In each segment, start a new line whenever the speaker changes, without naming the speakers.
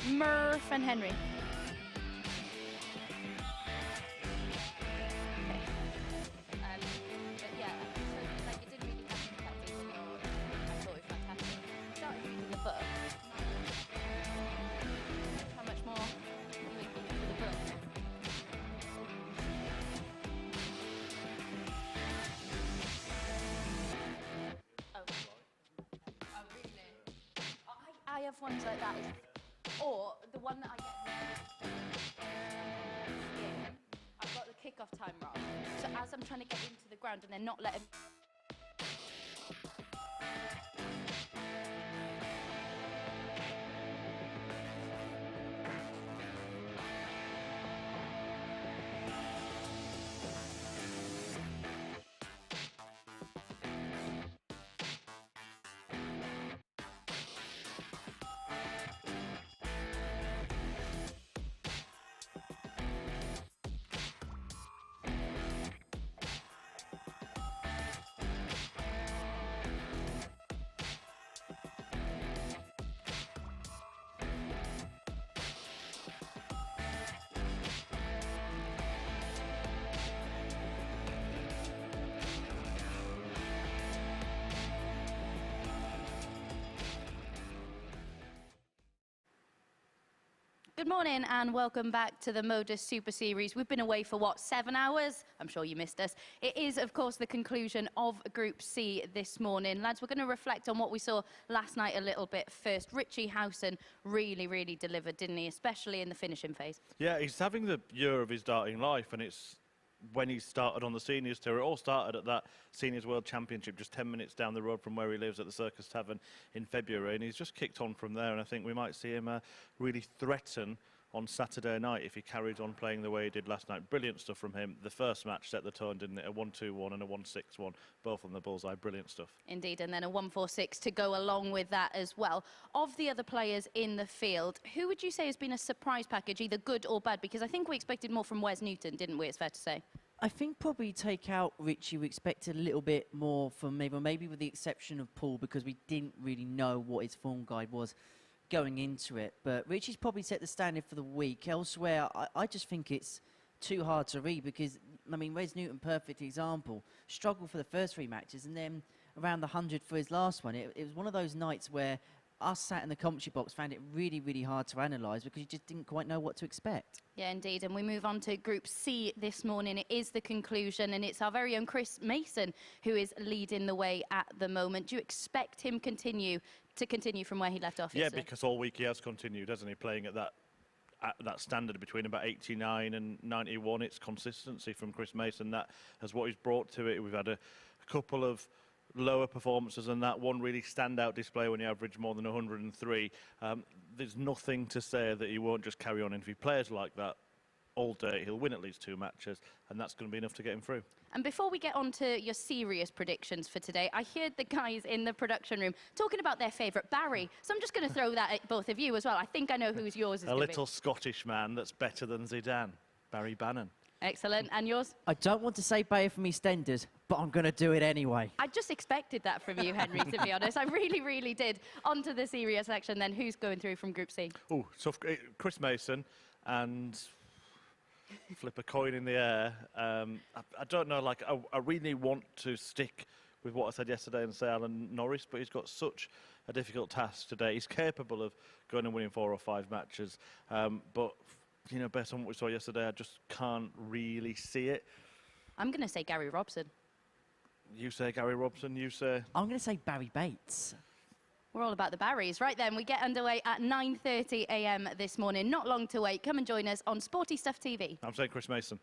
Murph and Henry. But yeah, so like it didn't really have an impact even though I thought it was fantastic. Started reading the book. How much more do you think for the book? Oh really? I have ones like that. Or the one that I get I've got the kick-off time wrong. So as I'm trying to get into the ground and they're not letting Good morning and welcome back to the MODUS Super Series. We've been away for, what, 7 hours? I'm sure you missed us. It is, of course, the conclusion of Group C this morning. Lads, we're going to reflect on what we saw last night a little bit first. Richie Howson really delivered, didn't he? Especially in the finishing phase. Yeah, he's having the year of his darting life, and it's when he started on the seniors tour. It all started at that Seniors World Championship just 10 minutes down the road from where he lives at the Circus Tavern in February, and he's just kicked on from there, and I think we might see him really threaten on Saturday night if he carries on playing the way he did last night. Brilliant stuff from him. The first match set the tone, didn't it? A 1-2-1 and a 1-6-1, both on the bullseye. Brilliant stuff. Indeed, and then a 1-4-6 to go along with that as well. Of the other players in the field, who would you say has been a surprise package, either good or bad? Because I think we expected more from Wes Newton, didn't we? It's fair to say.
I think probably take out Richie, we expected a little bit more from maybe with the exception of Paul, because we didn't really know what his form guide was going into it. But Richie's probably set the standard for the week. Elsewhere, I just think it's too hard to read because, I mean, Wes Newton, perfect example, struggled for the first 3 matches and then around the 100 for his last one. It was one of those nights where us sat in the commentary box found it really hard to analyse because you just didn't quite know what to expect. Yeah, indeed. And we move on to Group C this morning. It is the conclusion, and it's our very own Chris Mason who is leading the way at the moment. Do you expect him to continue from where he left off yesterday? Yeah, because all week he has continued, hasn't he, playing at that standard between about 89 and 91. It's consistency from Chris Mason. That is what he's brought to it. We've had a couple of lower performances and that one really standout display when he averaged more than 103. There's nothing to say that he won't just carry on. And if he plays like that all day, he'll win at least 2 matches, and that's going to be enough to get him through. And before we get on to your serious predictions for today, I heard the guys in the production room talking about their favourite Barrie. So I'm just going to throw that at both of you as well. I think I know who's yours is going to be. A little Scottish man that's better than Zidane, Barrie Bannon. Excellent. And yours? I don't want to say Bayer from EastEnders, but I'm going to do it anyway. I just expected that from you, Henry, to be honest. I really did. On to the serious section then. Who's going through from Group C? Oh, so Chris Mason and flip a coin in the air. I don't know, like, I really want to stick with what I said yesterday and say Alan Norris, but he's got such a difficult task today. He's capable of going and winning 4 or 5 matches, but you know, based on what we saw yesterday, I just can't really see it. I'm going to say Gary Robson. You say Gary Robson, you say? I'm going to say Barrie Bates. We're all about the Barries. Right then, we get underway at 9:30 a.m. this morning. Not long to wait. Come and join us on Sporty Stuff TV. I'm saying Chris Mason.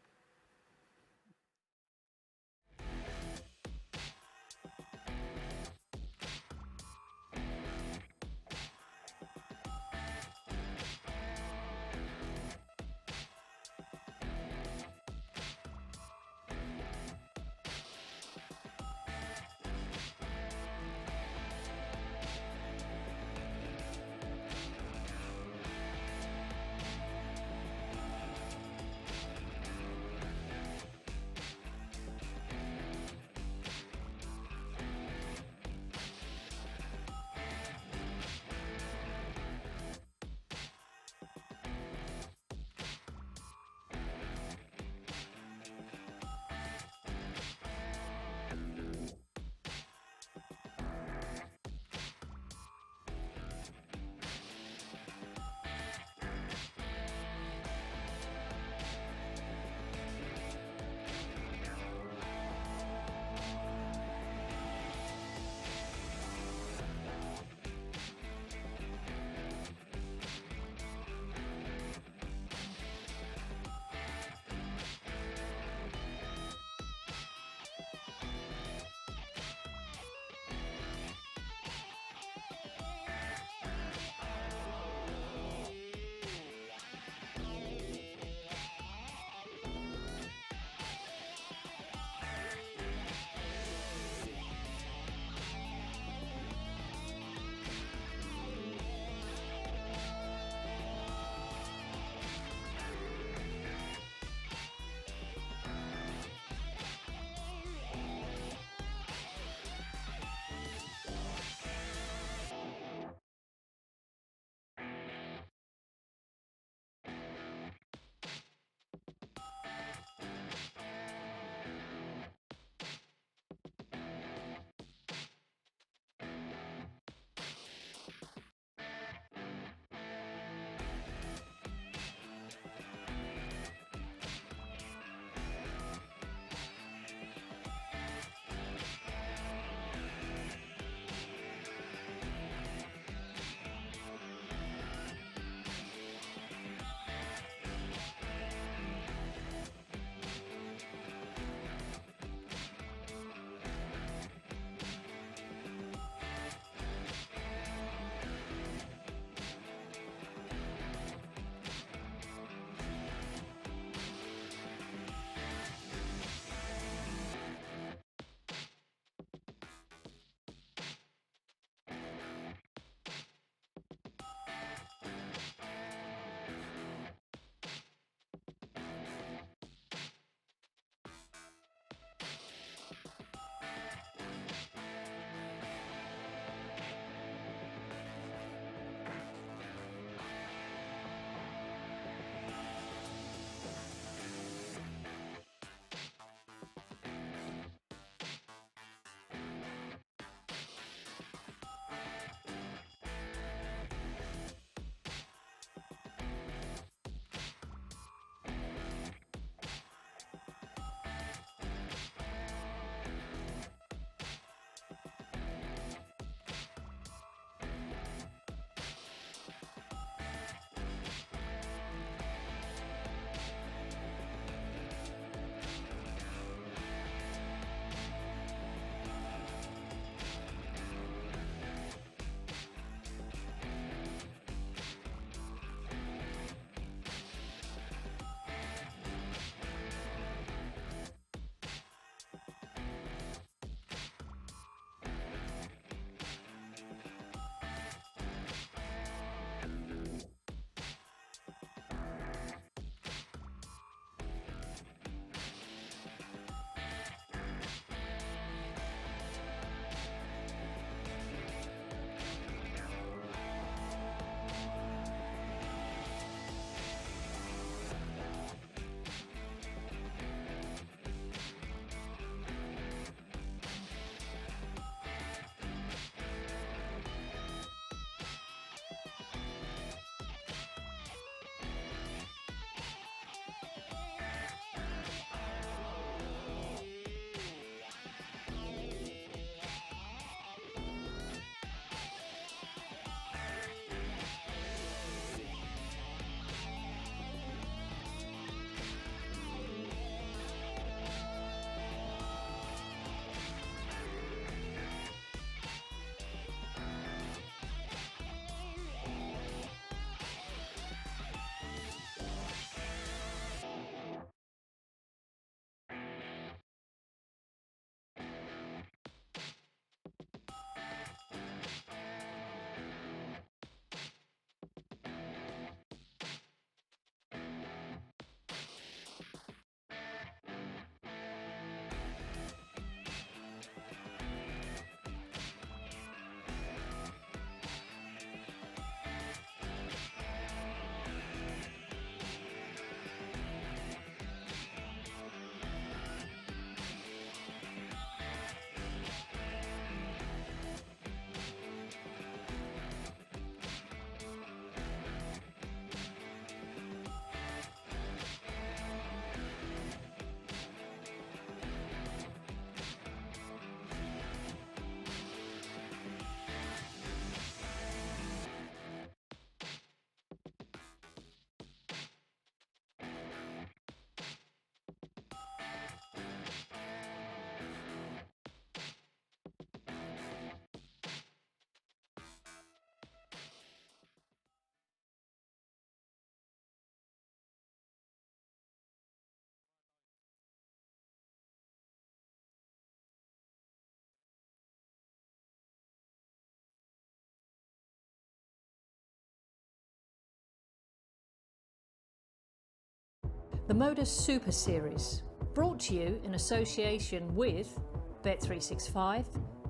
The MODUS Super Series, brought to you in association with Bet365,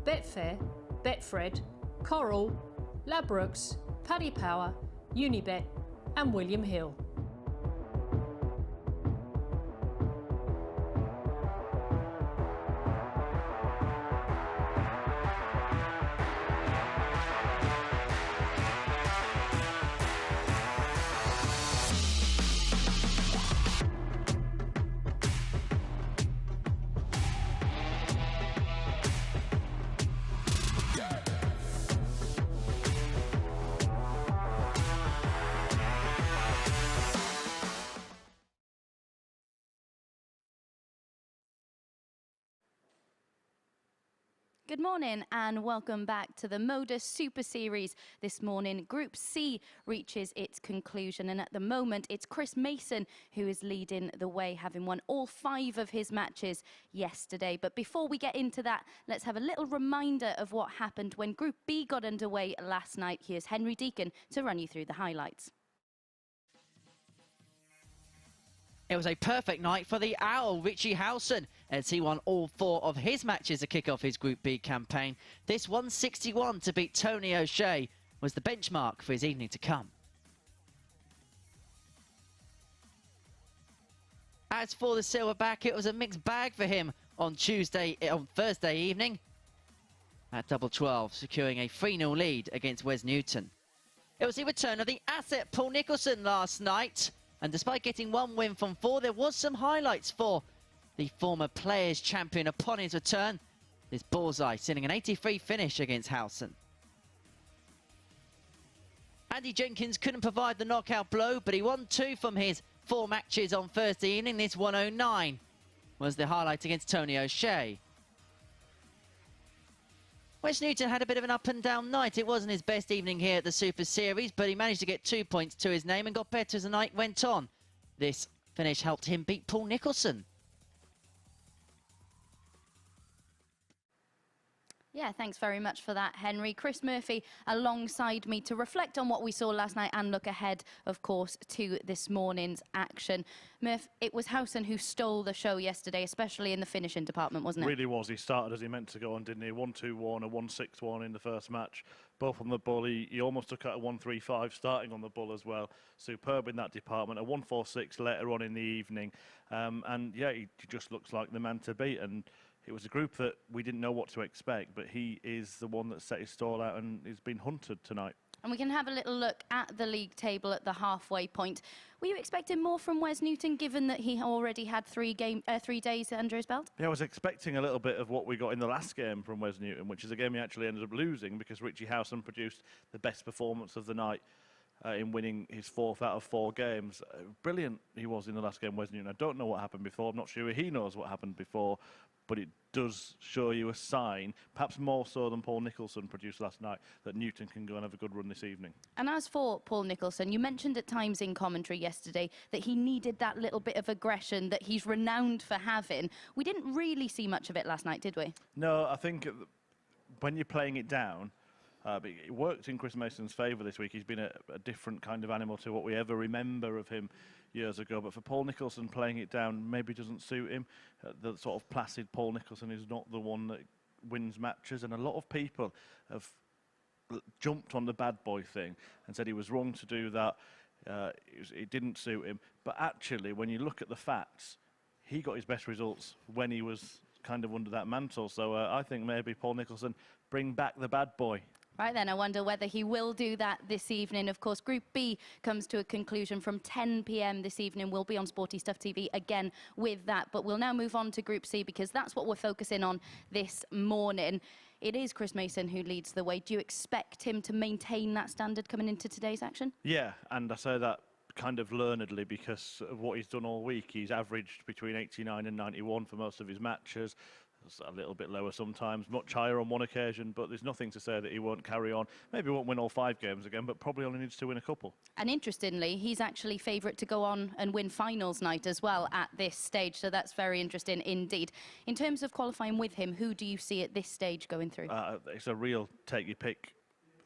Betfair, Betfred, Coral, Ladbrokes, Paddy Power, Unibet and William Hill.
Good morning and welcome back to the MODUS Super Series. This morning, Group C reaches its conclusion, and at the moment, it's Chris Mason who is leading the way, having won all 5 of his matches yesterday. But before we get into that, let's have a little reminder of what happened when Group B got underway last night. Here's Henry Deacon to run you through the highlights.
It was a perfect night for the Owl, Richie Howson, as he won all 4 of his matches to kick off his Group B campaign. This 161 to beat Tony O'Shea was the benchmark for his evening to come. As for the Silverback, it was a mixed bag for him on Thursday evening at double 12, securing a 3-0 lead against Wes Newton. It was the return of the asset Paul Nicholson last night. And despite getting 1 win from 4, there was some highlights for the former Players' Champion upon his return. This bullseye sitting an 83 finish against Howson. Andy Jenkins couldn't provide the knockout blow, but he won 2 from his 4 matches on Thursday evening. This 109 was the highlight against Tony O'Shea. Wes Newton had a bit of an up and down night. It wasn't his best evening here at the Super Series, but he managed to get 2 points to his name and got better as the night went on. This finish helped him beat Paul Nicholson.
Yeah, thanks very much for that, Henry. Chris Murphy alongside me to reflect on what we saw last night and look ahead, of course, to this morning's action. Murph, it was Howson who stole the show yesterday, especially in the finishing department, wasn't it?
Really was. He started as he meant to go on, didn't he? 1-2-1, a 1-6-1 in the first match, both on the bull. He almost took out a 1-3-5 starting on the bull as well. Superb in that department. A 1-4-6 later on in the evening. And yeah, he just looks like the man to beat. And it was a group that we didn't know what to expect, but he is the one that set his stall out and is being hunted tonight.
And we can have a little look at the league table at the halfway point. Were you expecting more from Wes Newton, given that he already had 3 days under his belt?
Yeah, I was expecting a little bit of what we got in the last game from Wes Newton, which is a game he actually ended up losing because Richie Howson produced the best performance of the night in winning his 4th out of 4 games. Brilliant he was in the last game, Wes Newton. I don't know what happened before. I'm not sure he knows what happened before, but it does show you a sign, perhaps more so than Paul Nicholson produced last night, that Newton can go and have a good run this evening.
And as for Paul Nicholson, you mentioned at times in commentary yesterday that he needed that little bit of aggression that he's renowned for having. We didn't really see much of it last night, did we?
No, I think when you're playing it down, but it worked in Chris Mason's favour this week. He's been a different kind of animal to what we ever remember of him years ago. But for Paul Nicholson, playing it down maybe doesn't suit him. The sort of placid Paul Nicholson is not the one that wins matches. And a lot of people have jumped on the bad boy thing and said he was wrong to do that. It didn't suit him. But actually, when you look at the facts, he got his best results when he was kind of under that mantle. So I think maybe Paul Nicholson, bring back the bad boy.
Right then, I wonder whether he will do that this evening. Of course, Group B comes to a conclusion from 10 p.m. this evening. We'll be on Sporty Stuff TV again with that. But we'll now move on to Group C because that's what we're focusing on this morning. It is Chris Mason who leads the way. Do you expect him to maintain that standard coming into today's action? Yeah,
and I say that kind of learnedly because of what he's done all week. He's averaged between 89 and 91 for most of his matches. A little bit lower sometimes, much higher on one occasion, but there's nothing to say that he won't carry on. Maybe he won't win all 5 games again, but probably only needs to win a couple.
And interestingly, he's actually favourite to go on and win finals night as well at this stage, so that's very interesting indeed. In terms of qualifying with him, who do you see at this stage going through?
It's a real take-your-pick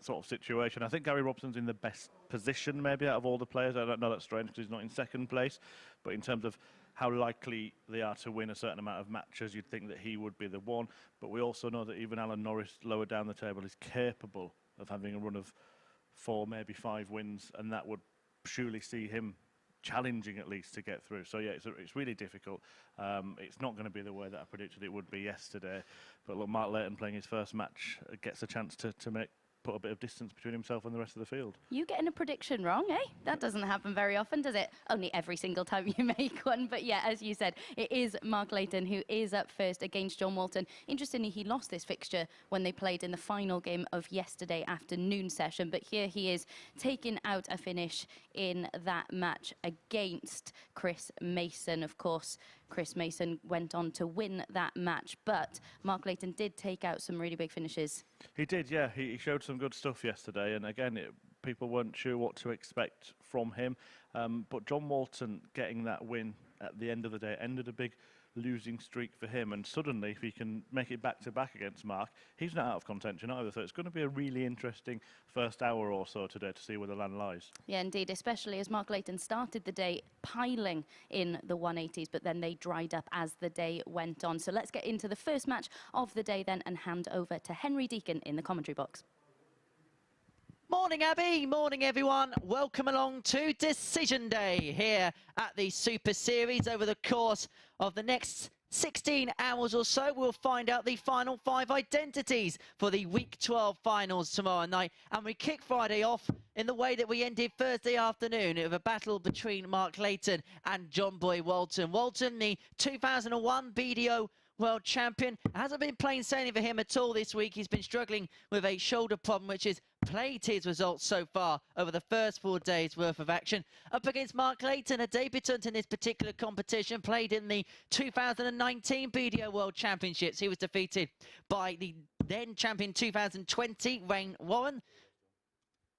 sort of situation. I think Gary Robson's in the best position maybe out of all the players. I don't know that's strange because he's not in second place, but in terms of how likely they are to win a certain amount of matches, you'd think that he would be the one. But we also know that even Alan Norris, lower down the table, is capable of having a run of 4, maybe 5 wins, and that would surely see him challenging at least to get through. So yeah, it's really difficult. It's not going to be the way that I predicted it would be yesterday. But look, Mark Layton playing his first match gets a chance to put a bit of distance between himself and the rest of the field.
You getting a prediction wrong, eh? That doesn't happen very often, does it? Only every single time you make one. But yeah, as you said, it is Mark Layton who is up first against John Walton. Interestingly, he lost this fixture when they played in the final game of yesterday afternoon session. But here he is taking out a finish in that match against Chris Mason. Of course, Chris Mason went on to win that match, but Mark Layton did take out some really big finishes.
He did, yeah. He showed some good stuff yesterday, and again, people weren't sure what to expect from him. But John Walton getting that win at the end of the day ended a big losing streak for him, and suddenly, if he can make it back-to-back against Mark, he's not out of contention either. So it's going to be a really interesting first hour or so today to see where the land lies.
Yeah, indeed, especially as Mark Layton started the day piling in the 180s, but then they dried up as the day went on. So let's get into the first match of the day then and hand over to Henry Deacon in the commentary box.
Morning, Abby. Morning, everyone. Welcome along to Decision Day here at the Super Series. Over the course of the next 16 hours or so, we'll find out the final 5 identities for the Week 12 finals tomorrow night. And we kick Friday off in the way that we ended Thursday afternoon with a battle between Mark Layton and John Boy Walton. Walton, the 2001 BDO World Champion, hasn't been plain sailing for him at all this week. He's been struggling with a shoulder problem, which has plagued his results so far over the first 4 days worth of action. Up against Mark Layton, a debutant in this particular competition, played in the 2019 BDO World Championships. He was defeated by the then champion 2020, Wayne Warren.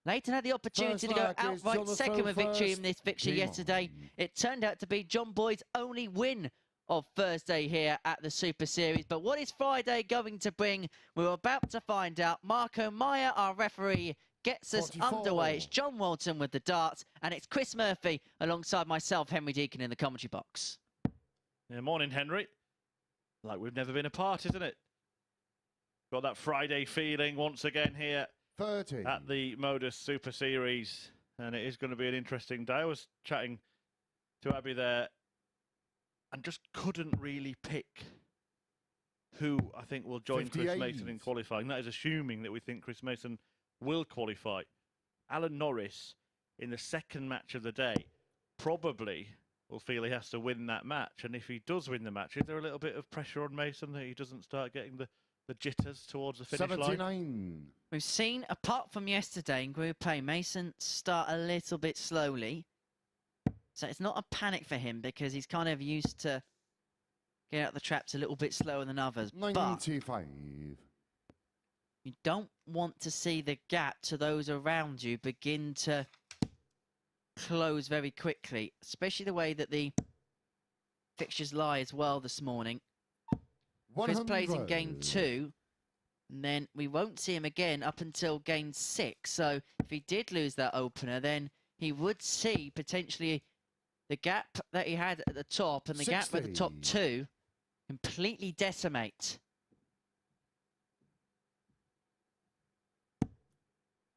Layton had the opportunity to go outright second with victory in this fixture yesterday. It turned out to be John Boy's only win of Thursday here at the Super Series. But what is Friday going to bring? We're about to find out. Marco Meyer, our referee, gets us
44.
underway. It's John Walton with the darts, and it's Chris Murphy alongside myself, Henry Deacon, in the commentary box.
Yeah, morning, Henry. Like we've never been apart, isn't it? Got that Friday feeling once again here
30.
at the MODUS Super Series, and it is going to be an interesting day. I was chatting to Abby there and just couldn't really pick who I think will join
58.
Chris Mason in qualifying. That is assuming that we think Chris Mason will qualify. Alan Norris, in the second match of the day, probably will feel he has to win that match. And if he does win the match, is there a little bit of pressure on Mason that he doesn't start getting the jitters towards the finish
79.
line?
We've seen, apart from yesterday in Group A, Mason start a little bit slowly. So it's not a panic for him because he's kind of used to getting out the traps a little bit slower than others.
95.
But you don't want to see the gap to those around you begin to close very quickly, especially the way that the fixtures lie as well this morning.
100.
Chris plays in game 2, and then we won't see him again up until game 6. So if he did lose that opener, then he would see potentially the gap that he had at the top and the
60.
gap at the top 2 completely decimate.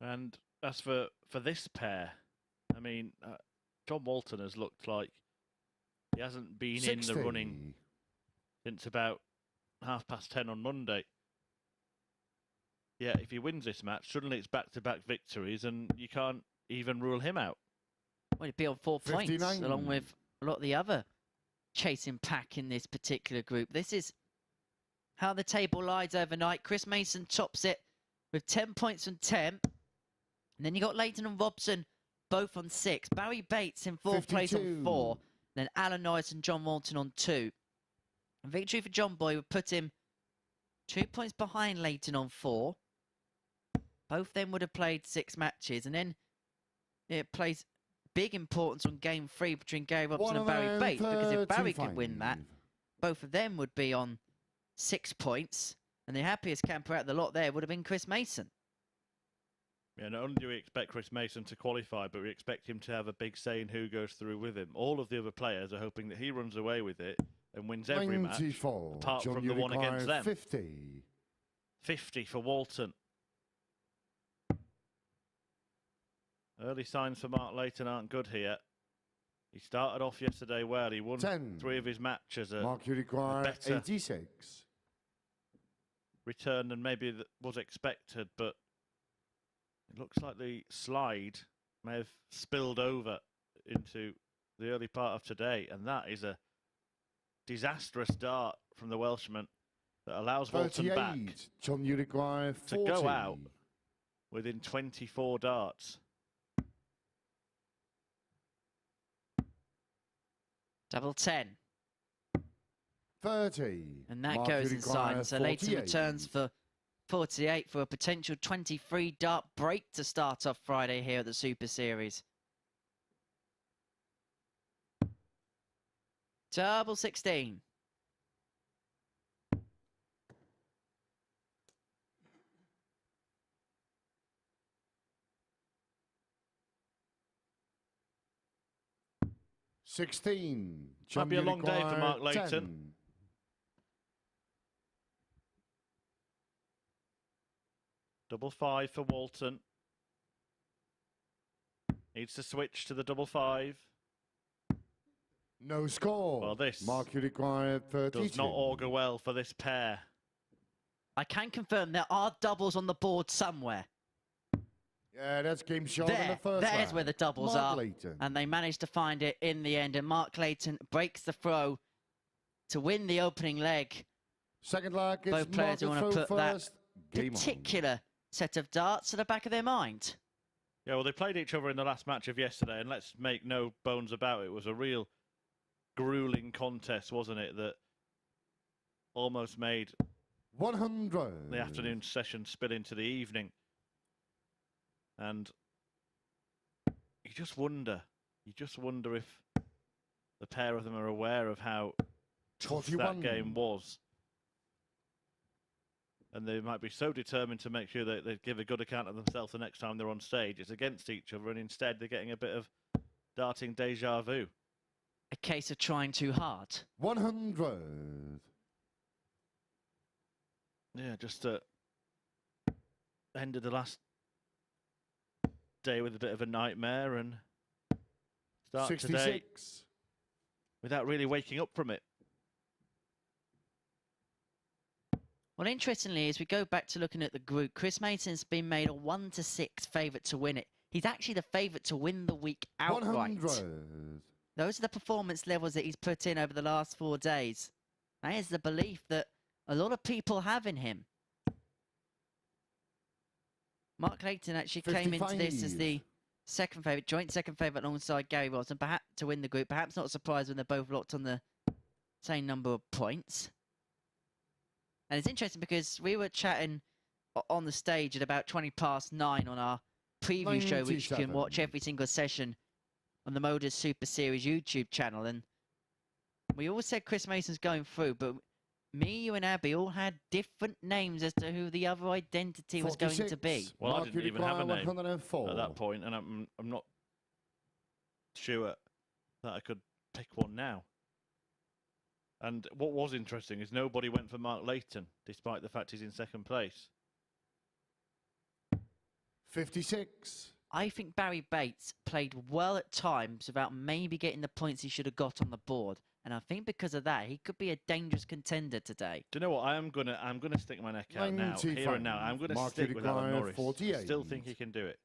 And as for this pair, I mean, John Walton has looked like he hasn't been
60.
in the running since about 10:30 on Monday. Yeah, if he wins this match, suddenly it's back-to-back victories, and you can't even rule him out.
Well, he'd be on 4 points,
59.
along with a lot of the other chasing pack in this particular group. This is how the table lies overnight. Chris Mason tops it with 10 points from 10. And then you got Layton and Robson both on 6. Barrie Bates in 4th place on
52.
4. Then Alan Norris and John Walton on 2. And victory for John Boy would put him 2 points behind Layton on 4. Both them would have played 6 matches. And then it plays big importance on game 3 between Gary Robson and Barrie Bates. Because if Barrie could win that, both of them would be on 6 points. And the happiest camper out of the lot there would have been Chris Mason.
Yeah, not only do we expect Chris Mason to qualify, but we expect him to have a big say in who goes through with him. All of the other players are hoping that he runs away with it and wins every match,
94.
apart
John,
from
you
the one
require
against them.
50.
50 for Walton. Early signs for Mark Layton aren't good here. He started off yesterday well. He won
10.
3 of his matches.
Mark, you require
better
86.
return than maybe was expected, but it looks like the slide may have spilled over into the early part of today, and that is a disastrous dart from the Welshman that allows Walton
38.
back
John, you require 40.
to go out within 24 darts.
Double 10.
30.
And that
Mark,
goes
you
inside.
require
So Leighton
48.
returns for 48 for a potential 23 dart break to start off Friday here at the Super Series. Double 16.
$16.
Might be a
you
long day for
require
Mark Layton.
10.
Double 5 for Walton. Needs to switch to the double 5.
No score.
Well, this
Mark, you require 32.
does not augur well for this pair.
I can confirm there are doubles on the board somewhere.
Yeah, that's game short in the first
There's
round.
where the doubles
Mark
are.
Layton.
And they managed to find it in the end. And Mark Layton breaks the throw to win the opening leg.
Second leg, it's
Both players who
Mark
want to
throw
put that
first. Game on.
particular set of darts to the back of their mind.
Yeah, well, they played each other in the last match of yesterday, and let's make no bones about it. It was a real grueling contest, wasn't it, that almost made
100.
the afternoon session spill into the evening. And you just wonder if the pair of them are aware of how tough
41.
that game was. And they might be so determined to make sure that they give a good account of themselves the next time they're on stage. It's against each other, and instead they're getting a bit of darting deja vu.
A case of trying too hard.
100.
Yeah, just ended the last day with a bit of a nightmare and start today
66.
without really waking up from it.
Well, interestingly, as we go back to looking at the group, Chris Mason's been made a 1-6 favourite to win it. He's actually the favourite to win the week outright.
100.
Those are the performance levels that he's put in over the last 4 days. That is the belief that a lot of people have in him. Mark Layton actually came into this as
55.
the second favourite, joint second favourite alongside Gary Robson, perhaps to win the group. Perhaps not a surprise when they're both locked on the same number of points. And it's interesting because we were chatting on the stage at about 9:20 on our preview show, which you can
97.
watch every single session on the MODUS Super Series YouTube channel. And we all said Chris Mason's going through, but me, you and Abby all had different names as to who the other identity was going to be.
46.
Well,
Mark,
I didn't
you
even have a
require
name
104.
at that point, and I'm not sure that I could pick one now. And what was interesting is nobody went for Mark Layton, despite the fact he's in second place.
56.
I think Barrie Bates played well at times without maybe getting the points he should have got on the board. And I think because of that, he could be a dangerous contender today.
Do you know what? I'm gonna stick my neck out now,
95.
here and now. I'm gonna
Mark,
stick
you
with Alan
require
Norris. I
48.
still think he can do it.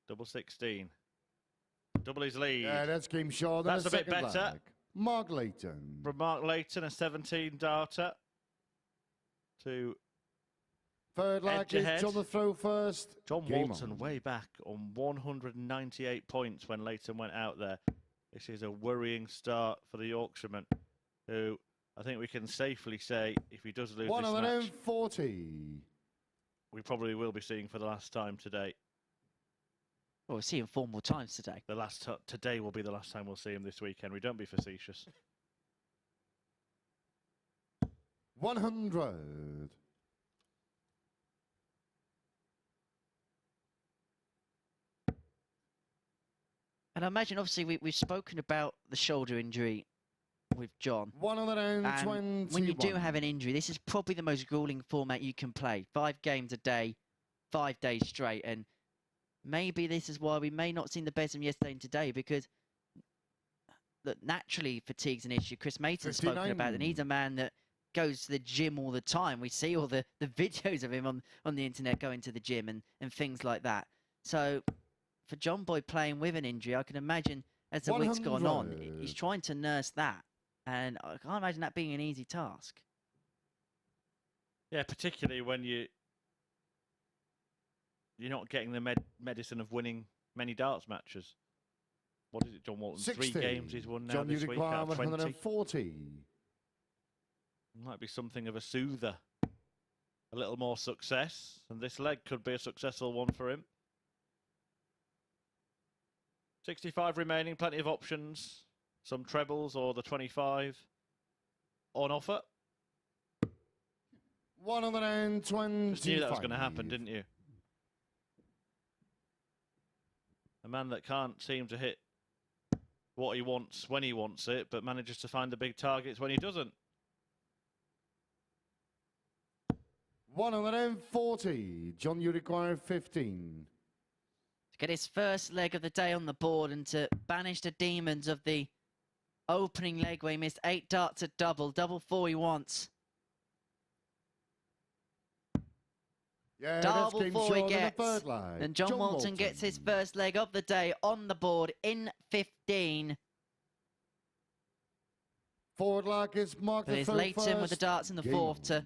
Double 16. Double his lead.
Yeah, that's game short.
That's
a
a bit
second
better.
leg. Mark Layton.
From Mark Layton, a 17 darter to
Third leg
edge
is
ahead.
John the throw first.
John
Game
Walton
on.
way back on 198 points when Leighton went out there. This is a worrying start for the Yorkshireman, who I think we can safely say, if he does lose this match,
140.
we probably will be seeing for the last time today.
Well, we'll see him 4 more times today.
Today will be the last time we'll see him this week, Henry. Don't be facetious.
100.
And I imagine, obviously, we've spoken about the shoulder injury with John.
121.
And when you do have an injury, this is probably the most grueling format you can play. 5 games a day, 5 days straight. And maybe this is why we may not see the best of him yesterday and today, because look, naturally fatigue's an issue. Chris Mason's spoken about it, and he's a man that goes to the gym all the time. We see all the videos of him on the internet going to the gym and things like that. So for John Boy playing with an injury, I can imagine as the week's gone on, he's trying to nurse that. And I can't imagine that being an easy task.
Yeah, particularly when you're not getting the medicine of winning many darts matches. What is it, John Walton?
60.
3 games he's won now
John,
this
you
week
require
out of 20.
140.
Might be something of a soother. A little more success, and this leg could be a successful one for him. 65 remaining, plenty of options. Some trebles or the 25 on offer.
120.
Just knew that was going to happen, didn't you? A man that can't seem to hit what he wants when he wants it, but manages to find the big targets when he doesn't.
140. John, you require 15.
To get his first leg of the day on the board and to banish the demons of the opening leg where he missed 8 darts at double 4 he wants.
Yeah,
Double
that's game
4 he
short in the
gets.
third leg.
And John Walton gets his first leg of the day on the board in 15.
Forward leg is marked
But it's Leighton with the darts in the fourth to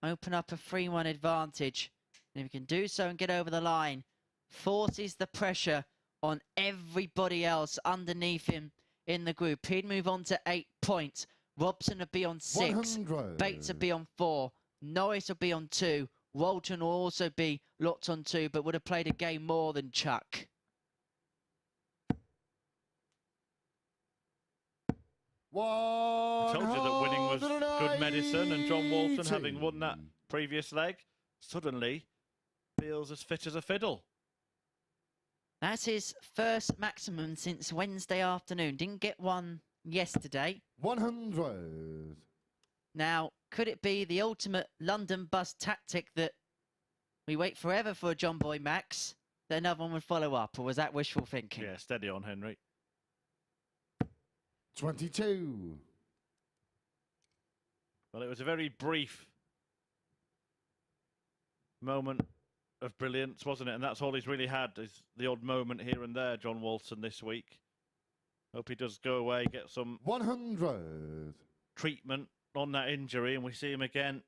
open up a 3-1 advantage. And if he can do so and get over the line, forces the pressure on everybody else underneath him in the group. He'd move on to 8 points. Robson would be on 6.
100.
Bates would be on 4. Norris would be on 2. Walton will also be locked on 2, but would have played a game more than Chuck.
I told you that winning was good medicine, and John Walton, having won that previous leg, suddenly feels as fit as a fiddle.
That's his first maximum since Wednesday afternoon. Didn't get one yesterday.
100.
Now, could it be the ultimate London bus tactic that we wait forever for a John Boy Max, that another one would follow up, or was that wishful thinking?
Yeah, steady on, Henry.
22.
Well, it was a very brief moment of brilliance, wasn't it? And that's all he's really had, is the odd moment here and there, John Walton, this week. Hope he does go away, get some
100.
treatment on that injury, and we see him again,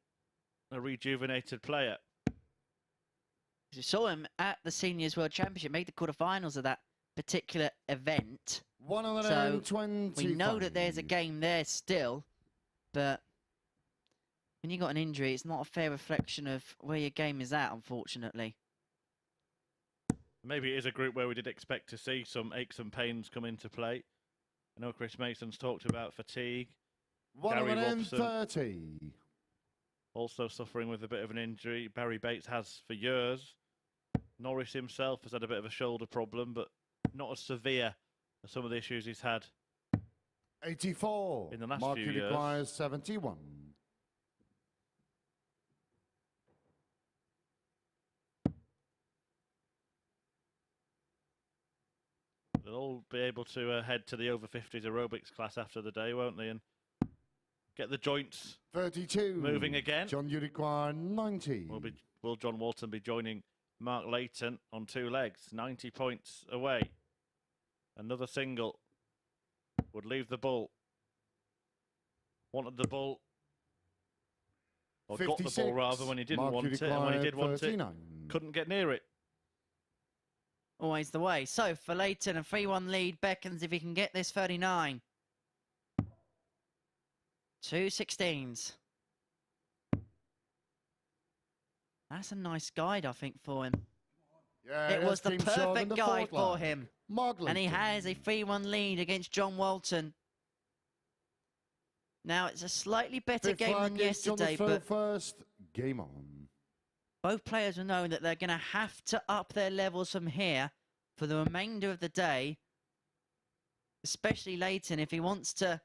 a rejuvenated player.
You saw him at the Seniors World Championship, made the quarterfinals of that particular event.
120.
We know that there's a game there still, but when you got an injury, it's not a fair reflection of where your game is at, unfortunately.
Maybe it is a group where we did expect to see some aches and pains come into play. I know Chris Mason's talked about fatigue. Gary Robson
130.
also suffering with a bit of an injury. Barrie Bates has for years. Norris himself has had a bit of a shoulder problem, but not as severe as some of the issues he's had
84.
in the last
Mark,
few
you
years.
require 71.
They'll all be able to head to the over 50s aerobics class after the day, won't they? And get the joints
32.
moving again.
John, you require 90.
Will John Walton be joining Mark Layton on 2 legs? 90 points away. Another single would leave the bull. Wanted the bull. Or got the
56.
ball rather when he didn't
Mark,
want
you
it, and when he
require
did want it,
39.
couldn't get near it.
Always the way. So for Leighton, a 3-1 lead beckons if he can get this 39. 2 16s. That's a nice guide, I think, for him.
Yeah,
It was the
that's game short in
perfect
the
guide
fourth
for
leg.
him.
Mark
And he
Leighton.
has a 3-1 lead against John Walton. Now, it's a slightly better
Fifth
game
leg
than
is John the
yesterday,
throw
but
first. Game on.
both players will know that they're going to have to up their levels from here for the remainder of the day especially Leighton, if he wants to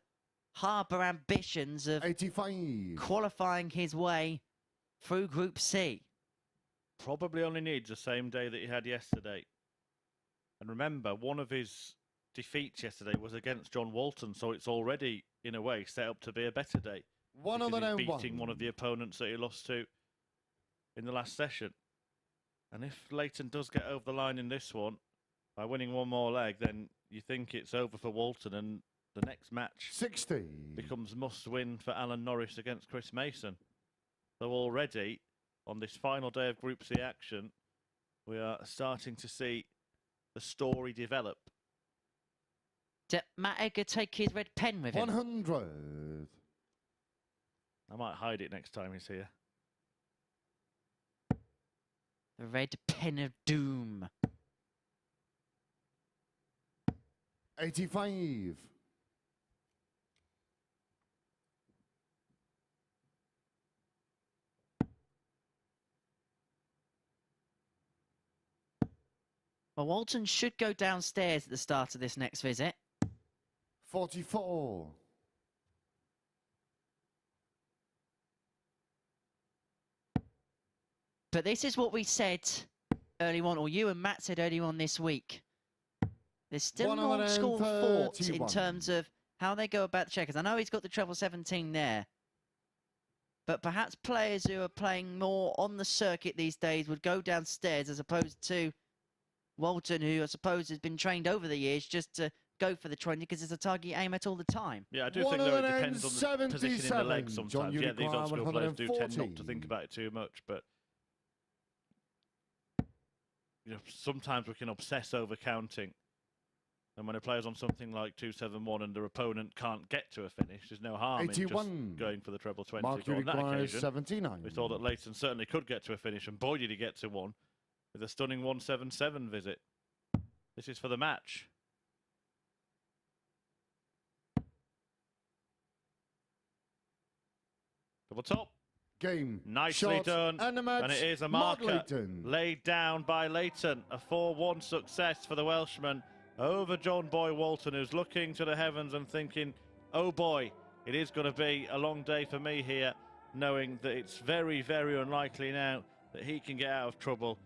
harbour ambitions of
85.
qualifying his way through Group C.
Probably only needs the same day that he had yesterday. And remember, one of his defeats yesterday was against John Walton, so it's already, in a way, set up to be a better day. Because he's beating one of the opponents that he lost to in the last session. And if Leighton does get over the line in this one, by winning one more leg, then you think it's over for Walton, and the next match
60
becomes must-win for Alan Norris against Chris Mason. So already, on this final day of Group C action, we are starting to see the story develop.
Did Matt Edgar take his red pen with him?
100.
I might hide it next time he's here.
The red pen of doom.
85.
Well, Walton should go downstairs at the start of this next visit.
44.
But this is what we said early on, or you and Matt said early on this week. There's still an old school thought in terms of how they go about the checkers. I know he's got the treble 17 there. But perhaps players who are playing more on the circuit these days would go downstairs as opposed to Walton, who I suppose has been trained over the years just to go for the 20 because it's a target you aim at all the time.
Yeah, I do think though it depends on the position in the leg sometimes. Yeah, these old school players do tend not to think about it too much, but you know, sometimes we can obsess over counting. And when a player's on something like 271 and their opponent can't get to a finish, there's no harm in just going for the treble 20.
Mark,
So on that occasion,
79.
we thought that Leighton certainly could get to a finish, and boy did he get to one with a stunning 177 visit. This is for the match. Double top.
Game.
Nicely
shot,
done.
And, the match,
and it is a
Mark
marker
Layton.
laid down by Leighton. A 4-1 success for the Welshman over John Boy Walton, who's looking to the heavens and thinking, oh boy, it is going to be a long day for me here, knowing that it's very, very unlikely now that he can get out of trouble.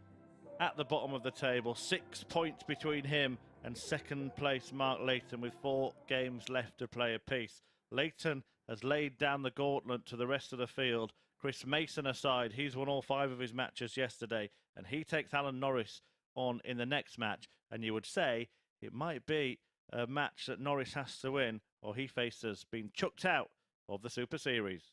At the bottom of the table, 6 points between him and second place Mark Layton with 4 games left to play apiece. Leighton has laid down the gauntlet to the rest of the field. Chris Mason aside, he's won all 5 of his matches yesterday, and he takes Alan Norris on in the next match. And you would say it might be a match that Norris has to win, or he faces being chucked out of the Super Series.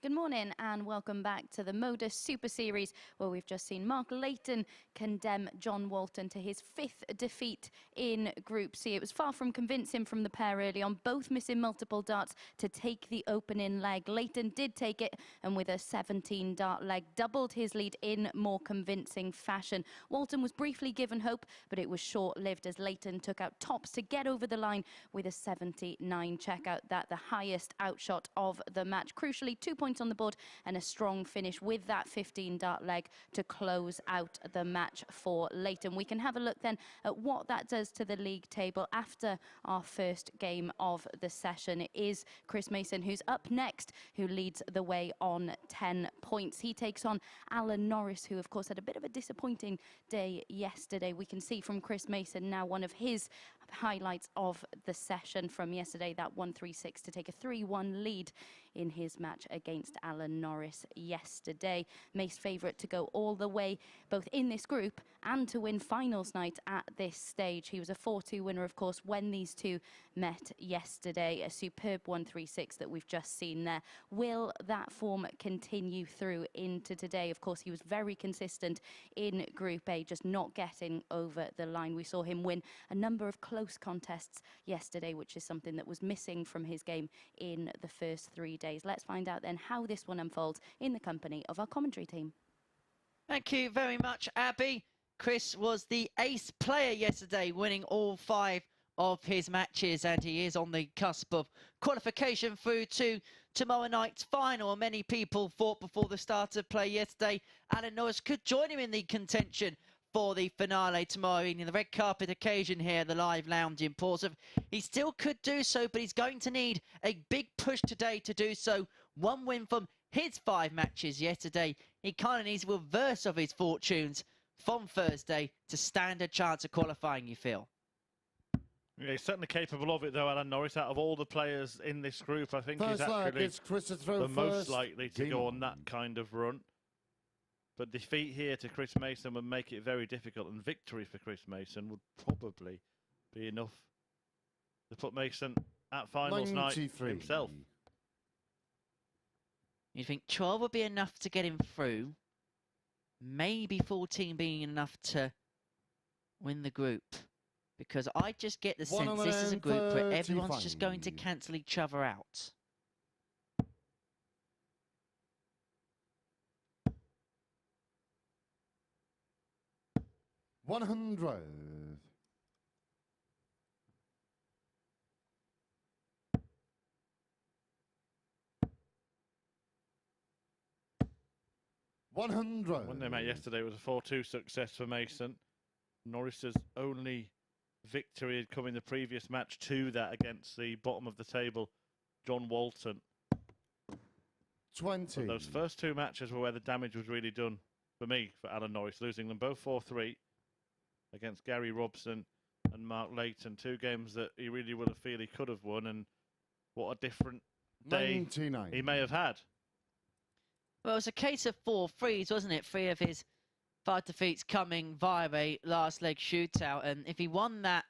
Good morning and welcome back to the MODUS Super Series, where we've just seen Mark Layton condemn John Walton to his 5th defeat in Group C. It was far from convincing from the pair early on, both missing multiple darts to take the opening leg. Layton did take it and with a 17-dart leg doubled his lead in more convincing fashion. Walton was briefly given hope, but it was short-lived as Layton took out tops to get over the line with a 79 checkout. That the highest outshot of the match. Crucially, 2 points on the board and a strong finish with that 15-dart leg to close out the match for Leighton. We can have a look then at what that does to the league table after our first game of the session. It is Chris Mason who's up next, who leads the way on 10 points. He takes on Alan Norris, who of course had a bit of a disappointing day yesterday. We can see from Chris Mason now one of his highlights of the session from yesterday, that 1-3-6 to take a 3-1 lead in his match against Alan Norris yesterday. Mace favourite to go all the way, both in this group and to win finals night at this stage. He was a 4-2 winner, of course, when these two met yesterday. A superb 1-3-6 that we've just seen there. Will that form continue through into today? Of course, he was very consistent in Group A, just not getting over the line. We saw him win a number of close contests yesterday, which is something that was missing from his game in the first 3 days. Let's find out then how this one unfolds in the company of our commentary team.
Thank you very much, Abby. Chris was the ace player yesterday, winning all 5 of his matches, and he is on the cusp of qualification through to tomorrow night's final. Many people thought before the start of play yesterday Alan Norris could join him in the contention for the finale tomorrow evening. The red carpet occasion here, the live lounge in Portsmouth. He still could do so, but he's going to need a big push today to do so. 1 win from his 5 matches yesterday. He kind of needs a reverse of his fortunes from Thursday to stand a chance of qualifying, you feel?
Yeah, he's certainly capable of it, though, Alan Norris. Out of all the players in this group, I think he's
First leg,
actually
it's Chris to throw
the most
first.
likely to
Game
go
on.
on that kind of run. But defeat here to Chris Mason would make it very difficult, and victory for Chris Mason would probably be enough to put Mason at finals night
93.
himself.
You think 12 would be enough to get him through? Maybe 14 being enough to win the group? Because I just get the sense this is a group where everyone's just going to
135.
cancel each other out.
$100.
When they met yesterday, it was a 4-2 success for Mason. Norris's only victory had come in the previous match to that against the bottom of the table, John Walton.
20.
But those first 2 matches were where the damage was really done for me, for Alan Norris, losing them both 4-3 against Gary Robson and Mark Layton. 2 games that he really would have feel he could have won, and what a different day
99.
he may have had.
Well, it was a case of 4 threes, wasn't it? 3 of his 5 defeats coming via a last leg shootout. And if he won that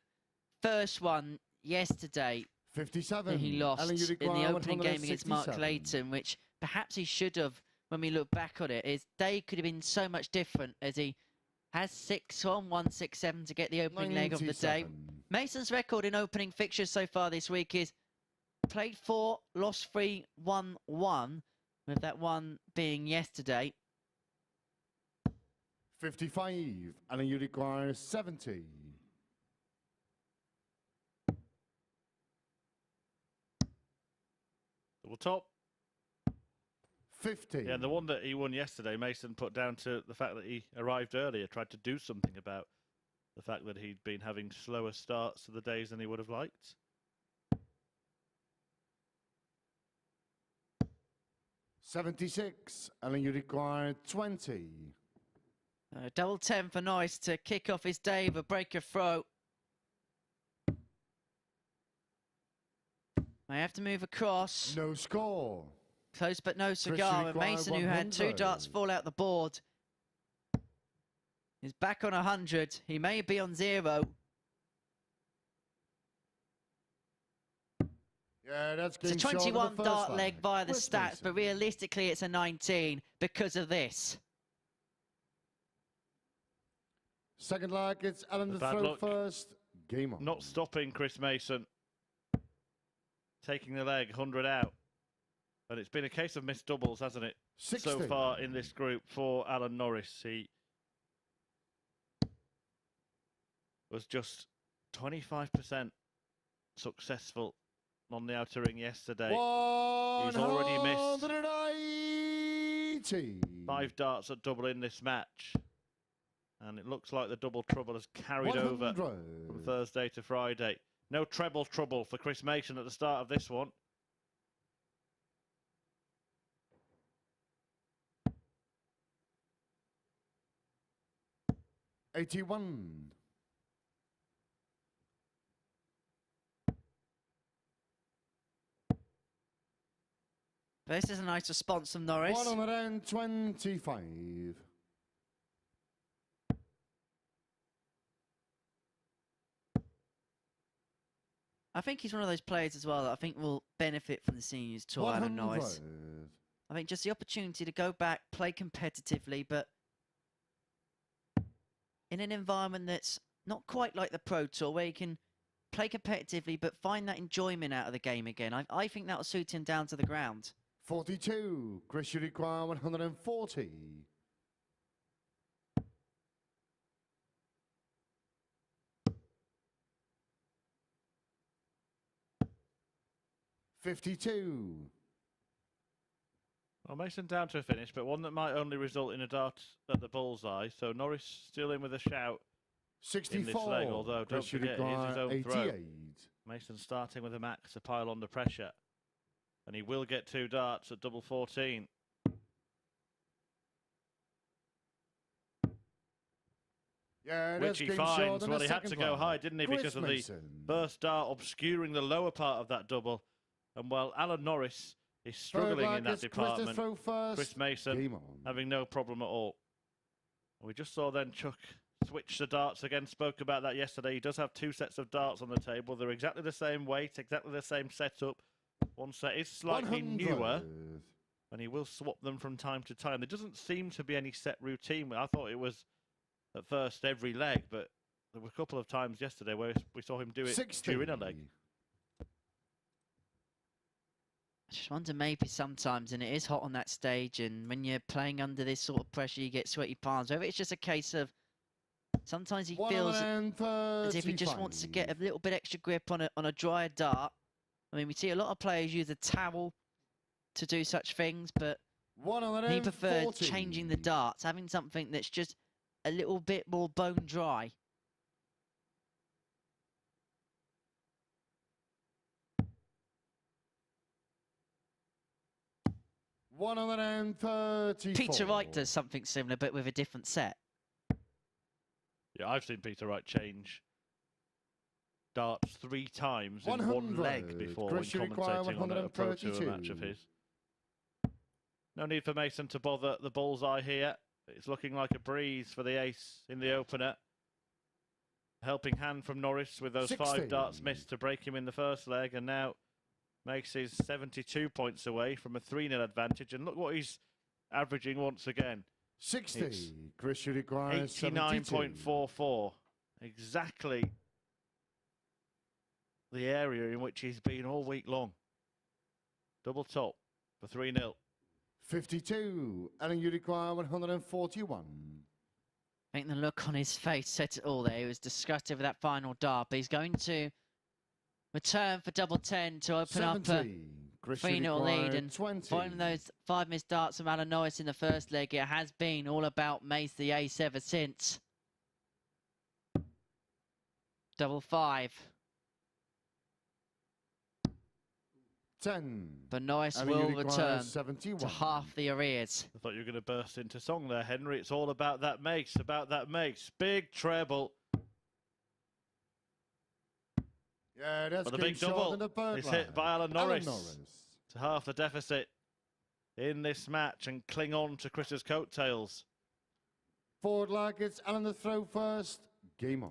first one yesterday,
57.
then he lost
Alan, you
in the
require
opening game against Mark
167.
Layton, which perhaps he should have when we look back on it. His day could have been so much different as he has 6 on 167 to get the opening leg of the day.
97.
Mason's record in opening fixtures so far this week is played 4, lost 3, won 1, with that one being yesterday.
55. Alan, you require 70.
Double top.
50.
Yeah, and the one that he won yesterday, Mason put down to the fact that he arrived earlier, tried to do something about the fact that he'd been having slower starts to the days than he would have liked.
76. Alan, you require 20.
Double 10 for Norris to kick off his day with a breaker throw. May have to move across.
No score.
Close but no cigar. And
required
Mason, who had 2
100.
darts fall out the board, is back on 100. He may be on 0.
Yeah, that's
It's a
getting short of the
21
first
dart leg via the
Chris
stats,
Mason.
but realistically it's a 19 because of this.
Second leg, it's Alan the
Bad
throw
luck.
first. Game on.
Not stopping Chris Mason. Taking the leg, 100 out. And it's been a case of missed doubles, hasn't it?
60.
So far in this group for Alan Norris. He was just 25% successful on the outer ring yesterday. He's already missed
180.
5 darts at double in this match. And it looks like the double trouble has carried over
100.
from Thursday to Friday. No treble trouble for Chris Mason at the start of this one.
$81.
This is a nice response from Norris.
125.
I think he's one of those players as well that I think will benefit from the seniors tour, Alan Norris.
100.
I think just the opportunity to go back, play competitively, but in an environment that's not quite like the Pro Tour, where you can play competitively but find that enjoyment out of the game again. I think that will suit him down to the ground.
42. Chris, you require 140. $52.
Well, Mason down to a finish, but one that might only result in a dart at the bullseye. So Norris still in with a shout
64.
in this leg, although don't
Chris, you
forget it is his
require
own throw.
88.
Mason starting with a max to pile under pressure. And he will get 2 darts at double 14.
Yeah,
Which he finds. Well, he had to go high, didn't he?
Chris
Because of
Mason.
the burst dart obscuring the lower part of that double. And while Alan Norris is struggling in that department,
Throw first.
Chris Mason
Game on.
having no problem at all. We just saw then Chuck switch the darts again, spoke about that yesterday. He does have 2 sets of darts on the table. They're exactly the same weight, exactly the same setup. One set is slightly
100.
newer, and he will swap them from time to time. There doesn't seem to be any set routine. I thought it was at first every leg, but there were a couple of times yesterday where we saw him do it
60.
during a leg.
I just wonder maybe sometimes, and it is hot on that stage, and when you're playing under this sort of pressure, you get sweaty palms. Whether it's just a case of sometimes he feels as if he just wants to get a little bit extra grip on a drier dart. I mean, we see a lot of players use a towel to do such things, but he preferred changing the darts, having something that's just a little bit more bone dry. Peter Wright does something similar, but with a different set.
Yeah, I've seen Peter Wright change darts 3 times in 1 leg before when commentating on a Pro Tour match of his. No need for Mason to bother the bullseye here. It's looking like a breeze for the ace in the opener. Helping hand from Norris with those 5 darts missed to break him in the first leg, and now makes his 72 points away from a 3-0 advantage. And look what he's averaging once again.
60. Chris, you require
89.44. Exactly the area in which he's been all week long. Double top for 3-0.
52. And you require 141.
I think the look on his face said it all there. He was disgusted with that final dart, but he's going to return for double 10 to open
70.
up a 3-0 lead. And following those 5 missed darts from Alan Norris in the first leg, it has been all about Mace the ace ever since. Double 5.
10.
But Norris will return to half the arrears.
I thought you were going to burst into song there, Henry. It's all about that mace, about that mace. Big treble.
Yeah, that's
But the big double is hit by Alan Norris to half the deficit in this match and cling on to Chris's coattails.
Forward leg, it's Alan the throw first. Game on.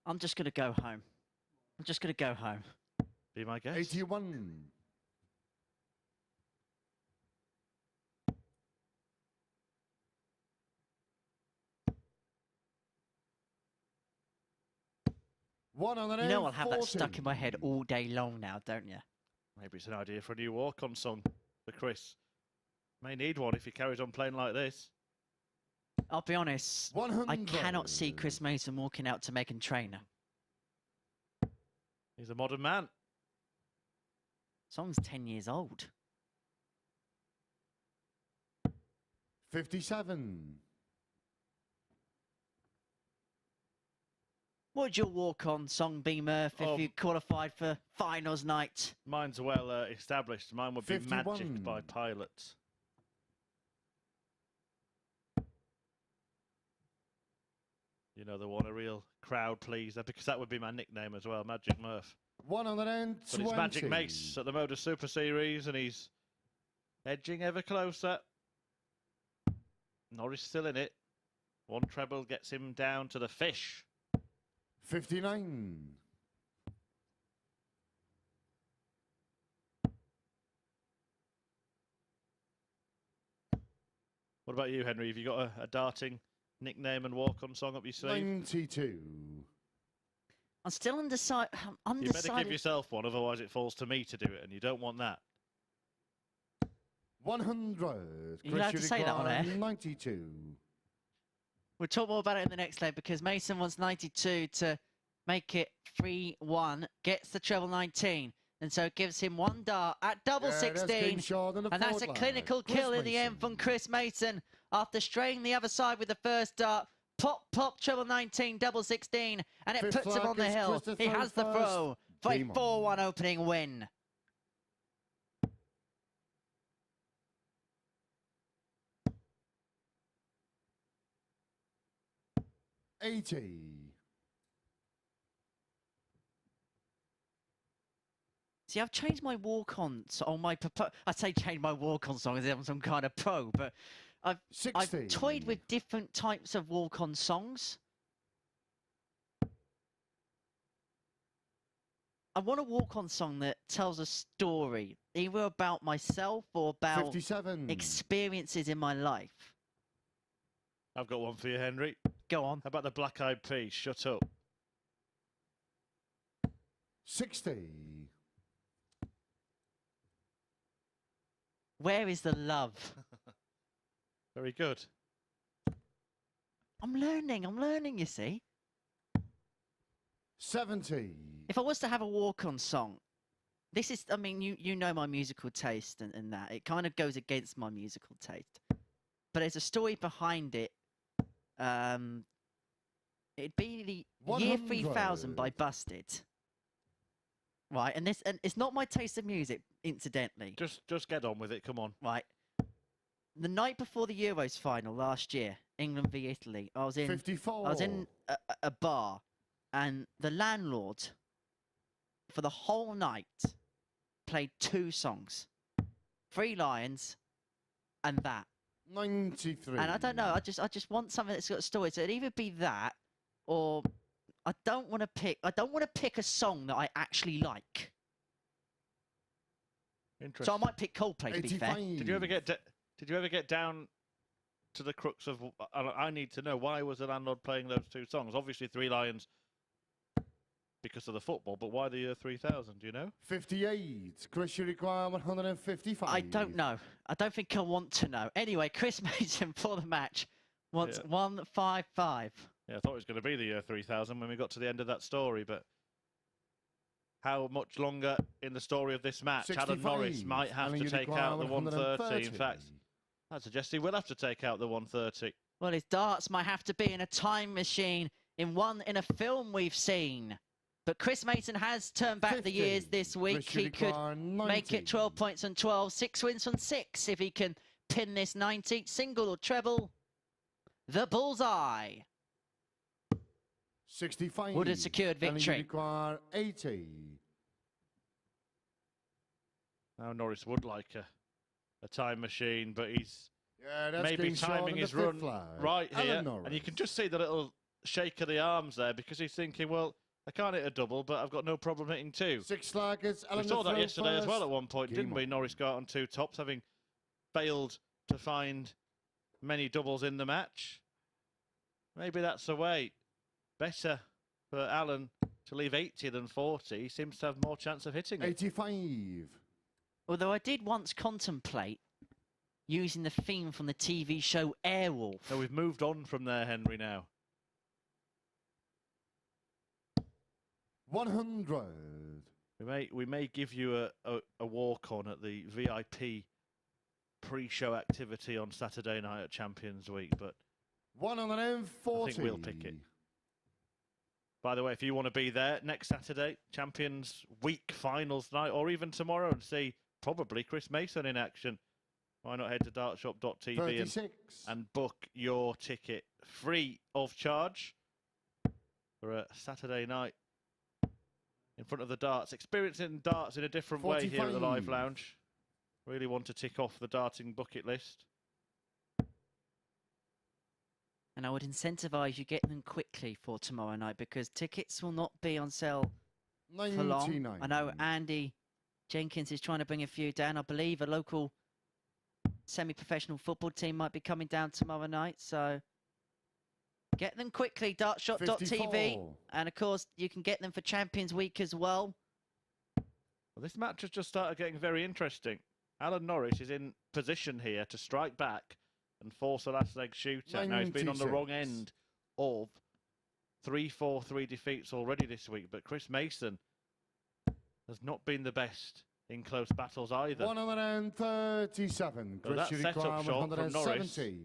I'm just going to go home. I'm just going to go home.
Be my guest.
81.
You know I'll have that stuck in my head all day long now, don't you?
Maybe it's an idea for a new walk-on song for Chris. May need one if he carries on playing like this.
I'll be honest,
100.
I cannot see Chris Mason walking out to Megan Trainor.
He's a modern man.
Song's 10 years old.
57.
What would your walk-on song be, Murph, if you qualified for finals night?
Mine's well established. Mine would be
51.
Magic by Pilots. You know, the one, a real crowd pleaser, because that would be my nickname as well, Magic Murph.
120.
But it's Magic Mace at the MODUS Super Series, and he's edging ever closer. Norris still in it. One treble gets him down to the fish.
59.
What about you, Henry? Have you got a darting nickname and walk-on song up your sleeve?
92.
I'm still undecided.
You better give yourself one, otherwise it falls to me to do it, and you don't want that.
100.
You're allowed to say that on air.
92.
We'll talk more about it in the next leg because Mason wants 92 to make it 3-1, gets the treble 19, and so it gives him one dart at double 16, and that's a clinical kill in the end from Chris Mason after straying the other side with the first dart. Pop, pop, treble 19, double 16, and it puts him on the hill. He has the throw for a 4-1 opening win. See, I've changed my walk-on, I say change my walk-on song as if I'm some kind of pro, but I've toyed with different types of walk-on songs. I want a walk-on song that tells a story, either about myself or about
57.
experiences in my life.
I've got one for you, Henry.
Go on.
How about the Black Eyed Peas? Shut up.
60.
Where is the love?
Very good.
I'm learning, you see.
70.
If I was to have a walk-on song, this is, I mean, you know my musical taste and that. It kind of goes against my musical taste. But there's a story behind it. It'd be the
100.
Year 3000 by Busted. Right, and it's not my taste of music, incidentally.
Just get on with it, come on.
Right. The night before the Euros final last year, England v Italy, I was in
54.
I was in a bar, and the landlord, for the whole night, played 2 songs. 3 Lions, and that.
93.
And I don't know, I just want something that's got a story. So it'd either be that, or I don't want to pick a song that I actually like.
Interesting.
So I might pick Coldplay, to be fair.
85.
Did you ever get down to the crux of? I need to know, why was the landlord playing those 2 songs? Obviously, 3 Lions because of the football, but why the year 3000? Do you know?
58. Chris, you require 155.
I don't know. I don't think I want to know. Anyway, Chris Mason for the match wants 155.
Yeah, I thought it was going to be the year 3000 when we got to the end of that story, but how much longer in the story of this match?
65.
Alan Norris might have to take out the 130. In fact,
130.
I suggest he will have to take out the 130.
Well, his darts might have to be in a time machine, in a film we've seen. But Chris Mason has turned back
50.
the years this week.
Chris, you
He could
require
make
90.
it 12 points on 12, 6 wins on 6 if he can pin this 90, single or treble. The bullseye
65.
would have secured
And you
victory.
require 80.
Now Norris would like a time machine, but he's
Yeah, that's
maybe
getting short
timing
on
his
the fifth
run
flag.
right
Alan
here.
Norris.
And you can just see the little shake of the arms there because he's thinking, well, I can't hit a double, but I've got no problem hitting 2.
6 slaggers.
We saw that yesterday as well at one point, didn't we?
on.
Norris got on 2 tops, having failed to find many doubles in the match. Maybe that's the way. Better for Alan to leave 80 than 40. He seems to have more chance of hitting it.
85.
Although I did once contemplate using the theme from the TV show Airwolf.
So we've moved on from there, Henry, now.
100.
We may give you a walk-on at the VIP pre-show activity on Saturday night at Champions Week, but
140.
I think we'll pick it. By the way, if you want to be there next Saturday, Champions Week finals night, or even tomorrow, and see probably Chris Mason in action, why not head to dartshop.tv and book your ticket free of charge for a Saturday night in front of the darts. Experiencing darts in a different way here at the Live Lounge. Really want to tick off the darting bucket list.
And I would incentivise you get them quickly for tomorrow night because tickets will not be on sale for long. I know Andy Jenkins is trying to bring a few down. I believe a local semi-professional football team might be coming down tomorrow night. So get them quickly, dartshop.tv. And of course, you can get them for Champions Week as well.
Well, this match has just started getting very interesting. Alan Norris is in position here to strike back and force a last leg shooter. Now, he's been on the wrong end of 3-4-3 defeats already this week, but Chris Mason has not been the best in close battles either.
137.
So that set-up shot from Norris
170.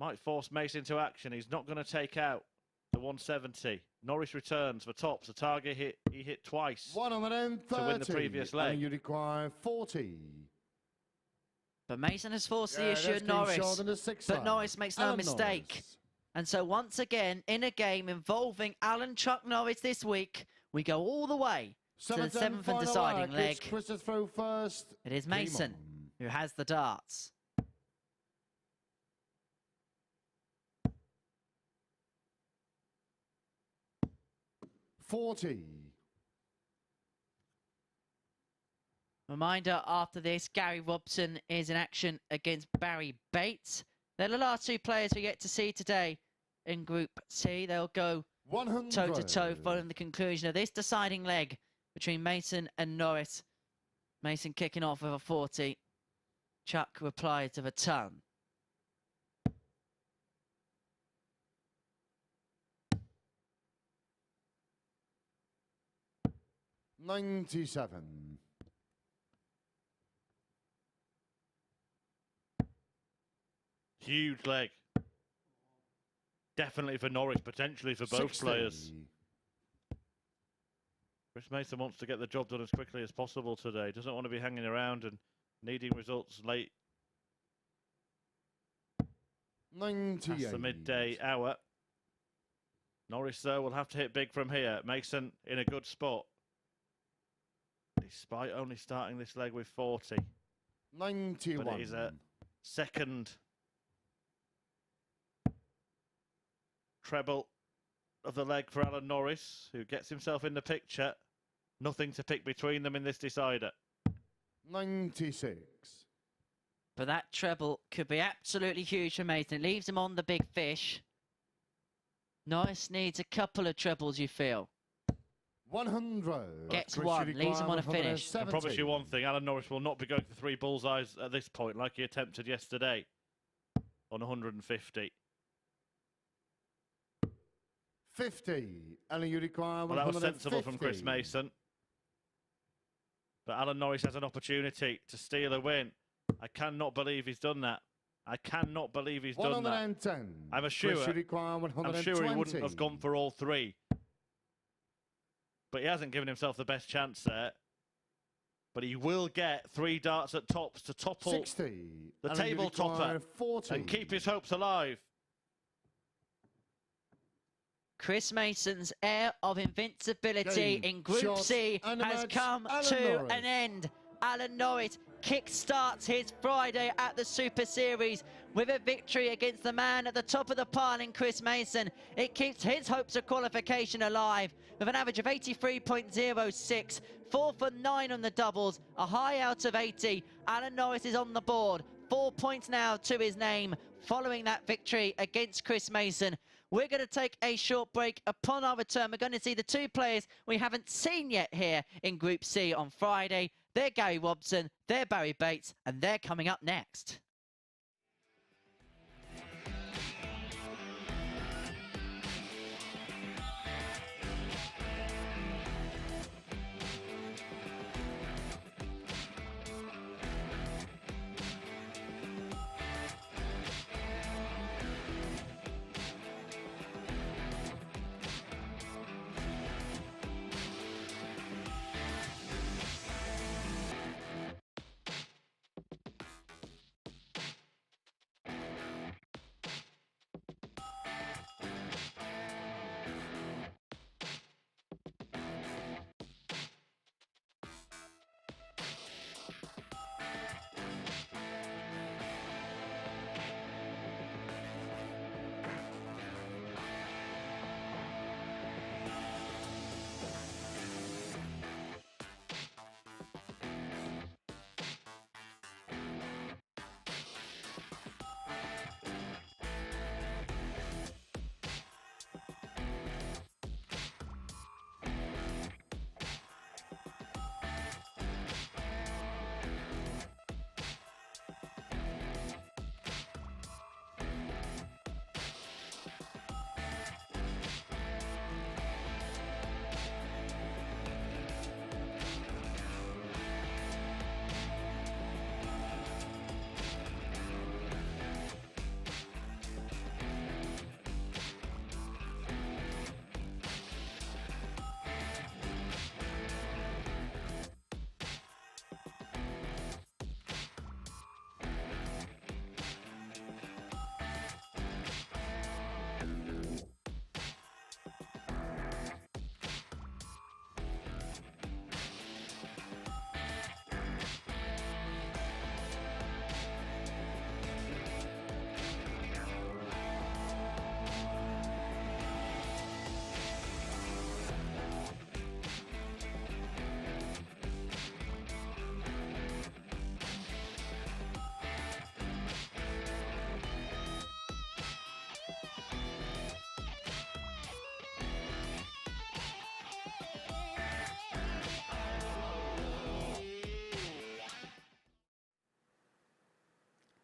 might force Mason to action. He's not going to take out the 170. Norris returns for tops. The target he hit twice
130.
to win the previous leg.
And you require 40.
But Mason has forced the issue at Norris. But Norris makes no mistake. And so once again, in a game involving Alan Chuck Norris this week, we go all the way to the 7th and deciding leg. It is Mason who has the darts. Reminder, after this, Gary Robson is in action against Barrie Bates. They're the last 2 players we get to see today in Group C. They'll go toe-to-toe following the conclusion of this deciding leg between Mason and Norris. Mason kicking off with a 40. Chuck replies with a ton.
$97.
Huge leg. Definitely for Norris, potentially for both players. Chris Mason wants to get the job done as quickly as possible today. Doesn't want to be hanging around and needing results late.
98.
That's the midday hour. Norris, though, will have to hit big from here. Mason in a good spot, despite only starting this leg with 40.
91.
But it is a second treble of the leg for Alan Norris, who gets himself in the picture. Nothing to pick between them in this decider.
96.
But that treble could be absolutely huge for Mason. It leaves him on the big fish. Norris needs a couple of trebles, you feel.
100.
Gets one, leaves him on a finish.
I promise you one thing, Alan Norris will not be going for 3 bullseyes at this point like he attempted yesterday on 150.
50. Alan, you require 150.
Well, that was sensible from Chris Mason. But Alan Norris has an opportunity to steal a win. I cannot believe he's done that. I cannot believe he's done that.
110.
I'm sure he wouldn't have gone for all 3. But he hasn't given himself the best chance there. But he will get 3 darts at tops to topple
60.
the table topper
40.
and keep his hopes alive.
Chris Mason's air of invincibility in Group C has come to an end. Alan Norris kick-starts his Friday at the Super Series with a victory against the man at the top of the pile in Chris Mason. It keeps his hopes of qualification alive with an average of 83.06, 4 for 9 on the doubles, a high out of 80. Alan Norris is on the board, 4 points now to his name following that victory against Chris Mason. We're going to take a short break. Upon our return, we're going to see the two players we haven't seen yet here in Group C on Friday. They're Gary Robson, they're Barrie Bates, and they're coming up next.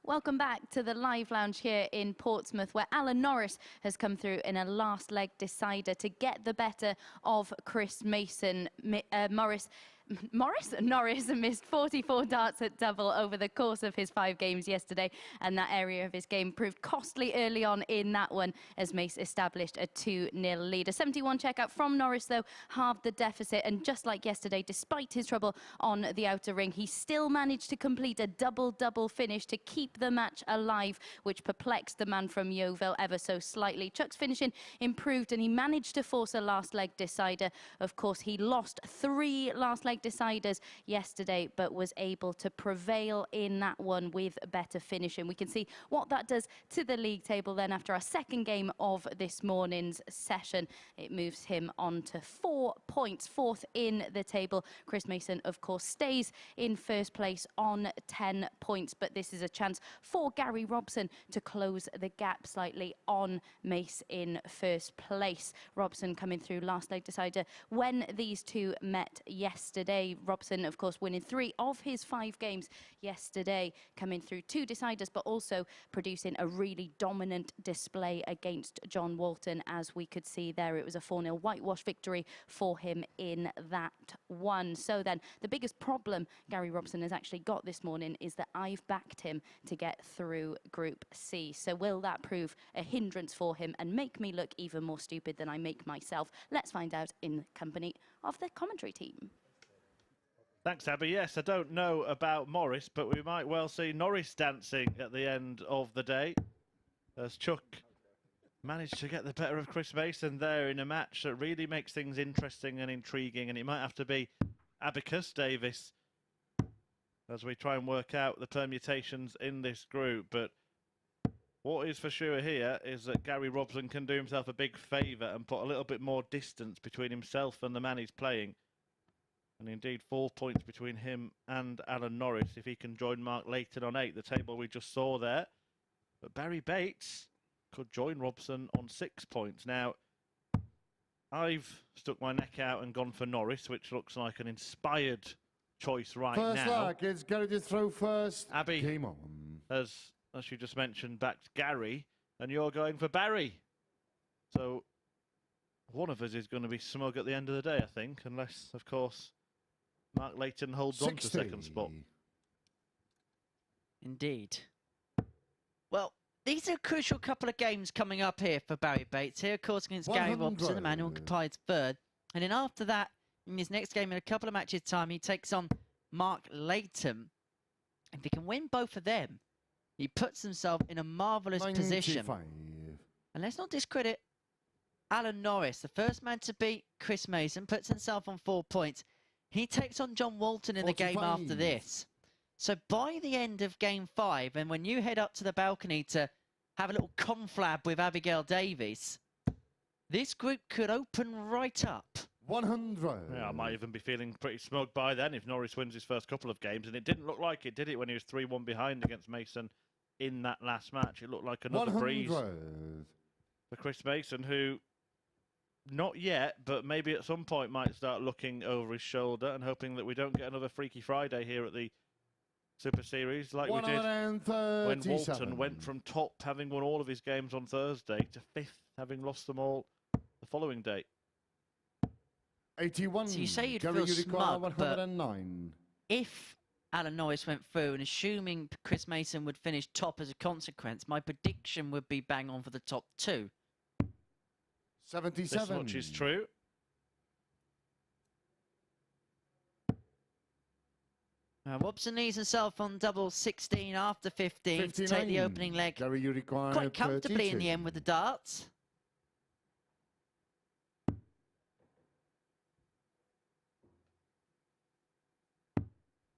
Welcome back to the live lounge here in Portsmouth, where Alan Norris has come through in a last leg decider to get the better of Chris Mason. Norris missed 44 darts at double over the course of his 5 games yesterday, and that area of his game proved costly early on in that one as Mace established a 2-0 lead. A 71 checkout from Norris, though, halved the deficit, and just like yesterday, despite his trouble on the outer ring, he still managed to complete a double-double finish to keep the match alive, which perplexed the man from Yeovil ever so slightly. Chuck's finishing improved, and he managed to force a last leg decider. Of course, he lost 3 last leg deciders yesterday, but was able to prevail in that one with better finishing. We can see what that does to the league table then after our second game of this morning's session. It moves him on to 4 points, 4th in the table. Chris Mason, of course, stays in first place on 10 points, but this is a chance for Gary Robson to close the gap slightly on Mace in first place. Robson coming through last leg decider when these two met yesterday. Robson, of course, winning 3 of his 5 games yesterday, coming through 2 deciders, but also producing a really dominant display against John Walton. As we could see there, it was a 4-0 whitewash victory for him in that one. So then, the biggest problem Gary Robson has actually got this morning is that I've backed him to get through Group C. So will that prove a hindrance for him and make me look even more stupid than I make myself? Let's find out in company of the commentary team.
Thanks, Abby. Yes, I don't know about Morris, but we might well see Norris dancing at the end of the day, as Chuck managed to get the better of Chris Mason there in a match that really makes things interesting and intriguing, and it might have to be Abacus Davis as we try and work out the permutations in this group. But what is for sure here is that Gary Robson can do himself a big favour and put a little bit more distance between himself and the man he's playing. And indeed 4 points between him and Alan Norris if he can join Mark Layton on 8, the table we just saw there. But Barrie Bates could join Robson on 6 points. Now, I've stuck my neck out and gone for Norris, which looks like an inspired choice right now.
First lag, it's Gary to throw first.
Abby,
Game on.
as you just mentioned, backed Gary, and you're going for Barrie. So one of us is going to be smug at the end of the day, I think, unless, of course, Mark Layton holds on to second spot.
Indeed. Well, these are a crucial couple of games coming up here for Barrie Bates. Here, of course, against Gary Robson, the man who occupies third. And then after that, in his next game, in a couple of matches' time, he takes on Mark Layton. If he can win both of them, he puts himself in a marvellous position. And let's not discredit Alan Norris, the first man to beat Chris Mason, puts himself on 4 points. He takes on John Walton in the game after this. So by the end of game 5, and when you head up to the balcony to have a little conflab with Abigail Davies, this group could open right up.
100.
Yeah, I might even be feeling pretty smug by then if Norris wins his first couple of games. And it didn't look like it, did it, when he was 3-1 behind against Mason in that last match? It looked like another
100.
breeze for Chris Mason, who not yet, but maybe at some point might start looking over his shoulder and hoping that we don't get another Freaky Friday here at the Super Series like we did when Walton went from top, having won all of his games on Thursday, to 5th, having lost them all the following day.
81.
So you say you'd
Gary
feel smug,
109.
But if Alan Norris went through, and assuming Chris Mason would finish top as a consequence, my prediction would be bang on for the top 2.
77.
This much is true.
Robson leaves himself on double 16 after 15 to take the opening leg
Gary, you require
quite comfortably
32.
in the end with the darts.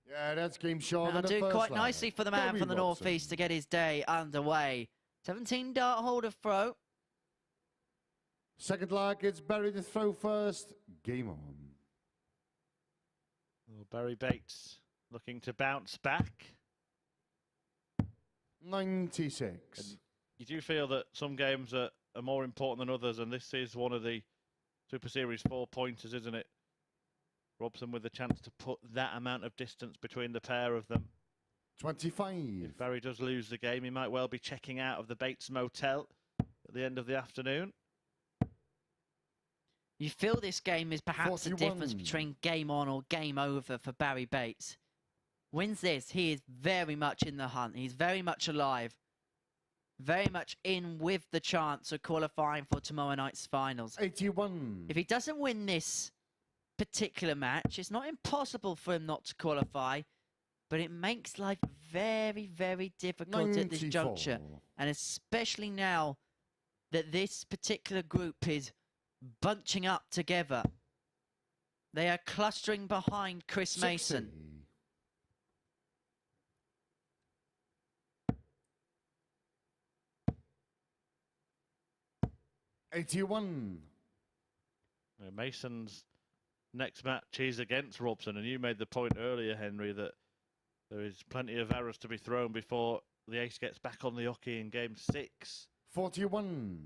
Yeah, that's game short.
Now, do quite nicely for the man from the northeast to get his day underway. 17 dart holder throw.
Second lag, it's Barrie to throw first. Game on.
Well, Barrie Bates looking to bounce back.
96.
And you do feel that some games are more important than others, and this is one of the Super Series 4-pointers, isn't it? Robson with the chance to put that amount of distance between the pair of them.
25.
If Barrie does lose the game, he might well be checking out of the Bates Motel at the end of the afternoon.
You feel this game is perhaps
41.
the difference between game on or game over for Barrie Bates. Wins this, he is very much in the hunt. He's very much alive. Very much in with the chance of qualifying for tomorrow night's finals.
81.
If he doesn't win this particular match, it's not impossible for him not to qualify, but it makes life very, very difficult
94.
at this juncture. And especially now that this particular group is bunching up together. They are clustering behind Chris
60.
Mason.
81.
Mason's next match is against Robson, and you made the point earlier, Henry, that there is plenty of arrows to be thrown before the ace gets back on the hockey in game 6.
41.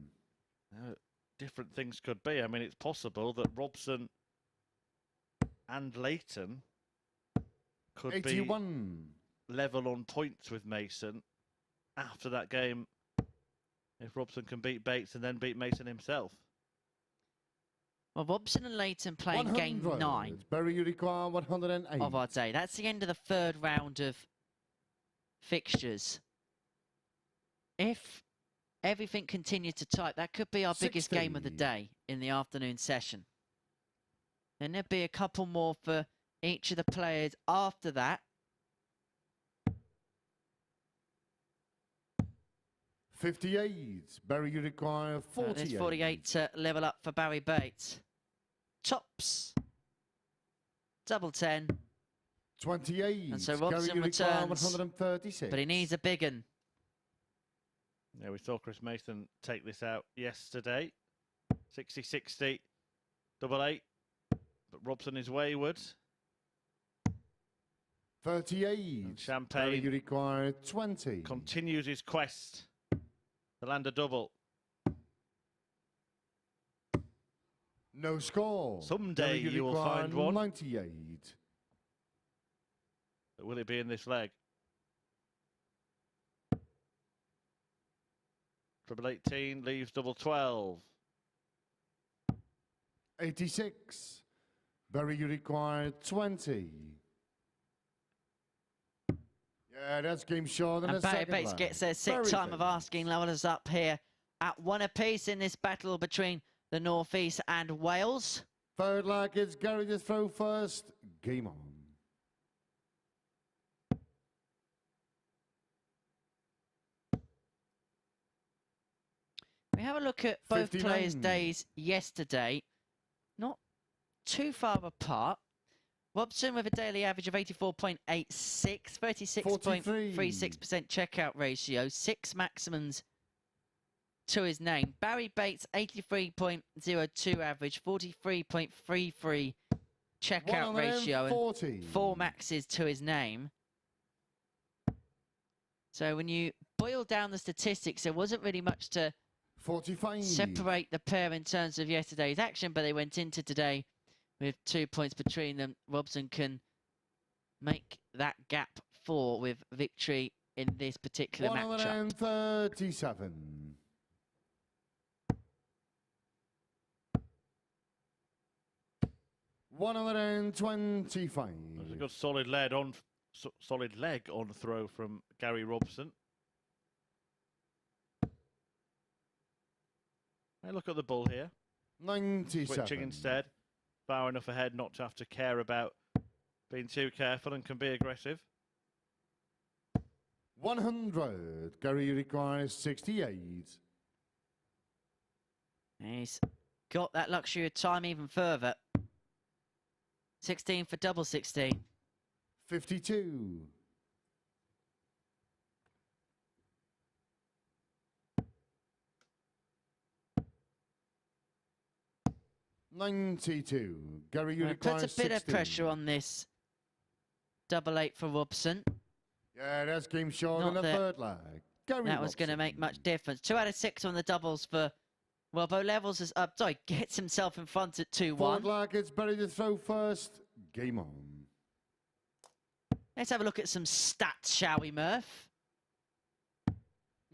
Different things could be. I mean, it's possible that Robson and Leighton could
81.
be level on points with Mason after that game, if Robson can beat Bates and then beat Mason himself.
Well, Robson and Leighton playing game 9
Barrie, you require 108.
of our day. That's the end of the third round of fixtures. If everything continued to type, that could be our biggest game of the day in the afternoon session. Then there'd be a couple more for each of the players after that.
58. Barrie, you require 48.
There's 48 to level up for Barrie Bates. Tops. Double 10.
28.
And so
Gary,
Robson
you require
returns,
136.
but he needs a big un.
Yeah, we saw Chris Mason take this out yesterday. 60-60, double 8. But Robson is wayward.
38.
And
Gary,
Champagne
you require 20.
continues his quest to land a double.
No score.
Someday
Gary,
you will
require
find one.
98.
But will it be in this leg? Treble 18 leaves double 12.
86. Barrie, you require 20. Yeah, that's game short.
And Barrie Bates gets their sixth time of asking. Levelers up here at one apiece in this battle between the North East and Wales.
Third leg, it's Gary to throw first. Game on.
We have a look at both
59.
players' days yesterday. Not too far apart. Robson with a daily average of 84.86, 36.36% checkout ratio, 6 maximums to his name. Barrie Bates, 83.02 average, 43.33 checkout ratio, and 4 maxes to his name. So when you boil down the statistics, there wasn't really much to
45.
separate the pair in terms of yesterday's action, but they went into today with 2 points between them. Robson can make that gap 4 with victory in this particular matchup.
137. $125.
There's a good solid leg on throw from Gary Robson. Hey, look at the bull here.
97.
Switching instead. Far enough ahead not to have to care about being too careful and can be aggressive.
100. Gary requires 68.
He's got that luxury of time even further. 16 for double 16.
52. 92. Gary, you require
puts a bit
16.
of pressure on this double 8 for Robson.
Yeah, that's game short
Not
on the
that
third leg. Gary
That was going to make much difference. 2 out of 6 on the doubles for Robbo. Levels is up. Sorry, gets himself in front at 2-1.
Fourth leg, it's Barrie to throw first. Game on.
Let's have a look at some stats, shall we, Murph?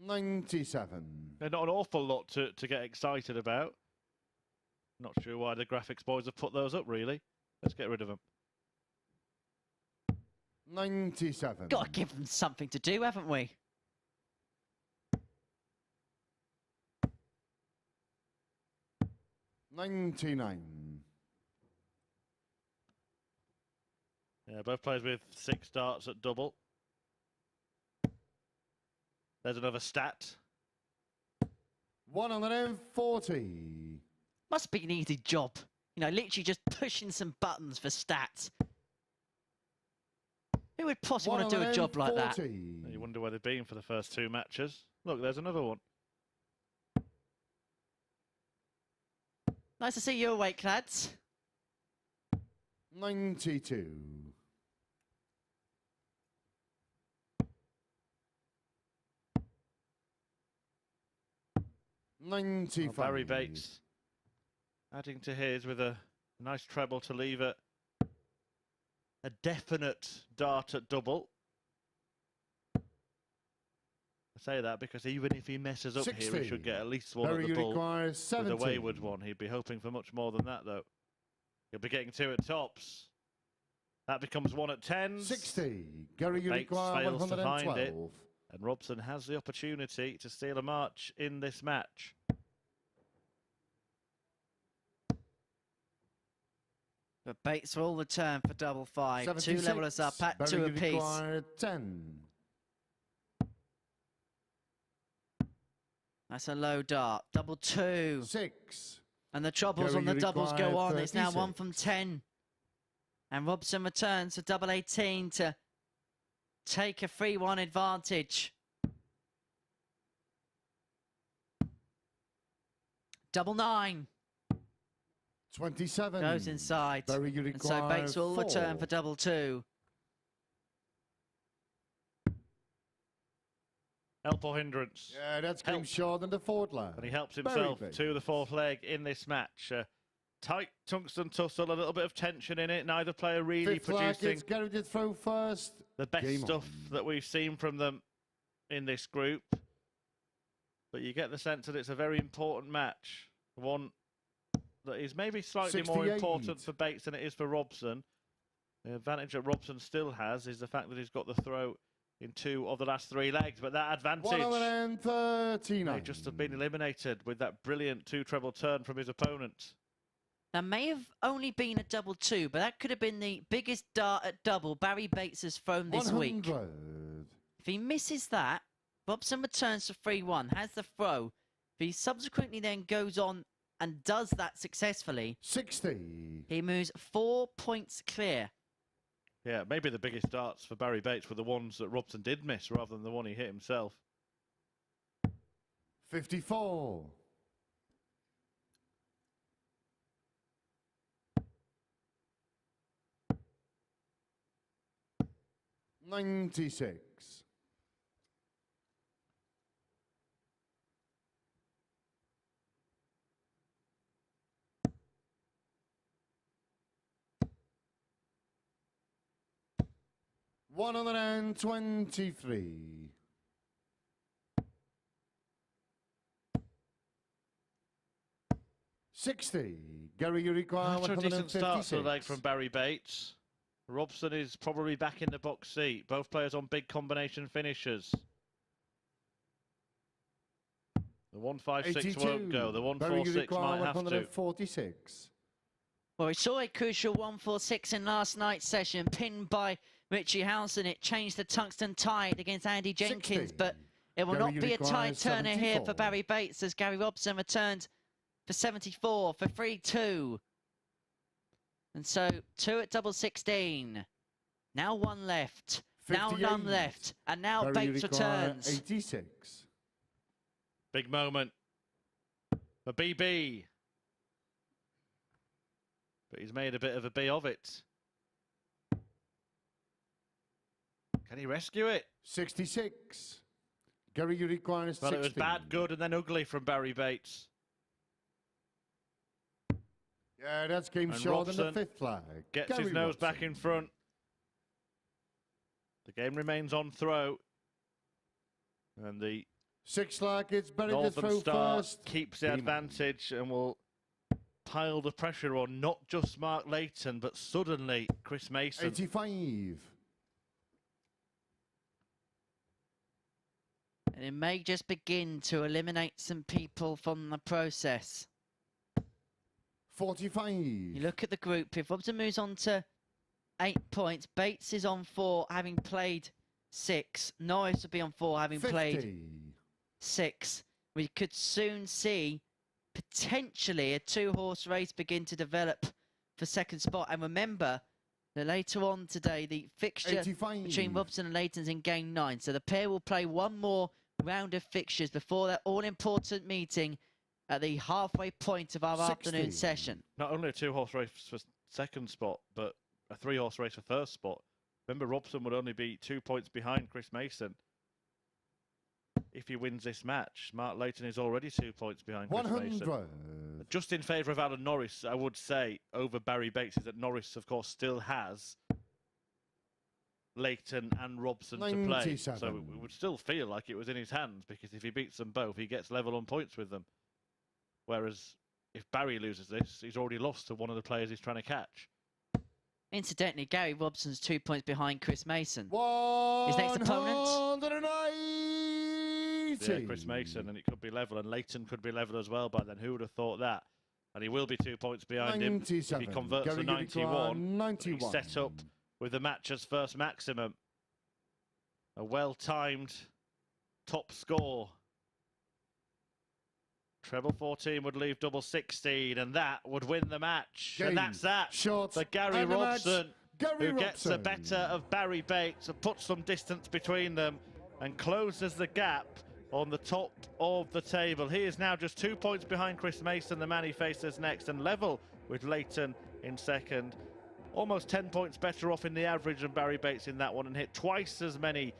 97.
They're not an awful lot to get excited about. Not sure why the graphics boys have put those up, really. Let's get rid of them.
97.
Got to give them something to do, haven't we?
$99.
Yeah, both players with 6 darts at double. There's another stat.
140.
Must be an easy job. You know, literally just pushing some buttons for stats. Who would possibly want to do a job like that?
You wonder where they've been for the first 2 matches. Look, there's another one.
Nice to see you awake, lads.
92. 95.
Barrie Bates adding to his with a nice treble to leave it a definite dart at double. I say that because even if he messes up
60.
here, he should get at least one
Barrie
at the bull
requires
with
70.
a wayward one. He'd be hoping for much more than that, though. He'll be getting 2 at tops. That becomes 1 at 10s.
60. Gary, you
Bates
require
fails to find it.
112.
And Robson has the opportunity to steal a march in this match.
But Bates will return for double 5. 2
76.
levelers up at
Barrie,
2
you
apiece.
require 10.
That's a low dart. Double 2.
6.
And the troubles
Gary,
on the
you
doubles go
require
on. It's now 1
36.
from 10. And Robson returns for double 18 to take a 3-1 advantage. Double 9.
27.
Goes inside.
Barrie, you
And so
require
Bates will
4.
return for double 2.
Help or hindrance?
Yeah, that's
Help.
came short on the fourth leg.
And he helps
Barrie
himself
Bates.
to the fourth leg in this match. Tight tungsten tussle, a little bit of tension in it. Neither player really
Fifth leg,
producing
it's Gary to throw first.
the best
Game
stuff
on.
that we've seen from them in this group. But you get the sense that it's a very important match. One that is maybe slightly more
68.
important for Bates than it is for Robson. The advantage that Robson still has is the fact that he's got the throw in 2 of the last 3 legs. But that advantage
139.
may just have been eliminated with that brilliant 2-treble turn from his opponent.
That may have only been a double 2, but that could have been the biggest dart at double Barrie Bates has thrown this
100.
week. If he misses that, Robson returns to 3-1, has the throw. If he subsequently then goes on and does that successfully,
60.
he moves 4 points clear.
Yeah, maybe the biggest darts for Barrie Bates were the ones that Robson did miss rather than the one he hit himself.
54. 96. $123. 60. Gary, you require
After a decent start to the
156.
leg from Barrie Bates, Robson is probably back in the box seat. Both players on big combination finishes. The 156 won't go. The
Barrie, you
146
require
might have to.
146.
Well, we saw a crucial 146 in last night's session, pinned by Richie Housen. It changed the tungsten tide against Andy Jenkins,
60.
but it will
Gary,
not be a
requires
tide turner here for
74.
Barrie Bates as Gary Robson returns for 74 for 3-2. And so 2 at double 16. Now 1 left. Now
58.
none left. And now
Barrie, you
Bates
require
returns.
86.
Big moment for BB. But he's made a bit of a B of it. Can he rescue it?
66. Gary, you require 60.
Well, it was bad, good, and then ugly from Barrie Bates.
Yeah, that's game
And
short in the
Robson
5th leg.
Gets
Gary
his nose back
Robson.
in front. The game remains on throw. And the
6th leg, it's Barrie to
Northern
throw
Star
first.
keeps the
Game on.
advantage and will pile the pressure on not just Mark Layton, but suddenly Chris Mason.
85.
And it may just begin to eliminate some people from the process.
45.
You look at the group, if Robson moves on to 8 points, Bates is on 4, having played 6. Norris will be on 4, having
50.
played 6. We could soon see potentially a 2-horse race begin to develop for second spot. And remember that later on today, the fixture
85.
between Robson and Leighton's in game 9. So the pair will play one more round of fixtures before that all-important meeting at the halfway point of our
60.
afternoon session.
Not only a 2-horse race for second spot, but a 3-horse race for first spot. Remember, Robson would only be 2 points behind Chris Mason if he wins this match. Mark Layton is already 2 points behind Chris
100.
Mason. Just in favour of Alan Norris, I would say, over Barrie Bates, is that Norris, of course, still has Layton and Robson to play.
97.
So it would still feel like it was in his hands, because if he beats them both, he gets level on points with them. Whereas if Barrie loses this, he's already lost to one of the players he's trying to catch.
Incidentally, Gary Robson's 2 points behind Chris Mason.
His
next opponent?
180.
Yeah, Chris Mason, and it could be level, and Layton could be level as well by then. Who would have thought that? And he will be 2 points behind him if he
97.
converts
Gary
to 91.
91.
He's set up with the match's first maximum. A well-timed top score. Treble 14 would leave double 16, and that would win the match.
Game
And that's that
short
for Gary
and the match.
Robson. who gets the better of Barrie Bates and puts some distance between them and closes the gap on the top of the table. He is now just 2 points behind Chris Mason, the man he faces next, and level with Leighton in second. Almost 10 points better off in the average than Barrie Bates in that one, and hit twice as many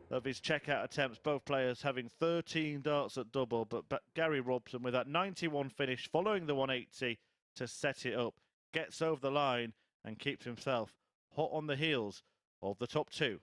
of his checkout attempts, both players having 13 darts at double. But Gary Robson, with that 91 finish following the 180 to set it up, gets over the line and keeps himself hot on the heels of the top two.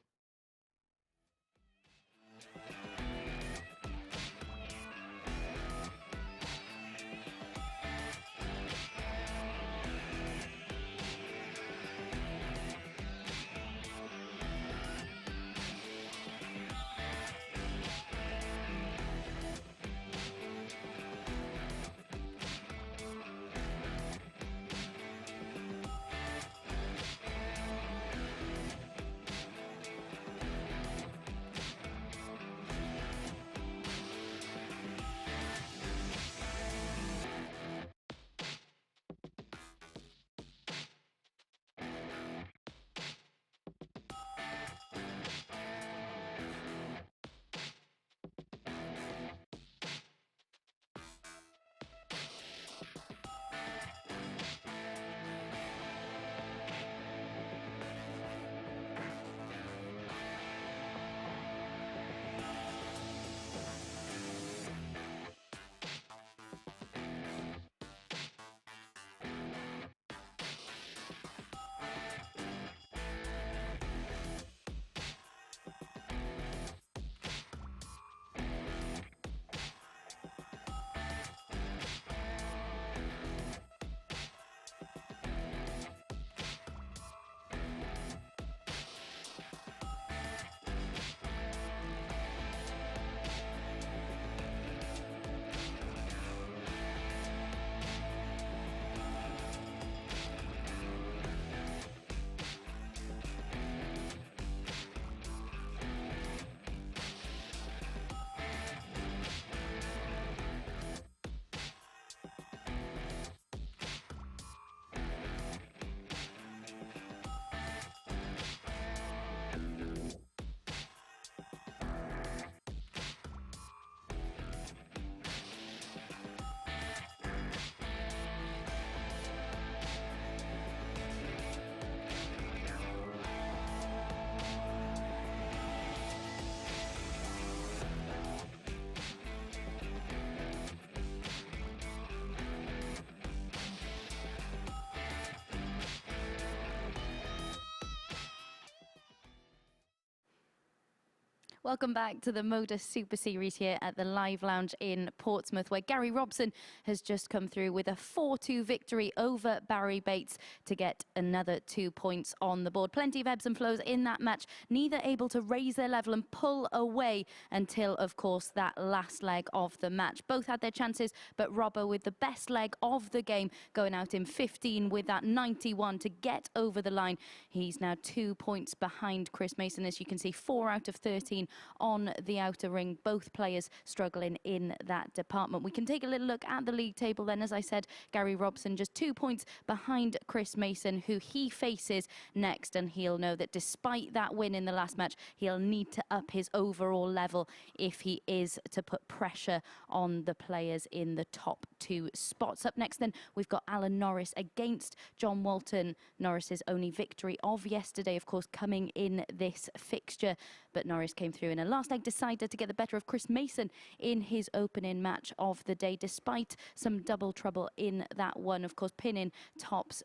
Welcome back to the MODUS Super Series here at the Live Lounge in Portsmouth, where Gary Robson has just come through with a 4-2 victory over Barrie Bates to get another 2 points on the board. Plenty of ebbs and flows in that match, neither able to raise their level and pull away until, of course, that last leg of the match. Both had their chances, but Robbo with the best leg of the game, going out in 15 with that 91 to get over the line. He's now 2 points behind Chris Mason. As you can see, 4 out of 13 on the outer ring. Both players struggling in that department. We can take a little look at the league table then. As I said, Gary Robson just 2 points behind Chris Mason, who he faces next, and he'll know that despite that win in the last match, he'll need to up his overall level if he is to put pressure on the players in the top 2 spots. Up next then, we've got Alan Norris against John Walton. Norris's only victory of yesterday, of course, coming in this fixture, but Norris came through in a last leg decider to get the better of Chris Mason in his opening match of the day, despite some double trouble in that one. Of course, pinning tops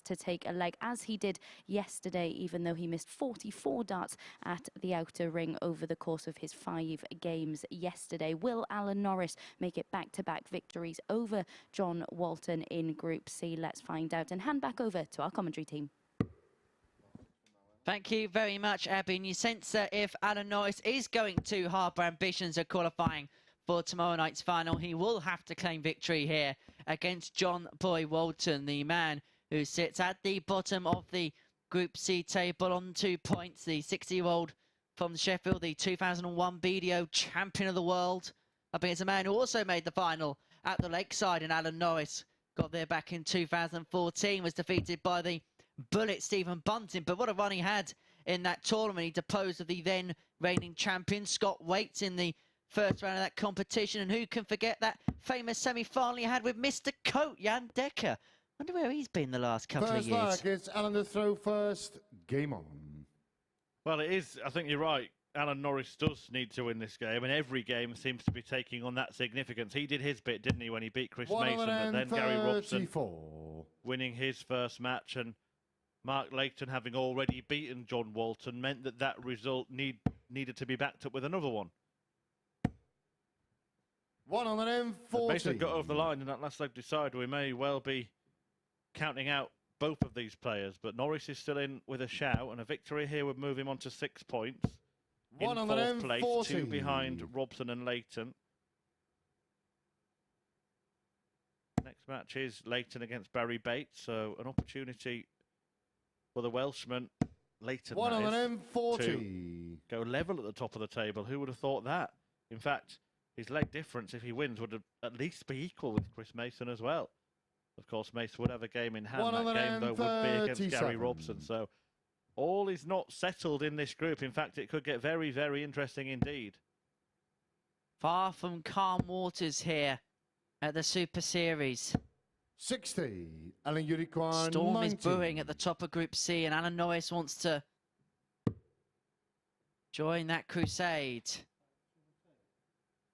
to take a leg, as he did yesterday, even though he missed 44 darts at the outer ring over the course of his 5 games yesterday. Will Alan Norris make it back-to-back victories over John Walton in Group C? Let's find out and hand back over to our commentary team.
Thank you very much, Abby. And you sense that if Alan Norris is going to harbour ambitions of qualifying for tomorrow night's final, he will have to claim victory here against John Boy Walton, the man who sits at the bottom of the Group C table on 2 points. The 60-year-old from Sheffield, the 2001 BDO champion of the world. I think it's a man who also made the final at the Lakeside, and Alan Norris got there back in 2014, was defeated by the bullet, Stephen Bunting. But what a run he had in that tournament. He deposed of the then reigning champion, Scott Waits, in the first round of that competition. And who can forget that famous semi-final he had with Mr. Coat, Jan Dekker. Wonder where he's been the last couple of years.
First leg, it's Alan to throw first. Game on.
Well, it is. I think you're right. Alan Norris does need to win this game, and every game seems to be taking on that significance. He did his bit, didn't he, when he beat Chris Mason, but then Gary Robson winning his first match, and Mark Layton having already beaten John Walton meant that that result needed to be backed up with another one.
140.
Mason got over the line in that last leg decided we may well be counting out both of these players, but Norris is still in with a shout, and a victory here would move him on to 6 points. In fourth place, 2 behind Robson and Leighton. Next match is Leighton against Barrie Bates, so an opportunity for the Welshman, Leighton, to go level at the top of the table. Who would have thought that? In fact, his leg difference, if he wins, would at least be equal with Chris Mason as well. Of course, Mason would have a game in hand. That game, though, would be against Gary Robson. So all is not settled in this group. In fact, it could get very, very interesting indeed.
Far from calm waters here at the Super Series.
60. Alan, you require
Storm
90.
is brewing at the top of Group C, and Alan Norris wants to join that crusade.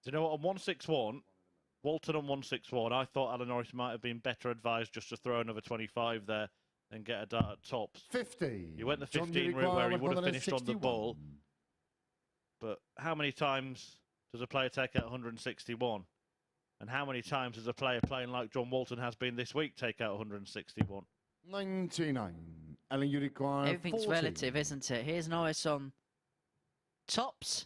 Do you know what? On 161, Walton on 161, I thought Alan Norris might have been better advised just to throw another 25 there and get a dart at tops.
50.
He went the 15 route where he would have finished on the ball. But how many times does a player take out 161? And how many times does a player playing like John Walton has been this week take out 161?
99. Alan, you require
Everything's
40.
relative, isn't it? Here's Norris on tops.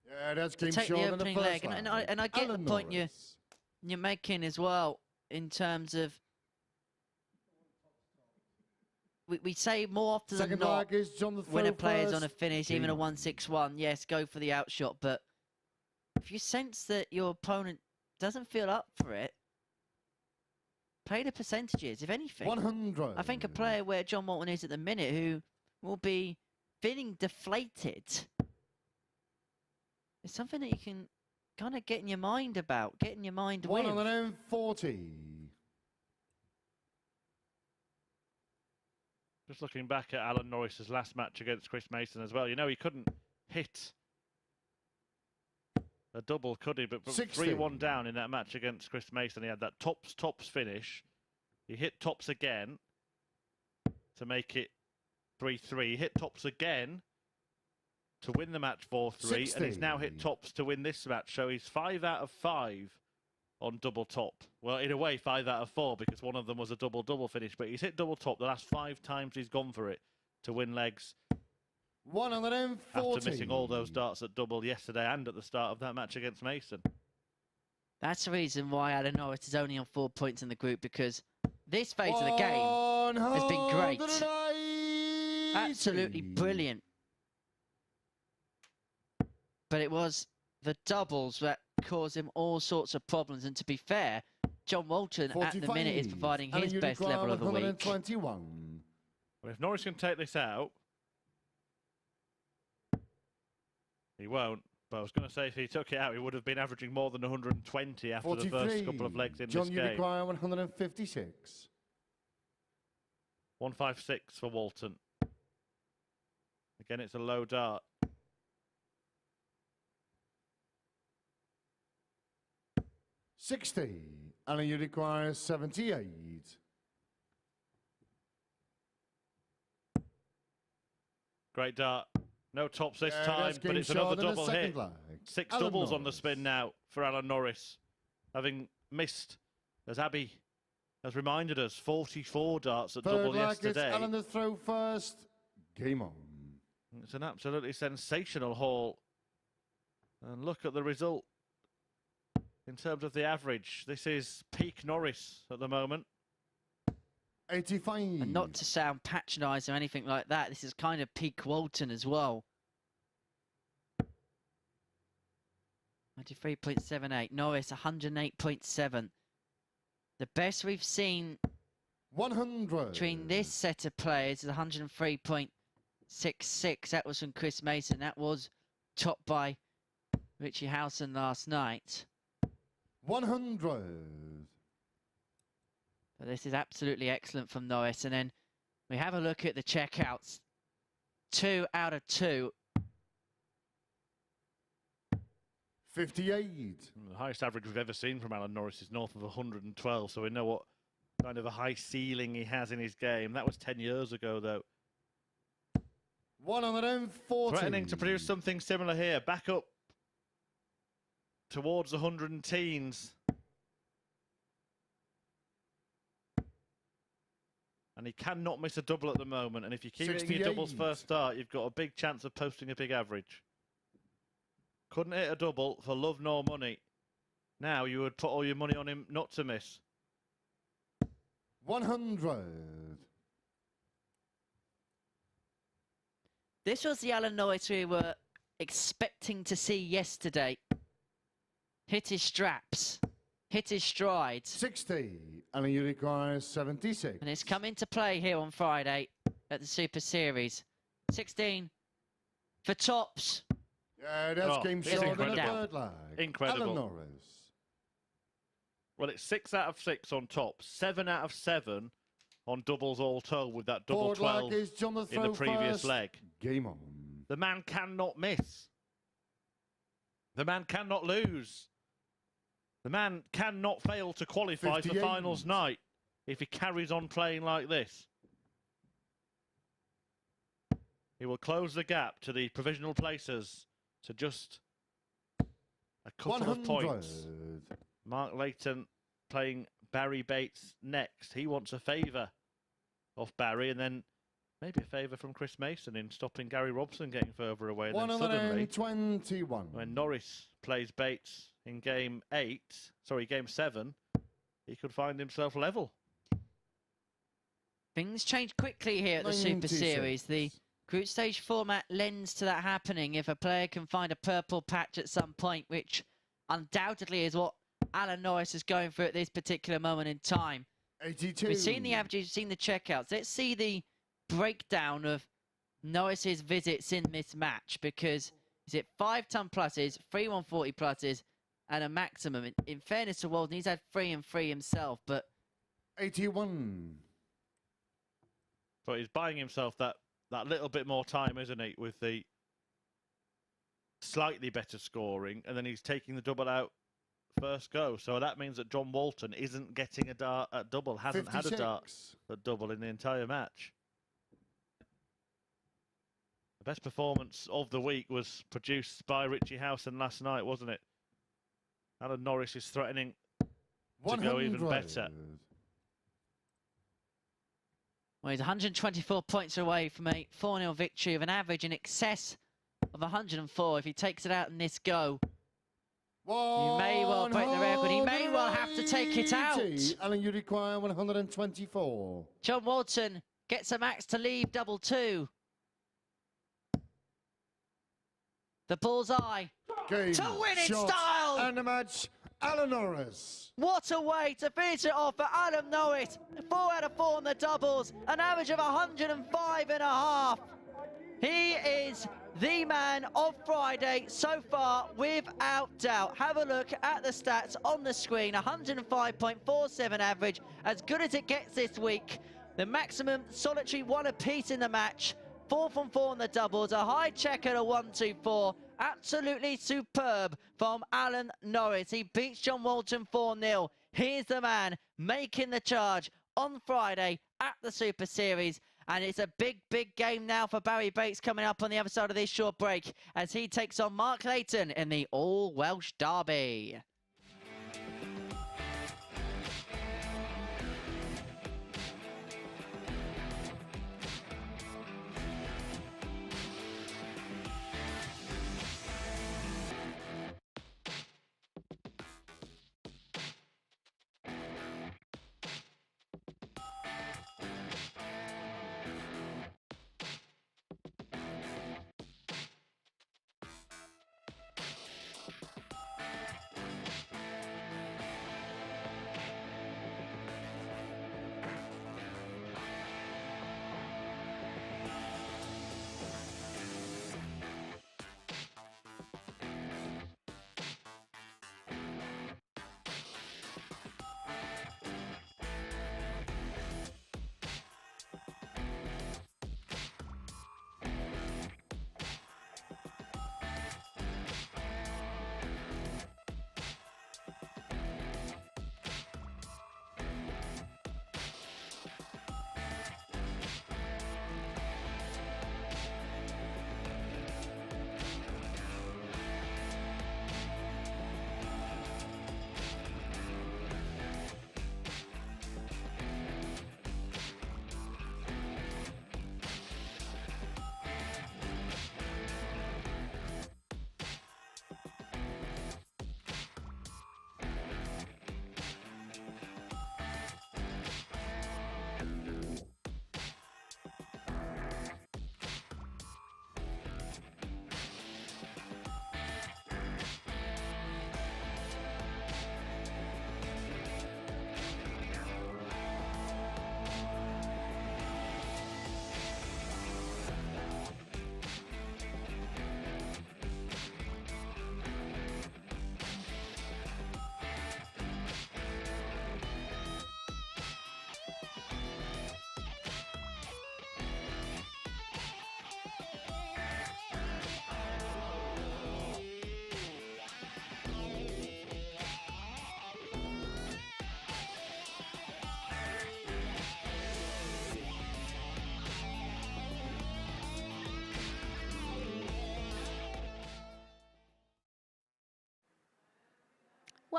Yeah, that's
To
game
take the
short in the
opening
first
leg.
leg.
And I get
Alan
the point
Norris.
you're making as well in terms of we say more often
Second
than not
leg is John the
when a
throw
player's on a
first.
finish,
Game
even a
on.
161, yes, go for the outshot. But if you sense that your opponent doesn't feel up for it, play the percentages, if anything.
100.
I think a player where John Walton is at the minute who will be feeling deflated is something that you can kind of get in your mind about, get in your mind with.
140.
Just looking back at Alan Norris's last match against Chris Mason as well. You know, he couldn't hit a double, could he? But 3-1 down in that match against Chris Mason. He had that tops finish. He hit tops again to make it 3-3. He hit tops again to win the match 4-3. And he's now hit tops to win this match. So he's 5 out of 5 on double top. Well, in a way, 5 out of 4 because one of them was a double-double finish. But he's hit double top the last 5 times he's gone for it to win legs.
140.
After missing all those darts at double yesterday and at the start of that match against Mason.
That's the reason why Alan Norris is only on 4 points in the group, because this phase of the game has been great. Absolutely brilliant. But it was the doubles that caused him all sorts of problems. And to be fair, John Walton at the minute is providing his best level of the week.
121.
Well, if Norris can take this out, he won't. But I was going to say if he took it out, he would have been averaging more than 120 after the first couple of legs in
John,
this
you
game.
require 156.
156 for Walton. Again, it's a low dart.
$60. Alan, you require 78.
Great dart. No tops this
Yeah,
time,
that's
but
game
it's
short
another
in the
double
second
hit.
leg.
6
Alan
doubles on the
Norris.
spin now for Alan Norris. Having missed, as Abby has reminded us, 44 darts at
Third
double
leg, it's
yesterday.
Alan to throw first. Game on.
It's an absolutely sensational haul. And look at the result. In terms of the average, this is peak Norris at the moment.
85.
And not to sound patronising or anything like that, this is kind of peak Walton as well. 93.78. Norris 108.7. The best we've seen
100.
between this set of players is 103.66. That was from Chris Mason. That was topped by Richie Howson last night.
100.
But this is absolutely excellent from Norris. And then we have a look at the checkouts. 2 out of 2.
58.
The highest average we've ever seen from Alan Norris is north of 112, so we know what kind of a high ceiling he has in his game. That was 10 years ago, though.
140.
Threatening to produce something similar here. Back up towards the 100 teens. And he cannot miss a double at the moment. And if you keep hitting your doubles
68.
first start, you've got a big chance of posting a big average. Couldn't hit a double for love nor money. Now you would put all your money on him not to miss.
100.
This was the Alan Norris we were expecting to see yesterday. Hit his straps, hit his strides.
60. And you require 76.
And it's come into play here on Friday at the Super Series. 16 for tops.
Yeah, that's game
it's
short in the
incredible.
third leg.
Incredible.
Alan Norris.
Well, it's 6 out of 6 on top, 7 out of 7 on doubles all told with that double
Forward
12
leg is John the
in the
throw
previous
first.
leg.
Game on.
The man cannot miss. The man cannot lose. The man cannot fail to qualify for
58.
finals night if he carries on playing like this. He will close the gap to the provisional placers to just a couple
100.
of points. Mark Layton playing Barrie Bates next. He wants a favour off Barrie and then maybe a favour from Chris Mason in stopping Gary Robson getting further away. And then suddenly,
121.
when Norris plays Bates in game 7, he could find himself level.
Things change quickly here at the Super
96.
Series. The group stage format lends to that happening if a player can find a purple patch at some point, which undoubtedly is what Alan Norris is going for at this particular moment in time.
82.
We've seen the averages, we've seen the checkouts. Let's see the breakdown of Norris's visits in this match, because is it 5-ton pluses, 3 140 pluses, and a maximum? In fairness to Walton, he's had 3 and 3 himself, but
81.
But he's buying himself that little bit more time, isn't he, with the slightly better scoring, and then he's taking the double out first go. So that means that John Walton isn't getting a dart at double, hasn't
56.
had a dart at double in the entire match. The best performance of the week was produced by Richie Howson last night, wasn't it? Alan Norris is threatening to go even better.
well, he's 124 points away from a 4-0 victory with an average in excess of 104. If he takes it out in this go, he may well break the record. He may well have to take it out.
Alan, you require 124.
John Walton gets a max to leave double 2. The bullseye
Game,
to win in
shot,
style.
and the match, Alan Norris.
What a way to finish it off for Alan Norris. 4 out of 4 on the doubles, an average of 105.5. He is the man of Friday so far, without doubt. Have a look at the stats on the screen. 105.47 average, as good as it gets this week. The maximum solitary 1 apiece in the match. 4 from 4 on the doubles, a high check at a 1-2-4. Absolutely superb from Alan Norris. He beats John Walton 4-0. Here's the man making the charge on Friday at the Super Series. And it's a big, big game now for Barrie Bates coming up on the other side of this short break as he takes on Mark Layton in the All-Welsh Derby.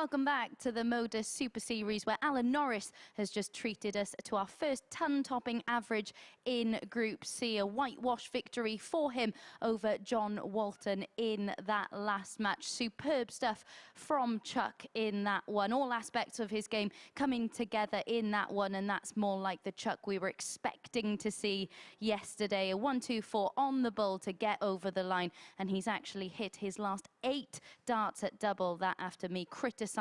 Welcome back to the MODUS Super Series, where Alan Norris has just treated us to our first ton-topping average in Group C. A whitewash victory for him over John Walton in that last match. Superb stuff from Chuck in that one. All aspects of his game coming together in that one, and that's more like the Chuck we were expecting to see yesterday. A 1-2-4 on the bull to get over the line, and he's actually hit his last 8 darts at double. That after me criticising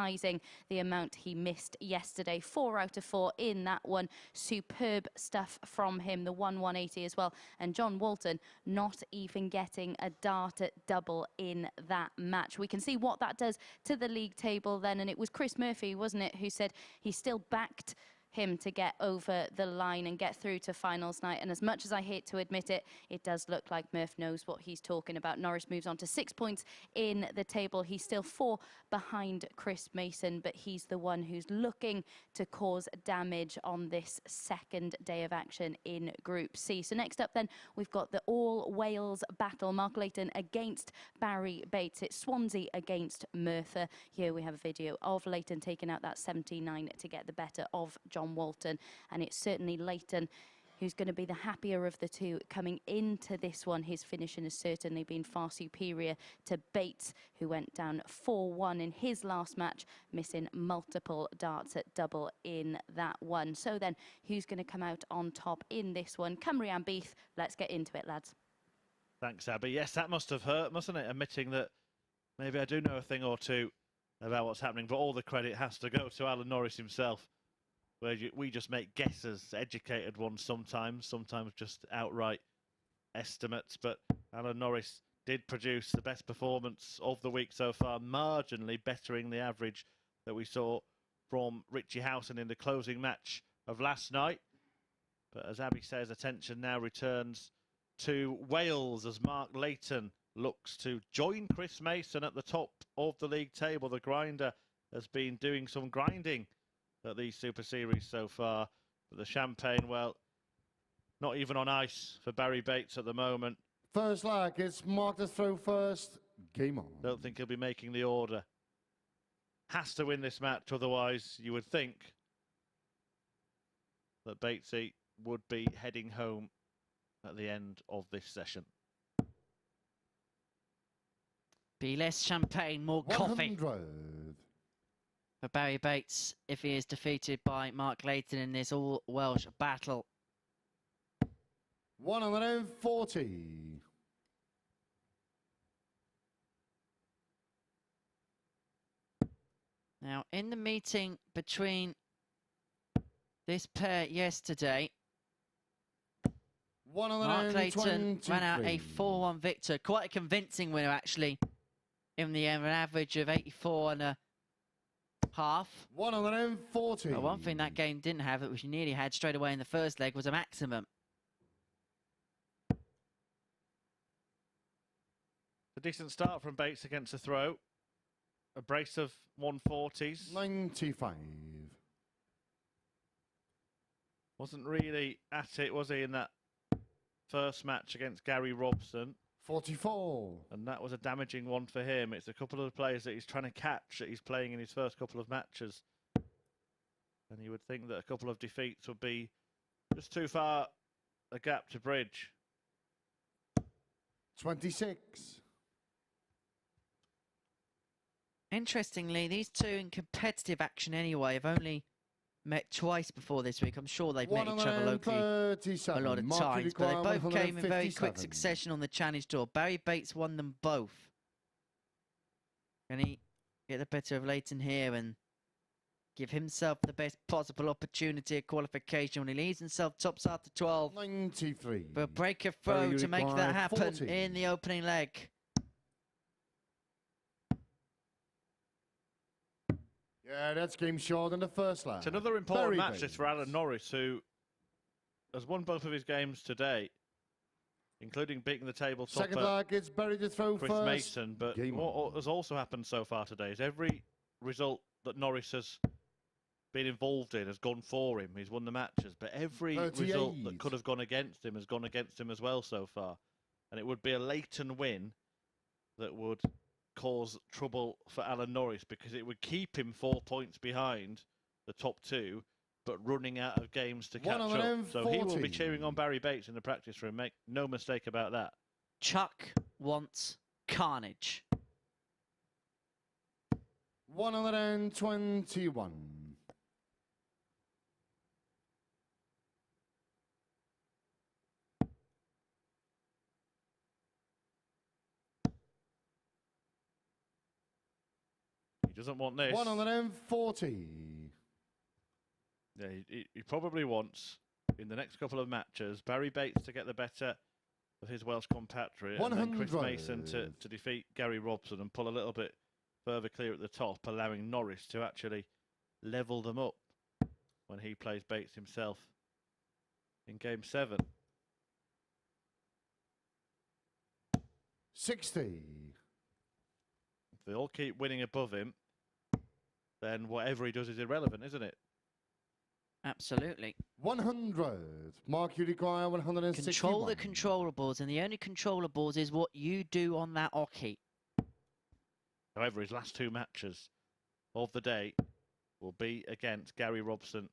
the amount he missed yesterday. 4 out of 4 in that one. Superb stuff from him. The 1-180 as well. And John Walton not even getting a dart at double in that match. We can see what that does to the league table then. And it was Chris Murphy, wasn't it, who said he still backed him to get over the line and get through to finals night. And as much as I hate to admit it, it does look like Murph knows what he's talking about. Norris moves on to 6 points in the table. He's still 4 behind Chris Mason, but he's the one who's looking to cause damage on this second day of action in Group C. So next up then, we've got the all-Wales battle. Mark Layton against Barrie Bates. It's Swansea against Merthyr. Here we have a video of Layton taking out that 79 to get the better of John Walton, and it's certainly Leighton who's going to be the happier of the two coming into this one. His finishing has certainly been far superior to Bates, who went down 4-1 in his last match, missing multiple darts at double in that one. So then, who's going to come out on top in this one? Cymru and Beath, let's get into it, lads.
Thanks, Abby. Yes, that must have hurt, mustn't it? Admitting that maybe I do know a thing or two about what's happening, but all the credit has to go to Alan Norris himself, where we just make guesses, educated ones sometimes just outright estimates. But Alan Norris did produce the best performance of the week so far, marginally bettering the average that we saw from Richie Howson in the closing match of last night. But as Abby says, attention now returns to Wales as Mark Layton looks to join Chris Mason at the top of the league table. The grinder has been doing some grinding at these Super Series so far. But the champagne, well, not even on ice for Barrie Bates at the moment.
First leg, it's Mark to throw first. Game on.
Don't think he'll be making the order. Has to win this match, otherwise you would think that Batesy would be heading home at the end of this session.
Be less champagne, more coffee
100.
for Barrie Bates if he is defeated by Mark Layton in this all-Welsh battle.
140.
Now, in the meeting between this pair yesterday, Mark Layton ran out a 4-1 victor. Quite a convincing winner, actually, in the end, an average of 84.5.
140.
But one thing that game didn't have, which you nearly had straight away in the first leg, was a maximum.
A decent start from Bates against the throw. A brace of 140s.
95.
Wasn't really at it, was he, in that first match against Gary Robson?
44.
And that was a damaging one for him. It's a couple of the players that he's trying to catch that he's playing in his first couple of matches. And you would think that a couple of defeats would be just too far a gap to bridge.
26.
Interestingly, these two in competitive action anyway have only met twice before this week. I'm sure they've met each other locally a lot of times, but they both came in very quick succession on the Challenge Tour. Barrie Bates won them both. Can he get the better of Leighton here and give himself the best possible opportunity at qualification when he leaves himself tops after 12?
93.
For a breaker throw to make that happen in the opening leg.
Yeah, that's game short in the first leg.
It's another important
Barrie
match this
Bates.
for Alan Norris, who has won both of his games today, including beating the table topper
Second leg, it's Barrie to throw
Chris
first.
Mason. But
Game
what
on.
has also happened so far today is every result that Norris has been involved in has gone for him. He's won the matches, but every
38.
result that could have gone against him has gone against him as well so far. And it would be a Leighton win that would cause trouble for Alan Norris because it would keep him 4 points behind the top two, but running out of games to catch up. So he will be cheering on Barrie Bates in the practice room. Make no mistake about that.
Chuck wants carnage.
121.
He doesn't want this.
140.
Yeah, he probably wants, in the next couple of matches, Barrie Bates to get the better of his Welsh compatriot, and then Chris Mason to defeat Gary Robson and pull a little bit further clear at the top, allowing Norris to actually level them up when he plays Bates himself in Game 7.
60.
If they all keep winning above him, then whatever he does is irrelevant, isn't it?
Absolutely.
100. Mark, you require 161.
Control the controllables, and the only controllables is what you do on that hockey.
However, his last two matches of the day will be against Gary Robson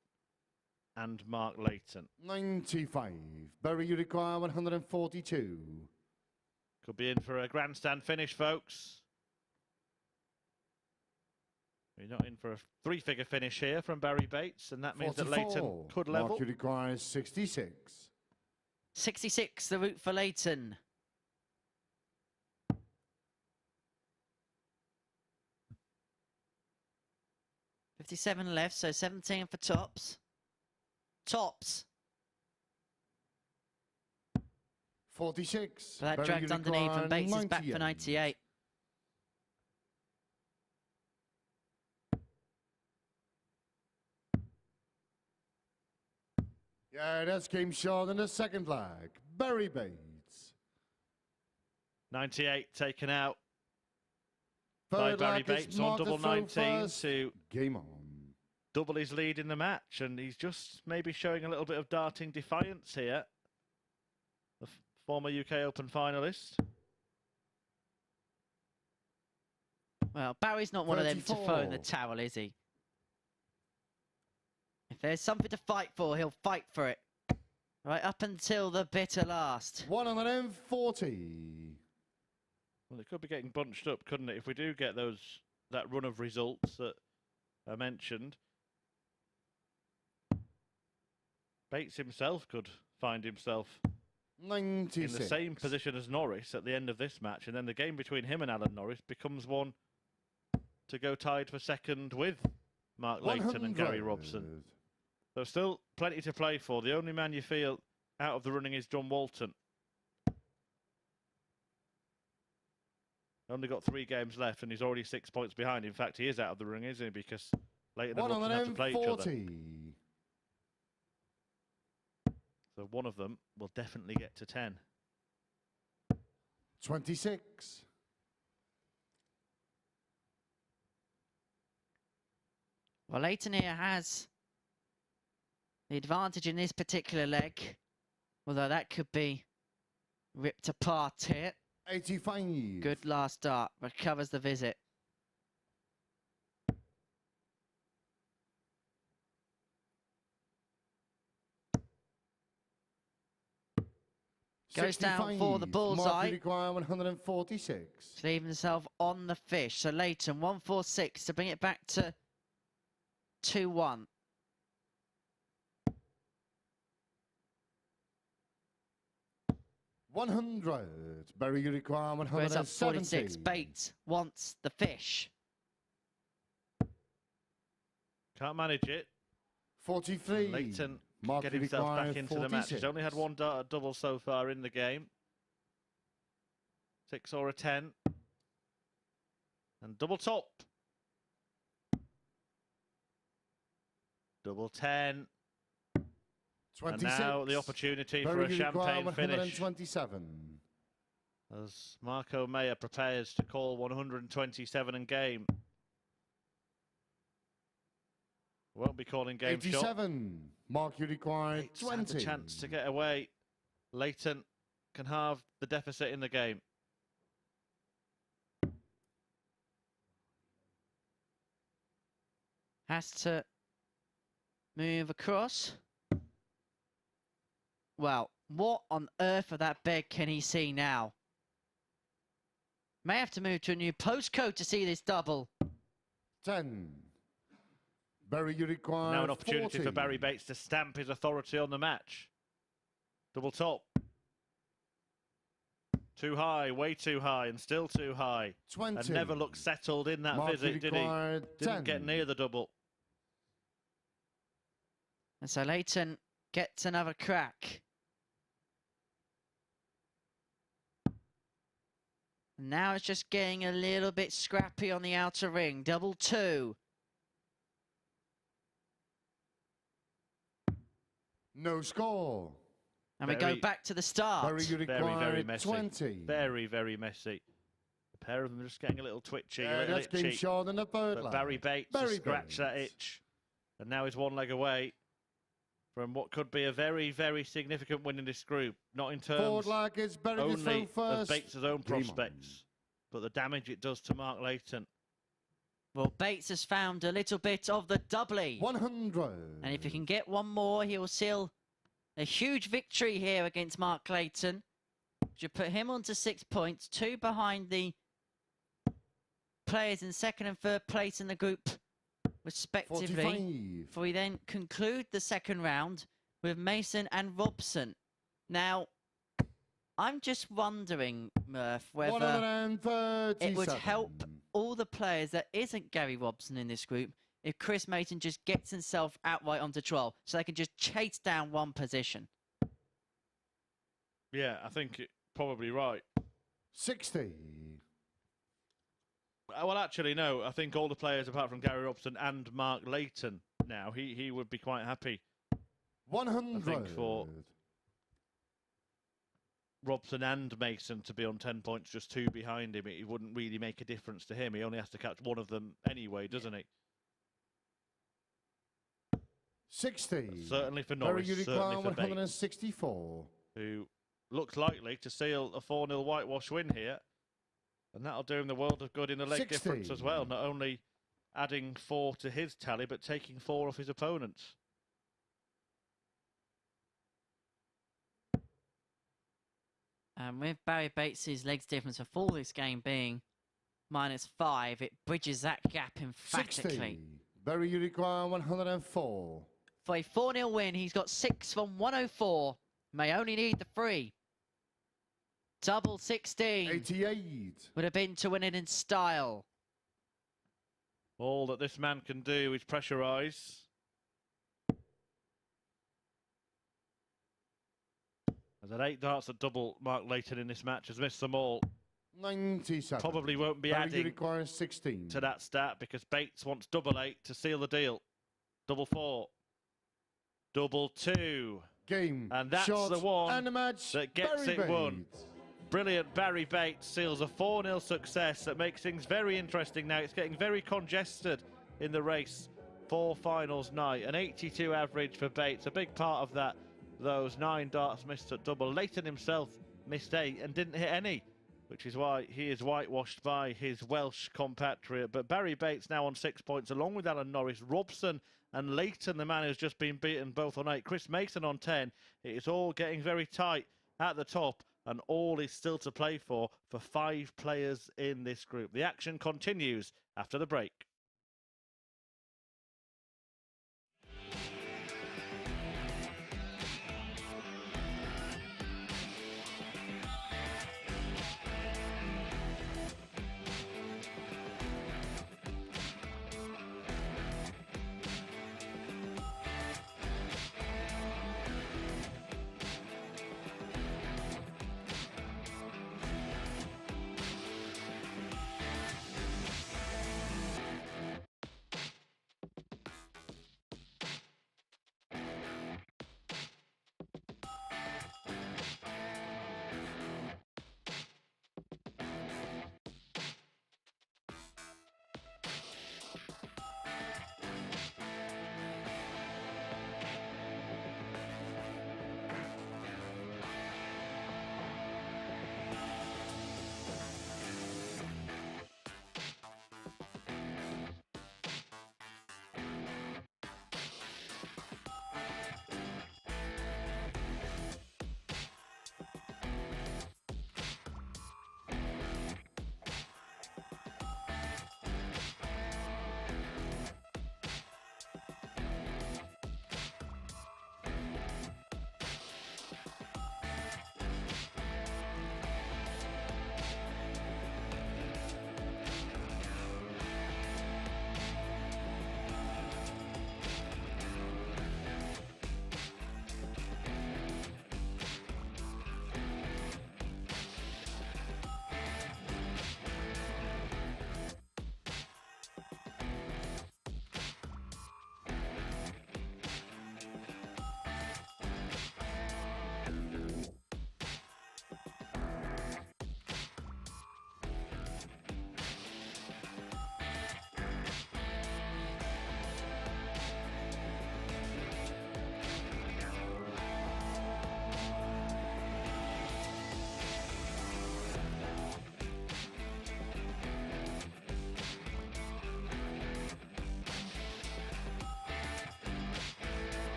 and Mark Layton.
95. Barrie, you require 142.
Could be in for a grandstand finish, folks. We're not in for a three-figure finish here from Barrie Bates, and that means
44.
that Leighton could level.
Mark, you require 66.
66, the route for Leighton. $57 left, so 17 for tops. Tops.
46.
But that
Barrie,
dragged
you
underneath,
require
and Bates is back for 98.
Yeah, that's game short in the second leg. Barrie Bates.
98 taken out by
Third
Barrie
leg,
Bates
it's
on
Mark to
double
throw
19
first.
to
Game on.
double his lead in the match, and he's just maybe showing a little bit of darting defiance here. The former UK Open finalist.
Well, Barry's not one of them to throw in the
34.
towel, is he? If there's something to fight for, he'll fight for it. Right up until the bitter last.
140.
Well, it could be getting bunched up, couldn't it? If we do get that run of results that I mentioned, Bates himself could find himself
96.
in the same position as Norris at the end of this match, and then the game between him and Alan Norris becomes one to go tied for second with Mark Layton and Gary Robson. So still plenty to play for. The only man you feel out of the running is John Walton. Only got 3 games left, and he's already 6 points behind. In fact, he is out of the running, isn't he? Because Layton and Robson have to play each other.
140.
So one of them will definitely get to 10.
26.
Well, Leighton here has the advantage in this particular leg, although that could be ripped apart here.
85.
Good last start, recovers the visit. Goes down for the bullseye.
Mark, you require 146.
To leave himself on the fish. So Leighton, 146 to bring it back to 2-1.
$100. Barrie, you require
Where's up 46?
170.
Bates wants the fish.
Can't manage it.
43.
Leighton
Mark,
get
you
himself
require
back into the match. He's
46.
only had one double so far in the game. 6 or a 10. And double top. Double 10.
26.
And now the opportunity
Barrie,
for a
you require
champagne finish
127.
as Marco Mayer prepares to call 127 and game. Won't be calling game shot.
87. Mark, you require
Bates
20.
had the chance to get away. Leighton can halve the deficit in the game.
Has to move across. Well, what on earth of that bed can he see now? May have to move to a new postcode to see this double.
10. Barrie, you require
Now an opportunity
40.
for Barrie Bates to stamp his authority on the match. Double top. Too high, way too high, and still too high.
20.
And never looked settled in that
Mark, you
visit, did he?
require 10.
Didn't get near the double.
And so Leighton gets another crack. Now it's just getting a little bit scrappy on the outer ring. Double 2.
No score.
And we go back to the start.
Barrie, you
Very,
require
very messy.
20.
Very, very messy. The pair of them are just getting a little twitchy, a little
That's game
itchy.
short in the third
But
leg.
Barrie Bates has scratched that itch. And now he's one leg away from what could be a very, very significant win in this group. Not in terms
Forward leg is Barrie to throw
only of
first.
Bates' own
Game on.
prospects, but the damage it does to Mark Layton.
Well, Bates has found a little bit of the doubly.
100.
And if he can get one more, he will seal a huge victory here against Mark Leighton. Should put him on to 6 points, 2 behind the players in second and third place in the group, respectively.
45.
Before we then conclude the second round with Mason and Robson. Now, I'm just wondering, Murph, whether
137.
it would help all the players that isn't Gary Robson in this group if Chris Mason just gets himself outright onto 12, so they can just chase down one position.
Yeah, I think you're probably right.
60.
Well, actually, no. I think all the players, apart from Gary Robson and Mark Layton, now, he would be quite happy.
100.
I think for Robson and Mason to be on 10 points, just 2 behind him, it wouldn't really make a difference to him. He only has to catch one of them anyway, doesn't he?
60.
Certainly for
Barrie,
Norris,
you require
certainly for Bates,
164.
who looks likely to seal a 4-0 whitewash win here. And that'll do him the world of good in the leg
60.
difference as well. Not only adding 4 to his tally, but taking 4 off his opponents.
And with Barrie Bates' legs difference for full this game being -5, it bridges that gap
60.
emphatically.
Barrie, you require 104.
For a 4-0 win, he's got 6 from 104. May only need the 3. Double 16.
88.
Would have been to win it in style.
All that this man can do is pressurise. As at 8 darts at double, Mark Layton in this match has missed them all.
97.
Probably won't be
Barrie, you
adding
require 16.
to that stat because Bates wants double 8 to seal the deal. Double 4. Double 2.
Game.
And that's
shot,
the one
and the match.
that gets
Barrie
it won.
Bates.
Brilliant. Barrie Bates seals a 4-0 success that makes things very interesting now. It's getting very congested in the race for finals night. An 82 average for Bates. A big part of that, those 9 darts missed at double. Layton himself missed 8 and didn't hit any, which is why he is whitewashed by his Welsh compatriot. But Barrie Bates now on 6 points, along with Alan Norris, Robson and Leighton, the man who's just been beaten both on 8. Chris Mason on 10. It is all getting very tight at the top, and all is still to play for 5 players in this group. The action continues after the break.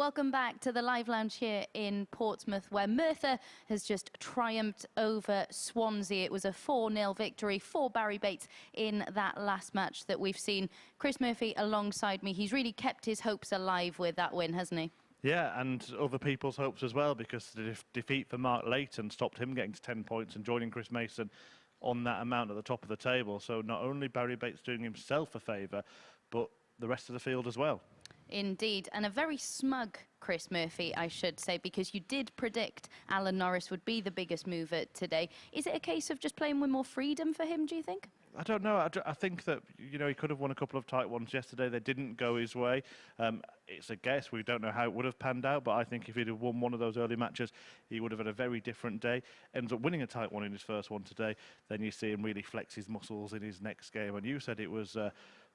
Welcome back to the live lounge here in Portsmouth, where Merthyr has just triumphed over Swansea. It was a 4-0 victory for Barrie Bates in that last match that we've seen. Chris Murphy alongside me. He's really kept his hopes alive with that win, hasn't he?
Yeah, and other people's hopes as well, because the defeat for Mark Layton stopped him getting to 10 points and joining Chris Mason on that amount at the top of the table. So not only Barrie Bates doing himself a favour, but the rest of the field as well.
Indeed, and a very smug Chris Murphy, I should say, because you did predict Alan Norris would be the biggest mover today. Is it a case of just playing with more freedom for him, do you think?
I don't know. I think that, you know, he could have won a couple of tight ones yesterday. They didn't go his way. It's a guess. We don't know how it would have panned out, but I think if he'd have won one of those early matches, he would have had a very different day. Ends up winning a tight one in his first one today. Then you see him really flex his muscles in his next game. And you said it was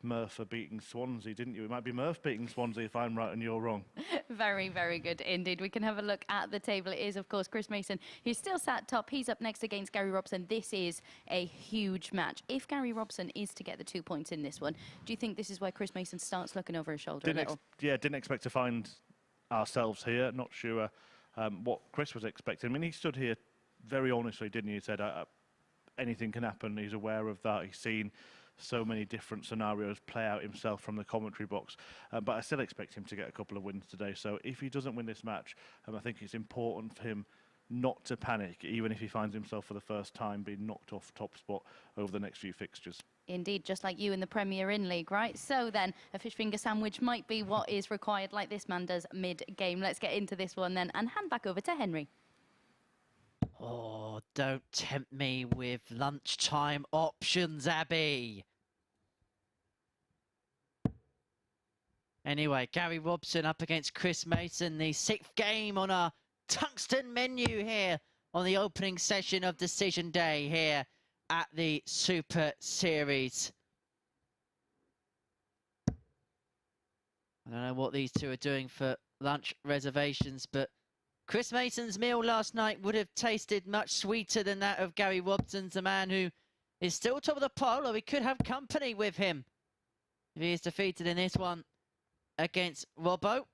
Murph beating Swansea, didn't you? It might be Murph beating Swansea if I'm right and you're wrong.
Very, very good indeed. We can have a look at the table. It is, of course, Chris Mason, who's still sat top. He's up next against Gary Robson. This is a huge match. If Gary Robson is to get the 2 points in this one, do you think this is where Chris Mason starts looking over his shoulder a little?
Didn't expect to find ourselves here. Not sure what Chris was expecting. I mean, he stood here very honestly, didn't he? He said anything can happen. He's aware of that. He's seen so many different scenarios play out himself from the commentary box. But I still expect him to get a couple of wins today. So if he doesn't win this match, I think it's important for him not to panic, even if he finds himself for the first time being knocked off top spot over the next few fixtures.
Indeed, just like you in the Premier Inn League, right? So then, a fish finger sandwich might be what is required, like this man does mid-game. Let's get into this one then and hand back over to Henry.
Oh, don't tempt me with lunchtime options, Abby. Anyway, Gary Robson up against Chris Mason, the 6th game on our tungsten menu here on the opening session of Decision Day here at the Super Series. I don't know what these two are doing for lunch reservations, but Chris Mason's meal last night would have tasted much sweeter than that of Gary Robson's, a man who is still top of the poll, or he could have company with him if he is defeated in this one against Robbo.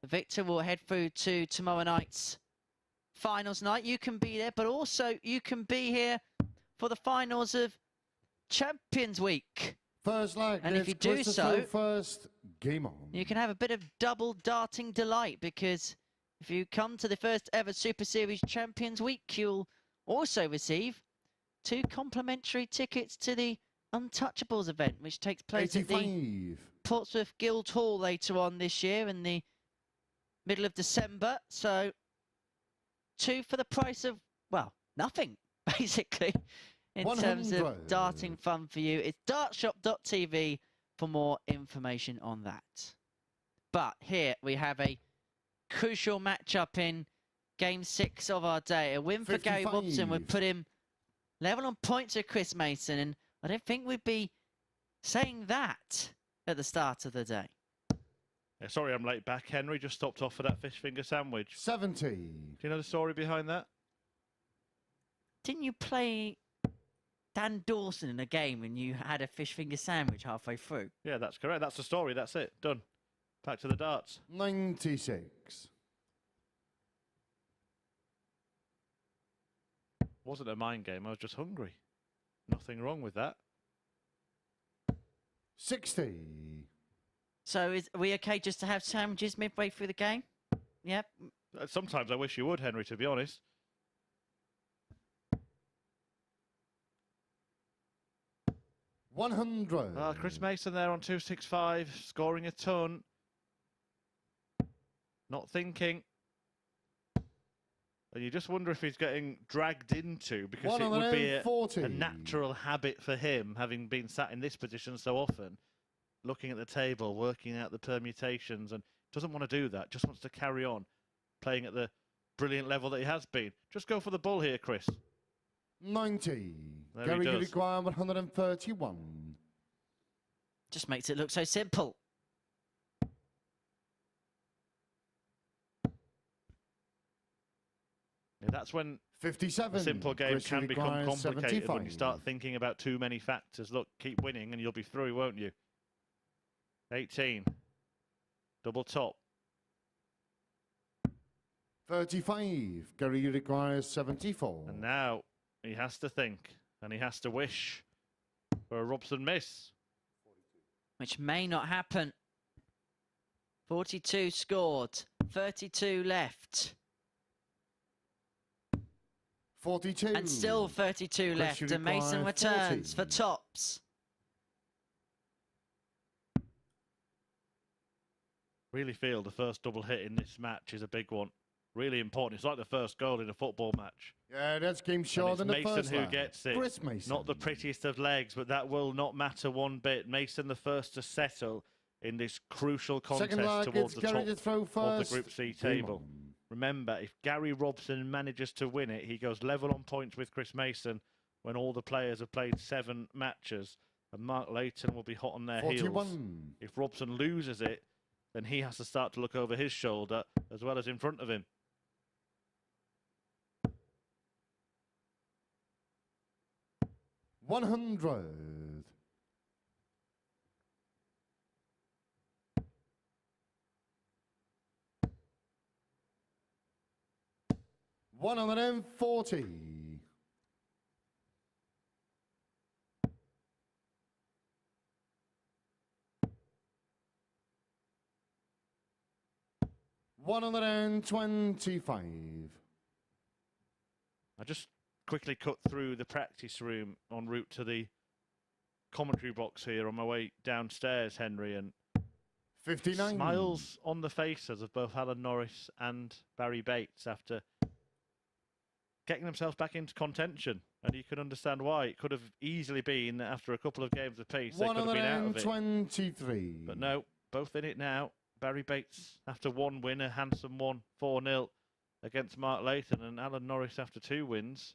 The victor will head through to tomorrow night's finals night. You can be there, but also you can be here for the finals of Champions Week.
First leg,
and if you do so,
first game on.
You can have a bit of double darting delight, because if you come to the first ever Super Series Champions Week, you'll also receive 2 complimentary tickets to the Untouchables event, which takes place
85.
at the Portsmouth Guildhall later on this year in the middle of December. So 2 for the price of, well, nothing, basically, in
100.
terms of darting fun for you. It's dartshop.tv for more information on that. But here we have a crucial matchup in Game 6 of our day. A win
55.
for Gary Robson would put him level on points with Chris Mason, and I don't think we'd be saying that at the start of the day.
Yeah, sorry I'm late back, Henry. Just stopped off for that fish finger sandwich.
70.
Do you know the story behind that?
Didn't you play Dan Dawson in a game and you had a fish finger sandwich halfway through?
Yeah, that's correct. That's the story. That's it. Done. Back to the darts.
96.
Wasn't a mind game. I was just hungry. Nothing wrong with that.
60.
So are we okay just to have sandwiches midway through the game? Yep.
Sometimes I wish you would, Henry, to be honest.
100.
Chris Mason there on 265, scoring a ton. Not thinking. And you just wonder if he's getting dragged into, because it would be a natural habit for him, having been sat in this position so often, looking at the table, working out the permutations, and doesn't want to do that, just wants to carry on playing at the brilliant level that he has been. Just go for the bull here, Chris.
90.
There
Gary
he does.
require 131.
Just makes it look so simple.
Yeah, that's when
57.
a simple game
Chris
can become
requires
complicated, when you
75.
start thinking about too many factors. Look, keep winning and you'll be through, won't you? 18. Double top.
35. Gary requires 74.
And now he has to think, and he has to wish for a Robson miss.
Which may not happen. 42 scored, 32 left.
42.
And still 32 left,
Chris, you
and Mason
require
returns
40.
for tops.
Really feel the first double hit in this match is a big one. Really important. It's like the first goal in a football match.
Yeah, that's game
And
short
it's
in the
Mason
first
who
leg.
gets it.
Chris Mason.
Not the prettiest of legs, but that will not matter one bit. Mason the first to settle in this crucial contest
Second leg,
towards
it's
the
Gary
top
to throw
of
first.
the Group C
Game
table.
on.
Remember, if Gary Robson manages to win it, he goes level on points with Chris Mason when all the players have played 7 matches. And Mark Layton will be hot on their
41.
heels. If Robson loses it, then he has to start to look over his shoulder as well as in front of him.
$100. $140. $125.
I just quickly cut through the practice room en route to the commentary box here on my way downstairs, Henry, and
59.
smiles on the faces of both Alan Norris and Barrie Bates after getting themselves back into contention. And you can understand why. It could have easily been that after a couple of games apiece, they could have been out of it.
123.
But no, both in it now. Barrie Bates after 1 win, a handsome one, 4-0 against Mark Layton, and Alan Norris after 2 wins,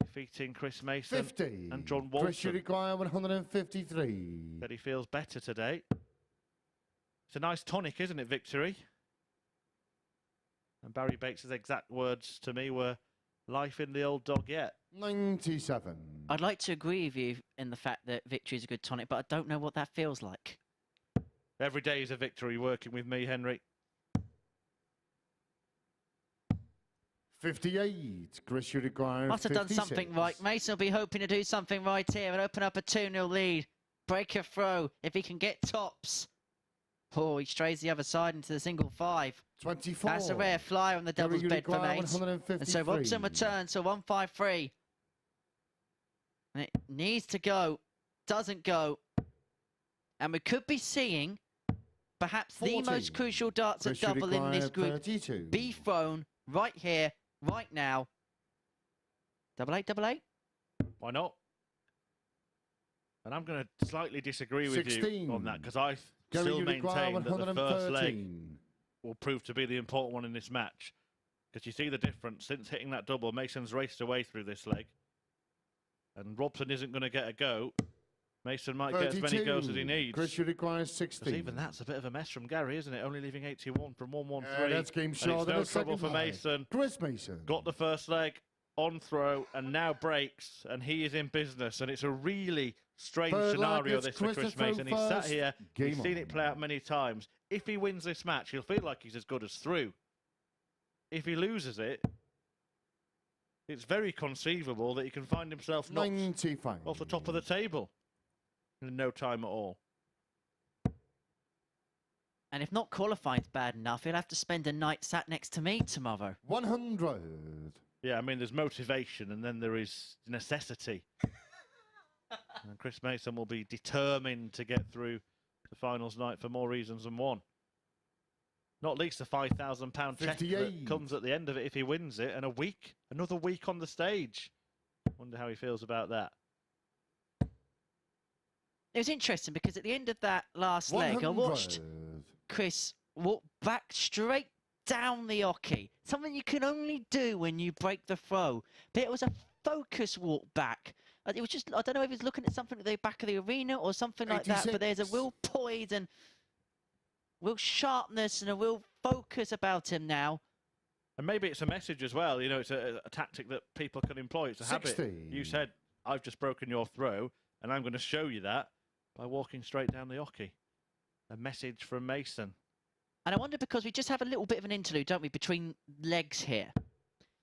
defeating Chris Mason
50.
and John
Chris, you
Walton.
require 153.
That he feels better today. It's a nice tonic, isn't it, victory? And Barrie Bates' exact words to me were, life in the old dog yet.
97.
I'd like to agree with you in the fact that victory is a good tonic, but I don't know what that feels like.
Every day is a victory working with me, Henry.
58. Chris, you require
Must have done something
56.
right. Mason will be hoping to do something right here and open up a 2-0 lead. Break a throw if he can get tops. Oh, he strays the other side into the single 5.
24.
That's a rare flyer on the doubles
Gary, you
bed for
require
Mates.
153.
And so Robson returns to 153. And it needs to go. Doesn't go. And we could be seeing perhaps
40.
the most crucial darts
Chris,
at
you
double in this
require
group
32.
be thrown right here, right now. Double eight, double eight.
Why not? And I'm going to slightly disagree with
16.
you on that, because I
Gary,
still
you require
maintain that the first leg
113.
will prove to be the important one in this match. Because you see the difference. Since hitting that double, Mason's raced away through this leg. And Robson isn't going to get a go. Mason might get as many goes as he needs.
Chris, you require 16.
Because even that's a bit of a mess from Gary, isn't it? Only leaving 81 from 113.
That's game
And
short
it's
in
no
the
trouble
second
for
leg.
Mason.
Chris Mason.
Got the first leg on throw and now breaks, and he is in business. And it's a really strange
Third leg,
scenario,
it's
this for
Chris
Chris
to throw
Mason. He's sat
first.
here,
Game
he's seen
on.
it play out many times. If he wins this match, he'll feel like he's as good as through. If he loses it, it's very conceivable that he can find himself knocked
95.
off the top of the table in no time at all.
And if not qualifying's bad enough, he'll have to spend a night sat next to me tomorrow.
100.
Yeah, I mean, there's motivation and then there is necessity. And Chris Mason will be determined to get through the finals night for more reasons than one. Not least the £5,000 check that
58.
comes at the end of it if he wins it, and another week on the stage. Wonder how he feels about that.
It was interesting because at the end of that last leg, I watched
100.
Chris walk back straight down the hockey. Something you can only do when you break the throw. But it was a focus walk back. It was just, I don't know if he was looking at something at the back of the arena or something like that, but there's a
86.
real poise and real sharpness and a real focus about him now.
And maybe it's a message as well. You know, it's a tactic that people can employ. It's a
60.
habit. You said, I've just broken your throw, and I'm going to show you that by walking straight down the hockey. A message from Mason.
And I wonder, because we just have a little bit of an interlude, don't we, between legs here.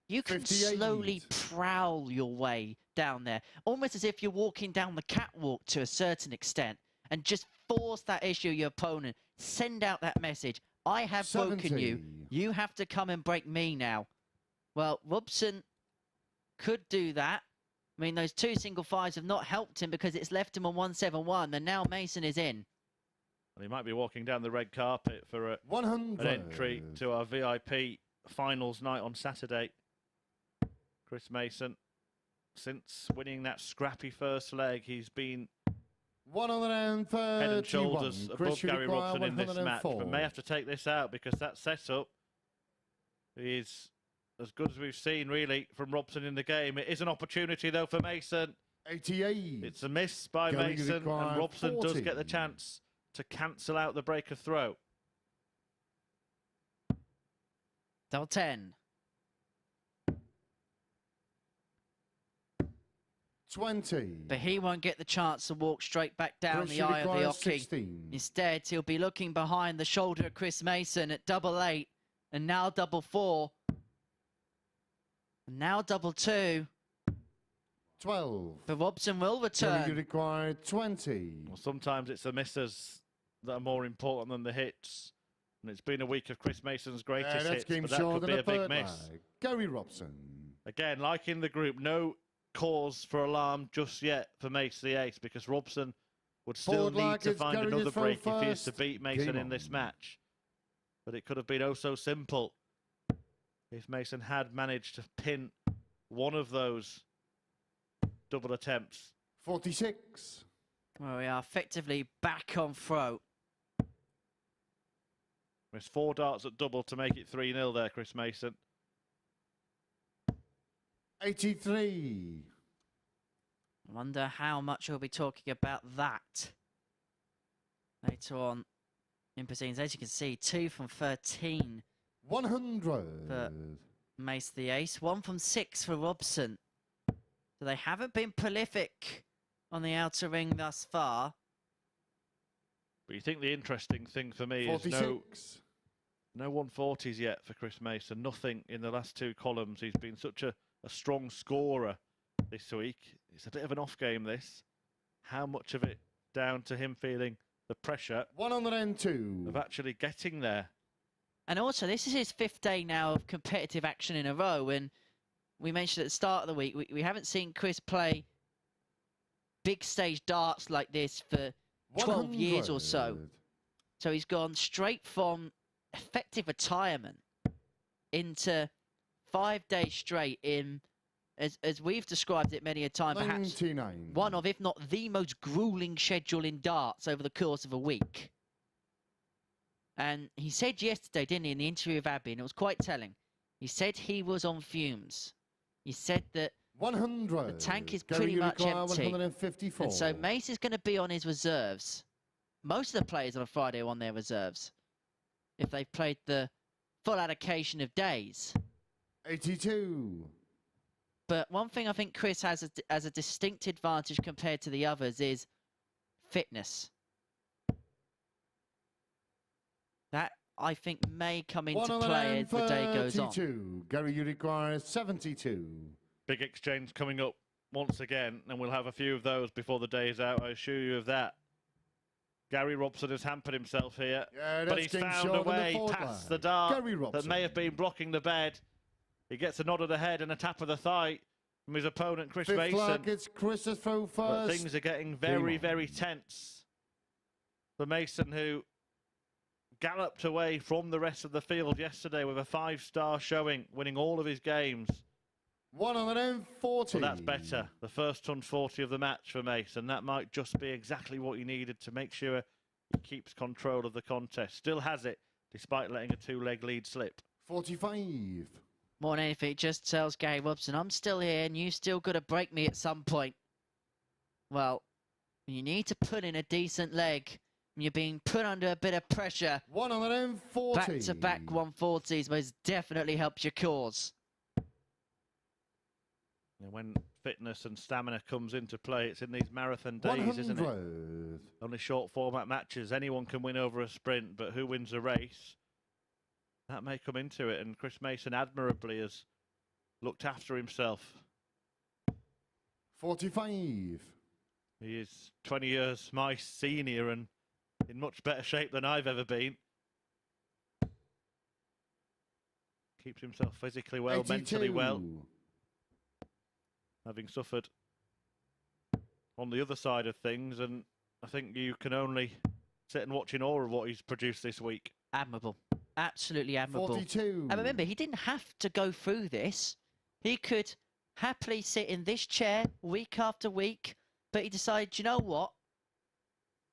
You can
58.
slowly prowl your way down there, almost as if you're walking down the catwalk to a certain extent, and just force that issue your opponent. Send out that message. I have broken you.
70.
You have to come and break me now. Well, Robson could do that. I mean, those 2 single fives have not helped him because it's left him on 171, and now Mason is in.
Well, he might be walking down the red carpet for an
100.
entry to our VIP finals night on Saturday. Chris Mason, since winning that scrappy first leg, he's been
131.
head and shoulders above
Chris, you
Gary
require
Robson in this match,
104.
but may have to take this out because that setup is as good as we've seen, really, from Robson in the game. It is an opportunity, though, for Mason.
88.
It's a miss by
Gary
Mason,
require
and Robson does
40.
get the chance to cancel out the break of throw.
Double 10.
20.
But he won't get the chance to walk straight back down
Chris,
the
you
eye of the
require
hockey.
16.
Instead, he'll be looking behind the shoulder of Chris Mason at double 8, and now double 4. And now double 2.
12.
But Robson will
Gary,
return.
you require 20.
Well, sometimes it's the misses that are more important than the hits. And it's been a week of Chris Mason's greatest
That's
hits,
game
but that
short
could
in
be
the
a big
third
miss.
leg. Gary Robson.
Again, like in the group, no cause for alarm just yet for Mace the ace, because Robson would still
Forward
need
leg,
to
it's
find
Gary to
another
throw
break if he is to
first.
beat Mason
Game
in this
on.
match. But it could have been oh so simple if Mason had managed to pin one of those double attempts.
46.
Well, we are effectively back on throw.
Missed 4 darts at double to make it 3-0 there, Chris Mason.
83.
I wonder how much we'll be talking about that later on in proceedings. As you can see, 2 from 13
100.
for Mace the ace, 1 from 6 for Robson. So they haven't been prolific on the outer ring thus far.
But you think the interesting thing for me is
46.
no 140s yet for Chris Mason. Nothing in the last 2 columns. He's been such a strong scorer this week. It's a bit of an off game, this. How much of it down to him feeling the pressure
102.
of actually getting there?
And also, this is his 5th day now of competitive action in a row. And we mentioned at the start of the week, we haven't seen Chris play big stage darts like this for 12 years or so.
100.
So he's gone straight from effective retirement into 5 days straight in, as we've described it many a time, perhaps
99.
one of, if not the most grueling schedule in darts over the course of a week. And he said yesterday, didn't he, in the interview with Abby, and it was quite telling. He said he was on fumes. He said that
100.
the tank is
Gary,
pretty
you
much
require
empty.
154.
And so Mace is going to be on his reserves. Most of the players on a Friday are on their reserves if they've played the full allocation of days.
82.
But one thing I think Chris has as a distinct advantage compared to the others is fitness. That, I think, may come into play as the day goes on.
132. Gary, you require 72.
Big exchange coming up once again, and we'll have a few of those before the day is out, I assure you of that. Gary Robson has hampered himself here,
Yeah,
but
that's
he's
game
found
short
a
in the
way
fourth
past
leg.
the dart
Gary
that
Robson.
may have been blocking the bed. He gets a nod of the head and a tap of the thigh from his opponent, Chris
Fifth
Mason.
leg, it's Chris's throw
But
first.
things are getting very,
on.
very tense for Mason, who galloped away from the rest of the field yesterday with a 5-star showing, winning all of his games.
140.
Well, that's better. The first 140 of the match for Mason. That might just be exactly what he needed to make sure he keeps control of the contest. Still has it, despite letting a 2-leg lead slip.
45.
More than anything, it just tells Gary Robson, I'm still here and you still got to break me at some point. Well, you need to put in a decent leg. You're being put under a bit of pressure.
140.
Back-to-back 140s most definitely helps your cause.
And when fitness and stamina comes into play, it's in these marathon days, isn't it?
100.
Only short format matches. Anyone can win over a sprint, but who wins a race that may come into it, and Chris Mason admirably has looked after himself.
45.
He is 20 years my senior and in much better shape than I've ever been. Keeps himself physically well,
82.
mentally well, having suffered on the other side of things, and I think you can only sit and watch in awe of what he's produced this week.
Admirable. Absolutely admirable.
42.
And remember, he didn't have to go through this. He could happily sit in this chair week after week, but he decided, you know what?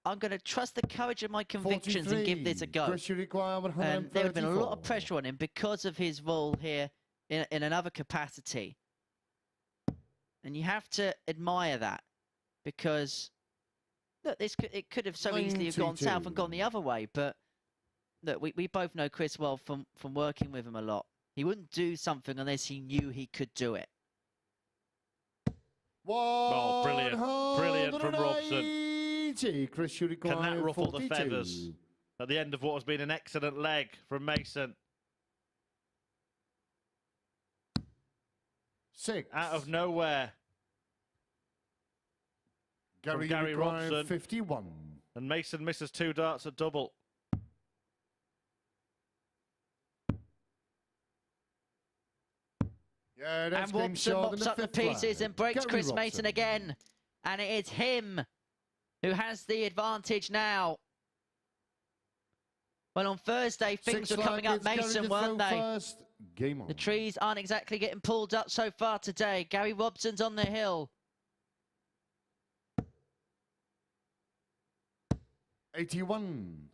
I'm going to trust the courage of my convictions
43.
and give this a go.
Chris, you require
And there would have been a lot of
134.
pressure on him because of his role here in another capacity. And you have to admire that, because look, it could have so easily have gone south and gone the other way. But look, we both know Chris well from working with him a lot. He wouldn't do something unless he knew he could do it.
Oh, brilliant from Robson.
Chris, you require
Can that ruffle
42.
the feathers at the end of what has been an excellent leg from Mason?
6.
Out of nowhere.
Gary,
Gary
require
Robson.
51.
And Mason misses 2 darts at double.
Yeah, that's
And
game
Walton
short in
mops up the
fifth
pieces
flag.
and breaks
Gary
Chris Mason
Robson.
again. And it is him who has the advantage now. Well, on Thursday, things
Sixth
were coming
flag,
up
it's Gary
Mason,
to
weren't
throw
they?
First. Game on.
The trees aren't exactly getting pulled up so far today. Gary Robson's on the hill.
81.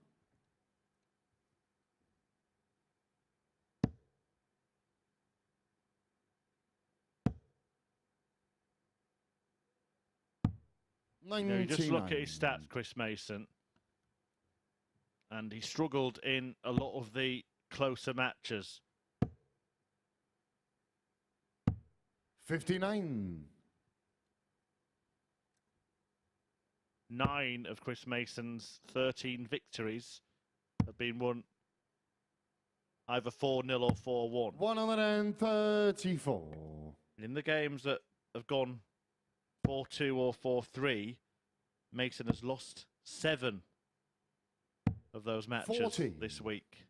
You know, you just look at his stats, Chris Mason, and he struggled in a lot of the closer matches.
59.
9 of Chris Mason's 13 victories have been won either 4-0 or 4-1.
134.
In the games that have gone 4-2 or 4-3, Mason has lost 7 of those matches
40.
this week.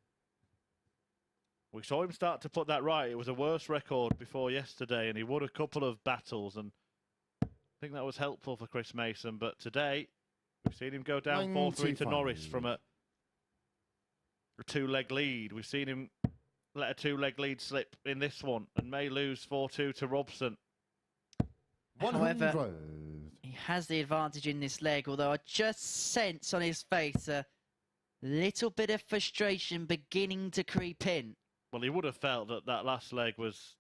We saw him start to put that right. It was a worse record before yesterday, and he won a couple of battles, and I think that was helpful for Chris Mason. But today, we've seen him go down 4-3 to Norris from a 2-leg lead. We've seen him let a 2-leg lead slip in this one, and may lose 4-2 to Robson.
100.
However, he has the advantage in this leg, although I just sense on his face a little bit of frustration beginning to creep in.
Well, he would have felt that that last leg was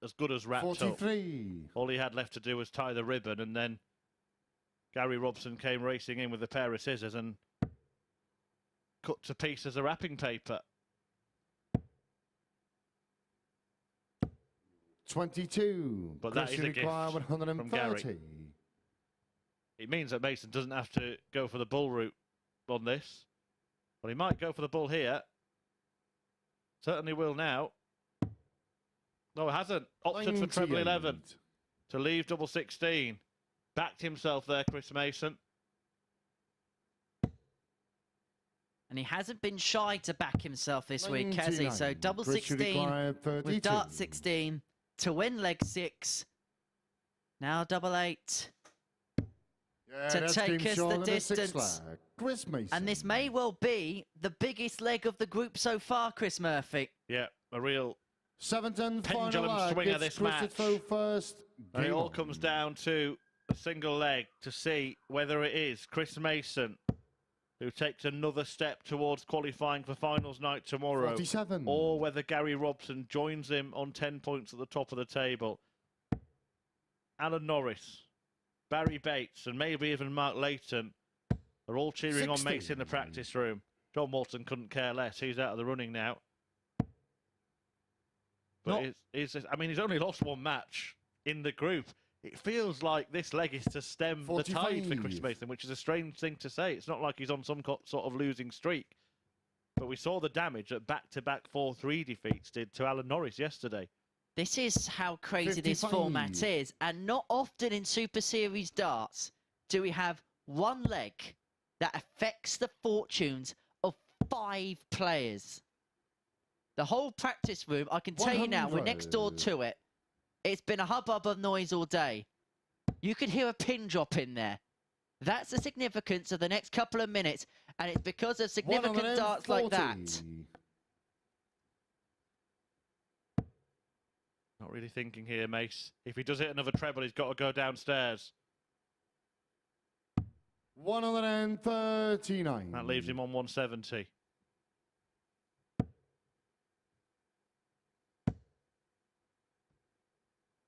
as good as wrapped
43.
up. All he had left to do was tie the ribbon, and then Gary Robson came racing in with a pair of scissors and cut to pieces of wrapping paper.
22.
But that
Chris,
is
you
a gift
require
from
130.
Gary. It means that Mason doesn't have to go for the bull route on this. Well, he might go for the bull here. Certainly will now. No, it hasn't. Opted for treble 11 to leave double 16. Backed himself there, Chris Mason.
And he hasn't been shy to back himself this week, has he? So
99.
double
Chris, you
16
require
with
32.
dart 16 to win leg 6. Now double 8.
Yeah,
to
that's
take
game
us
short
the
in sixth
distance.
flag. Chris Mason.
And this may well be the biggest leg of the group so far, Chris Murphy.
Yeah, a real
7th and
pendulum
final leg.
swinger
It's
this
Chris to
match.
throw first.
And it
Game
all
on.
comes down to a single leg to see whether it is Chris Mason who takes another step towards qualifying for finals night tomorrow,
47.
or whether Gary Robson joins him on 10 points at the top of the table. Alan Norris, Barrie Bates, and maybe even Mark Layton are all cheering on
60.
Mason in the practice room. John Walton couldn't care less. He's out of the running now. But I mean, he's only lost 1 match in the group. It feels like this leg is to stem the tide for Chris
45.
Mason, which is a strange thing to say. It's not like he's on some sort of losing streak. But we saw the damage that back-to-back 4-3 defeats did to Alan Norris yesterday.
This is how crazy this
55.
format is. And not often in Super Series darts do we have one leg that affects the fortunes of 5 players. The whole practice room, I can tell you now, we're next door to it. It's been a hubbub of noise all day. You could hear a pin drop in there. That's the significance of the next couple of minutes, and it's because of significant darts like that.
Not really thinking here, Mace. If he does hit another treble, he's got to go downstairs.
139.
That leaves him on 170.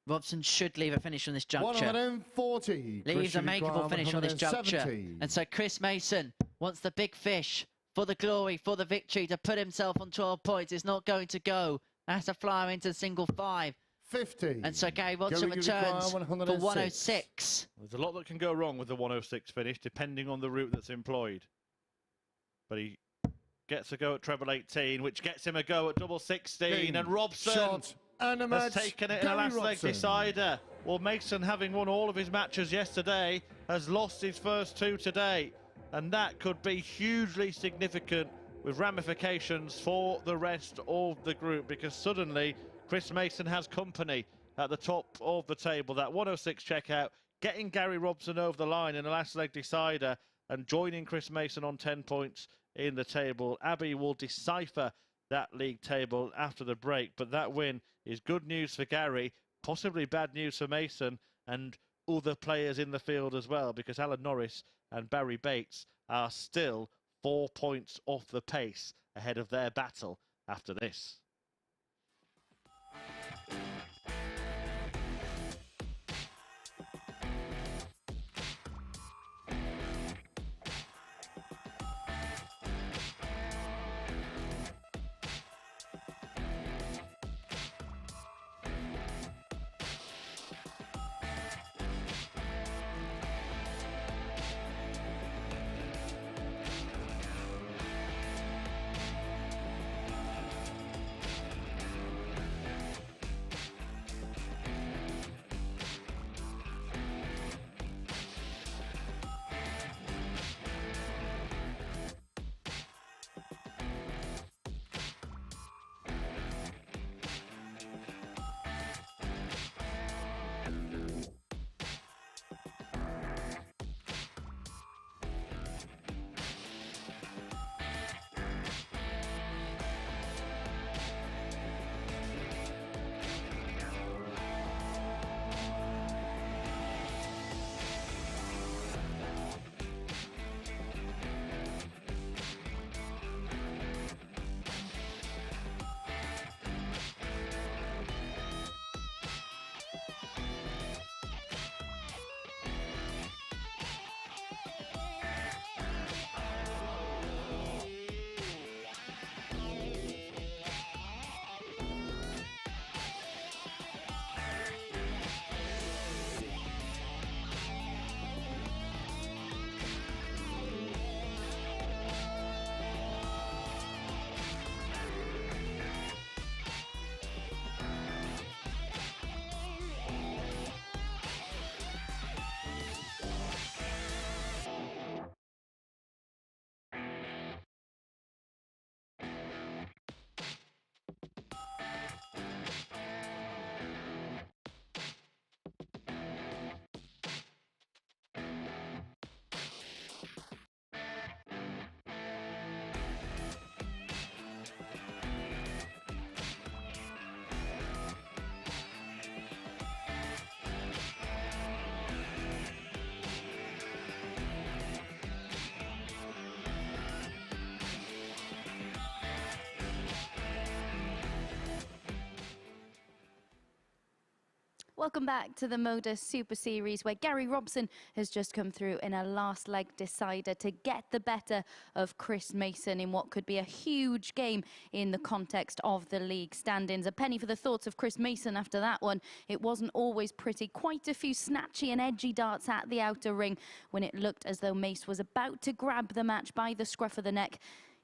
Robson should leave a finish on this juncture.
140.
Leaves a makeable finish on this juncture. And so Chris Mason wants the big fish for the glory, for the victory, to put himself on 12 points. It's not going to go. That's a flyer into single 5.
50.
And so Gary Robson returns for 106.
There's a lot that can go wrong with the 106 finish, depending on the route that's employed. But he gets a go at treble 18, which gets him a go at double 16. And Robson
Shot and a match.
has taken it in a last leg decider. Well, Mason, having won all of his matches yesterday, has lost his first 2 today. And that could be hugely significant with ramifications for the rest of the group, because suddenly Chris Mason has company at the top of the table. That 106 checkout, getting Gary Robson over the line in a last leg decider and joining Chris Mason on 10 points in the table. Abby will decipher that league table after the break, but that win is good news for Gary, possibly bad news for Mason and other players in the field as well, because Alan Norris and Barrie Bates are still 4 points off the pace ahead of their battle after this.
Welcome back to the MODUS Super Series, where Gary Robson has just come through in a last leg decider to get the better of Chris Mason in what could be a huge game in the context of the league standings. A penny for the thoughts of Chris Mason after that one. It wasn't always pretty. Quite a few snatchy and edgy darts at the outer ring when it looked as though Mace was about to grab the match by the scruff of the neck.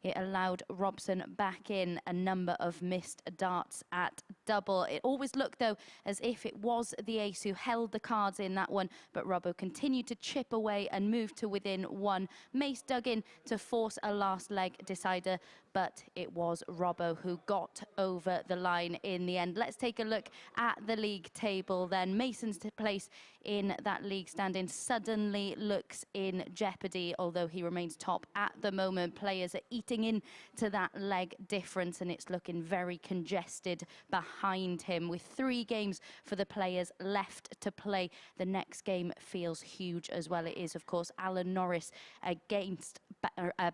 It allowed Robson back in a number of missed darts at double. It always looked, though, as if it was the ace who held the cards in that one, but Robbo continued to chip away and move to within one. Mace dug in to force a last leg decider, but it was Robbo who got over the line in the end. Let's take a look at the league table then. Mason's place in that league standing suddenly looks in jeopardy, although he remains top at the moment. Players are eating into that leg difference, and it's looking very congested behind him. With 3 games for the players left to play, the next game feels huge as well. It is, of course, Alan Norris against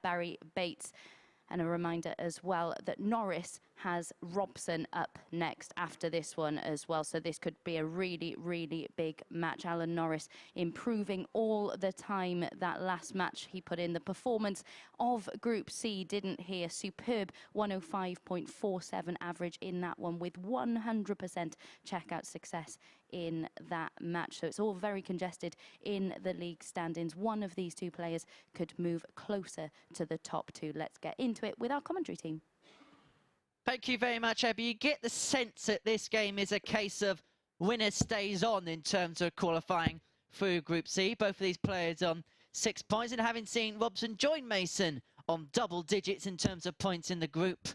Barrie Bates. And a reminder as well that Norris has Robson up next after this one as well. So this could be a really, really big match. Alan Norris improving all the time. That last match he put in, the performance of Group C, didn't he? A superb 105.47 average in that one with 100% checkout success in that match. So it's all very congested in the league standings. One of these 2 players could move closer to the top 2. Let's get into it with our commentary team.
Thank you very much, Abby. You get the sense that this game is a case of winner stays on in terms of qualifying through Group C. Both of these players on 6 points, and having seen Robson join Mason on double digits in terms of points in the group,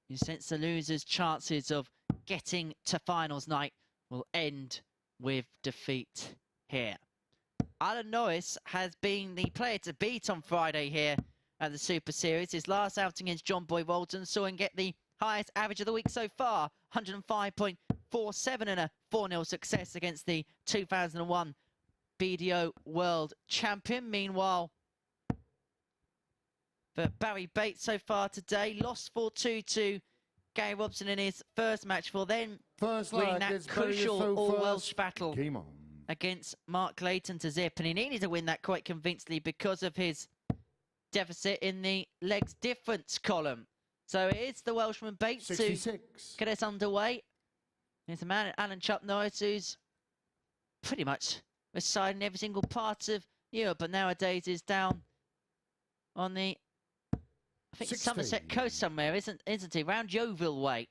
you sense the loser's chances of getting to finals night will end with defeat here. Alan Norris has been the player to beat on Friday here at the Super Series. His last outing against John Boy Walton saw him get the highest average of the week so far, 105.47, and a 4-0 success against the 2001 BDO World Champion. Meanwhile, for Barrie Bates so far today, lost 4-2 to Gary Robson in his first match, for then winning that crucial all-Welsh battle against Mark Layton to zip, and he needed to win that quite convincingly because of his deficit in the legs difference column. So it is the Welshman Bates
66.
to get us underway. There's a man, Alan Chuck Norris, who's pretty much residing in every single part of Europe, but nowadays is down on the, I think,
60.
Somerset coast somewhere, isn't he? Round Yeovil way.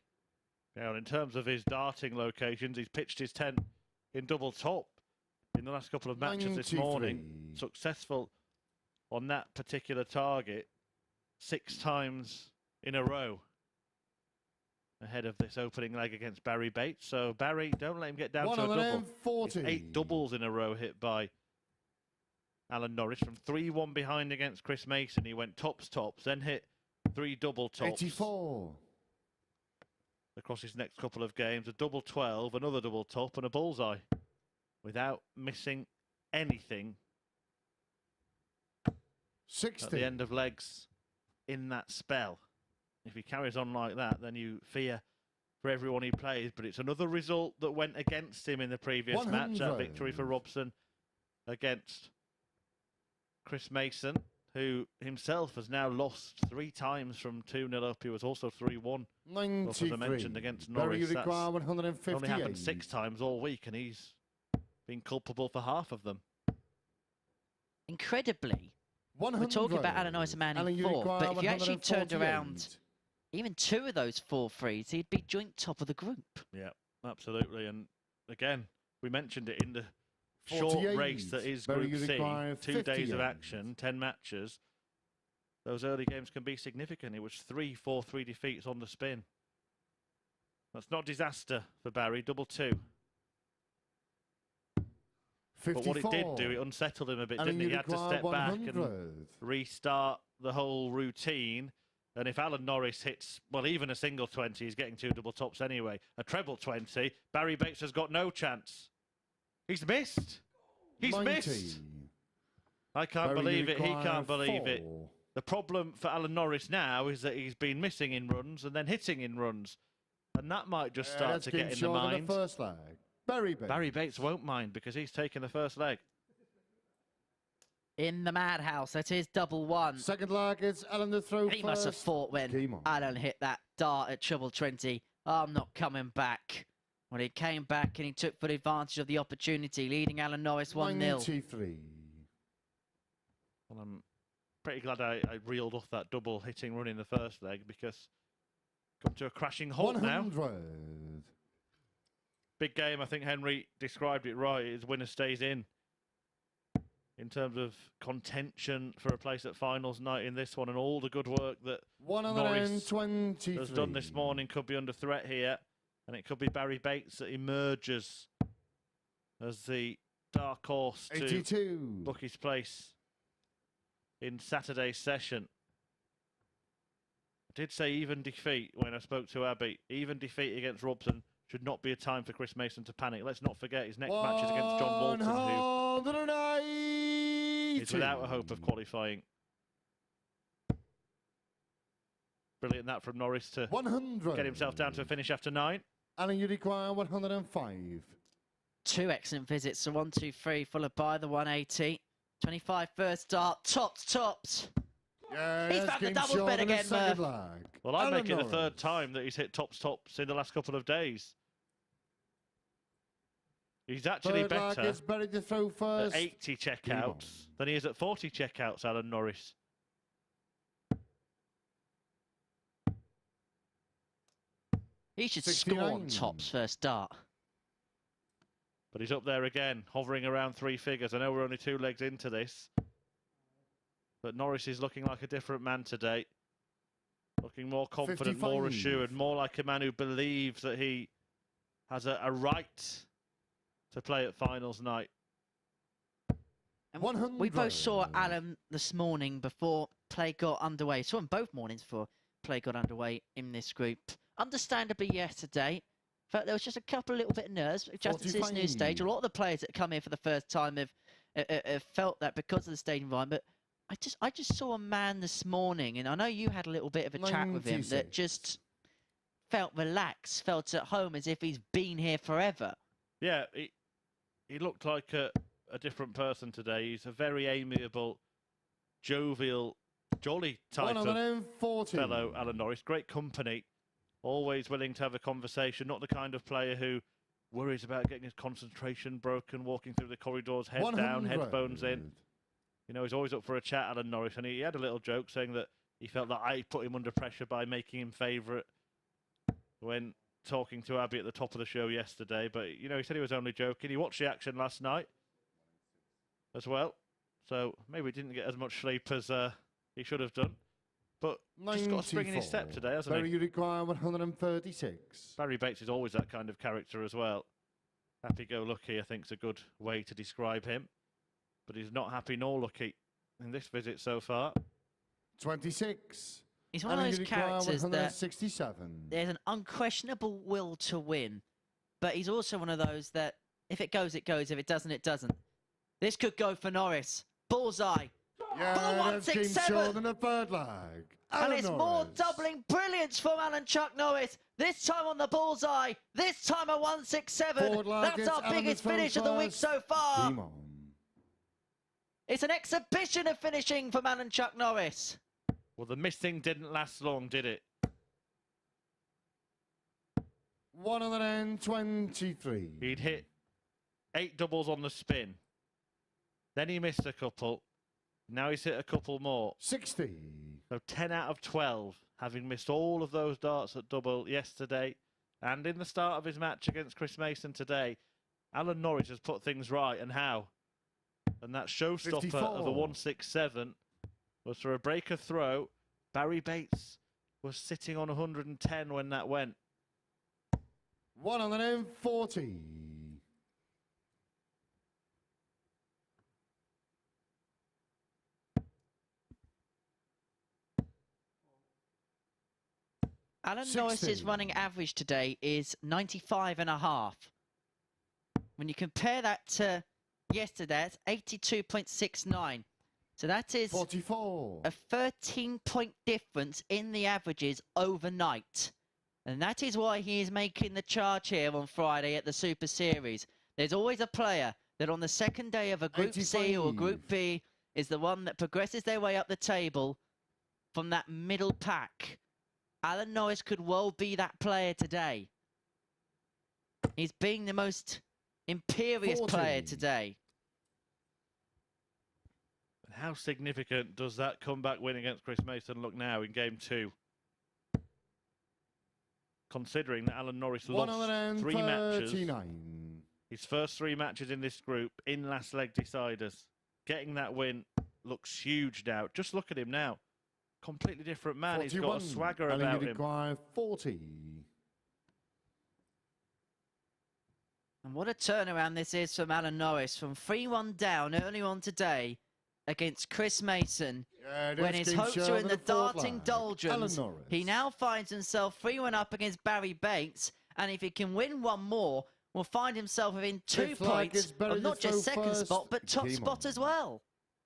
Yeah, and in terms of his darting locations, he's pitched his tent in double top in the last couple of matches
93.
this morning. Successful on that particular target 6 times in a row ahead of this opening leg against Barrie Bates. So Barrie, don't let him get down to a double.
40.
8 doubles in a row hit by Alan Norris from 3-1 behind against Chris Mason. He went tops, then hit 3 double tops.
84.
Across his next couple of games, a double 12, another double top, and a bullseye without missing anything
60.
at the end of legs in that spell. If he carries on like that, then you fear for everyone he plays. But it's another result that went against him in the previous
100.
match. That victory for Robson against Chris Mason, who himself has now lost 3 times from 2-0 up. He was also 3-1.
93.
As I mentioned, against
Barrie
Norris. That's
require 158.
only happened 6 times all week, and he's been culpable for half of them.
Incredibly,
100.
we're talking about Alan Norris, a man in form, but if you actually turned
148.
around even 2 of those 4 threes, he'd be joint top of the group.
Yeah, absolutely. And again, we mentioned it in the short
48.
race that is
Barrie
Group C,
require
2 days of
58.
action, 10 matches. Those early games can be significant. It was 3 4-3 defeats on the spin. That's not disaster for Barrie, double 2.
54.
But what it did do, it unsettled him a bit,
And
didn't it?
you
He had to
require
step back
100.
and restart the whole routine. And if Alan Norris hits, well, even a single 20, he's getting 2 double tops anyway. A treble 20, Barrie Bates has got no chance. He's missed. He's
90.
missed. I can't
Barrie,
believe
you
it. He
require
can't believe it.
4.
The problem for Alan Norris now is that he's been missing in runs and then hitting in runs. And that might just start
That's
to
game
get in the
short on
mind.
the first leg. Barrie Bates.
Barrie Bates won't mind because he's taken the first leg.
In the madhouse, that is double 1.
Second leg, it's Alan the throw
He
first.
must have thought when
Game on.
Alan hit that dart at treble 20, I'm not coming back. Well, he came back and he took full advantage of the opportunity, leading Alan Norris 1-0.
93.
Well, I'm pretty glad I reeled off that double hitting run in the first leg, because come to a crashing halt
100.
now. Big game. I think Henry described it right. His winner stays in terms of contention for a place at finals night in this one, and all the good work that Norris has done this morning could be under threat here, and it could be Barrie Bates that emerges as the dark horse
82.
to book his place in Saturday's session. I did say even defeat when I spoke to Abby. Even defeat against Robson should not be a time for Chris Mason to panic. Let's not forget his next match is against John Walton, who is without a hope of qualifying. Brilliant that from Norris to
100.
get himself down to a finish after 9.
And you require 105.
2 excellent visits, so 1, 2, 3, followed by the 180. 25 first start, tops.
Yeah,
He's found the doubles bet again, Murph.
Well, I'd make it the 3rd time that he's hit tops in the last couple of days. He's actually better at 80 checkouts than he is at 40 checkouts, Alan Norris.
He should
69.
score on tops first start.
But he's up there again, hovering around 3 figures. I know we're only 2 legs into this, but Norris is looking like a different man today. Looking more confident,
55.
more assured, more like a man who believes that he has a right to play at finals night.
And we both saw Alan this morning before play got underway. Saw him both mornings before play got underway in this group. Understandably yesterday, felt there was just a couple little bit of nerves adjusted to this new stage. A lot of the players that come here for the first time have felt that because of the stage environment. I just saw a man this morning, and I know you had a little bit of a chat with him, that just felt relaxed, felt at home, as if he's been here forever.
Yeah, he looked like a different person today. He's a very amiable, jovial, jolly type of fellow, Alan Norris. Great company, always willing to have a conversation, not the kind of player who worries about getting his concentration broken, walking through the corridors, head down, headphones in. You know, he's always up for a chat, Alan Norris, and he had a little joke saying that he felt that I put him under pressure by making him favourite when talking to Abby at the top of the show yesterday. But, you know, he said he was only joking. He watched the action last night as well, so maybe he didn't get as much sleep as he should have done. But just got a spring in his step today, hasn't he?
You require 136.
Barrie Bates is always that kind of character as well. Happy-go-lucky, I think, is a good way to describe him. But he's not happy nor lucky in this visit so far.
26.
He's one of those characters that
67.
there's an unquestionable will to win, but he's also one of those that if it goes, it goes. If it doesn't, it doesn't. This could go for Norris. Bullseye.
Yeah,
Ball 167.
than a third lag.
And it's more doubling brilliance from Alan Chuck Norris. This time on the bullseye. This time a 167. That's our biggest finish of the week so far. It's an exhibition of finishing from Alan Chuck Norris.
Well, the missing didn't last long, did it?
123.
He'd hit 8 doubles on the spin. Then he missed a couple. Now he's hit a couple more.
60.
So 10 out of 12, having missed all of those darts at double yesterday and in the start of his match against Chris Mason today. Alan Norris has put things right, and how? And that showstopper
54.
of a 167 was for a breaker throw. Barrie Bates was sitting on 110 when that went.
140.
Alan Norris's running average today is 95.5. When you compare that to yesterday, it's 82.69. So that is
44.
a 13-point difference in the averages overnight. And that is why he is making the charge here on Friday at the Super Series. There's always a player that on the second day of a Group C or a Group B is the one that progresses their way up the table from that middle pack. Alan Norris could well be that player today. He's being the most imperious player today.
How significant does that comeback win against Chris Mason look now in game 2? Considering that Alan Norris lost 3 matches, his first 3 matches in this group in last leg deciders. Getting that win looks huge now. Just look at him now. Completely different man.
41.
He's got a swagger about him.
40.
And what a turnaround this is from Alan Norris, from 3-1 down early on today against Chris Mason. When his hopes are in the darting doldrums, he now finds himself 3-1 up against Barrie Bates, and if he can win one more, will find himself within 2 points of not just second spot, but top spot as well.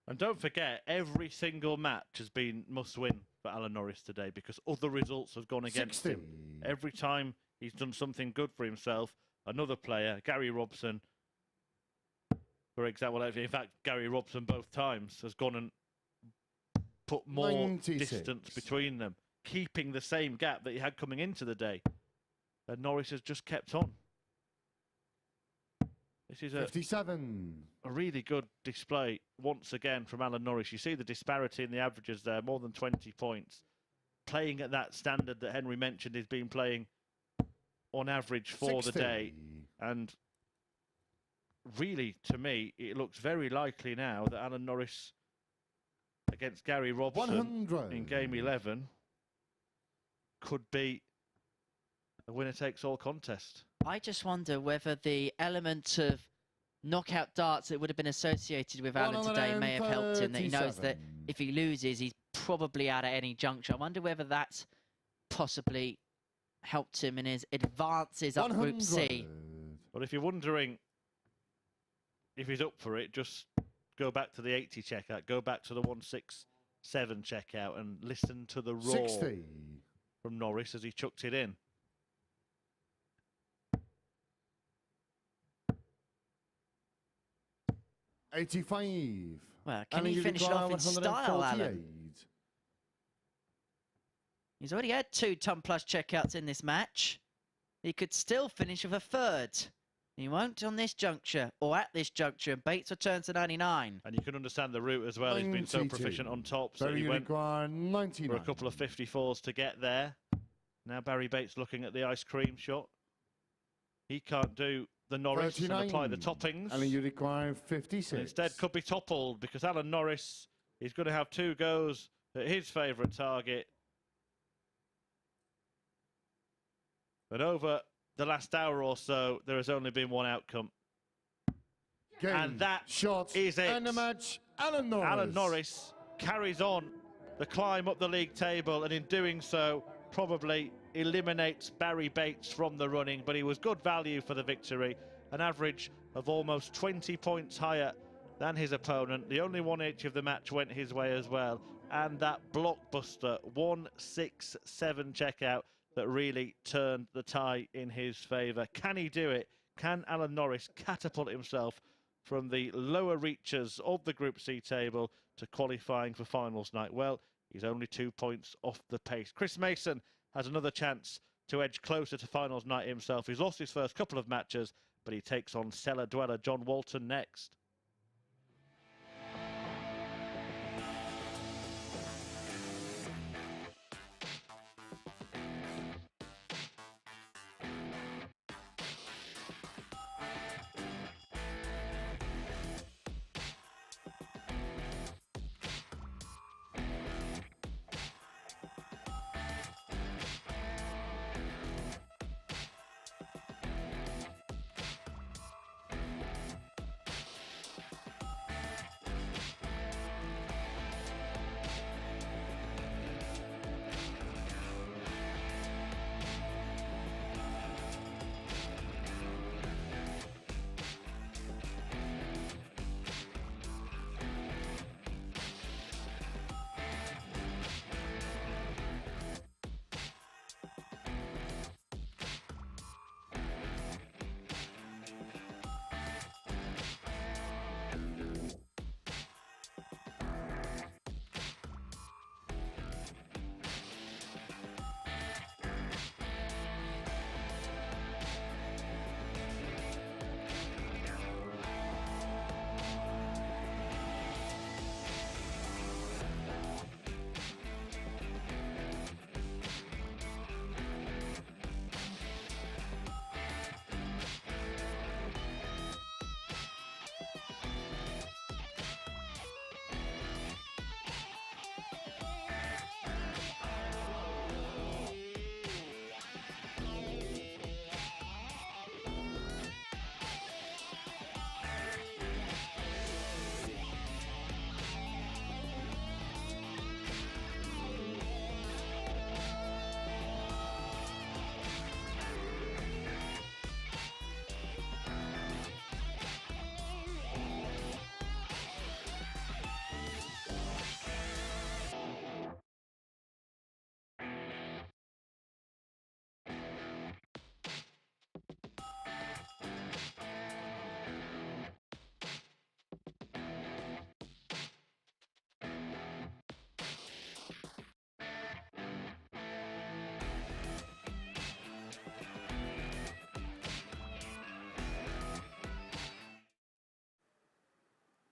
And don't forget, every single match has been must-win for Alan Norris today because other results have gone against
60.
him. Every time he's done something good for himself, another player, Gary Robson, for example, in fact, Gary Robson both times has gone and put more
96.
distance between them, keeping the same gap that he had coming into the day. And Norris has just kept on. This is
57.
a really good display once again from Alan Norris. You see the disparity in the averages there, more than 20 points. Playing at that standard that Henry mentioned he's been playing on average for
60.
the day. And really, to me, it looks very likely now that Alan Norris against Gary Robson
100.
in game 11 could be a winner-takes-all contest.
I just wonder whether the element of knockout darts that would have been associated with Alan today may have helped him, that he knows that if he loses, he's probably out at any juncture. I wonder whether that's possibly helped him in his advances up Group C.
But if you're wondering if he's up for it, just go back to the 80 checkout, go back to the 167 checkout and listen to the roar
60.
from Norris as he chucked it in.
$85.
Well, can he finish it off in style, Alan? He's already had 2 ton-plus checkouts in this match. He could still finish with a 3rd. He won't on this juncture, or at this juncture. Bates returns to 99.
And you can understand the route as well. He's been so proficient on top. So he went for a couple of 54s to get there. Now Barrie Bates looking at the ice cream shot. He can't do the Norris
39.
and apply the toppings.
And you require 56.
And instead could be toppled because Alan Norris is going to have 2 goes at his favourite target. But over the last hour or so, there has only been one outcome.
Game,
and that
shot,
is it.
and the match, Alan Norris.
Alan Norris carries on the climb up the league table, and in doing so, probably eliminates Barrie Bates from the running, but he was good value for the victory. An average of almost 20 points higher than his opponent. The only 1 each of the match went his way as well. And that blockbuster 167 checkout that really turned the tie in his favour. Can he do it? Can Alan Norris catapult himself from the lower reaches of the Group C table to qualifying for finals night? Well, he's only 2 points off the pace. Chris Mason has another chance to edge closer to finals night himself. He's lost his first couple of matches, but he takes on cellar dweller John Walton next.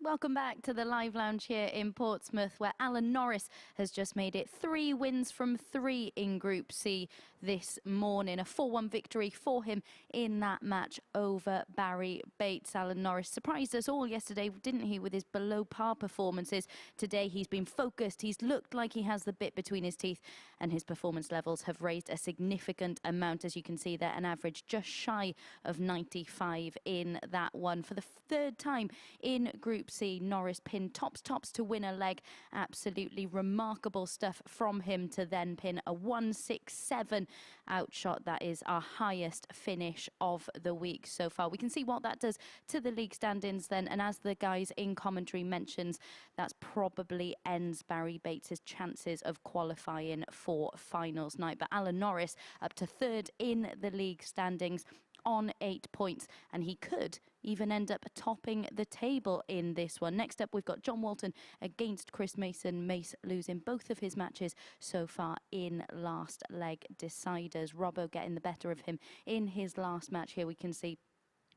Welcome back to the live lounge here in Portsmouth, where Alan Norris has just made it 3 wins from 3 in Group C this morning. A 4-1 victory for him in that match over Barrie Bates. Alan Norris surprised us all yesterday, didn't he, with his below par performances. Today he's been focused, he's looked like he has the bit between his teeth, and his performance levels have raised a significant amount. As you can see there, an average just shy of 95 in that one. For the 3rd time in Group C, Norris pinned tops to win a leg. Absolutely remarkable stuff from him to then pin a 167 outshot. That is our highest finish of the week so far. We can see what that does to the league standings then, and as the guys in commentary mentions, that's probably ends Barrie Bates' chances of qualifying for finals night. But Alan Norris up to 3rd in the league standings on 8 points, and he could even end up topping the table in this one. Next up, we've got John Walton against Chris Mason. Mace losing both of his matches so far in last leg deciders. Robbo getting the better of him in his last match. Here we can see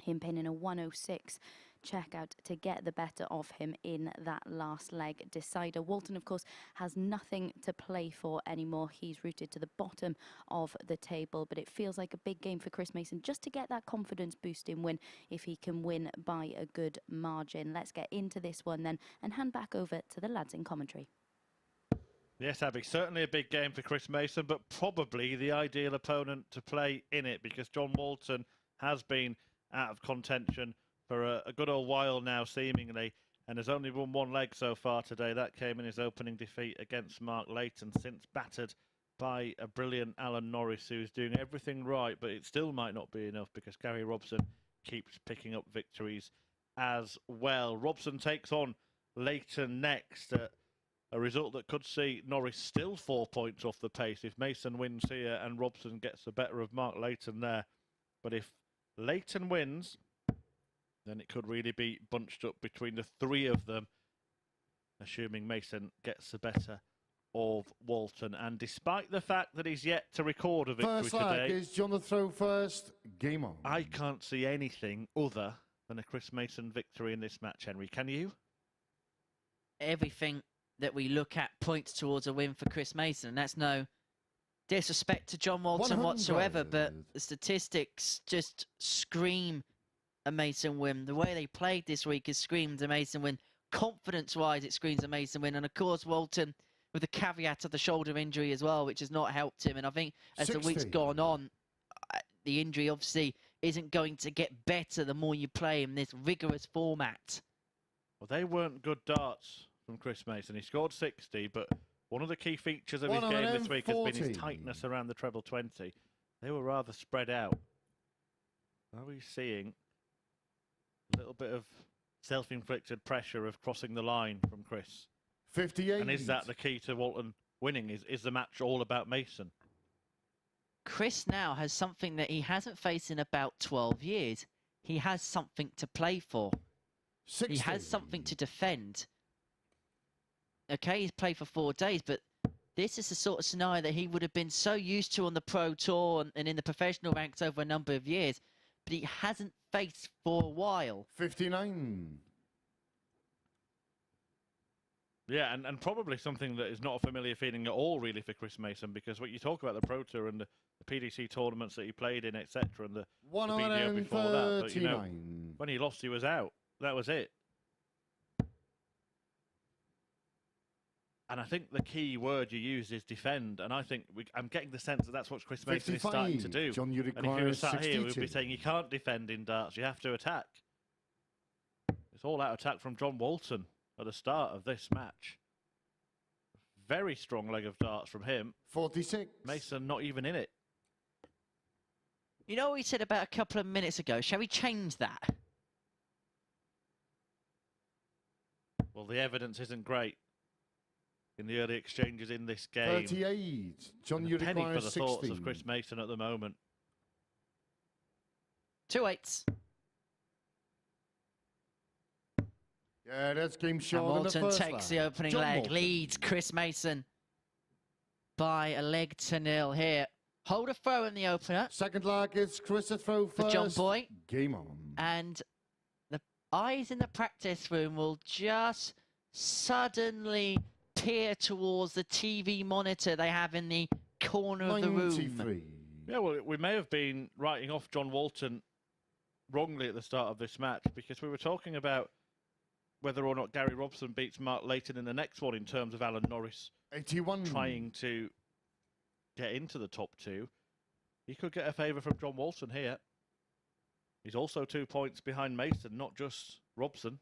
him pinning a 106 checkout to get the better of him in that last leg decider. Walton, of course, has nothing to play for anymore. He's rooted to the bottom of the table, but it feels like a big game for Chris Mason just to get that confidence boosting win if he can win by a good margin. Let's get into this one then and hand back over to the lads in commentary.
Yes, Abby, certainly a big game for Chris Mason, but probably the ideal opponent to play in it, because John Walton has been out of contention for a good old while now, seemingly, and has only won 1 leg so far today. That came in his opening defeat against Mark Layton, since battered by a brilliant Alan Norris, who's doing everything right, but it still might not be enough because Gary Robson keeps picking up victories as well. Robson takes on Leighton next, a result that could see Norris still 4 points off the pace if Mason wins here and Robson gets the better of Mark Layton there. But if Leighton wins, then it could really be bunched up between the 3 of them, assuming Mason gets the better of Walton. And despite the fact that he's yet to record a victory
First leg
today,
is John the throw first. Game on.
I can't see anything other than a Chris Mason victory in this match, Henry. Can you?
Everything that we look at points towards a win for Chris Mason, and that's no disrespect to John Walton
100.
whatsoever, but the statistics just scream a Mason win. The way they played this week has screamed a Mason win. Confidence-wise, it screams a Mason win. And of course, Walton with the caveat of the shoulder injury as well, which has not helped him. And I think as
60.
the week's gone on, the injury obviously isn't going to get better the more you play in this rigorous format.
Well, they weren't good darts from Chris Mason. He scored 60, but one of the key features of his game this week has been his
40.
tightness around the treble 20. They were rather spread out. Are we seeing a little bit of self-inflicted pressure of crossing the line from Chris?
58.
And is that the key to Walton winning? Is the match all about Mason?
Chris now has something that he hasn't faced in about 12 years. He has something to play for.
60.
He has something to defend. Okay, he's played for 4 days, but this is the sort of scenario that he would have been so used to on the Pro Tour and in the professional ranks over a number of years, but he hasn't faced for a while.
59.
Yeah, and probably something that is not a familiar feeling at all, really, for Chris Mason, because when you talk about the Pro Tour and the PDC tournaments that he played in, etc., and the video before that, but, you know, when he lost, he was out. That was it. And I think the key word you use is defend, and I think I'm getting the sense that that's what Chris Mason is starting to do.
John, you
and if you
require
were sat here, we'd
62.
be saying you can't defend in darts, you have to attack. It's all out attack from John Walton at the start of this match. Very strong leg of darts from him.
46.
Mason not even in it.
You know what we said about a couple of minutes ago? Shall we change that?
Well, the evidence isn't great in the early exchanges in this game.
38. John,
And
you
a penny
require
for the thoughts
16.
of Chris Mason at the moment.
2 8s.
Yeah, that's game
And
short in the
Walton
first
takes
leg.
the opening
John
leg,
Walton.
leads Chris Mason by a leg to 0 here. Hold a throw in the opener
Second leg is Chris a throw
for
first.
John Boy.
Game on.
And the eyes in the practice room will just suddenly peer towards the TV monitor they have in the corner of the room.
93.
Yeah, well, we may have been writing off John Walton wrongly at the start of this match, because we were talking about whether or not Gary Robson beats Mark Layton in the next one in terms of Alan Norris
81.
trying to get into the top 2. He could get a favour from John Walton here. He's also 2 points behind Mason, not just Robson.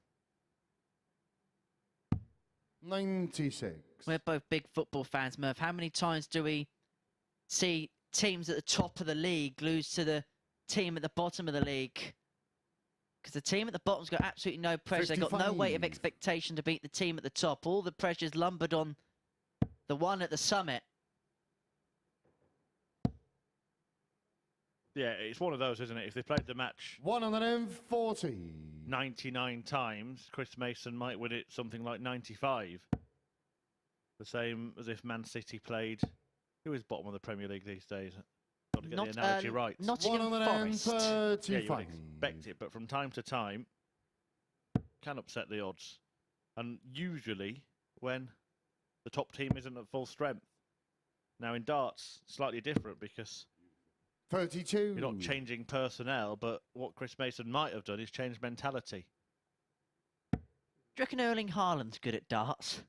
96.
We're both big football fans, Murph. How many times do we see teams at the top of the league lose to the team at the bottom of the league? Because the team at the bottom's got absolutely no pressure. They've got no weight of
55.
expectation to beat the team at the top. All the pressure's lumbered on the one at the summit.
Yeah, it's one of those, isn't it? If they played the match
140.
99 times, Chris Mason might win it something like 95. The same as if Man City played... Who is bottom of the Premier League these days? Got to get the analogy right.
Nottingham Forest.
135.
Yeah, you would expect it, but from time to time, can upset the odds. And usually when the top team isn't at full strength. Now in darts, slightly different, because
32.
you're not changing personnel, but what Chris Mason might have done is change mentality.
Do you reckon Erling Haaland's good at darts?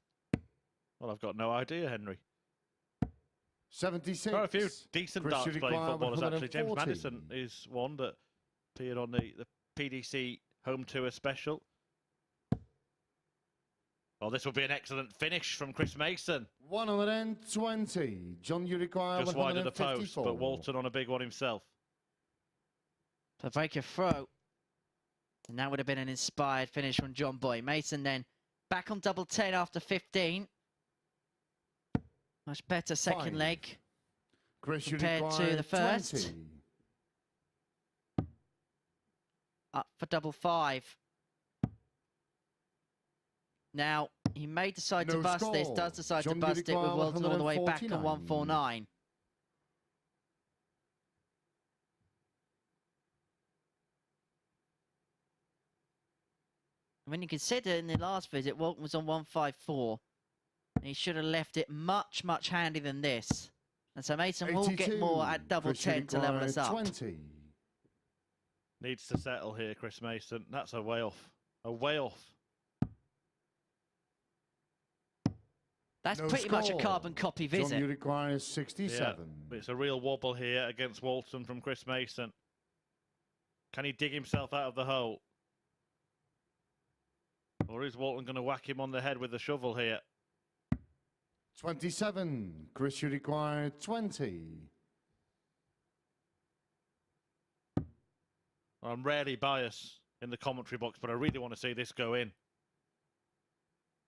Well, I've got no idea, Henry.
76.
There are a few decent
Chris,
darts
you
playing
require
footballers, actually. James
140.
Madison is one that appeared on the PDC Home Tour special. Well, this will be an excellent finish from Chris Mason.
120. John, you require
Just wide of the post,
154.
but Walton on a big one himself.
To break a throw. And that would have been an inspired finish from John Boy. Mason then back on double 10 after 15. Much better second
5.
leg
Chris, you
compared to
require
the first.
20.
Up for double 5. Now, he may decide to
No
bust this,
score.
does decide
John,
to
you
bust it with
require
Walton all the way back on
149.
149. When you consider in the last visit, Walton was on 154. He should have left it much, much handier than this. And so Mason will get
82.
more at double
Chris, you
10 to level
require
us up.
20.
Needs to settle here, Chris Mason. That's a way off. A way off.
That's
No
pretty much a
score.
carbon copy
John,
visit.
you require 67.
Yeah, it's a real wobble here against Walton from Chris Mason. Can he dig himself out of the hole? Or is Walton going to whack him on the head with the shovel here?
27. Chris, you require 20.
I'm rarely biased in the commentary box, but I really want to see this go in.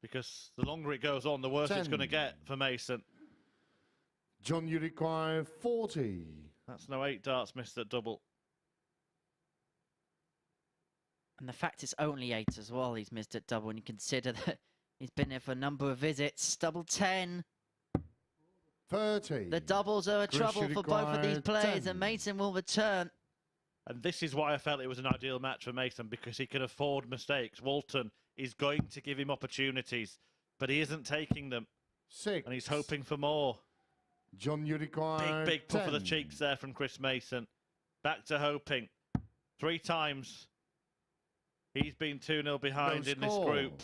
Because the longer it goes on, the worse it's
10.
going to get for Mason.
John, you require 40.
That's no 8 darts missed at double.
And the fact it's only 8 as well, he's missed at double. And you consider that he's been there for a number of visits. Double 10.
30.
The doubles are a
Chris,
trouble
you
for both of these
require
players.
10.
And Mason will return.
And this is why I felt it was an ideal match for Mason, because he can afford mistakes. Walton is going to give him opportunities, but he isn't taking them.
6.
And he's hoping for more.
John, you require
Big puff of the
10.
cheeks there from Chris Mason. Back to hoping. 3 times he's been 2-0 behind
No
in this
score.
group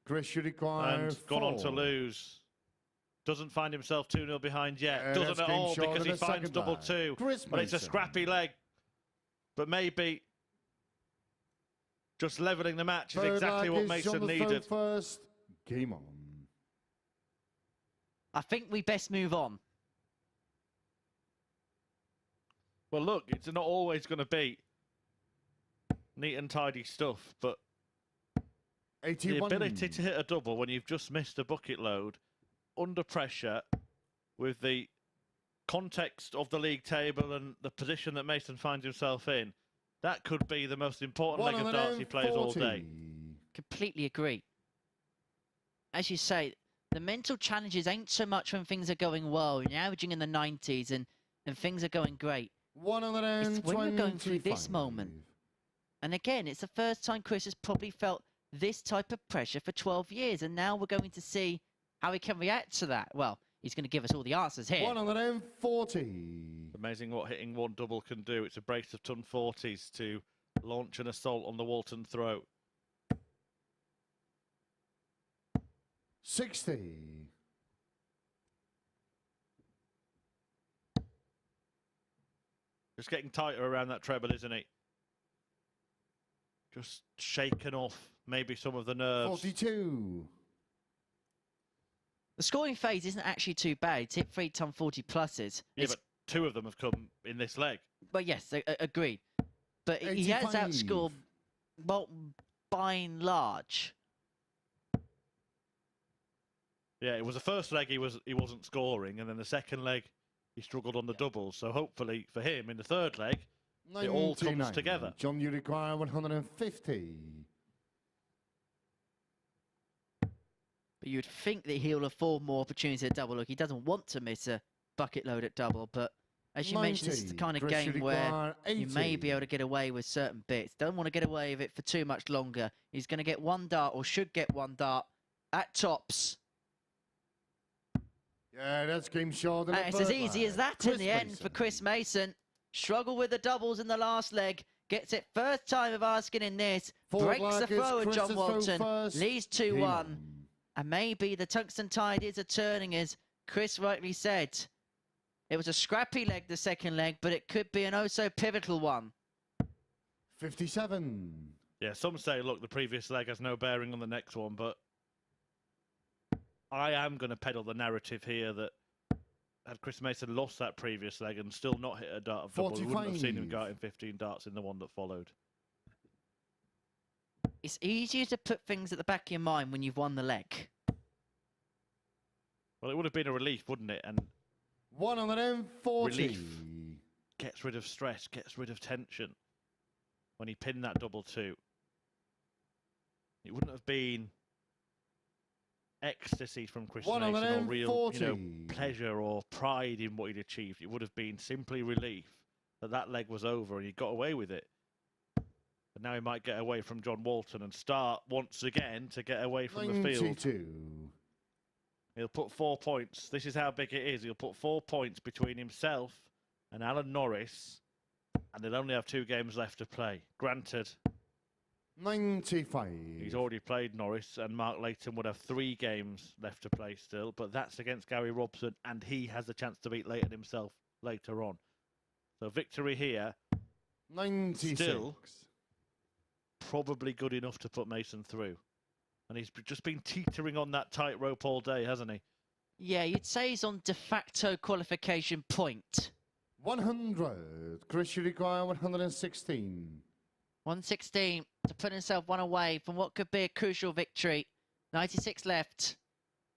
Chris, you require
and
4.
gone on to lose. Doesn't find himself 2-0 behind yet.
That's
Doesn't at
game
all,
short
because
of
he
the
finds
second
double
leg.
2.
Chris
But it's a
Mason.
scrappy leg. But maybe just levelling the match is
Third
exactly
leg
what
is
Mason
Jonathan
needed.
First. Game on.
I think we best move on.
Well, look, it's not always going to be neat and tidy stuff, but
81.
the ability to hit a double when you've just missed a bucket load under pressure with the context of the league table and the position that Mason finds himself in, that could be the most important leg of darts he plays all day.
140.
Completely agree. As you say, the mental challenges ain't so much when things are going well. You're averaging in the 90s and things are going great.
125.
It's when we're going through this moment. And again, it's the first time Chris has probably felt this type of pressure for 12 years. And now we're going to see how he can react to that. Well, he's going to give us all the answers here.
140.
Amazing what hitting one double can do. It's a brace of ton 40s to launch an assault on the Walton throat.
60.
Just getting tighter around that treble, isn't he? Just shaken off maybe some of the nerves.
42.
The scoring phase isn't actually too bad. It's hit 3 ton 40 pluses.
Yeah, but 2 of them have come in this leg.
But yes, agreed. But he has
85.
outscored Walton by and large.
Yeah, it was the first leg he wasn't scoring, and then the second leg he struggled on the doubles. So hopefully for him in the third leg, it all comes
99.
together.
John, you require 150.
But you'd think that he'll afford more opportunities at double. Look, he doesn't want to miss a bucket load at double, but as you mentioned, this is the
90.
kind of
Chris, you
game where
require
you may
80.
be able to get away with certain bits. Don't want to get away with it for too much longer. He's going to get one dart, or should get one dart, at tops.
Yeah, that's game short.
And it's as easy as that in the end for Chris Mason. Struggled with the doubles in the last leg. Gets it first time of asking in this.
Forward
Breaks the
leg is
throw of
Chris's
John
throw
Walton.
first.
Leads
Game
2-1.
on.
And maybe the tungsten tide is a turning, as Chris rightly said. It was a scrappy leg, the second leg, but it could be an oh-so-pivotal one.
57.
Yeah, some say, look, the previous leg has no bearing on the next one, but I am going to peddle the narrative here that had Chris Mason lost that previous leg and still not hit a dart of double, we wouldn't have seen him go out in 15 darts in the one that followed.
It's easier to put things at the back of your mind when you've won the leg.
Well, it would have been a relief, wouldn't it? And
140.
relief gets rid of stress, gets rid of tension. When he pinned that double 2, it wouldn't have been ecstasy from Chris Mason or real, pleasure or pride in what he'd achieved. It would have been simply relief that that leg was over and he got away with it. But now he might get away from John Walton and start once again to get away from the field.
92.
He'll put 4 points. This is how big it is. He'll put 4 points between himself and Alan Norris, and they'll only have 2 games left to play. Granted,
95.
he's already played Norris, and Mark Layton would have 3 games left to play still, but that's against Gary Robson, and he has a chance to beat Leighton himself later on. So victory here,
96.
still probably good enough to put Mason through. And he's just been teetering on that tightrope all day, hasn't he?
Yeah, you'd say he's on de facto qualification point.
100. Chris, you require 116.
116 to put himself one away from what could be a crucial victory. 96 left.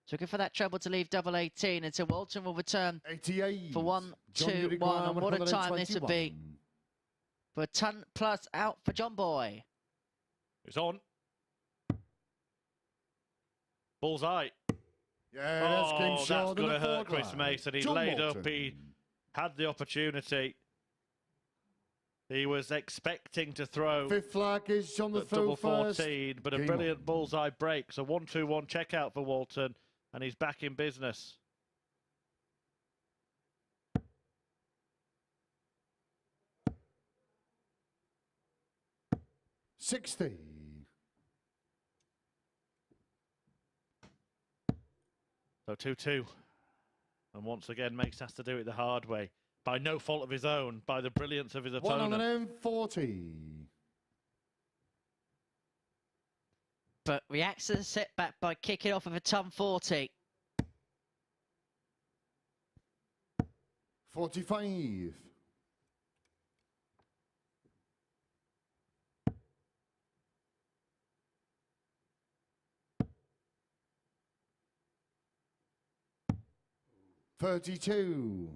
So looking for that treble to leave double 18 until Walton will return
88.
for 1,
John,
2, 1. And what a time this would be for a ton plus out for John Boy.
It's on. Bullseye.
Yeah, that's game
That's
short.
going to hurt Chris Mason. He laid up, he had the opportunity. He was expecting to throw
5th flag is on the
at
throw
double
first.
14, but a
Game
brilliant
on.
bullseye break. So 1-2-1 check out for Walton, and he's back in business.
$60.
So 2-2. And once again, Mace has to do it the hard way. By no fault of his own, by the brilliance of his opponent.
140.
But reacts to the setback by kicking off with a ton 40.
45. $32.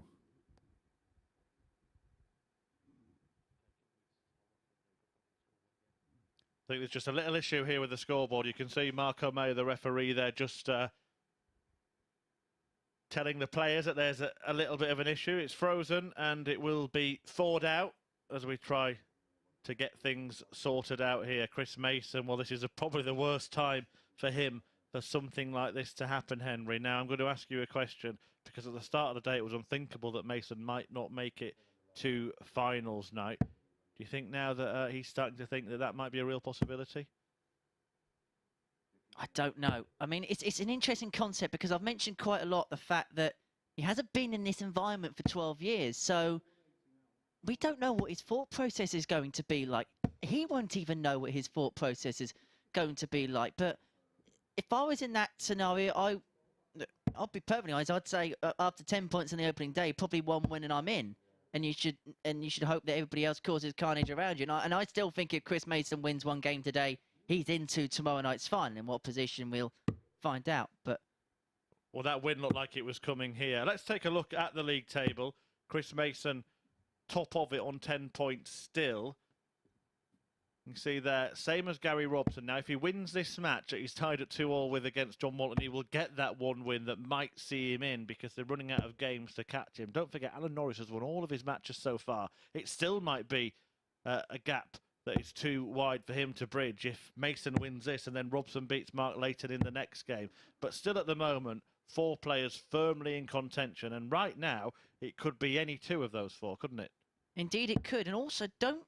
I think there's just a little issue here with the scoreboard. You can see Marco May, the referee, there just telling the players that there's a little bit of an issue. It's frozen and it will be thawed out as we try to get things sorted out here. Chris Mason, well, this is probably the worst time for him for something like this to happen, Henry. Now, I'm going to ask you a question, because at the start of the day, it was unthinkable that Mason might not make it to finals night. Do you think now that he's starting to think that that might be a real possibility?
I don't know. I mean, it's an interesting concept, because I've mentioned quite a lot the fact that he hasn't been in this environment for 12 years. So we don't know what his thought process is going to be like. He won't even know what his thought process is going to be like. But if I was in that scenario, I'll be perfectly honest. I'd say after 10 points in the opening day, probably 1 win and I'm in. And you should hope that everybody else causes carnage around you. And I still think if Chris Mason wins 1 game today, he's into tomorrow night's final. In what position, we'll find out. But
well, that win looked like it was coming here. Let's take a look at the league table. Chris Mason, top of it on 10 points still. You can see there, same as Gary Robson. Now, if he wins this match that he's tied at 2-2 with against John Walton, he will get that 1 win that might see him in, because they're running out of games to catch him. Don't forget, Alan Norris has won all of his matches so far. It still might be a gap that is too wide for him to bridge if Mason wins this and then Robson beats Mark Layton in the next game. But still at the moment, 4 players firmly in contention. And right now, it could be any 2 of those 4, couldn't it?
indeed it could. And also, don't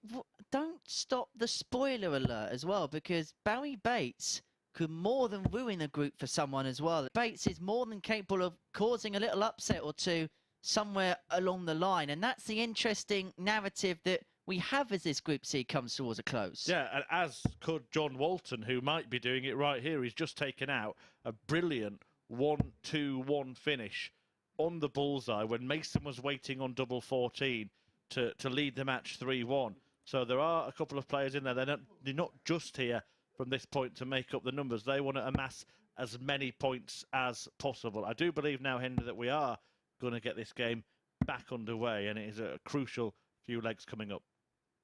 stop the spoiler alert as well, because Barrie Bates could more than ruin the group for someone as well. Bates is more than capable of causing a little upset or two somewhere along the line. And that's the interesting narrative that we have as this Group C comes towards a close.
Yeah, and as could John Walton, who might be doing it right here. He's just taken out a brilliant 1-2-1 finish on the bullseye when Mason was waiting on double 14 to lead the match 3-1. So there are a couple of players in there. They're not just here from this point to make up the numbers. They want to amass as many points as possible. I do believe now, Henry, that we are going to get this game back underway, and it is a crucial few legs coming up.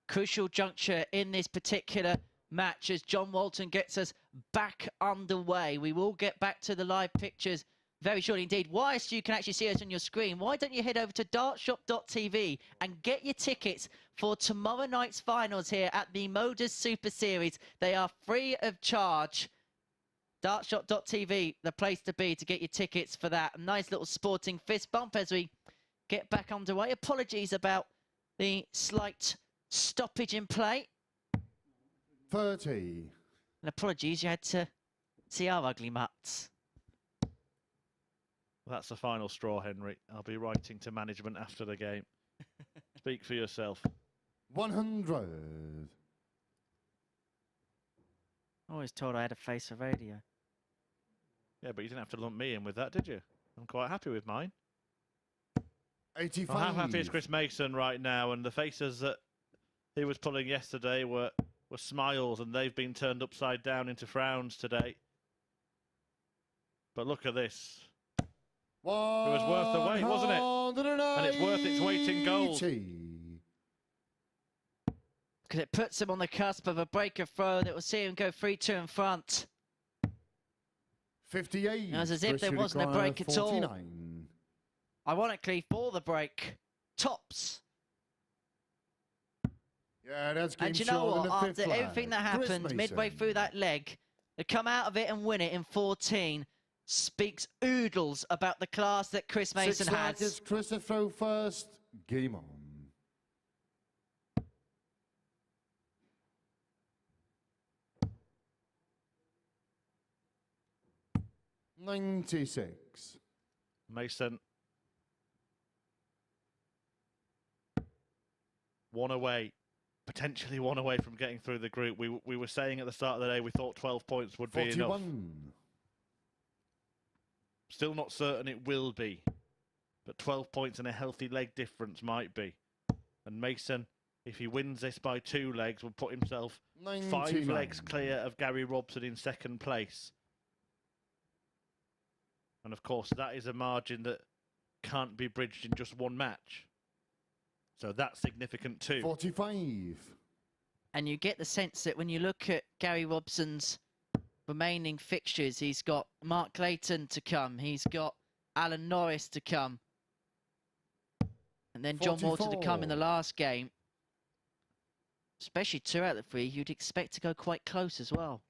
Crucial juncture in this particular match as John Walton gets us back underway. We will get back to the live pictures very shortly indeed. Whilst you can actually see us on your screen, why don't you head over to dartshop.tv and get your tickets for tomorrow night's finals here at the MODUS Super Series. They are free of charge. Dartshop.tv, the place to be to get your tickets for that. A nice little sporting fist bump as we get back underway. Apologies about the slight stoppage in play.
30.
And apologies, you had to see our ugly mutts.
That's the final straw, Henry. I'll be writing to management after the game. Speak for yourself.
100.
I always told I had a face for radio.
Yeah, but you didn't have to lump me in with that, did you? I'm quite happy with mine.
85.
Well, how happy is Chris Mason right now? And the faces that he was pulling yesterday were smiles, and they've been turned upside down into frowns today. But look at this. It was worth the wait, wasn't it? And it's worth its weight in gold.
Because it puts him on the cusp of a breaker throw that will see him go 3-2 in front.
58.
It was as if there wasn't a break at all. Ironically, for the break, tops.
Yeah, that's game
And you know
short in
what?
the
After
fifth
everything that
flag. Chris
happened midway
Mason.
through that leg, to come out of it and win it in 14 speaks oodles about the class that Chris Mason
Sixth flag
has.
is Chris to throw first. Game on. 96.
Mason. 1 away. Potentially 1 away from getting through the group. We were saying at the start of the day we thought 12 points would be
41.
enough. Still not certain it will be. But 12 points and a healthy leg difference might be. And Mason, if he wins this by 2 legs, will put himself 5
99.
legs clear of Gary Robson in second place. And of course, that is a margin that can't be bridged in just 1 match. So that's significant too.
45.
And you get the sense that when you look at Gary Robson's remaining fixtures, he's got Mark Leighton to come, he's got Alan Norris to come, and then John Walton to come in the last game. especially 2 out of the 3, you'd expect to go quite close as well.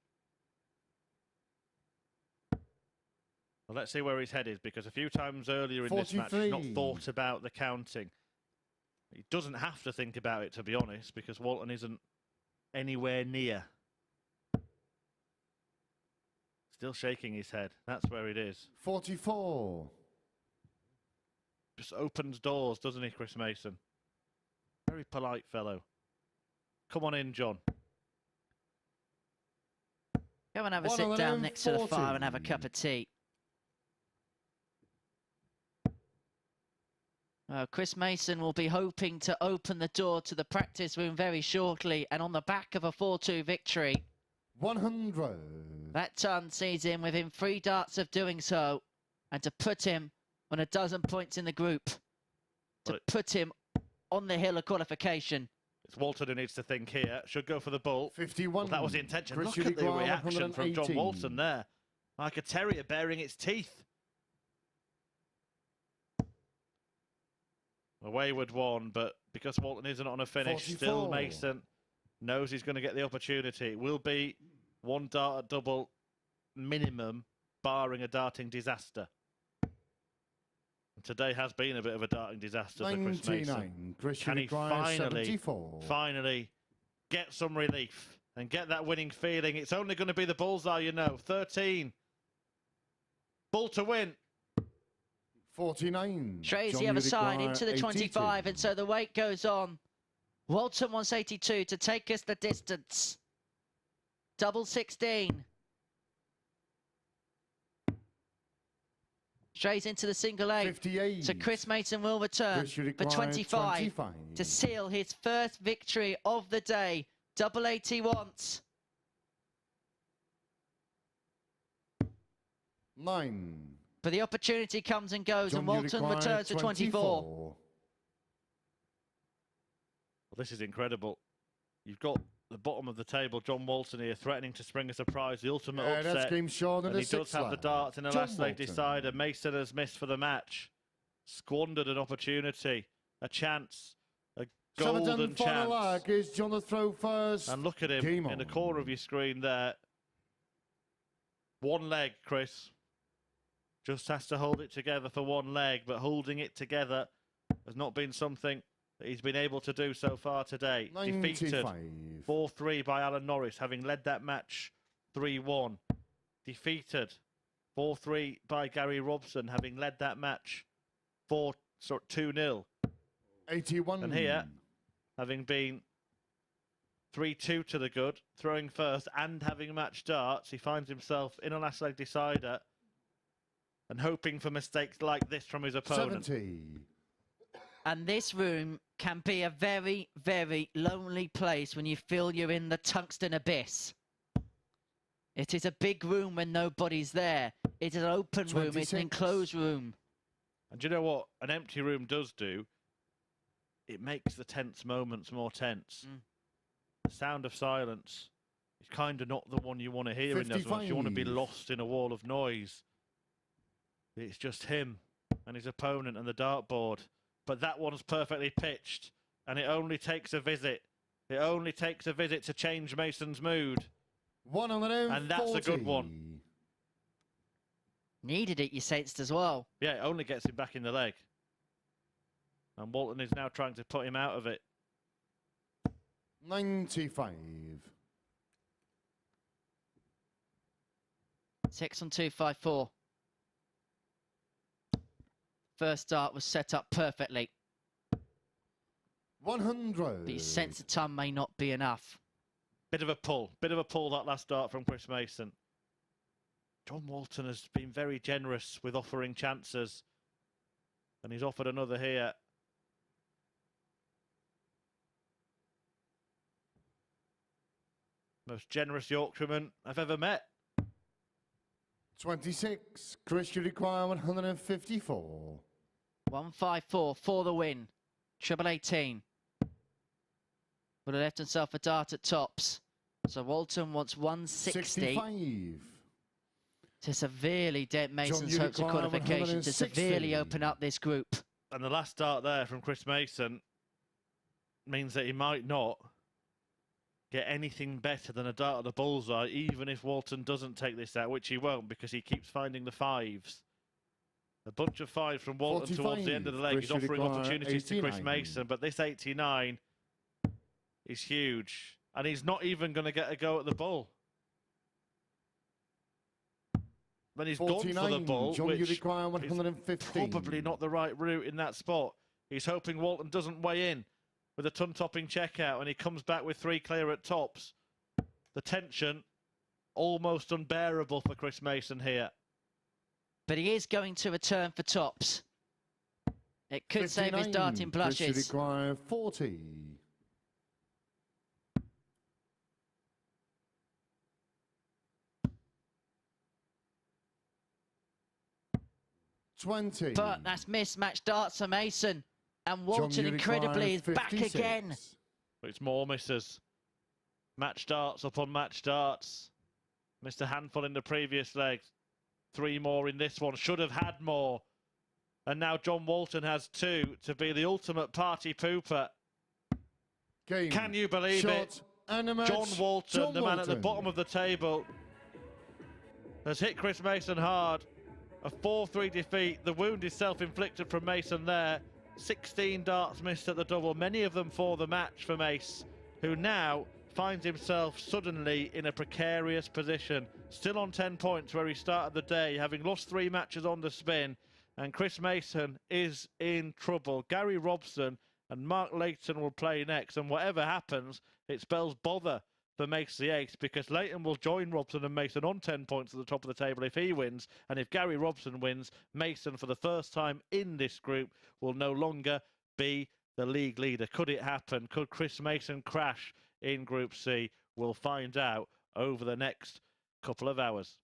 Well, let's see where his head is, because a few times earlier in this match, he's not thought about the counting. He doesn't have to think about it, to be honest, because Walton isn't anywhere near. Still shaking his head. That's where it is.
44.
Just opens doors, doesn't he, Chris Mason? Very polite fellow. Come on in, John.
Go and have a sit down next to the fire and have a cup of tea. Chris Mason will be hoping to open the door to the practice room very shortly, and on the back of a 4-2 victory.
100.
That ton sees him within 3 darts of doing so, and to put him on a dozen points in the group, to put him on the hill of qualification.
It's Walton who needs to think here. Should go for the bull.
51.
Well, that was the intention.
Chris
Look at the
Uruguay,
reaction from John
118.
Walton there. Like a terrier baring its teeth. A wayward one, but because Walton isn't on a finish,
44.
still Mason knows he's going to get the opportunity. It will be 1 dart at double minimum, barring a darting disaster. And today has been a bit of a darting disaster for Chris Mason. Can he finally get some relief and get that winning feeling? It's only going to be the bullseye, you know. 13. Bull to win.
49.
Strays the other side into the 25, and so the wait goes on. Walton wants 82 to take us the distance. Double 16. Strays into the single 8.
58.
So Chris Mason will return for 25 to seal his first victory of the day. Double 8 he wants.
9.
But the opportunity comes and goes, and Walton returns for 24.
Well, this is incredible. You've got the bottom of the table, John Walton here, threatening to spring a surprise, the ultimate upset.
That's game short
and he does have the darts in the last leg decider. Mason has missed for the match. Squandered an opportunity, a chance, a golden chance.
Leg is John the throw first.
And look at him in the corner of your screen there. 1 leg, Chris. Just has to hold it together for 1 leg, but holding it together has not been something that he's been able to do so far today.
95.
Defeated 4-3 by Alan Norris, having led that match 3-1. Defeated 4-3 by Gary Robson, having led that match 2-0.
81.
And here, having been 3-2 to the good, throwing first and having matched darts, he finds himself in a last leg decider and hoping for mistakes like this from his opponent.
70.
And this room can be a very, very lonely place when you feel you're in the tungsten abyss. It is a big room when nobody's there. It is an open
26.
room, it's an enclosed room.
And do you know what an empty room does do? It makes the tense moments more tense. The sound of silence is kind of not the one you want to hear
55.
in those moments. You want to be lost in a wall of noise. It's just him and his opponent and the dartboard. But that one's perfectly pitched, and it only takes a visit. It only takes a visit to change Mason's mood.
140.
And that's a good one.
Needed it, you sensed as well.
Yeah, it only gets him back in the leg. And Walton is now trying to put him out of it.
95.
6 on 2, 5, 4. First start was set up perfectly.
100.
But you sense the ton may not be enough.
Bit of a pull that last start from Chris Mason. John Walton has been very generous with offering chances, and he's offered another here. Most generous Yorkshireman I've ever met.
26. Chris, you require 154.
154 for the win. Triple 18. Would have left himself a dart at tops. So Walton wants 160
65.
to severely dent Mason's hopes of qualification, to severely open up this group.
And the last start there from Chris Mason means that he might not get anything better than a dart at the bullseye, even if Walton doesn't take this out, which he won't because he keeps finding the fives. A bunch of fives from Walton towards the end of the leg. He's offering opportunities to Chris Mason, but this 89 is huge. And he's not even going to get a go at the bull. Then he's gone for the bull,
John,
which
you require 115.
is probably not the right route in that spot. He's hoping Walton doesn't weigh in with a ton-topping checkout, and he comes back with 3 clear at tops. The tension almost unbearable for Chris Mason here.
But he is going to return for tops. It could save his darting blushes.
Chris require 40. 20.
But that's mismatched darts for Mason. And Walton, incredibly, is back again.
It's more misses. Match darts upon match darts. Missed a handful in the previous leg. 3 more in this one. Should have had more. And now John Walton has 2 to be the ultimate party pooper.
Game.
Can you believe it? John Walton, the man at the bottom of the table, has hit Chris Mason hard. A 4-3 defeat. The wound is self-inflicted from Mason there. 16 darts missed at the double, many of them for the match for Mace, who now finds himself suddenly in a precarious position. Still on 10 points where he started the day, having lost 3 matches on the spin. And Chris Mason is in trouble. Gary Robson and Mark Layton will play next. And whatever happens, it spells bother for Mace the ace, because Leighton will join Robson and Mason on 10 points at the top of the table if he wins. And if Gary Robson wins, Mason, for the first time in this group, will no longer be the league leader. Could it happen? Could Chris Mason crash in Group C? We'll find out over the next couple of hours.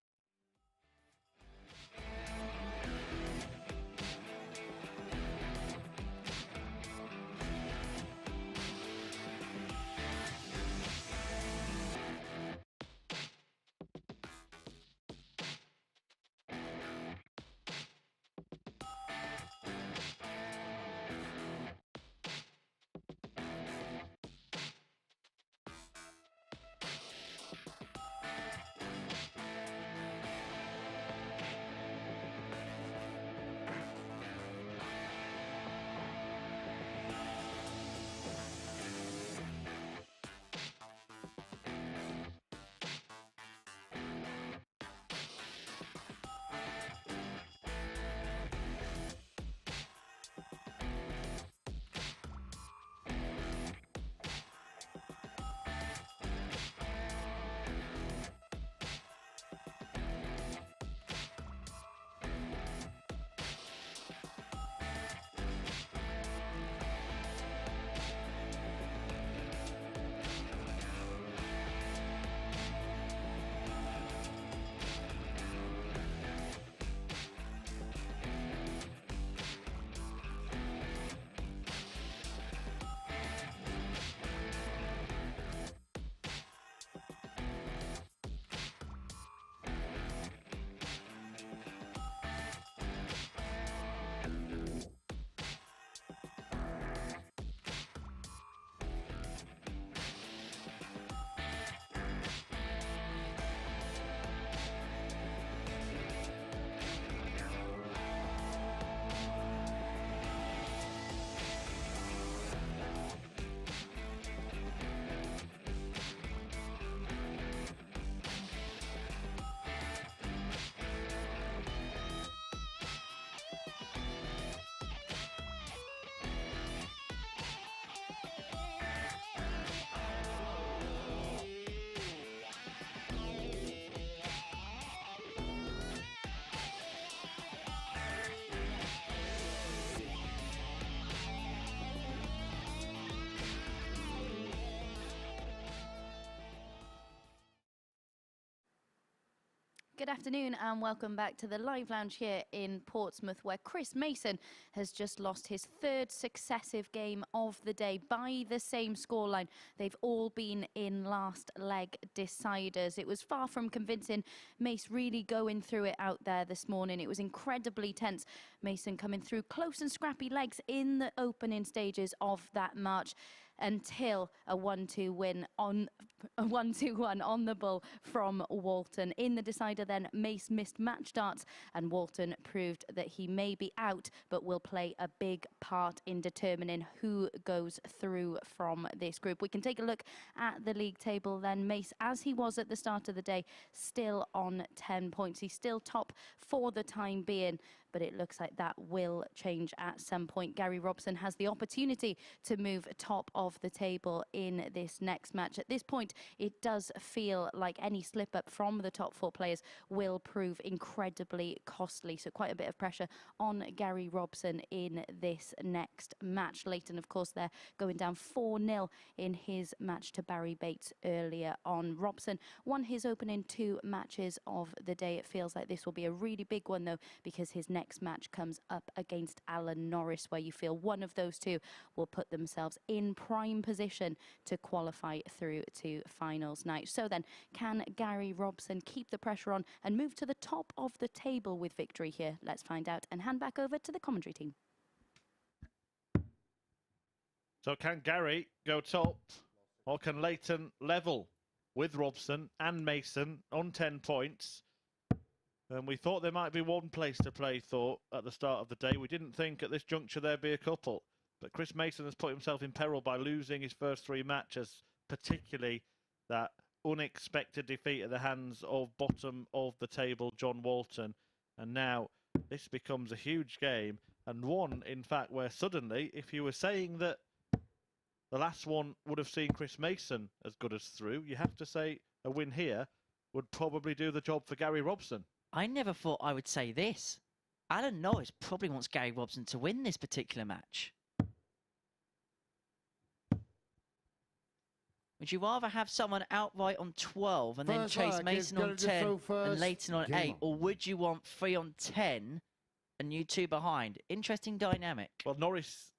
Good afternoon and welcome back to the live lounge here in Portsmouth, where Chris Mason has just lost his 3rd successive game of the day by the same scoreline. They've all been in last leg deciders. It was far from convincing. Mace really going through it out there this morning. It was incredibly tense. Mason coming through close and scrappy legs in the opening stages of that match. until a 1-2 win on a 1-2-1 on the bull from Walton. In the decider then, Mace missed match darts and Walton proved that he may be out but will play a big part in determining who goes through from this group. We can take a look at the league table then. Mace, as he was at the start of the day, still on 10 points. He's still top for the time being, but it looks like that will change at some point. Barrie Robson has the opportunity to move top of the table in this next match. At this point, it does feel like any slip up from the top 4 players will prove incredibly costly. So quite a bit of pressure on Barrie Robson in this next match. Leighton, of course, they're going down 4-0 in his match to Barrie Bates earlier on. Robson won his opening 2 matches of the day. It feels like this will be a really big one, though, because his next match comes up against Norris, where you feel one of those 2 will put themselves in prime position to qualify through to finals night. So then, can Barrie Robson keep the pressure on and move to the top of the table with victory here? Let's find out and hand back over to the commentary team.
So can Barrie go top, or can Leighton level with Robson and Mason on 10 points? And we thought there might be one place to play, at the start of the day. We didn't think at this juncture there'd be a couple. But Chris Mason has put himself in peril by losing his first 3 matches, particularly that unexpected defeat at the hands of bottom of the table, John Walton. And now this becomes a huge game, and one, in fact, where suddenly, if you were saying that the last one would have seen Chris Mason as good as through, you have to say a win here would probably do the job for Barrie Robson.
I never thought I would say this. Norris probably wants Barrie Robson to win this particular match. Would you rather have someone outright on 12 and then chase Mason on 10 and Leighton on 8? Or would you want 3 on 10 and you 2 behind? Interesting dynamic.
Well, Norris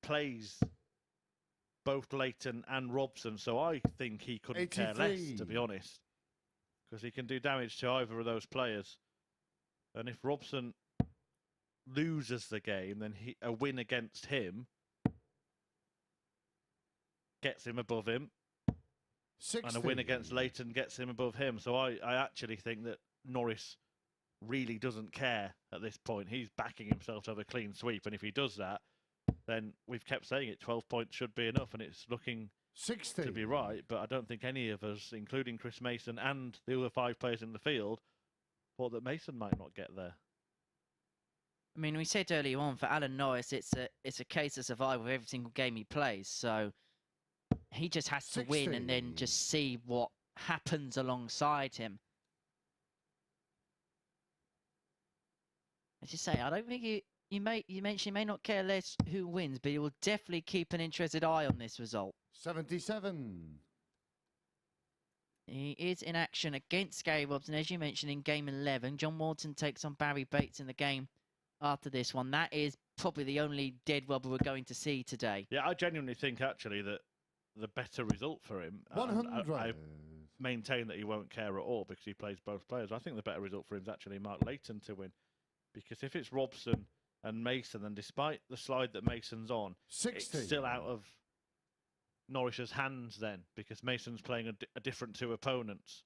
plays both Leighton and Robson, so I think he couldn't care less, to be honest. Because he can do damage to either of those players. And if Robson loses the game, then a win against him gets him above him.
60.
And a win against Leighton gets him above him. So I actually think that Norris really doesn't care at this point. He's backing himself to have a clean sweep. And if he does that, then we've kept saying it, 12 points should be enough. And it's looking
60.
to be right, but I don't think any of us, including Chris Mason and the other 5 players in the field, thought that Mason might not get there.
I mean, we said earlier on for Norris, it's a case of survival every single game he plays. So he just has to win and then just see what happens alongside him. As you say, I don't think you mentioned he may not care less who wins, but he will definitely keep an interested eye on this result.
77.
He is in action against Barrie Robson, as you mentioned, in game 11. John Walton takes on Barrie Bates in the game after this one. That is probably the only dead rubber we're going to see today.
Yeah, I genuinely think, actually, that the better result for him...
100.
I maintain that he won't care at all because he plays both players. I think the better result for him is actually Mark Leighton to win. Because if it's Robson and Mason, then despite the slide that Mason's on,
60.
it's still out of Norris's hands then, because Mason's playing a different 2 opponents.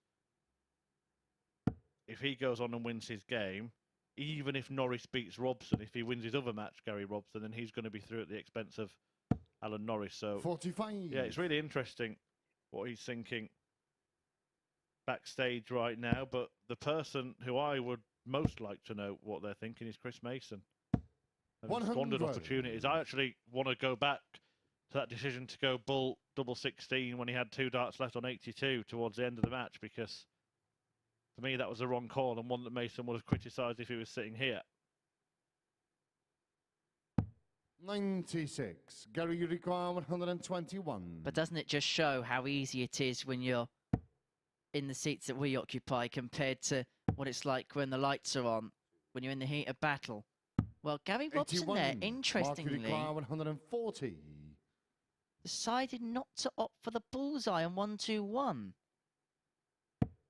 If he goes on and wins his game, even if Norris beats Robson, if he wins his other match, Barrie Robson, then he's going to be through at the expense of Norris. So
45.
yeah, it's really interesting what he's thinking backstage right now. But the person who I would most like to know what they're thinking is Chris Mason. And squandered opportunities. I actually want to go back to that decision to go bull double 16 when he had 2 darts left on 82 towards the end of the match, because for me that was the wrong call and one that Mason would have criticised if he was sitting here.
96. Barrie, you require 121.
But doesn't it just show how easy it is when you're in the seats that we occupy compared to what it's like when the lights are on, when you're in the heat of battle? Well, Barrie Robson there, interestingly,
140.
decided not to opt for the bullseye on 1-2-1.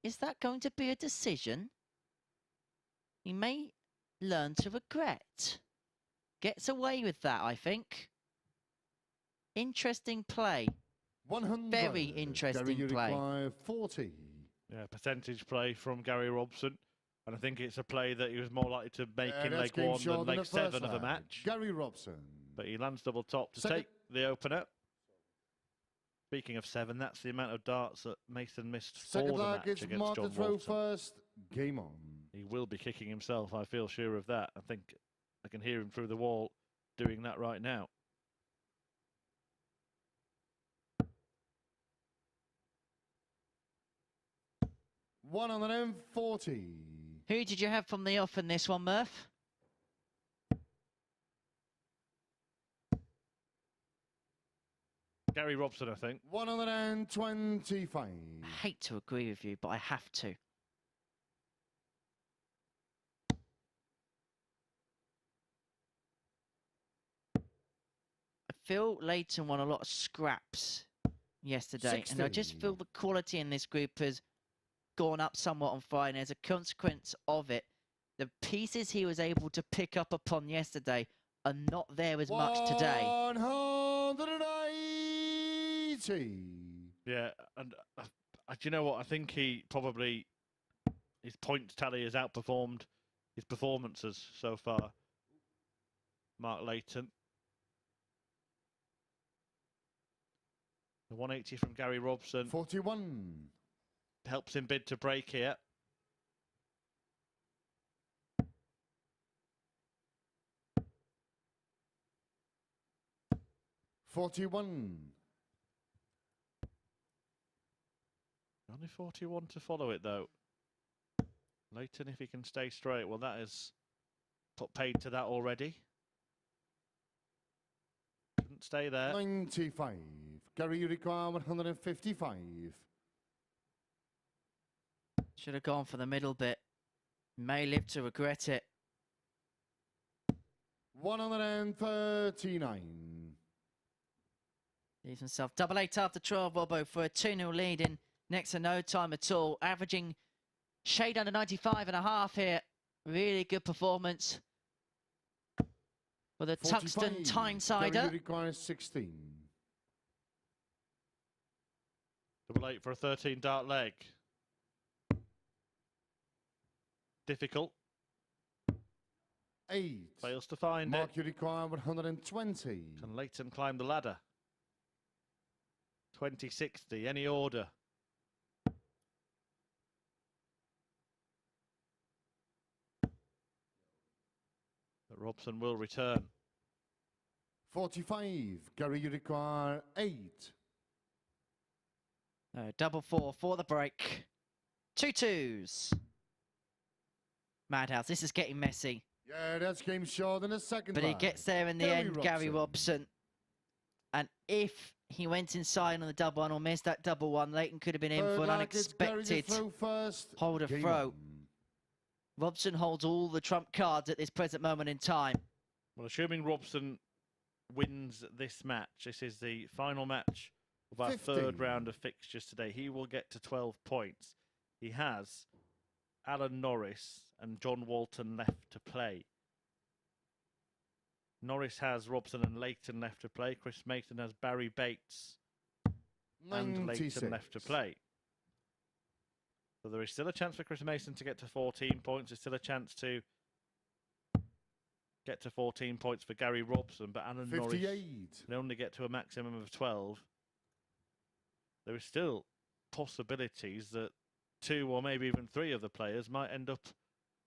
Is that going to be a decision he may learn to regret? Gets away with that, I think. Interesting play.
100.
Very interesting
Gary, you
play.
require 40.
Yeah, percentage play from Gary Robson. And I think it's a play that he was more likely to make in
That's
leg
game
1
short
than
in
leg
the first
7 of the
leg.
match.
Gary Robson.
But he lands double top to
Second.
take the opener. Speaking of 7, that's the amount of darts that Mason missed for
Second
the
leg
match
is
against
Mark
John
to throw
Walton.
first. Game on.
He will be kicking himself, I feel sure of that. I think I can hear him through the wall doing that right now.
$140.
Who did you have from the off in this one, Murph?
Gary Robson, I think.
125.
I hate to agree with you, but I have to. I feel Leighton won a lot of scraps yesterday, and I just
60.
feel the quality in this group has gone up somewhat on Friday. As a consequence of it, the pieces he was able to pick up upon yesterday are not there as much today.
180.
Yeah, and do you know what? I think he probably, his point tally has outperformed his performances so far. Mark Layton. The 180 from Gary Robson
41.
helps him bid to break here.
$41.
Only 41 to follow it, though. Leighton, if he can stay straight, well, that is put paid to that already. Couldn't stay there.
95. Gary, you require 155.
Should have gone for the middle bit. May live to regret it.
139.
Leaves himself double 8 after 12, Robbo, for a 2-0 lead in next to no time at all. Averaging shade under 95.5 here. Really good performance for the
45.
Tuxton
Gary,
Tyneside.
you require 16.
Double 8 for a 13 dart leg. Difficult.
8.
Fails to find
Mark,
it.
you require 120.
Can Leighton climb the ladder? 2060, any order? But Robson will return.
45. Gary, you require 8.
Double 4 for the break. 2 2s. Madhouse, this is getting messy.
Yeah, that's game short in the second
But he
leg.
gets there in the
Gary
end, Gary Robson. And if he went inside on the double 1 or missed that double 1, Leighton could have been in
Third
for an
leg is Gary to
unexpected
throw first.
hold of
Game
throw.
on.
Robson holds all the trump cards at this present moment in time.
Well, assuming Robson wins this match, this is the final match of our
50.
third round of fixtures today. He will get to 12 points. He has Alan Norris and John Walton left to play. Norris has Robson and Leighton left to play. Chris Mason has Barrie Bates and
96.
Leighton left to play. So there is still a chance for Chris Mason to get to 14 points. There's still a chance to get to 14 points for Gary Robson, but Alan
58.
Norris can only get to a maximum of 12. There is still possibilities that 2 or maybe even 3 of the players might end up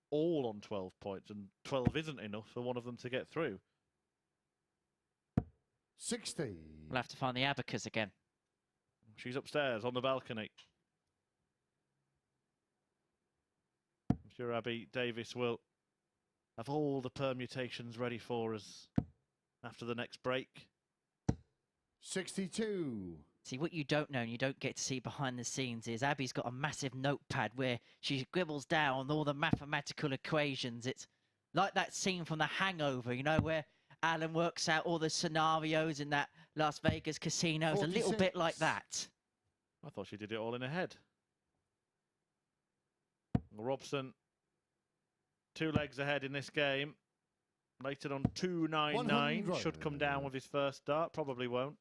all on 12 points, and 12 isn't enough for one of them to get through.
60.
We'll have to find the abacus again.
She's upstairs on the balcony. I'm sure Abby Davis will have all the permutations ready for us after the next break.
62.
See, what you don't know and you don't get to see behind the scenes is Abby's got a massive notepad where she scribbles down all the mathematical equations. It's like that scene from The Hangover, you know, where Alan works out all the scenarios in that Las Vegas casino. It's a little bit like
46.
that.
I thought she did it all in her head. Robson, 2 legs ahead in this game. Leighton on 299. Should come down with his first dart. Probably won't.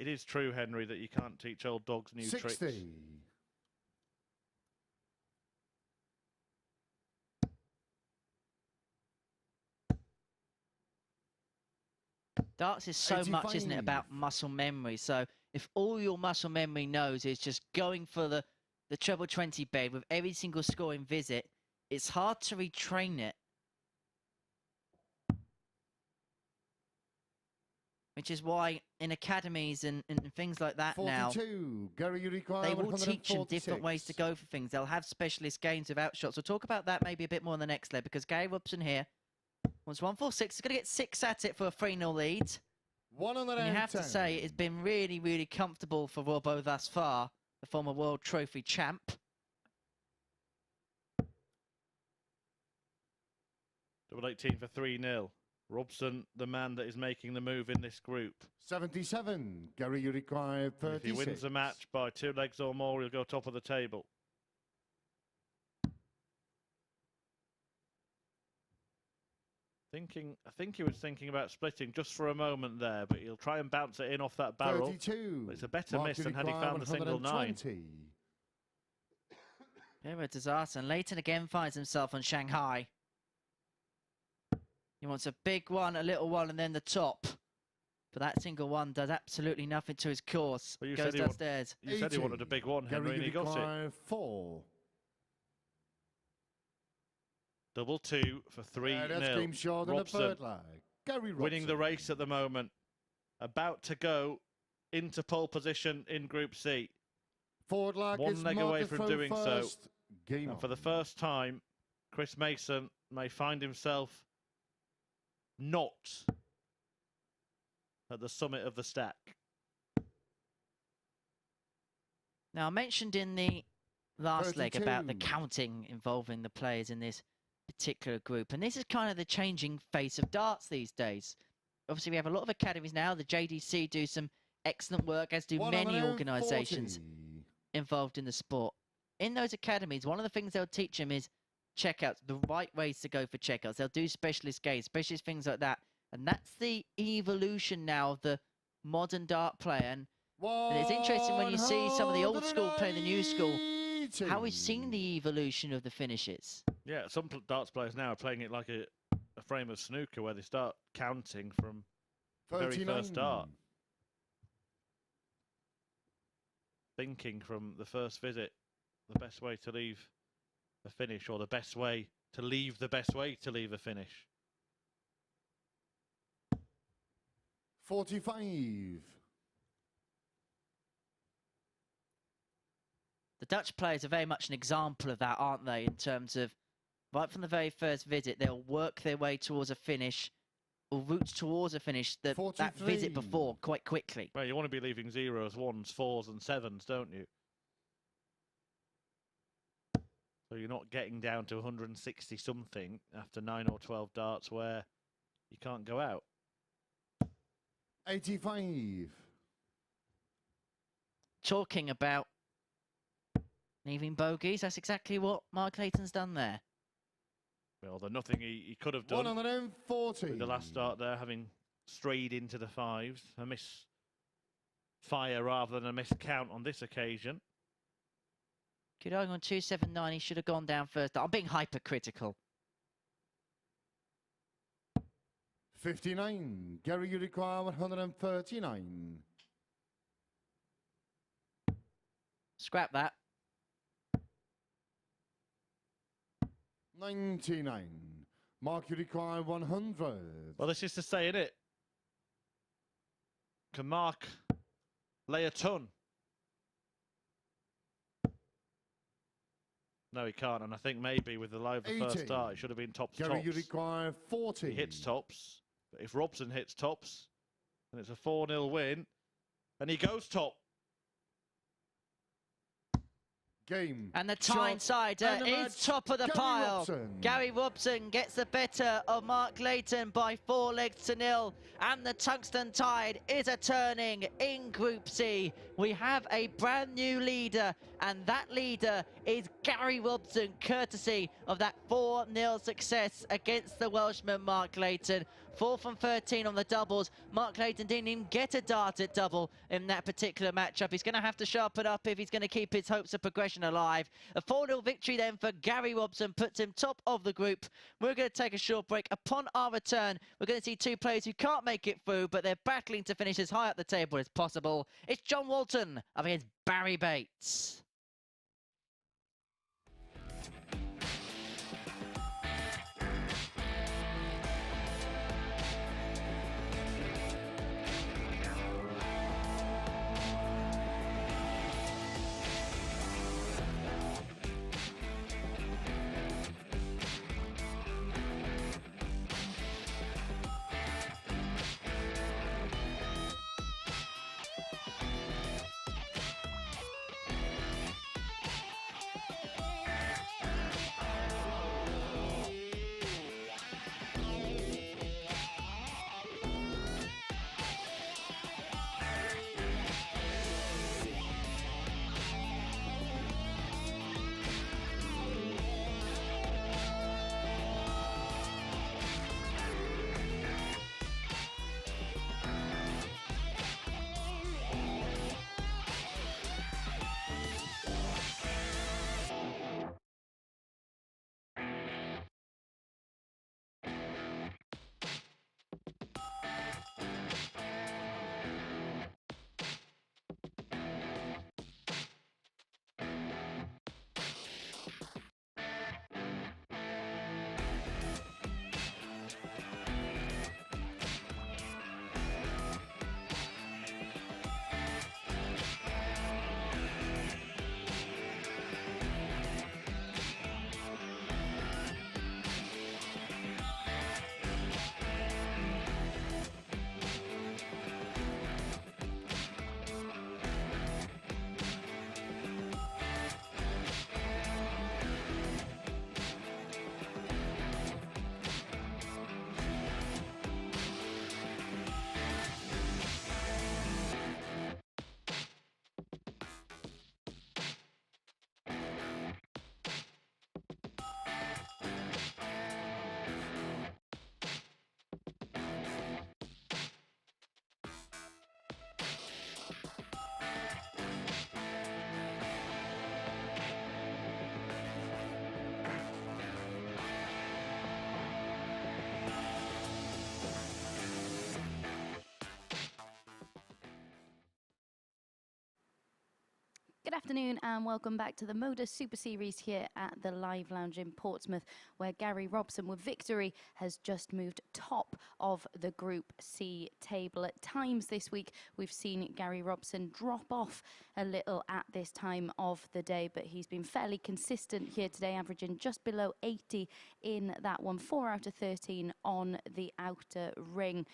It is true, Henry, that you can't teach old dogs new
60.
tricks.
Darts is so much, isn't it, about muscle memory. So if all your muscle memory knows is just going for the treble 20 bed with every single scoring visit, it's hard to retrain it. Which is why in academies and things like that
42.
now,
Gary, you require
they will teach them
146.
different ways to go for things. They'll have specialist games of outshots. We'll talk about that maybe a bit more in the next leg, because Gary Robson here wants 146. He's going to get 6 at it for a 3-0 lead.
110.
And you have to say it's been really, really comfortable for Robbo thus far, the former World Trophy champ.
Double 18 for 3-0. Robson, the man that is making the move in this group.
77. Gary, you require 36.
If he wins the match by 2 legs or more, he'll go top of the table. I think he was thinking about splitting just for a moment there, but he'll try and bounce it in off that barrel.
32.
But it's a better miss than had he found the single 9.
Yeah, a disaster. And Leighton again finds himself on Shanghai. He wants a big one, a little one, and then the top. But that single one does absolutely nothing to his course.
Well,
goes downstairs.
You said he wanted a big one, Henry, and he got it.
4.
Double 2 for 3-0.
Robson
Gary winning the race at the moment. About to go into pole position in Group C.
Forward leg
1 leg away from doing so.
Game
and for the first time, Chris Mason may find himself not at the summit of the stack.
Now, I mentioned in the last
32.
leg about the counting involving the players in this particular group. And this is kind of the changing face of darts these days. Obviously, we have a lot of academies now. The JDC do some excellent work, as do many organisations involved in the sport. In those academies, one of the things they'll teach them is checkouts, the right ways to go for checkouts. They'll do specialist games, specialist things like that. And that's the evolution now of the modern dart player. And it's interesting when you see some of the old school playing the new school, how we've seen the evolution of the finishes.
Yeah, some darts players now are playing it like a frame of snooker, where they start counting from the very first dart. Thinking from the first visit, the best way to leave a finish, or the best way to leave the best way to leave a finish.
45.
The Dutch players are very much an example of that, aren't they? In terms of, right from the very first visit, they'll work their way towards a finish, or route towards a finish that visit before quite quickly.
Well, you want to be leaving 0s, 1s, 4s and 7s, don't you? So you're not getting down to 160 something after 9 or 12 darts where you can't go out.
85.
Talking about leaving bogeys, that's exactly what Mark Layton's done there.
Well, there's nothing he could have done
140.
with the last start there, having strayed into the 5s. A misfire rather than a miscount on this occasion.
Good going on 279. He should have gone down first. I'm being hypercritical.
59. Gary, you require 139.
Scrap that.
99. Mark, you require 100.
Well, this is to say, innit? Can Mark lay a ton? No, he can't, and I think maybe with the live the first start, it should have been tops.
Gary, you require 40.
He hits tops, but if Robson hits tops, then it's a 4-0 win, and he goes top.
Game.
And the Tyneside is top of the pile.
Robson.
Gary Robson gets the better of Mark Layton by 4 legs to 0. And the Tungsten Tide is a turning in Group C. We have a brand new leader and that leader is Gary Robson, courtesy of that 4-0 success against the Welshman Mark Layton. 4 from 13 on the doubles. Mark Layton didn't even get a dart at double in that particular matchup. He's going to have to sharpen up if he's going to keep his hopes of progression alive. A 4-0 victory then for Gary Robson puts him top of the group. We're going to take a short break. Upon our return, we're going to see two players who can't make it through, but they're battling to finish as high up the table as possible. It's John Walton up against Barrie Bates.
Good afternoon and welcome back to the MODUS Super Series here at the Live Lounge in Portsmouth, where Gary Robson with victory has just moved top of the Group C table. At times this week we've seen Gary Robson drop off a little at this time of the day, but he's been fairly consistent here today, averaging just below 80 in that one, 4 out of 13 on the outer ring.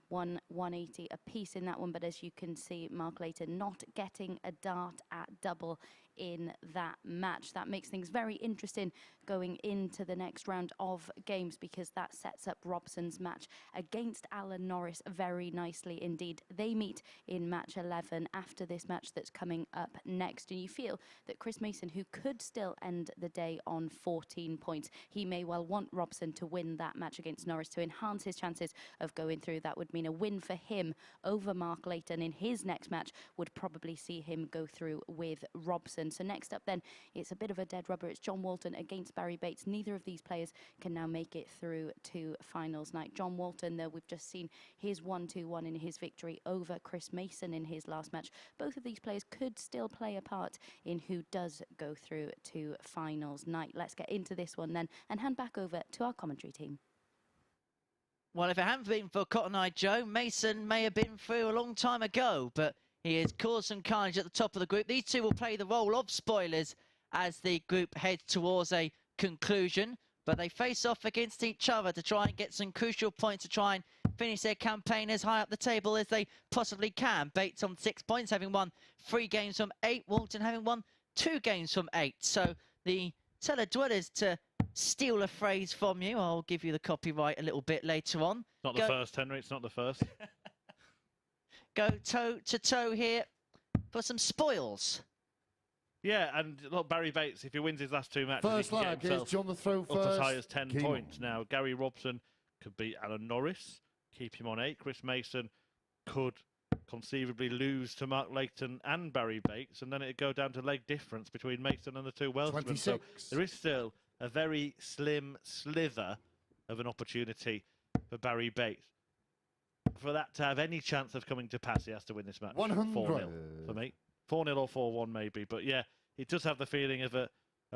180 apiece in that one, but as you can see, Mark Leighton not getting a dart at double in that match. That makes things very interesting going into the next round of games, because that sets up Robson's match against Alan Norris very nicely indeed. They meet in match 11 after this match that's coming up next, and you feel that Chris Mason, who could still end the day on 14 points, he may well want Robson to win that match against Norris to enhance his chances of going through. That would mean a win for him over Mark Leighton in his next match would probably see him go through with Robson. So next up then, it's a bit of a dead rubber. It's John Walton against Barrie Bates. Neither of these players can now make it through to finals night. John Walton, though, we've just seen his 1-2-1 in his victory over Chris Mason in his last match. Both of these players could still play a part in who does go through to finals night. Let's get into this one then and hand back over to our commentary team.
Well, if it hadn't been for Cotton Eye Joe, Mason may have been through a long time ago, but he has caused some carnage at the top of the group. These two will play the role of spoilers as the group heads towards a conclusion, but they face off against each other to try and get some crucial points to try and finish their campaign as high up the table as they possibly can. Bates on 6 points, having won 3 games from 8. Walton having won 2 games from 8. So the cellar dwellers, to steal a phrase from you, I'll give you the copyright a little bit later on.
Not the first, Henry, it's not the first.
Go toe to toe here for some spoils.
Yeah, and look, Barrie Bates, if he wins his last two matches,
First
he can
lag
get himself
is John the throw
up
first.
as high as 10
Game
points.
on.
Now, Gary Robson could beat Alan Norris, keep him on 8. Chris Mason could conceivably lose to Mark Layton and Barrie Bates, and then it'd go down to leg difference between Mason and the two Welshmen. So
26.
there is still a very slim slither of an opportunity for Barrie Bates. For that to have any chance of coming to pass, he has to win this match
100.
4-0 for me. 4-0 or 4-1 maybe, but yeah, it does have the feeling of a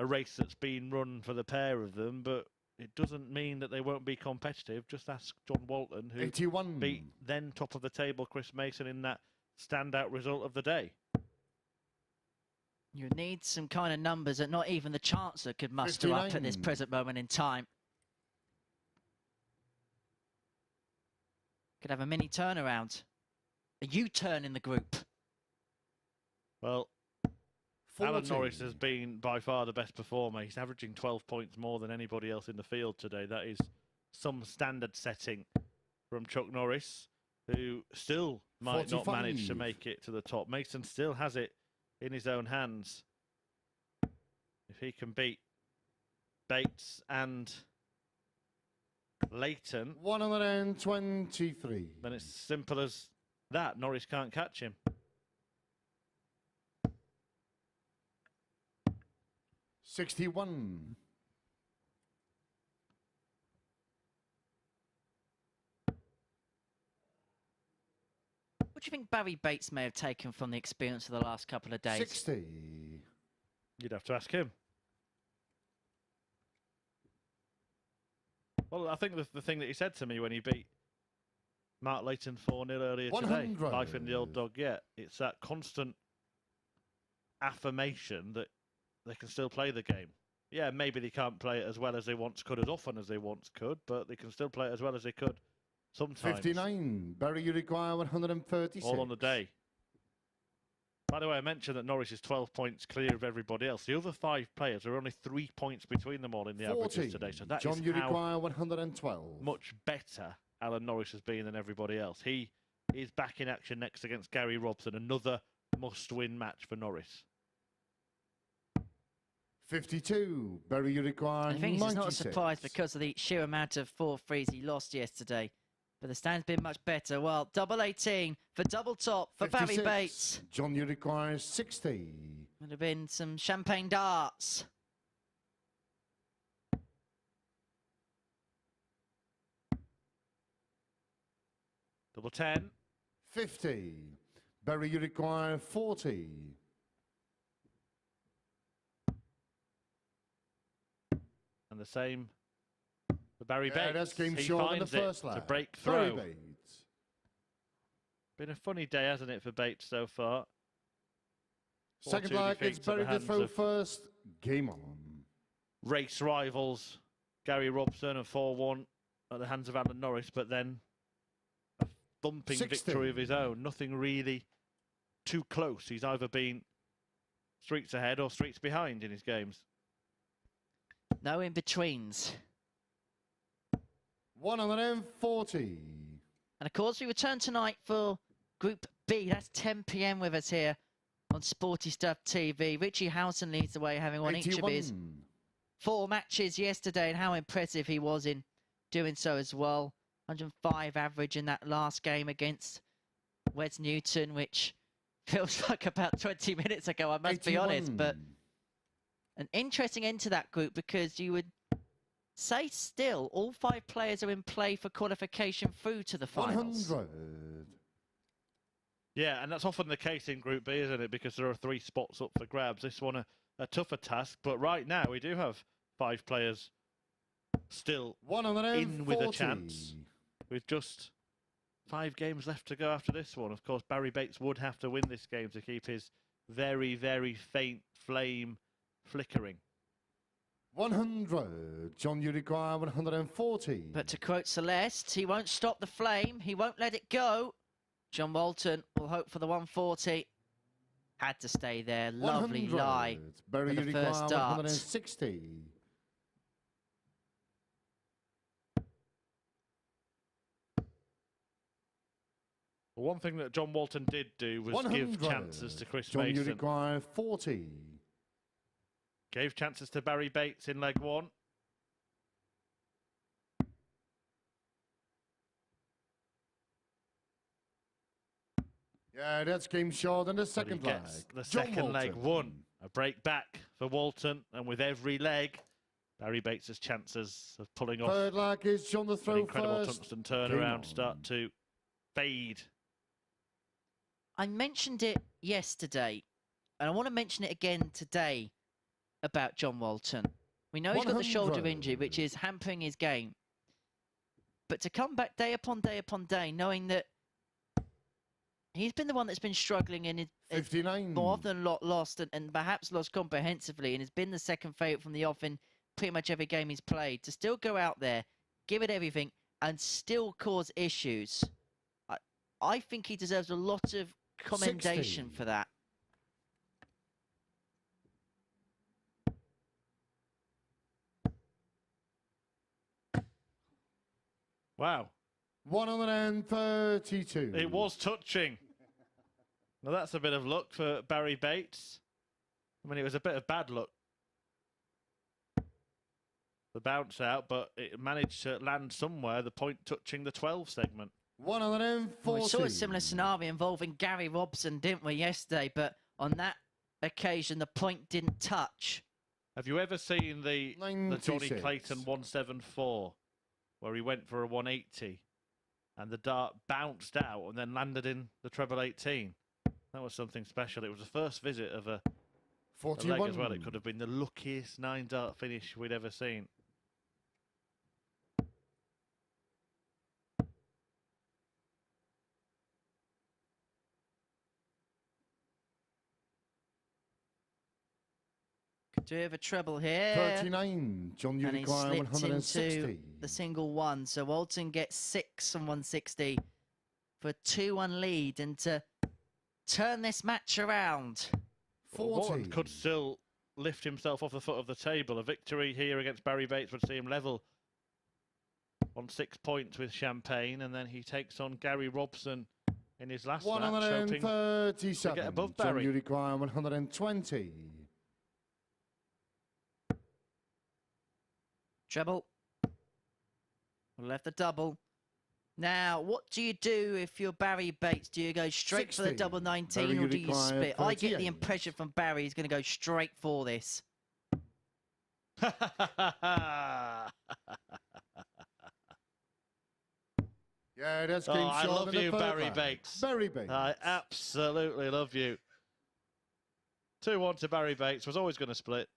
race that's been run for the pair of them, but it doesn't mean that they won't be competitive. Just ask John Walton, who
81.
beat then top of the table Chris Mason in that standout result of the day.
You need some kind of numbers that not even the Chancellor could muster up at this
59.
present moment in time. Could have a mini turnaround. A U-turn in the group.
Well,
40.
Alan Norris has been by far the best performer. He's averaging 12 points more than anybody else in the field today. That is some standard setting from Chuck Norris, who still might
45.
not manage to make it to the top. Mason still has it in his own hands. If he can beat Bates and Leighton,
123.
then it's simple as that. Norris can't catch him.
61.
What do you think Barrie Bates may have taken from the experience of the last couple of days?
60.
You'd have to ask him. Well, I think the thing that he said to me when he beat Mark Layton 4-0 earlier today,
100.
life in the old dog yet, it's that constant affirmation that they can still play the game. Yeah, maybe they can't play it as well as they once could, as often as they once could, but they can still play it as well as they could sometimes.
59. Barrie, you require 136.
All on the day. By the way, I mentioned that Norris is 12 points clear of everybody else. The other 5 players, there are only 3 points between them all in the
40.
averages today. So that
John,
is
you
how
require 112.
much better Alan Norris has been than everybody else. He is back in action next against Gary Robson. Another must-win match for Norris.
52. Barrie, you require
I think
96.
it's not a surprise because of the sheer amount of 4-3s he lost yesterday. But the stand's been much better. Well, double 18 for double top for Barrie
56.
Bates.
John, you require 60.
Would have been some champagne darts.
Double 10.
50. Barrie, you require 40.
And the same for Barrie
Yeah,
Bates.
that's game
He
short in the
finds it
first
to
lag.
break
Barrie
through.
Bates.
Been a funny day, hasn't it, for Bates so far?
Second
4-2
lag, it's
defeats at the
Barrie to
hands
throw
of
first. Game on.
race rivals Gary Robson and 4-1 at the hands of Alan Norris, but then a thumping
60.
victory of his own. Nothing really too close. He's either been streets ahead or streets behind in his games.
No in-betweens.
140.
And of course, we return tonight for Group B. That's 10 p.m. with us here on Sporty Stuff TV. Richie Houghton leads the way, having won each of his 4 matches yesterday, and how impressive he was in doing so as well. 105 average in that last game against Wes Newton, which feels like about 20 minutes ago, I must be honest. But an interesting end to that group, because you would say still all 5 players are in play for qualification through to the finals.
100.
Yeah, and that's often the case in Group B, isn't it? Because there are 3 spots up for grabs. This one a tougher task, but right now we do have 5 players still
140.
in with a chance, with just 5 games left to go after this one. Of course, Barrie Bates would have to win this game to keep his very, very faint flame flickering.
100. John, you require 140.
But to quote Celeste, he won't stop the flame, he won't let it go. John Walton will hope for the 140. Had to stay there. Lovely
100.
lie
Barrie,
for
you
the
require
first dart.
160.
Well, one thing that John Walton did do was
100.
give chances to Chris
John, you
Mason.
require 40.
Gave chances to Barrie Bates in leg one.
Yeah, that's game short in the
But he
second leg.
gets the
John
second leg
Walton.
won. A break back for Walton, and with every leg, Barrie Bates' chances of pulling off
Third leg is John the
an
throw
incredible
first.
tungsten
Game
turnaround
on.
start to fade.
I mentioned it yesterday, and I want to mention it again today about John Walton. We know he's got the shoulder
100.
injury, which is hampering his game. But to come back day upon day upon day, knowing that he's been the one that's been struggling and is
59.
more often than not lost and perhaps lost comprehensively, and has been the second favourite from the off in pretty much every game he's played, to still go out there, give it everything, and still cause issues. I think he deserves a lot of commendation
60.
for that.
Wow.
132.
It was touching. Well, that's a bit of luck for Barrie Bates. I mean, it was a bit of bad luck. The bounce out, but it managed to land somewhere, the point touching the 12 segment.
140.
Well, we saw a similar scenario involving Gary Robson, didn't we, yesterday? But on that occasion, the point didn't touch.
Have you ever seen the Johnny
96.
Clayton 174, where he went for a 180, and the dart bounced out and then landed in the treble 18? That was something special. It was the first visit of a
41.
leg as well. It could have been the luckiest 9-dart finish we'd ever seen.
Could do have a treble here.
39. John, you
And he
require
slipped
160.
into the single one. So Walton gets 6 on 160 for a 2-1 lead, and to turn this match around.
40.
Walton could still lift himself off the foot of the table. A victory here against Barrie Bates would see him level on 6 points with Champagne, and then he takes on Gary Robson in his last match, hoping
137.
to get above
John,
Barrie.
you require 120.
Treble. Left the double. Now, what do you do if you're Barrie Bates? Do you go straight for the
60.
double 19
Barrie,
or
you
do you
require
split? I get the
38.
impression from Barrie he's going to go straight for this.
Yeah, that's
Oh,
game
I
short
love
in the
you,
third
Barrie
leg.
Bates.
Barrie Bates.
I absolutely love you. 2-1 to Barrie Bates. Was always going to split.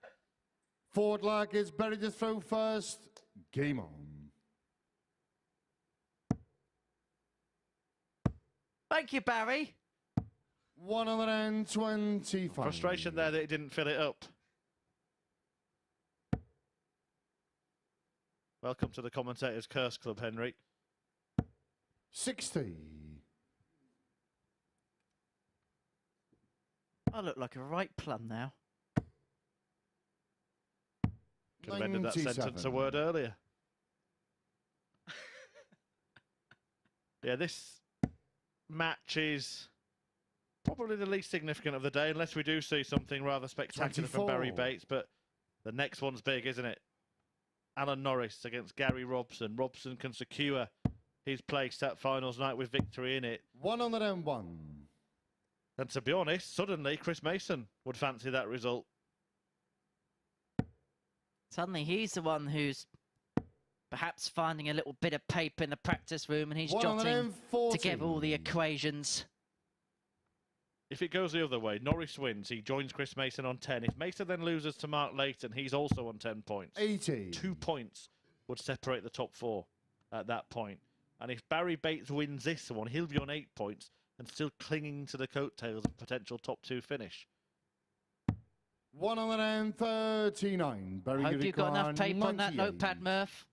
Fourth leg is Barrie to throw first. Game on.
Thank you, Barrie.
125.
Frustration there that he didn't fill it up. Welcome to the Commentators Curse Club, Henry.
60.
I look like a right plum now.
Could have ended that
97.
sentence a word earlier. Yeah, this match is probably the least significant of the day, unless we do see something rather spectacular from Barrie
24.
Bates. But the next one's big, isn't it? Alan Norris against Gary Robson. Robson can secure his place that finals night with victory in it.
101.
And to be honest, suddenly Chris Mason would fancy that result.
Suddenly he's the one who's perhaps finding a little bit of paper in the practice room, and he's jotting
140.
together all the equations.
If it goes the other way, Norris wins. He joins Chris Mason on 10. If Mason then loses to Mark Layton, he's also on 10 points.
80.
2 points would separate the top 4 at that point. And if Barrie Bates wins this one, he'll be on 8 points and still clinging to the coattails of potential top 2 finish.
139. Barrie,
Hope you've got enough paper on that
98.
notepad, Murph.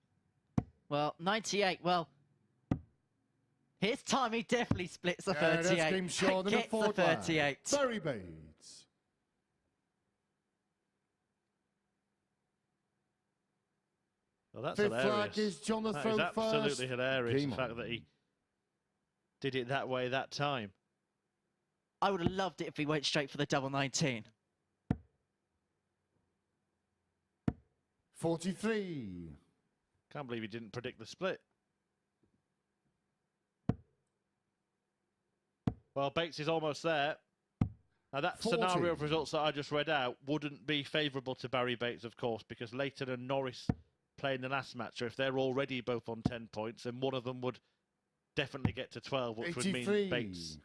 Well, 98. Well, his time he definitely splits the
Yeah,
38.
that's game short in the
Gets the
fourth leg.
38.
Barrie Bates.
Well, that's
Fifth
hilarious.
flag is John the
That
throw
is
first.
absolutely hilarious,
Game
the fact
on.
that he did it that way that time.
I would have loved it if he went straight for the double 19.
43.
Can't believe he didn't predict the split. Well, Bates is almost there. Now, that
40.
scenario of results that I just read out wouldn't be favourable to Barrie Bates, of course, because Layton and Norris playing the last match, or if they're already both on 10 points, then one of them would definitely get to 12, which
83.
would mean Bates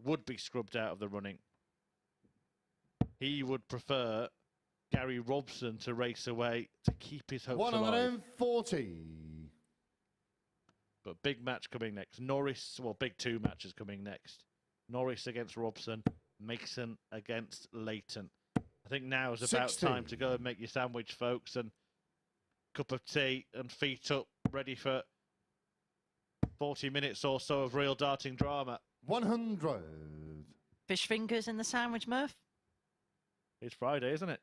would be scrubbed out of the running. He would prefer Gary Robson to race away to keep his hopes alive.
140.
But big match coming next. Norris, well, big two matches coming next. Norris against Robson, Mason against Leighton. I think now is about
60.
time to go and make your sandwich, folks, and cup of tea and feet up, ready for 40 minutes or so of real darting drama.
100.
Fish fingers in the sandwich, Murph?
It's Friday, isn't it?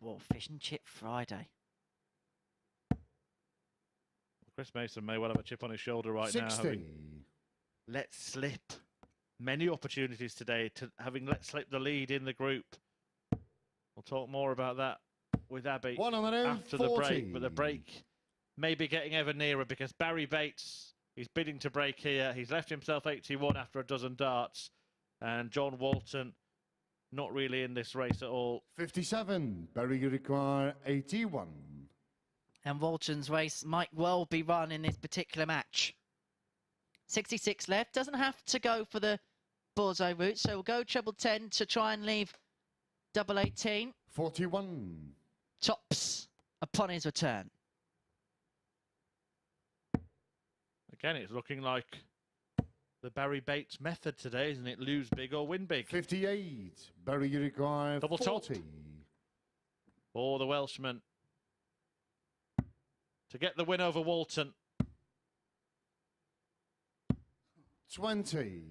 Well, fish and chip Friday.
Chris Mason may well have a chip on his shoulder right
60.
now. Having let slip many opportunities today, to having let slip the lead in the group. We'll talk more about that with Abby
140.
after the break, but the break may be getting ever nearer because Barrie Bates is bidding to break here. He's left himself 81 after a dozen darts, and John Walton not really in this race at all.
57. Barrie, you require 81.
And Walton's race might well be run in this particular match. 66 left. Doesn't have to go for the Borzo route, so we'll go treble 10 to try and leave double 18.
41.
Tops upon his return.
Again, it's looking like the Barrie Bates method today, isn't it? Lose big or win big.
58. Barrie, you require
Double top.
40.
For the Welshman to get the win over Walton.
20.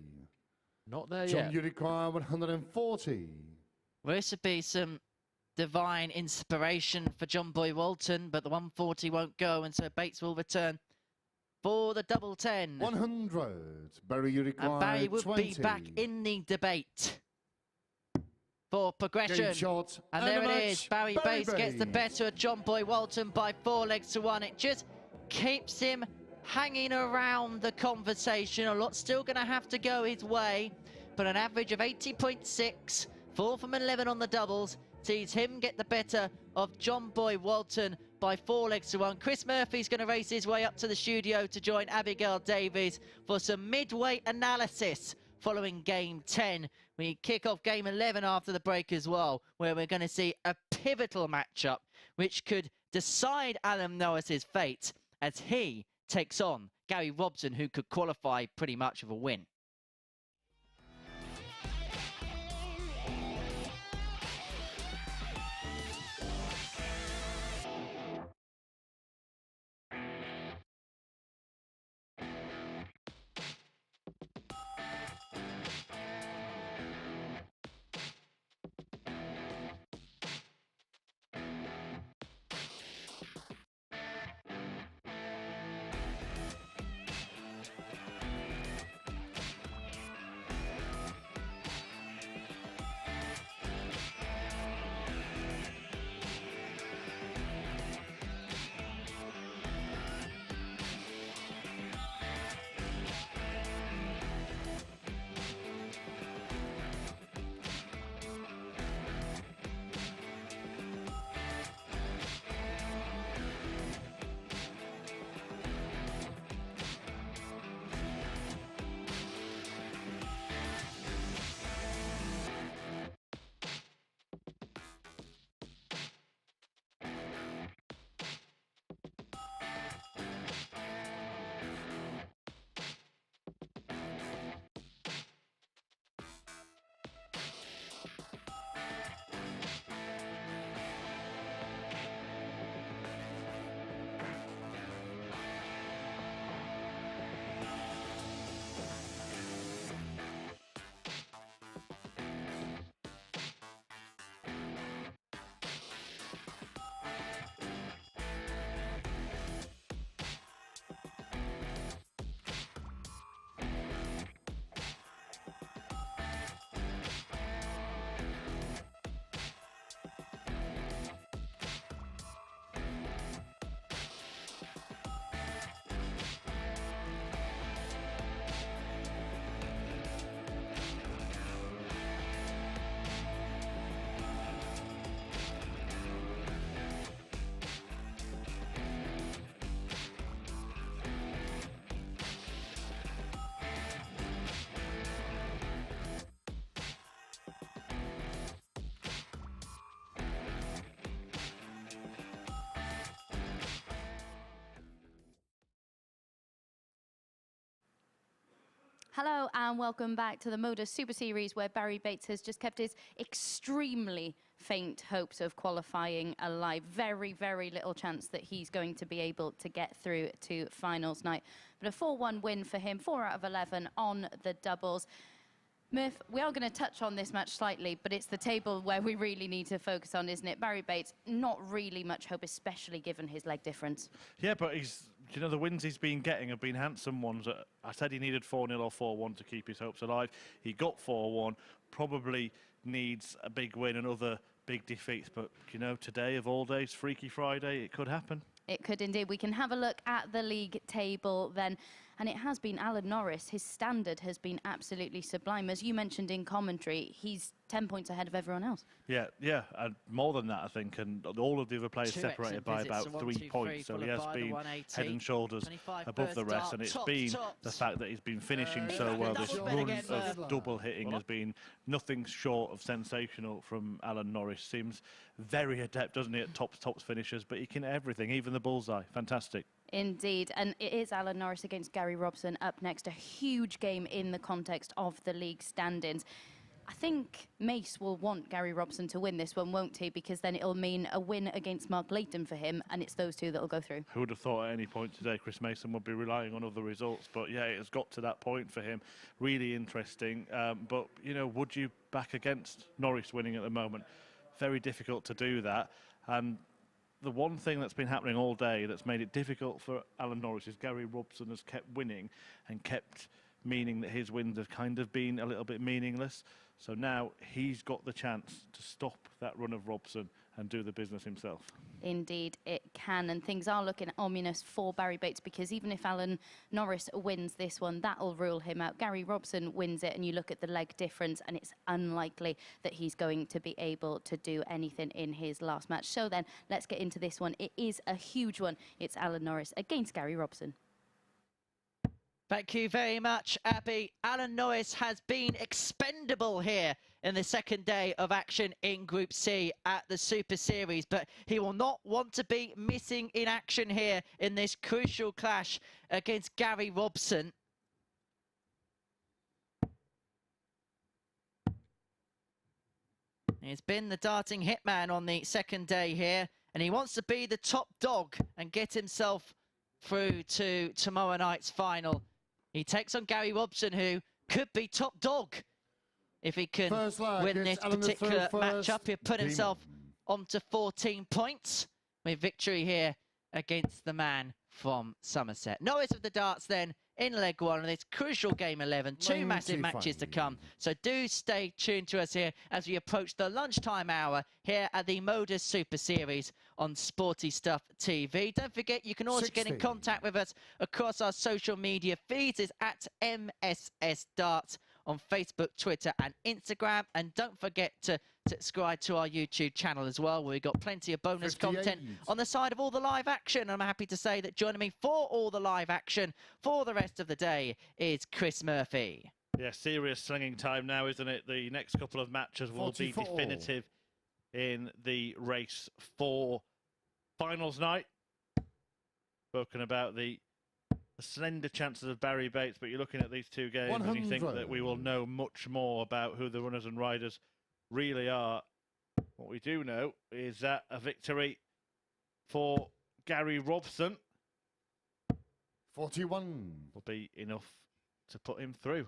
Not there
John,
yet.
you require 140.
Well, this would be some divine inspiration for John Boy Walton, but the 140 won't go, and so Bates will return for the double 10.
100. Barrie, you require
And Barrie would
20.
be back in the debate for progression.
Game shot
And
and
there
a
it
match.
is. Barrie Bates gets the better of John Boy Walton by 4 legs to 1. It just keeps him hanging around the conversation. A lot still going to have to go his way, but an average of 80.6, 4 from 11 on the doubles, sees him get the better of John Boy Walton by 4 legs to 1. Chris Murphy's going to race his way up to the studio to join Abigail Davies for some midweight analysis following game 10. We kick off game 11 after the break as well, where we're going to see a pivotal matchup which could decide Alan Norris's fate as he takes on Gary Robson, who could qualify pretty much of a win.
Hello and welcome back to the MODUS Super Series, where Barrie Bates has just kept his extremely faint hopes of qualifying alive. Very, very little chance that he's going to be able to get through to finals night. But a 4-1 win for him, 4 out of 11 on the doubles. Murph, we are going to touch on this match slightly, but it's the table where we really need to focus on, isn't it? Barrie Bates, not really much hope, especially given his leg difference.
Yeah, but you know, the wins he's been getting have been handsome ones. I said he needed 4-0 or 4-1 to keep his hopes alive. He got 4-1, probably needs a big win and other big defeats. But, you know, today of all days, Freaky Friday, it could happen. It
could indeed. We can have a look at the league table then. And it has been Alan Norris. His standard has been absolutely sublime. As you mentioned in commentary, he's 10 points ahead of everyone else. Yeah, and more than that, I think. And all of the other players separated by about 3 points. So he has been head and shoulders above the rest. And it's been the fact that he's been finishing so well. This run of double hitting has been nothing short of sensational from Alan Norris. Seems very adept, doesn't he, at tops finishes. But he can everything, even the bullseye. Fantastic. Indeed, and it is Alan Norris against Garry Robson up next. A huge game in the context of the league standings. I think Mace will want Garry Robson to win this one, won't he? Because then it'll mean a win against Mark Layton for him, and it's those two that will go through. Who would have thought at any point today Chris Mason would be relying on other results? But yeah, it has got to that point for him. Really interesting. But, you know, would you back against Norris winning at the moment? Very difficult to do that. And the one thing that's been happening all day that's made it difficult for Alan Norris is Garry Robson has kept winning and kept meaning that his wins have kind of been a little bit meaningless. So now he's got the chance to stop that run of Robson and do the business himself. Indeed, it can. And things are looking ominous for Barrie Bates, because even if Alan Norris wins this one, that'll rule him out. Garry Robson wins it, and you look at the leg difference, and it's unlikely that he's going to be able to do anything in his last match. So then, let's get into this one. It is a huge one. It's Alan Norris against Garry Robson.
Thank you very much, Abby. Alan Norris has been expendable here in the second day of action in Group C at the Super Series, but he will not want to be missing in action here in this crucial clash against Garry Robson. He's been the darting hitman on the second day here, and he wants to be the top dog and get himself through to tomorrow night's final. He takes on Garry Robson, who could be top dog if he can win this particular matchup. He'll put himself onto 14 points with victory here against the man from Somerset. Norris of the darts then in leg one of this crucial game 11. Two massive matches to come. So do stay tuned to us here as we approach the lunchtime hour here at the MODUS Super Series on Sporty Stuff TV. Don't forget, you can also get in contact with us across our social media feeds. It's at MSS Darts on Facebook, Twitter and Instagram. And don't forget to subscribe to our YouTube channel as well, where we've got plenty of bonus content on the side of all the live action. I'm happy to say that joining me for all the live action for the rest of the day is Chris Murphy.
Yeah, serious slinging time now, isn't it? The next couple of matches will be definitive in the race for finals night. Spoken about the slender chances of Barrie Bates, but you're looking at these two games and you think that we will know much more about who the runners and riders really are. What we do know is that a victory for Garry Robson
41
will be enough to put him through.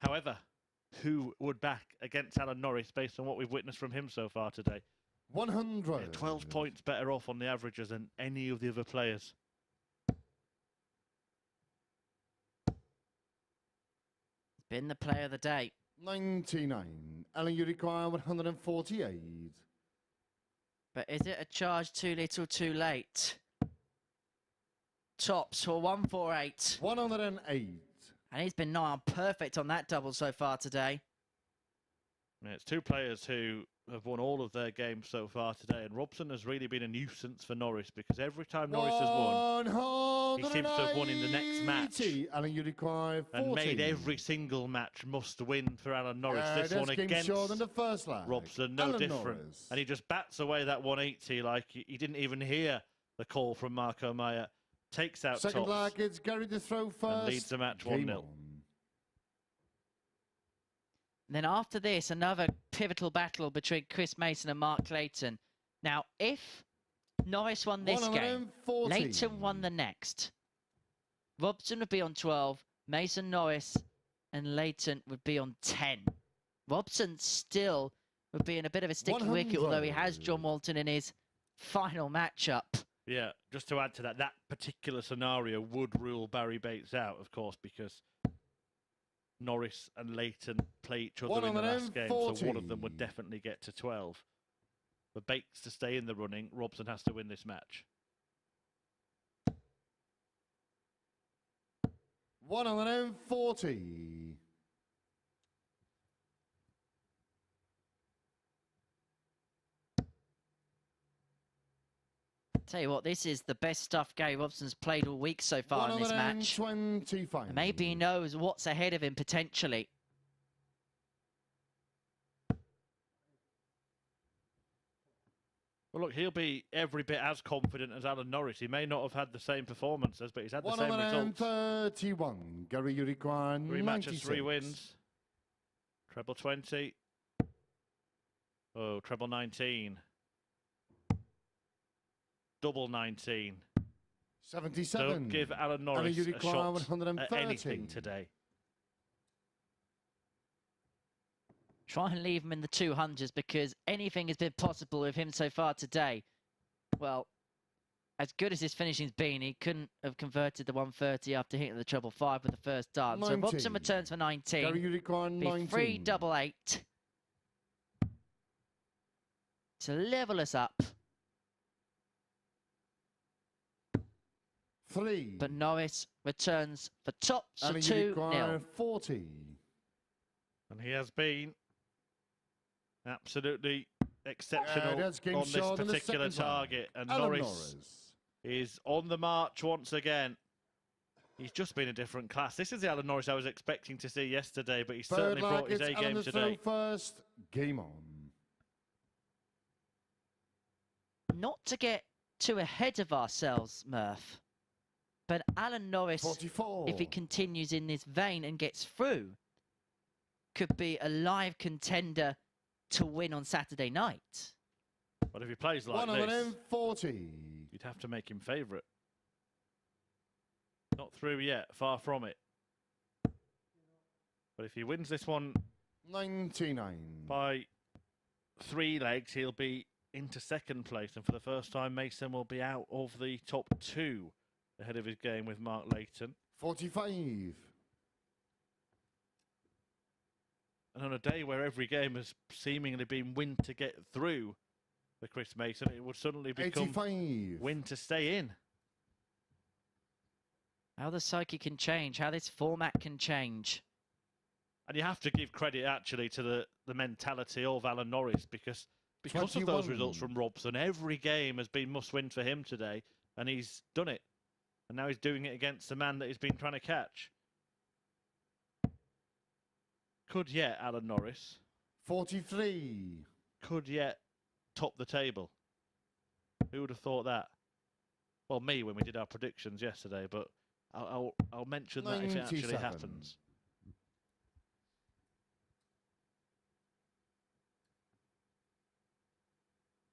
However, who would back against Alan Norris based on what we've witnessed from him so far today?
100.
Yeah, 12 points better off on the averages than any of the other players.
Been the player of the day.
99. Alan, you require 148.
But is it a charge too little too late? Tops for 148.
108.
And he's been nigh on perfect on that double so far today.
Yeah, it's two players who have won all of their games so far today, and Robson has really been a nuisance for Norris, because every time Norris has won, he seems to have won in the next match.
Alan, you require 40.
And made every single match must win for Alan Norris. This one against
the first lag.
Robson, no
Alan
different.
Norris.
And he just bats away that 180 like he didn't even hear the call from Marco Meyer. takes out
Second
tops
leg, it's Gary to throw first.
and leads the match
Game
1-0.
on.
Then after this, another pivotal battle between Chris Mason and Mark Layton. Now, if Norris won this game,
140.
Leighton won the next, Robson would be on 12, Mason, Norris and Leighton would be on 10. Robson still would be in a bit of a sticky wicket, although he has John Walton in his final matchup.
Yeah, just to add to that, that particular scenario would rule Barrie Bates out, of course, because Norris and Leighton play each other in the last game, so one of them would definitely get to 12. For Bates to stay in the running, Robson has to win this match.
140.
Tell you what, this is the best stuff Gary Robson's played all week so far in this match.
125.
And maybe he knows what's ahead of him potentially.
Well, look, he'll be every bit as confident as Alan Norris. He may not have had the same performances, but he's had the same results.
131. Gary, you require
3 matches, 3
96.
wins. Treble 20. Oh, treble 19. Double 19.
77.
Don't give Alan Norris
you
a
require
shot
130.
at anything today.
Try and leave him in the 200s because anything has been possible with him so far today. Well, as good as his finishing's been, he couldn't have converted the 130 after hitting the treble 5 with the first dance. So
19.
Robson returns for 19.
Gary, you require
Be
19.
3 double 8 to level us up.
3.
But Norris returns for tops of
And you
2-0.
require 40.
And he has been absolutely exceptional
that's game
on this
short in the
particular
second
target. And
Alan
Norris is on the march once again. He's just been a different class. This is the Alan Norris I was expecting to see yesterday, but he's certainly
Third
brought
leg,
his
it's
A game
Alan to throw
today.
first. Game on.
Not to get too ahead of ourselves, Murph, but Alan Norris,
44.
if he continues in this vein and gets through, could be a live contender to win on Saturday night.
But if he plays like this,
140.
you'd have to make him favourite. Not through yet, far from it. But if he wins this one
99.
by 3 legs, he'll be into second place. And for the first time, Mason will be out of the top 2 ahead of his game with Mark Layton.
45.
And on a day where every game has seemingly been win to get through for Chris Mason, it would suddenly become
85.
win to stay in.
How the psyche can change, how this format can change.
And you have to give credit actually to the mentality of Alan Norris because of those
21.
results from Robson, every game has been must win for him today, and he's done it. And now he's doing it against the man that he's been trying to catch. Could yet Alan Norris
43.
could yet top the table. Who would have thought that? Well, me when we did our predictions yesterday, but I'll mention that if it actually
97.
happens.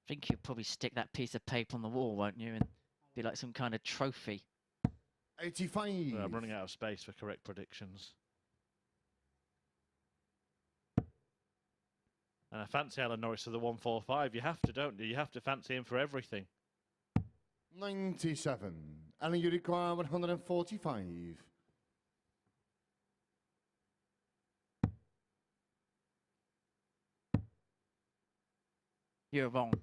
I think you'll probably stick that piece of paper on the wall, won't you? And be like some kind of trophy.
85.
I'm running out of space for correct predictions. And I fancy Alan Norris for the 145. You have to, don't you? You have to fancy him for everything.
97. And you require 145.
You're wrong.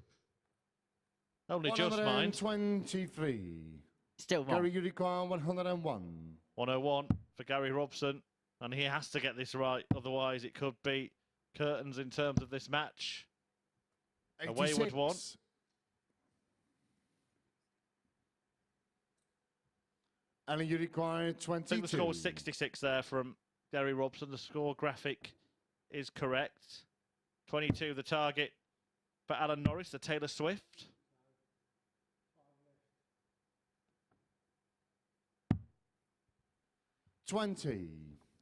Only just mind.
123.
Still wrong.
Gary, you require 101.
101 for Gary Robson. And he has to get this right. Otherwise, it could be curtains in terms of this match.
86.
A wayward one.
And you require
I
22.
think the score was 66 there from Gary Robson. The score graphic is correct. 22 the target for Alan Norris, the Taylor Swift.
20.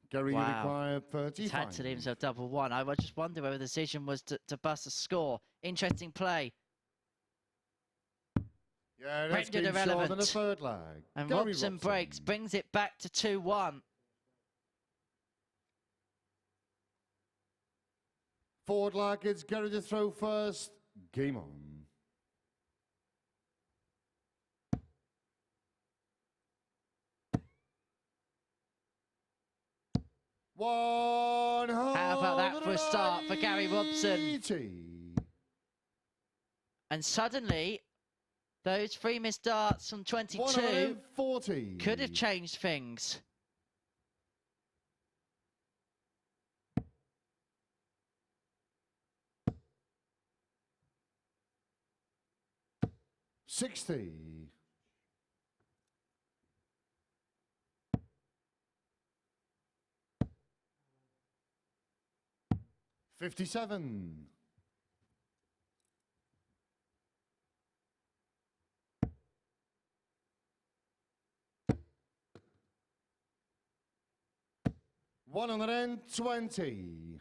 Gary,
Wow.
you require 35.
He's had to leave himself double one. I just wonder whether the decision was to bust a score. Interesting play.
Yeah, that's
Rendered
game short in the
irrelevant.
third leg.
And
Gary
Robson breaks, brings it back to 2-1.
Forward leg, it's Gary to throw first. Game on.
How about that for a start for Gary Robson? And suddenly, those 3 missed darts from 22
140.
could have changed things.
$60. 57. 120.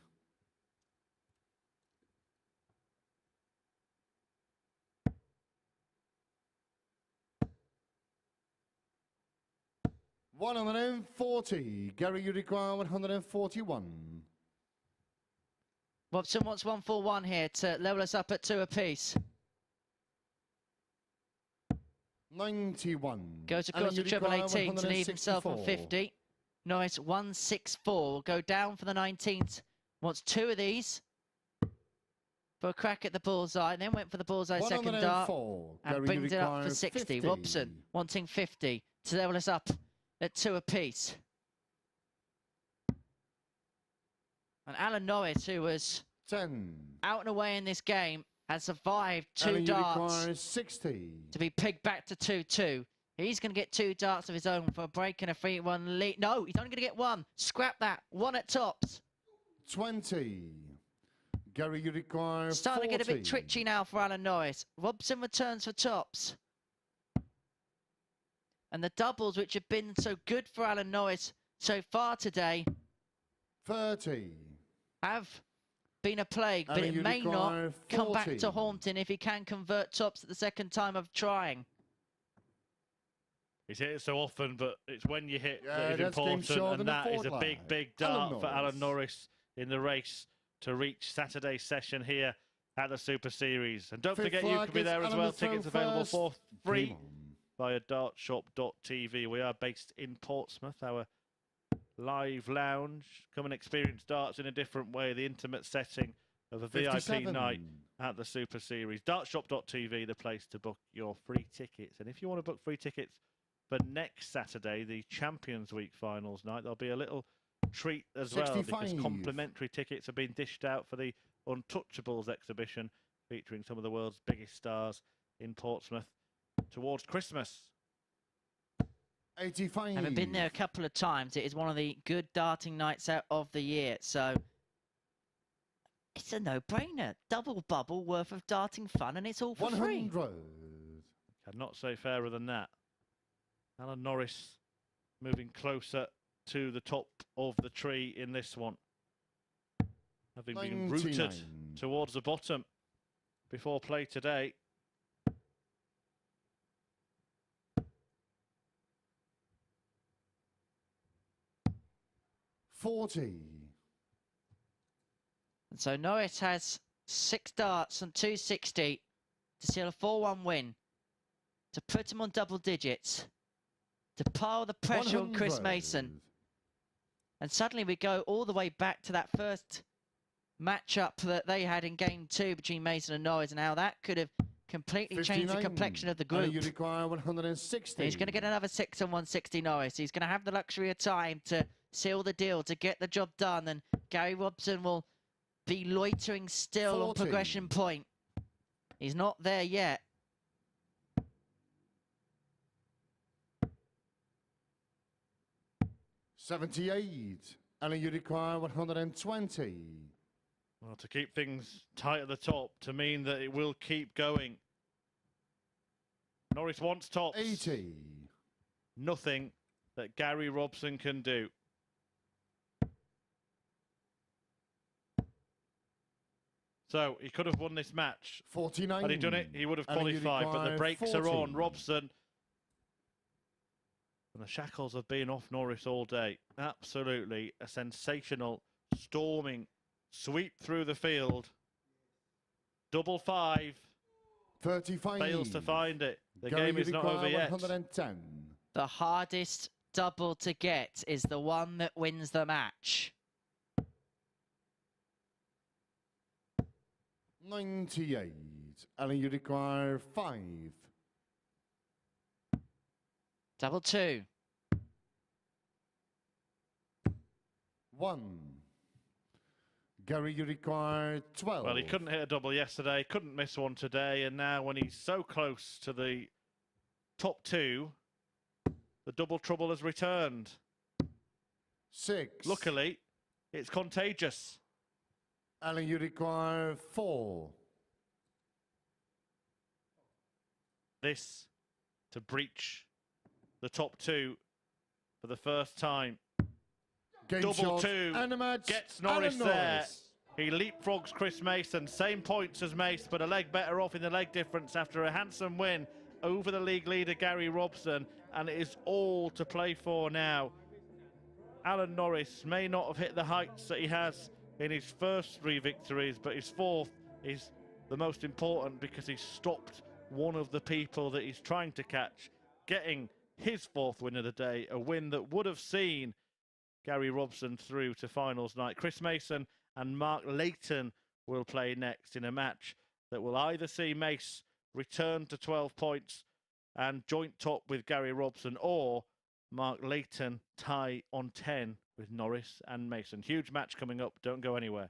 140. Gary, you require 141.
Robson wants 141 here to level us up at 2 apiece.
91.
Goes across the treble 18 to leave himself on 50. Norris 164 will go down for the 19th. Wants 2 of these for a crack at the bullseye, and then went for the bullseye second dart and brings it up for 60.
50.
Robson wanting 50 to level us up at 2 apiece. And Alan Norris, who was
10.
out and away in this game, has survived 2
Alan,
darts
60.
to be pigged back to 2-2. He's going to get 2 darts of his own for a break and a 3-1 lead. No, he's only going to get 1. Scrap that. 1 at tops.
20. Gary, you require
Starting
40.
to get a bit twitchy now for Alan Norris. Robson returns for tops. And the doubles, which have been so good for Alan Norris so far today,
30.
have been a plague, but
Alan,
it
you
may not
require
come back
40.
to haunt him if he can convert tops at the second time of trying.
He's hit it so often, but it's when you hit
Yeah,
that is
that's game
important,
short
and
in the
that is a
fourth
big,
leg.
big
Alan
dart for Alan
Norris.
Norris in the race to reach Saturday's session here at the Super Series. And don't
Fifth
forget, you
flag
can be
is
there as
Alan
well.
to throw
Tickets available
first.
for free
Game on.
via dartshop.tv. We are based in Portsmouth, our live lounge. Come and experience darts in a different way, the intimate setting of a
57.
VIP night at the Super Series. Dartshop.tv, the place to book your free tickets. And if you want to book free tickets for next Saturday, the Champions Week finals night, there'll be a little treat as well, because
65.
complimentary tickets have been dished out for the Untouchables exhibition, featuring some of the world's biggest stars in Portsmouth towards Christmas.
85.
Having been there a couple of times, it is one of the good darting nights out of the year. So it's a no-brainer. Double bubble worth of darting fun, and it's all for free.
100.
Cannot say fairer than that. Alan Norris moving closer to the top of the tree in this one, having been rooted
99.
towards the bottom before play today.
$40.
And so Norris has 6 darts and 260 to seal a 4-1 win, to put him on double digits, to pile the pressure on Chris
100.
Mason. And suddenly we go all the way back to that first matchup that they had in game 2 between Mason and Norris, and how that could have completely changed the
59.
complexion of the
Alan,
group.
you require 160.
He's going to get another 6 and 160 Norris. He's going to have the luxury of time to seal the deal, to get the job done, and Gary Robson will be loitering still on
40.
progression point. He's not there yet.
$78. Alan, you require 120.
Well, to keep things tight at the top, to mean that it will keep going. Norris wants tops.
80.
Nothing that Gary Robson can do. So he could have won this match.
49.
Had he done it, he would have
And you
qualified, but the
require
brakes are
14.
on. Robson. And the shackles have been off Norris all day. Absolutely a sensational, storming sweep through the field. Double 5.
35.
Fails to find it. The
Gary,
game
you
is not
require
over yet.
110.
The hardest double to get is the one that wins the match.
98. Alan, you require 5.
Double 2.
1. Gary, you require 12.
Well, he couldn't hit a double yesterday, couldn't miss one today, and now when he's so close to the top 2, the double trouble has returned.
6.
Luckily, it's contagious.
Alan, you require 4.
This to breach the top 2 for the first time.
Game
Double
shot
2
and a match.
gets Norris
Alan
there.
Norris.
He leapfrogs Chris Mason, same points as Mace, but a leg better off in the leg difference after a handsome win over the league leader Gary Robson, and it is all to play for now. Alan Norris may not have hit the heights that he has in his first 3 victories, but his 4th is the most important because he stopped one of the people that he's trying to catch, getting his 4th win of the day, a win that would have seen Gary Robson through to finals night. Chris Mason and Mark Layton will play next in a match that will either see Mace return to 12 points and joint top with Gary Robson, or Mark Layton tie on 10 with Norris and Mason. Huge match coming up. Don't go anywhere.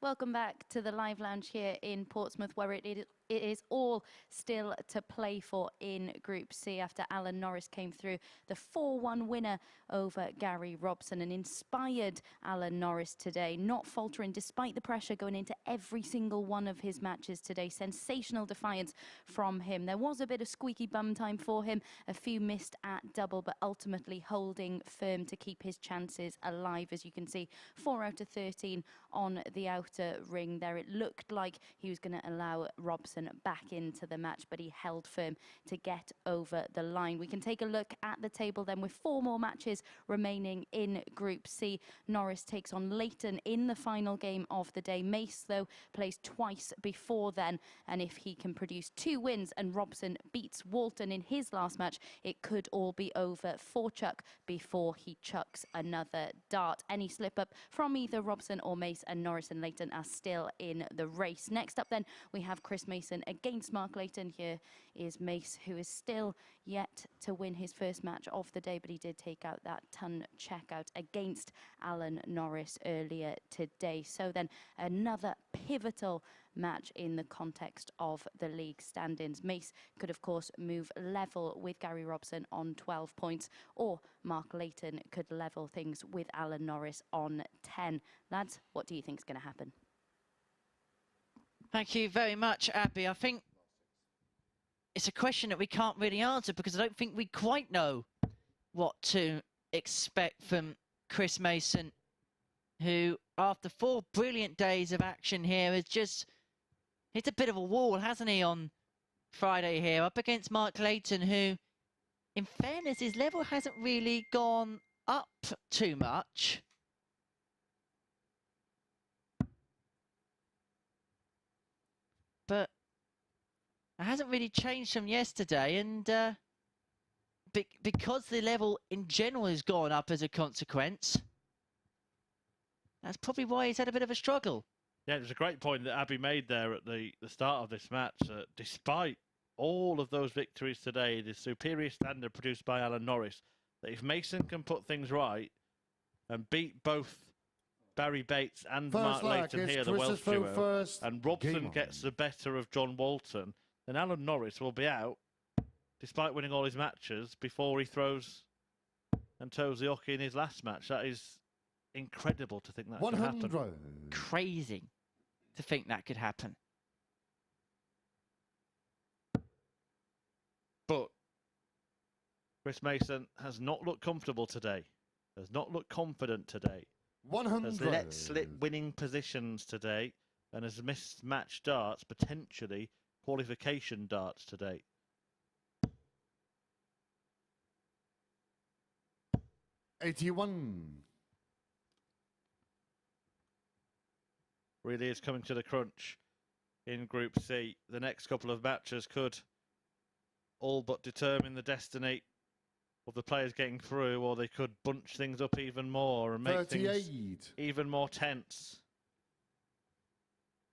Welcome back to the live lounge here in Portsmouth, where it it is all still to play for in Group C after Alan Norris came through the 4-1 winner over Gary Robson. An inspired Alan Norris today, not faltering despite the pressure going into every single one of his matches today. Sensational defiance from him. There was a bit of squeaky bum time for him, a few missed at double, but ultimately holding firm to keep his chances alive. As you can see, 4 out of 13 on the outer ring there. It looked like he was going to allow Robson back into the match, but he held firm to get over the line. We can take a look at the table then with 4 more matches remaining in Group C. Norris takes on Leighton in the final game of the day. Mace, though, plays twice before then, and if he can produce 2 wins and Robson beats Walton in his last match, it could all be over for Chuck before he chucks another dart. Any slip up from either Robson or Mace, and Norris and Leighton are still in the race. Next up then, we have Chris Mason against Mark Layton. Here is Mace, who is still yet to win his first match of the day, but he did take out that ton checkout against Alan Norris earlier today. So then another pivotal match in the context of the league standings. Mace could of course move level with Gary Robson on 12 points, or Mark Layton could level things with Alan Norris on 10. Lads, what do you think is going to happen?
Thank you very much, Abby. I think it's a question that we can't really answer because I don't think we quite know what to expect from Chris Mason, who after 4 brilliant days of action here has just hit a bit of a wall, hasn't he, on Friday here, up against Mark Layton, who, in fairness, his level hasn't really gone up too much. But it hasn't really changed from yesterday, and because the level in general has gone up as a consequence, that's probably why he's had a bit of a struggle.
Yeah, it was a great point that Abby made there at the start of this match. Despite all of those victories today, the superior standard produced by Alan Norris, that if Mason can put things right and beat both Barrie Bates and Mark Layton here, the Welsh duo, and Robson gets the better of John Walton, then Alan Norris will be out, despite winning all his matches, before he throws and toes the hockey in his last match. That is incredible to think that could happen.
Crazy to think that could happen.
But Chris Mason has not looked comfortable today. Has not looked confident today.
100.
Has let slip winning positions today, and has missed match darts, potentially qualification darts today.
'81.
Really is coming to the crunch in Group C. The next couple of matches could all but determine the destiny of the players getting through, or they could bunch things up even more and make
38.
things even more tense.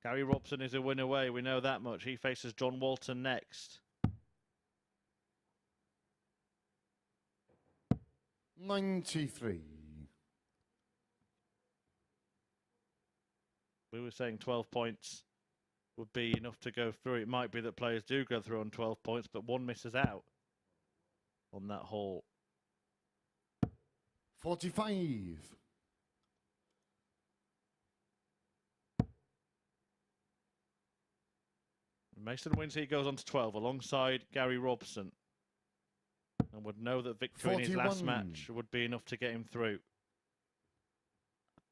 Gary Robson is a win away, we know that much. He faces John Walton next.
93.
We were saying 12 points would be enough to go through. It might be that players do go through on 12 points, but one misses out on that haul.
45.
Mason wins, he goes on to 12 alongside Gary Robson, and would know that victory in his last match would be enough to get him through.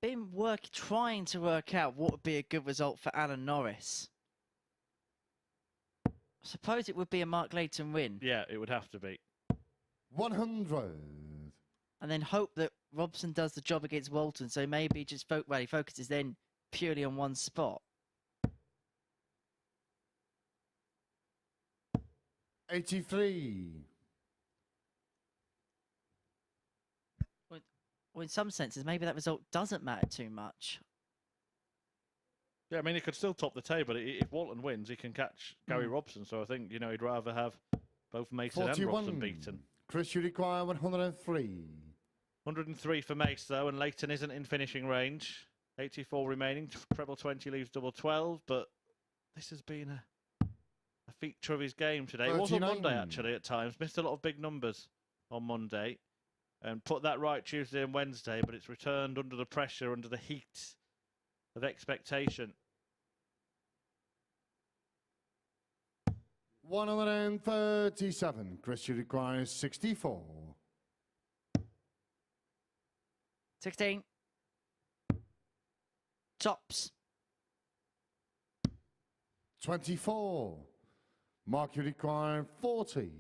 Been trying to work out what would be a good result for Alan Norris. I suppose it would be a Mark Layton win.
Yeah, it would have to be.
100.
And then hope that Robson does the job against Walton, so maybe just he focuses then purely on one spot.
83.
Well, in some senses, maybe that result doesn't matter too much.
Yeah, I mean, he could still top the table. If Walton wins, he can catch Gary Robson. So I think, you know, he'd rather have both Mason
41.
and Robson beaten.
Chris, you require 103.
103 for Mace, though, and Leighton isn't in finishing range. 84 remaining. Treble 20 leaves double 12, but this has been a feature of his game today. It was on
39.
Monday, actually, at times. Missed a lot of big numbers on Monday. And put that right Tuesday and Wednesday, but it's returned under the pressure, under the heat of expectation.
137. Chris, you require 64.
16. Tops.
24. Mark, you require 40.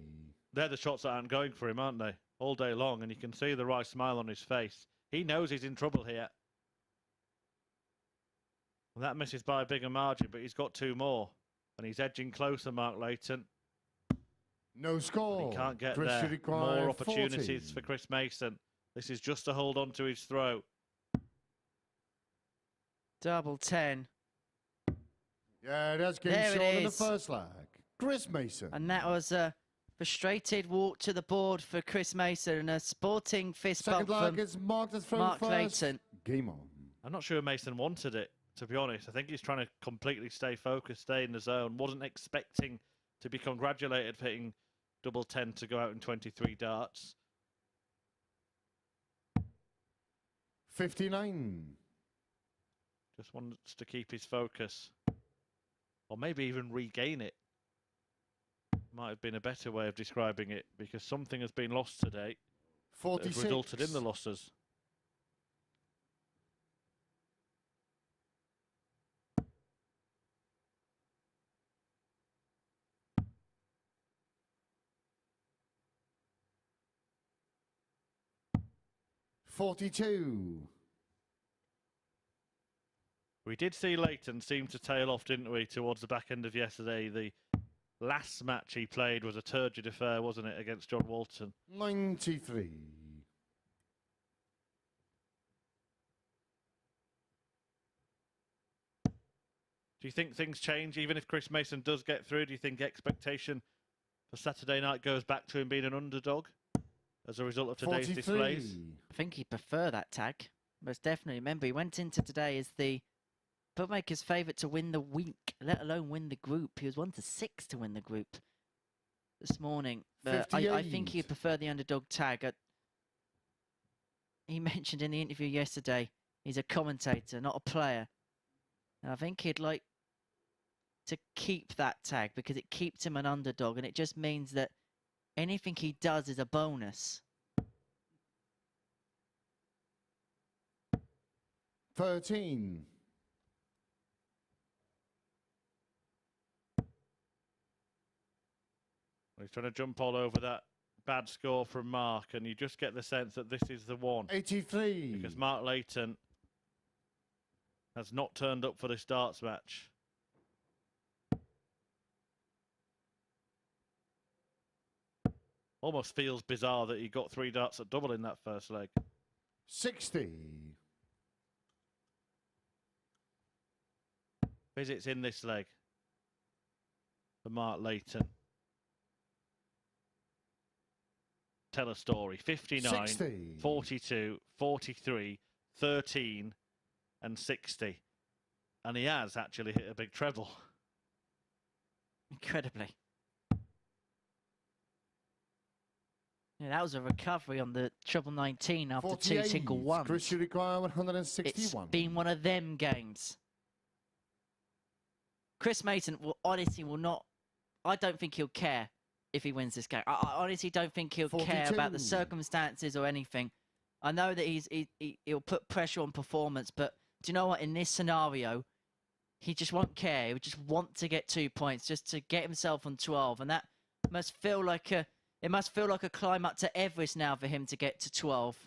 They're the shots that aren't going for him, aren't they? All day long, and you can see the right smile on his face. He knows he's in trouble here. And that misses by a bigger margin, but he's got 2 more. And he's edging closer, Mark Layton.
No score.
But he can't get
Chris, you
there.
require
More opportunities
40.
for Chris Mason. This is just to hold on to his throw.
Double 10.
Yeah, that's game
There it
short in the
is.
first leg. Chris Mason.
And that was a frustrated walk to the board for Chris Mason and a sporting fist
Second
bump
leg
from
is Mark to throw
Mark
first.
Layton.
Game on.
I'm not sure Mason wanted it, to be honest. I think he's trying to completely stay focused, stay in the zone. Wasn't expecting to be congratulated for hitting double 10 to go out in 23 darts.
59.
Just wants to keep his focus. Or maybe even regain it. Might have been a better way of describing it, because something has been lost today that
46.
has resulted in the losses.
$42.
We did see Leighton seem to tail off, didn't we, towards the back end of yesterday. The last match he played was a turgid affair, wasn't it, against John Walton?
93.
Do you think things change, even if Chris Mason does get through? Do you think expectation for Saturday night goes back to him being an underdog as a result of today's
43.
displays?
I think he'd prefer that tag. Most definitely. Remember, he went into today as the bookmaker's favourite to win the week, let alone win the group. He was 1-6 to win the group this morning. But I think
58.
he'd prefer the underdog tag. He mentioned in the interview yesterday he's a commentator, not a player. And I think he'd like to keep that tag because it keeps him an underdog, and it just means that anything he does is a bonus.
13.
He's trying to jump all over that bad score from Mark, and you just get the sense that this is the one.
83.
Because Mark Layton has not turned up for this darts match. Almost feels bizarre that he got 3 darts at double in that first leg.
60.
Visits in this leg for Mark Layton. Tell a story. 59,
60.
42, 43, 13 and 60. And he has actually hit a big treble.
Incredibly. Yeah, that was a recovery on the treble 19 after 2 single ones.
Chris, you require 161.
It's been one of them games. Chris Mason will not. I don't think he'll care if he wins this game. I honestly don't think he'll care about the
42.
circumstances or anything. I know that he'll put pressure on performance, but do you know what? In this scenario, he just won't care. He'll just want to get 2 points, just to get himself on 12, and that must feel like a. It must feel like a climb up to Everest now for him to get to 12.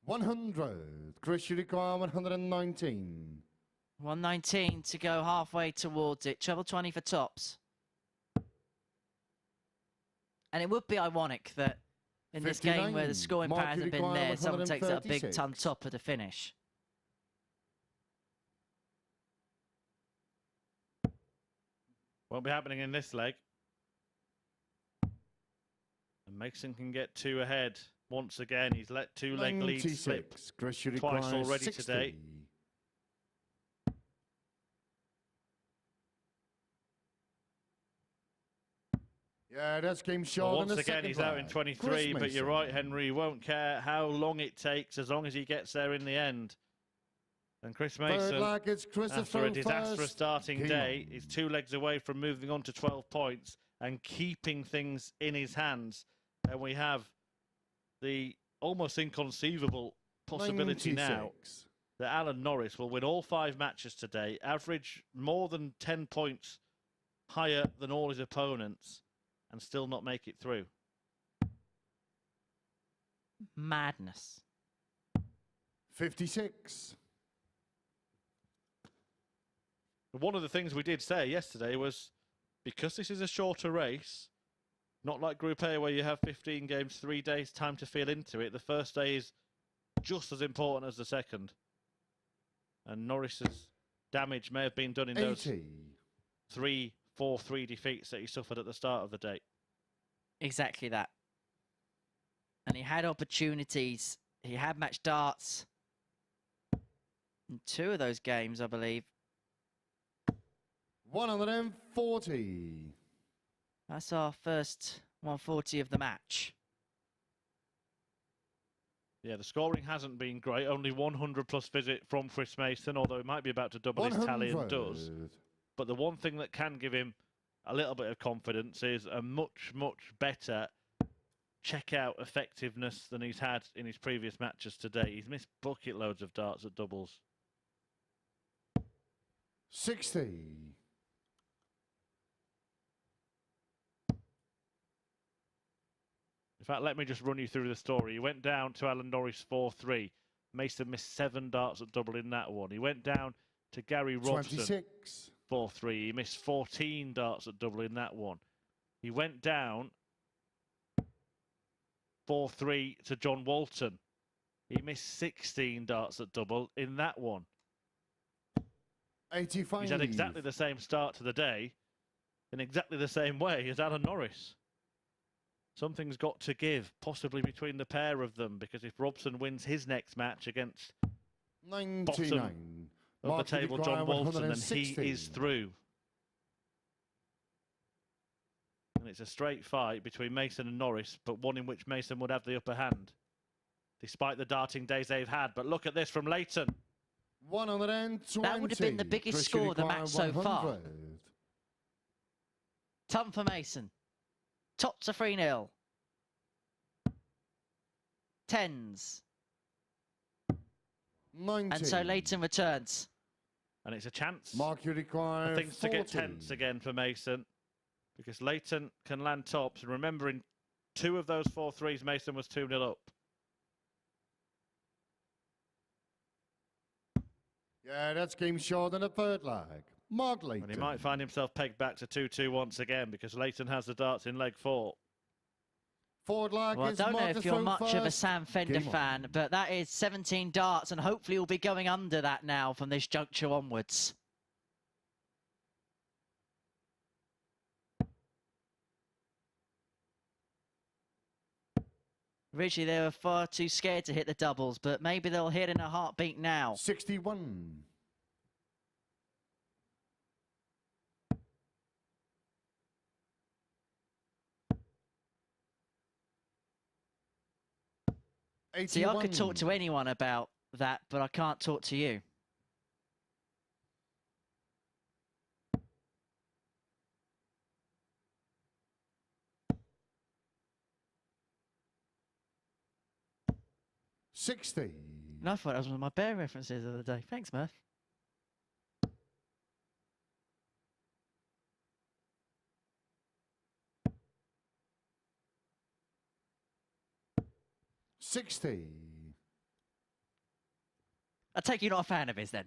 100. Chris, you require 119.
119 to go halfway towards it. Treble 20 for tops. And it would be ironic that in this game where the
59.
scoring
Mark,
power
you
hasn't been
require
there, someone takes out a big
136.
ton topper to finish.
Won't be happening in this leg. And Mason can get 2 ahead once again. He's let 2 leg leads slip
96. Chris, you require
twice already
60.
today.
Yeah, that's game
Well,
short.
once again, he's out in 23, but you're right, Henry. He won't care how long it takes as long as he gets there in the end. And Chris Mason, after a disastrous starting day, is 2 legs away from moving on to 12 points and keeping things in his hands. And we have the almost inconceivable possibility
96.
now that Alan Norris will win all 5 matches today, average more than 10 points higher than all his opponents, and still not make it through.
Madness.
56.
One of the things we did say yesterday was, because this is a shorter race, not like Group A where you have 15 games, 3 days time to feel into it, the first day is just as important as the second. And Norris's damage may have been done in
80.
those 3-4-3 defeats that he suffered at the start of the day.
Exactly that. And he had opportunities. He had match darts in 2 of those games, I believe.
140.
That's our first 140 of the match.
Yeah, the scoring hasn't been great. Only 100 plus visit from Chris Mason, although he might be about to double his tally and does. But the one thing that can give him a little bit of confidence is a much, much better check-out effectiveness than he's had in his previous matches today. He's missed bucket loads of darts at doubles.
60.
In fact, let me just run you through the story. He went down to Alan Norris 4-3. Mason missed 7 darts at double in that one. He went down to Gary Robson
26.
4-3. He missed 14 darts at double in that one. He went down 4-3 to John Walton. He missed 16 darts at double in that one.
85.
He's had exactly the same start to the day in exactly the same way as Alan Norris. Something's got to give, possibly between the pair of them, because if Robson wins his next match against
99.
bottom of the table John Walton, then he is through. And it's a straight fight between Mason and Norris, but one in which Mason would have the upper hand, despite the darting days they've had. But look at this from Leighton.
120.
That would have been the biggest score of the match so far. Ton for Mason. Tops a 3-0. 10s.
90.
And so Leighton returns.
And it's a chance
Mark, you require
for things to get
40.
tense again for Mason, because Leighton can land tops. And remember, in 2 of those 4-3s, Mason was 2-0 up.
Yeah, that's game short in the 3rd leg. Mark Layton.
And he might find himself pegged back to 2-2 once again, because Leighton has the darts in leg 4.
Forward leg
Well, I
is
don't know
Mark
if
to
you're
throw
much of a
first.
Sam Fender
Game on.
fan, but that is 17 darts, and hopefully we'll be going under that now from this juncture onwards. Richie, they were far too scared to hit the doubles, but maybe they'll hit in a heartbeat now.
61.
See, I could talk to anyone about that, but I can't talk to you.
$60.
And I thought that was one of my bear references of the day. Thanks, Murph.
$60.
I take you're not a fan of his then.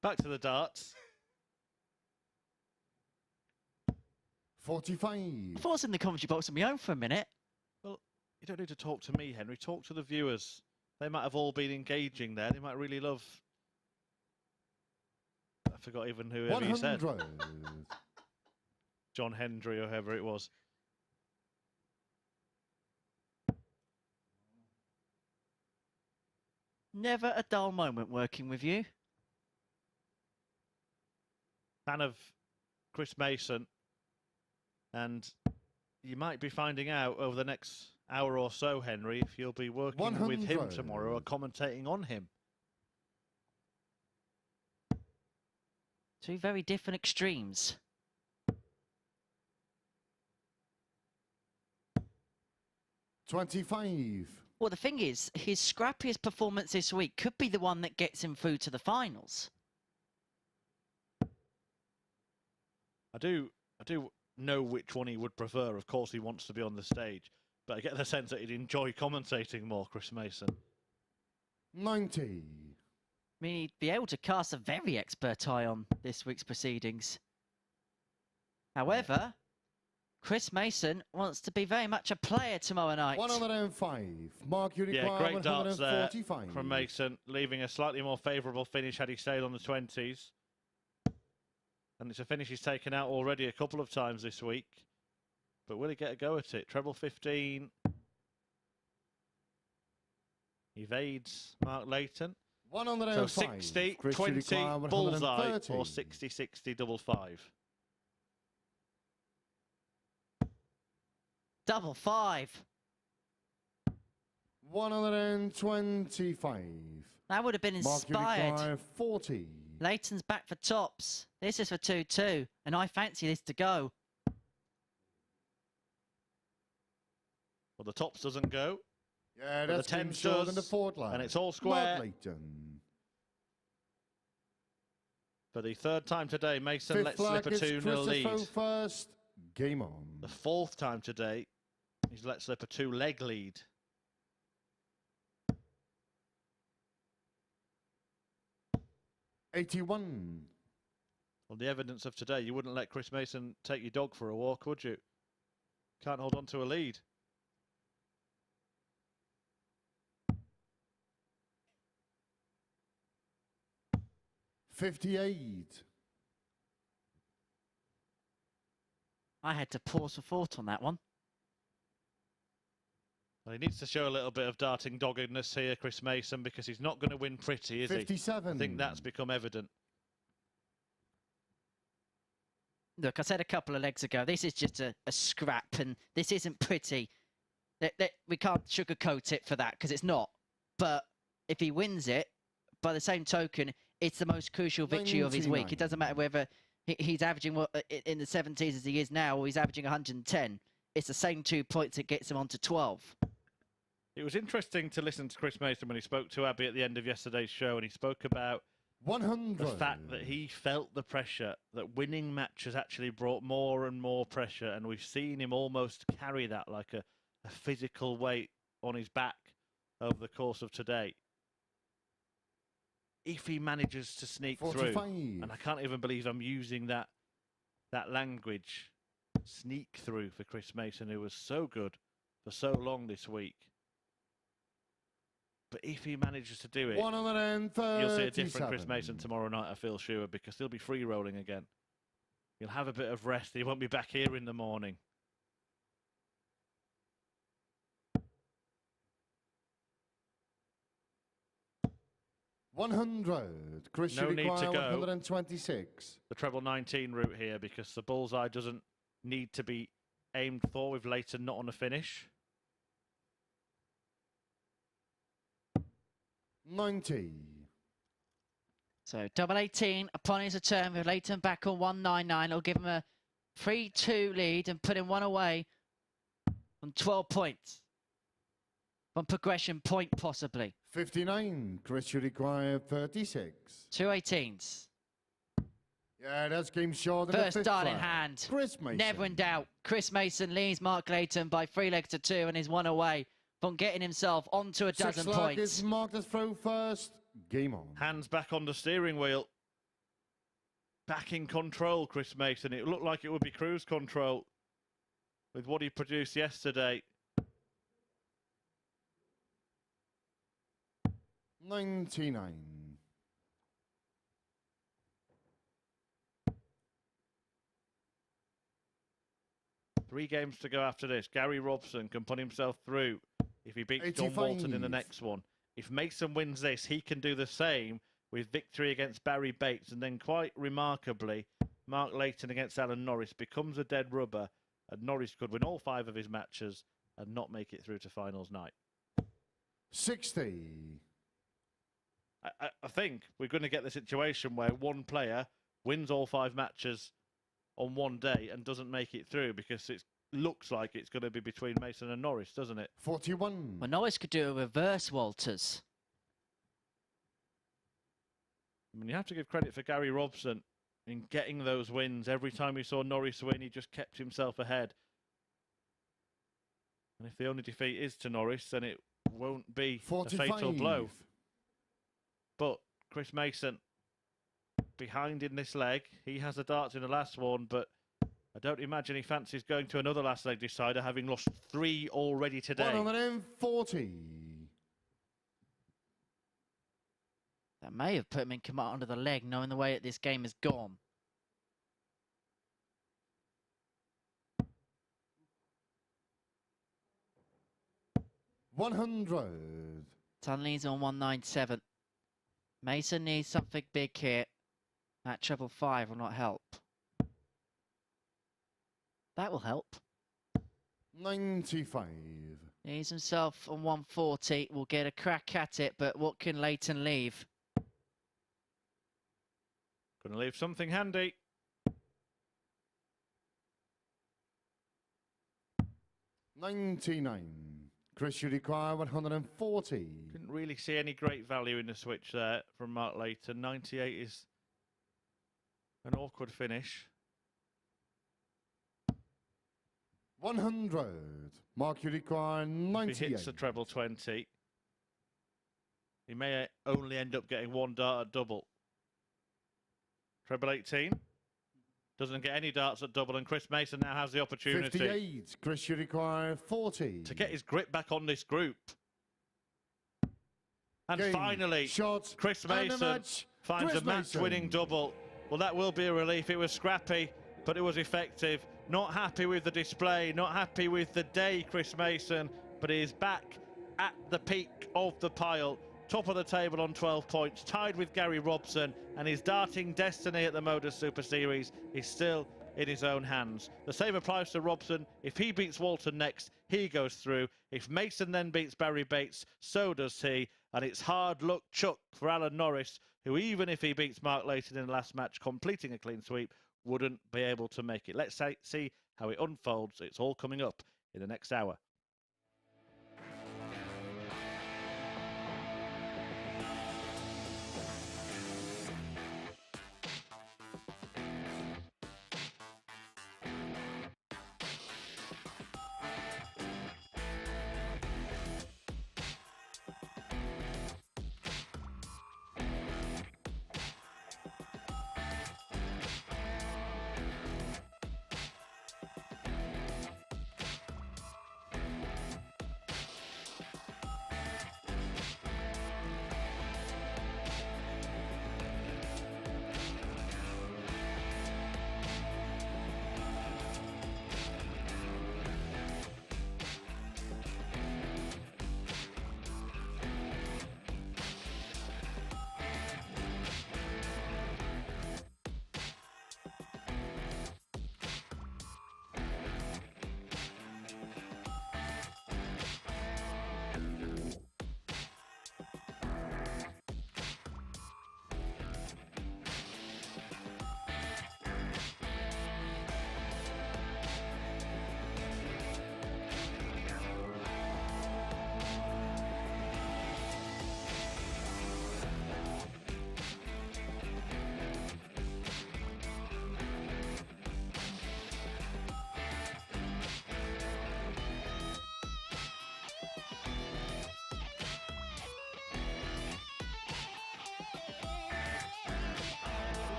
Back to the darts.
45.
I thought I was in the commentary box on my own for a minute.
Well, you don't need to talk to me, Henry. Talk to the viewers. They might have all been engaging there. They might really love... I forgot even whoever you said.
100.
John Hendry or whoever it was.
Never a dull moment working with you.
fan of Chris Mason, and you might be finding out over the next hour or so, Henry, if you'll be working with him
100.
tomorrow or commentating on him.
Two very different extremes.
25.
Well, the thing is, his scrappiest performance this week could be the one that gets him through to the finals.
I do know which one he would prefer. Of course, he wants to be on the stage, but I get the sense that he'd enjoy commentating more, Chris Mason.
90.
I mean, he'd be able to cast a very expert eye on this week's proceedings. However, Chris Mason wants to be very much a player tomorrow night.
105. Mark, you require
Yeah, great darts there
145.
from Mason, leaving a slightly more favourable finish had he stayed on the 20s. And it's a finish he's taken out already a couple of times this week. But will he get a go at it? Treble 15. Evades Mark Layton.
105.
So 60,
Chris, you
20,
require
bullseye,
130.
or 60, 60, double five.
Double five.
125.
That would have been
Mark, you
inspired.
require 40.
Leighton's back for tops. This is for 2-2, and I fancy this to go.
Well, the tops doesn't go,
Yeah,
but
that's
the
Kim
tens
Shaw
does,
in the fourth line.
and it's all
Mark
square.
Layton.
For the third time today, Mason
Fifth
lets slip a
flag is
2-0 lead.
Christopher first. Game on.
The fourth time today, he's let slip a 2-leg lead.
'81.
Well, the evidence of today, you wouldn't let Chris Mason take your dog for a walk, would you? Can't hold on to a lead.
'58.
I had to pause for thought on that one.
Well, he needs to show a little bit of darting doggedness here, Chris Mason, because he's not going to win pretty, is he?
57.
I think that's become evident.
Look, I said a couple of legs ago, this is just a scrap, and this isn't pretty. We can't sugarcoat it for that, because it's not. But if he wins it, by the same token, it's the most crucial victory of his week.
99.
It doesn't matter whether he's averaging in the 70s as he is now, or he's averaging 110. It's the same 2 points that gets him on to 12.
It was interesting to listen to Chris Mason when he spoke to Abby at the end of yesterday's show, and he spoke about
100.
the fact that he felt the pressure, that winning matches actually brought more and more pressure, and we've seen him almost carry that like a physical weight on his back over the course of today. If he manages to sneak
45.
through, and I can't even believe I'm using that language, sneak through for Chris Mason, who was so good for so long this week. But if he manages to do it,
137.
you'll see a different Chris Mason tomorrow night, I feel sure, because he'll be free rolling again. He'll have a bit of rest. He won't be back here in the morning.
$100. Chris,
No
you
need to
require
go.
126.
The treble 19 route here, because the bullseye doesn't need to be aimed for with Leighton not on a finish.
90.
So double 18 upon his return with Leighton back on 199. It'll give him a 3-2 lead and put him one away on 12 points. One progression point possibly.
59. Chris, you require 36.
2 18s.
Yeah, that's game short.
First dart in hand.
Chris Mason.
Never in doubt. Chris Mason leads Mark Leighton by 3 legs to 2 and is one away from getting himself onto a dozen
Sixth leg is
points.
marked as throw first. Game on.
Hands back on the steering wheel. Back in control, Chris Mason. It looked like it would be cruise control with what he produced yesterday.
99.
Three games to go after this. Gary Robson can put himself through if he beats John
85.
Walton in the next one. If Mason wins this, he can do the same with victory against Barrie Bates. And then quite remarkably, Mark Leighton against Alan Norris becomes a dead rubber, and Norris could win all 5 of his matches and not make it through to finals night.
60.
I think we're going to get the situation where one player wins all 5 matches on one day and doesn't make it through, because it looks like it's going to be between Mason and Norris, doesn't it?
41.
Well, Norris could do a reverse Walters.
I mean, you have to give credit for Gary Robson in getting those wins. Every time we saw Norris win, he just kept himself ahead. And if the only defeat is to Norris, then it won't be
45.
a fatal blow. But Chris Mason behind in this leg. He has the darts in the last one, but I don't imagine he fancies going to another last leg decider, having lost 3 already today.
140.
That may have put him in command under the leg, knowing the way that this game has gone.
$100.
Tunley's on 197. Mason needs something big here. That 555 will not help. That will help.
95.
He's himself on 140. Will get a crack at it, but what can Leighton leave?
Going to leave something handy.
99. Chris, you require 140.
Didn't really see any great value in the switch there from Mark Leighton. 98 is an awkward finish.
100. Mark, you require 98.
If he hits the treble 20, he may only end up getting 1 dart at double. Treble 18. Doesn't get any darts at double, and Chris Mason now has the opportunity
58. Chris, you require 40.
to get his grip back on this group. And
Game,
finally,
shot,
Chris
and a
Mason
match.
finds
Chris
a match-winning
Mason.
double. Well, that will be a relief. It was scrappy, but it was effective. Not happy with the display, not happy with the day, Chris Mason, but he is back at the peak of the pile. Top of the table on 12 points, tied with Gary Robson, and his darting destiny at the MODUS Super Series is still in his own hands. The same applies to Robson. If he beats Walton next, he goes through. If Mason then beats Barrie Bates, so does he. And it's hard luck chuck for Alan Norris, who even if he beats Mark Leighton in the last match, completing a clean sweep, wouldn't be able to make it. Let's see how it unfolds. It's all coming up in the next hour.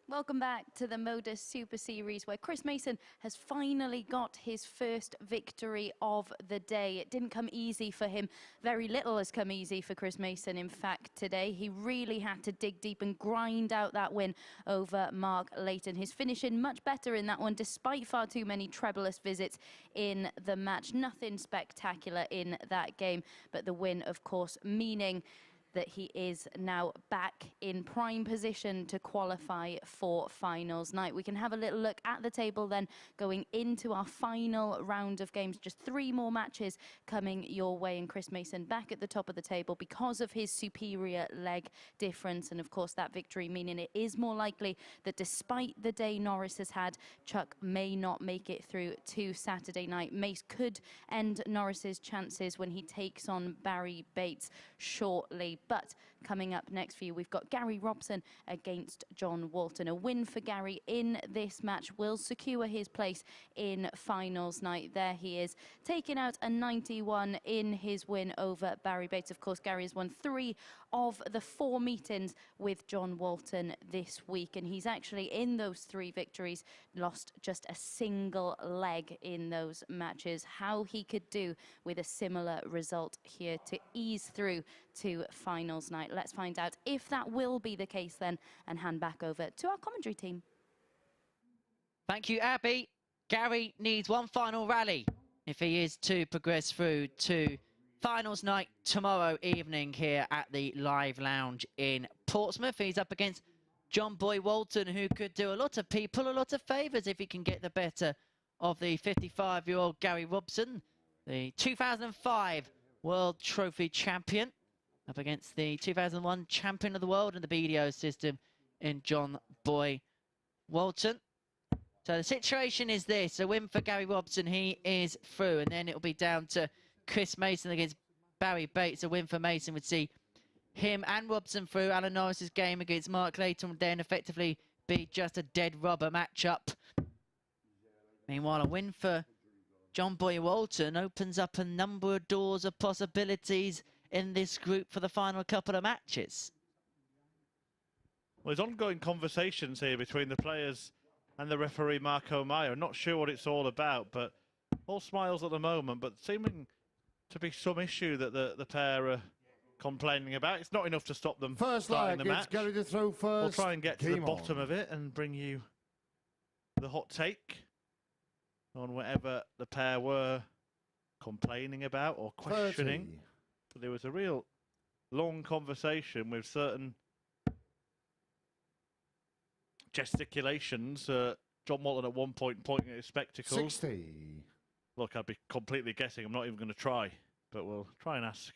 Welcome back to the MODUS Super Series, where Chris Mason has finally got his first victory of the day. It didn't come easy for him. Very little has come easy for Chris Mason, in fact, today. He really had to dig deep and grind out that win over Mark Layton. His finishing much better in that one, despite far too many trebleless visits in the match. Nothing spectacular in that game, but the win, of course, meaning that he is now back in prime position to qualify for finals night. We can have a little look at the table then, going into our final round of games. Just 3 more matches coming your way, and Chris Mason back at the top of the table because of his superior leg difference, and of course that victory meaning it is more likely that despite the day Norris has had, Chuck may not make it through to Saturday night. Mace could end Norris's chances when he takes on Barrie Bates shortly. But coming up next for you, we've got Gary Robson against John Walton. A win for Gary in this match will secure his place in finals night. There he is, taking out a 91 in his win over Barrie Bates. Of course, Gary has won 3 of the 4 meetings with John Walton this week, and he's actually, in those 3 victories, lost just a single leg in those matches. How he could do with a similar result here to ease through to finals night. Let's find out if that will be the case then, and hand back over to our commentary team.
Thank you, Abby. Gary needs one final rally if he is to progress through to finals night tomorrow evening here at the Live Lounge in Portsmouth. He's up against John Boy Walton, who could do a lot of people a lot of favours if he can get the better of the 55-year-old Gary Robson, the 2005 World Trophy champion, up against the 2001 champion of the world in the BDO system in John Boy Walton. So the situation is this: a win for Gary Robson, he is through, and then it'll be down to Chris Mason against Barrie Bates. A win for Mason would see him and Robson through. Alan Norris's game against Mark Layton would then effectively be just a dead rubber matchup. Meanwhile, a win for John Boy Walton opens up a number of doors of possibilities in this group for the final couple of matches.
Well, there's ongoing conversations here between the players and the referee Marco Meyer. I'm not sure what it's all about, but all smiles at the moment, but seeming to be some issue that the pair are complaining about. It's not enough to stop them starting the match.
It's Gary to throw first.
We'll try and get to the bottom of it and bring you the hot take on whatever the pair were complaining about or questioning.
30.
But there was a real long conversation with certain gesticulations. John Walton at one point pointing at his spectacles.
60.
Look, I'd be completely guessing. I'm not even going to try. But we'll try and ask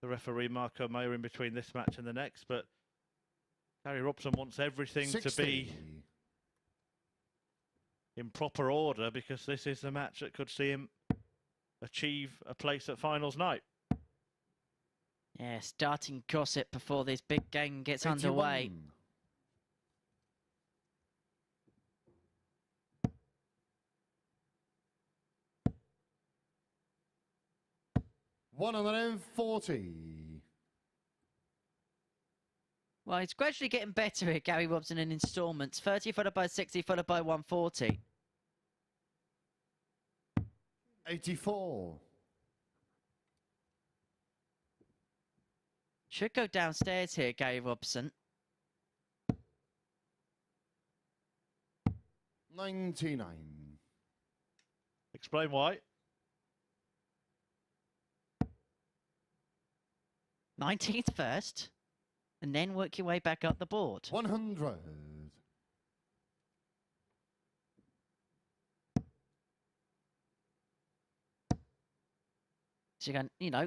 the referee Marco Meyer in between this match and the next. But Gary Robson wants everything
60.
to be in proper order, because this is the match that could see him achieve a place at finals night.
Yeah, starting gossip before this big game gets
81.
underway.
$140.
Well, he's gradually getting better here, Gary Robson, in instalments. 30 followed by 60, followed by 140.
84.
Should go downstairs here, Gary Robson.
99.
Explain why.
19th first, and then work your way back up the board.
100.
So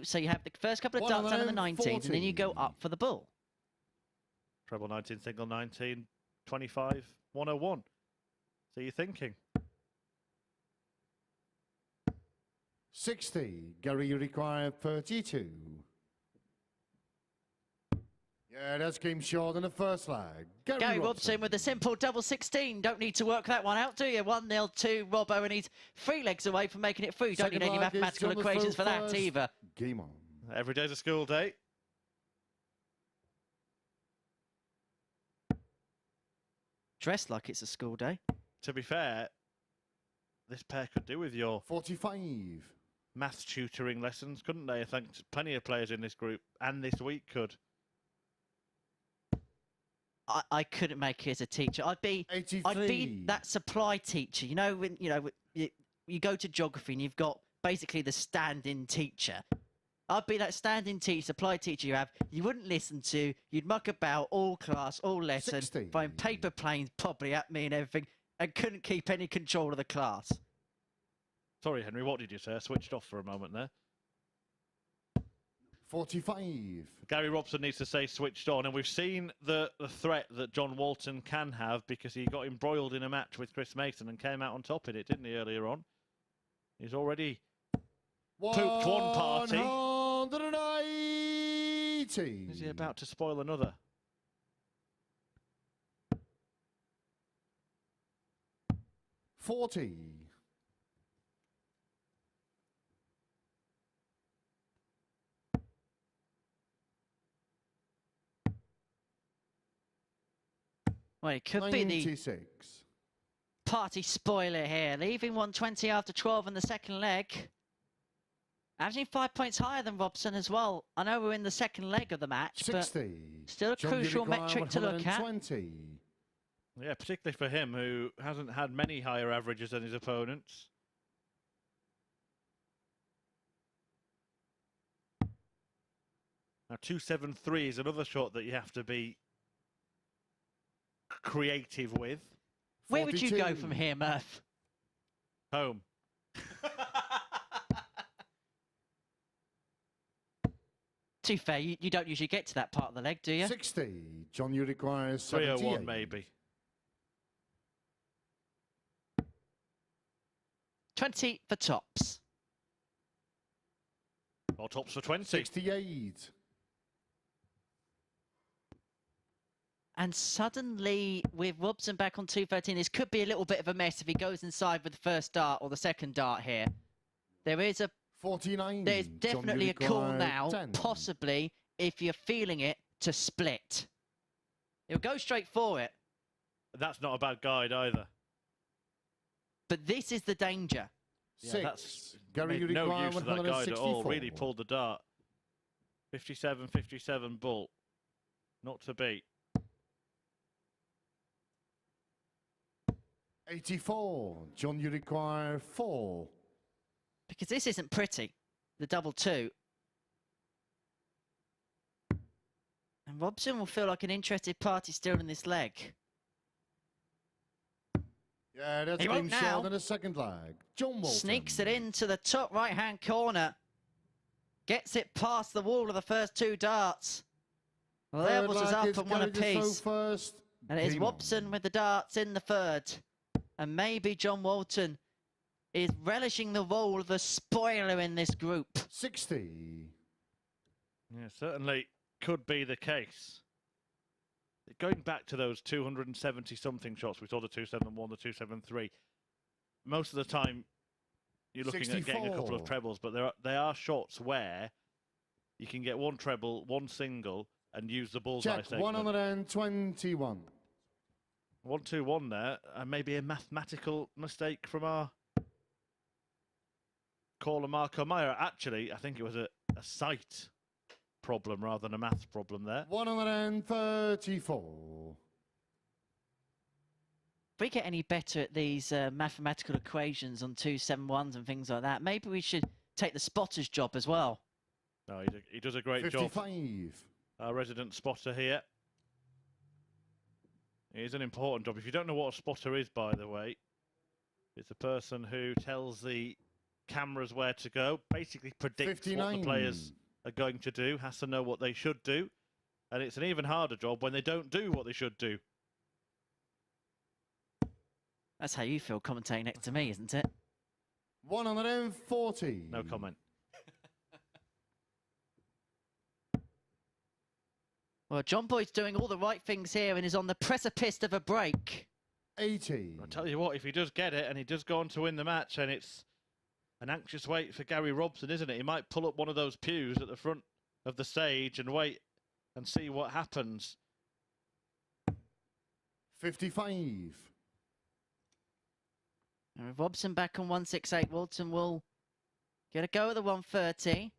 so you have the first couple of darts down in the 19th, and then you go up for the bull.
Treble 19, single 19, 25, 101. So you're thinking.
60. Gary, you require 32. Yeah, that's came short in the first leg.
Gary Robson with a simple double 16. Don't need to work that one out, do you? 1-0 to Robbo, and he's 3 legs away from making it through. Don't need any mathematical equations for that either.
Game on.
Every day's a school day.
Dressed like it's a school day.
To be fair, this pair could do with your
45.
maths tutoring lessons, couldn't they? I think plenty of players in this group and this week could.
I couldn't make it as a teacher. I'd be
83.
that supply teacher. You know, when you go to geography and you've got basically the stand-in teacher. I'd be that stand-in teacher, supply teacher you have. You wouldn't listen to. You'd muck about all class, all lesson,
60.
throwing paper planes probably at me and everything, and couldn't keep any control of the class.
Sorry, Henry, what did you say? I switched off for a moment there.
45.
Gary Robson needs to stay switched on, and we've seen the threat that John Walton can have because he got embroiled in a match with Chris Mason and came out on top in it, didn't he, earlier on? He's already pooped one party.
180.
Is he about to spoil another?
$40.
Well, it could be the
96.
party spoiler here, leaving 120 after 12 in the second leg. Averaging 5 points higher than Robson as well. I know we're in the second leg of the match,
60.
but still a crucial metric to look at.
120.
Yeah, particularly for him, who hasn't had many higher averages than his opponents. Now, 273 is another shot that you have to be creative with.
Where would you
42.
go from here, Murph?
Home.
To be fair, you don't usually get to that part of the leg, do you?
60. John, you require 78.
301 maybe.
20 for tops.
Or tops for 20.
68.
And suddenly, with Robson back on 213, this could be a little bit of a mess if he goes inside with the first dart or the second dart here. There's
49.
definitely
John,
a call
require
now,
10.
possibly, if you're feeling it, to split. He'll go straight for it.
That's not a bad guide either.
But this is the danger.
Yeah,
6.
that's
Gary, you
made no
require
use of that guide at all.
164.
Really pulled the dart. 57 bull. Not to beat.
84. John, you require 4.
Because this isn't pretty, the double two. And Robson will feel like an interested party still in this leg.
Yeah, that's
He
game
won't now.
short in the second leg. John Walton.
Sneaks it into the top right-hand corner. Gets it past the wall of the first two darts. Levels us up on one apiece.
First.
And it is
Game on.
Robson with the darts in the third. And maybe John Walton is relishing the role of the spoiler in this group.
60.
Yeah, certainly could be the case. Going back to those 270-something shots, we saw the 271, the 273. Most of the time, you're looking at getting a couple of
64.
trebles, but they are shots where you can get one treble, one single, and use the bullseye
Check.
segment.
121.
1-2-1 there, and maybe a mathematical mistake from our caller Marco Meyer. Actually, I think it was a sight problem rather than a maths problem there.
134.
If we get any better at these mathematical equations on 271s and things like that, maybe we should take the spotter's job as well.
No, he does a great
55.
job. Our resident spotter here. It is an important job. If you don't know what a spotter is, by the way, it's a person who tells the cameras where to go, basically predicts what the
59.
players are going to do, has to know what they should do, and it's an even harder job when they don't do what they should do.
That's how you feel commentating next to me, isn't it?
140.
No comment.
Well, John Boyd's doing all the right things here and is on the precipice of a break.
80.
I'll tell you what, if he does get it and he does go on to win the match, and it's an anxious wait for Gary Robson, isn't it? He might pull up one of those pews at the front of the stage and wait and see what happens.
55.
And with Robson back on 168, Walton will get a go at the 130.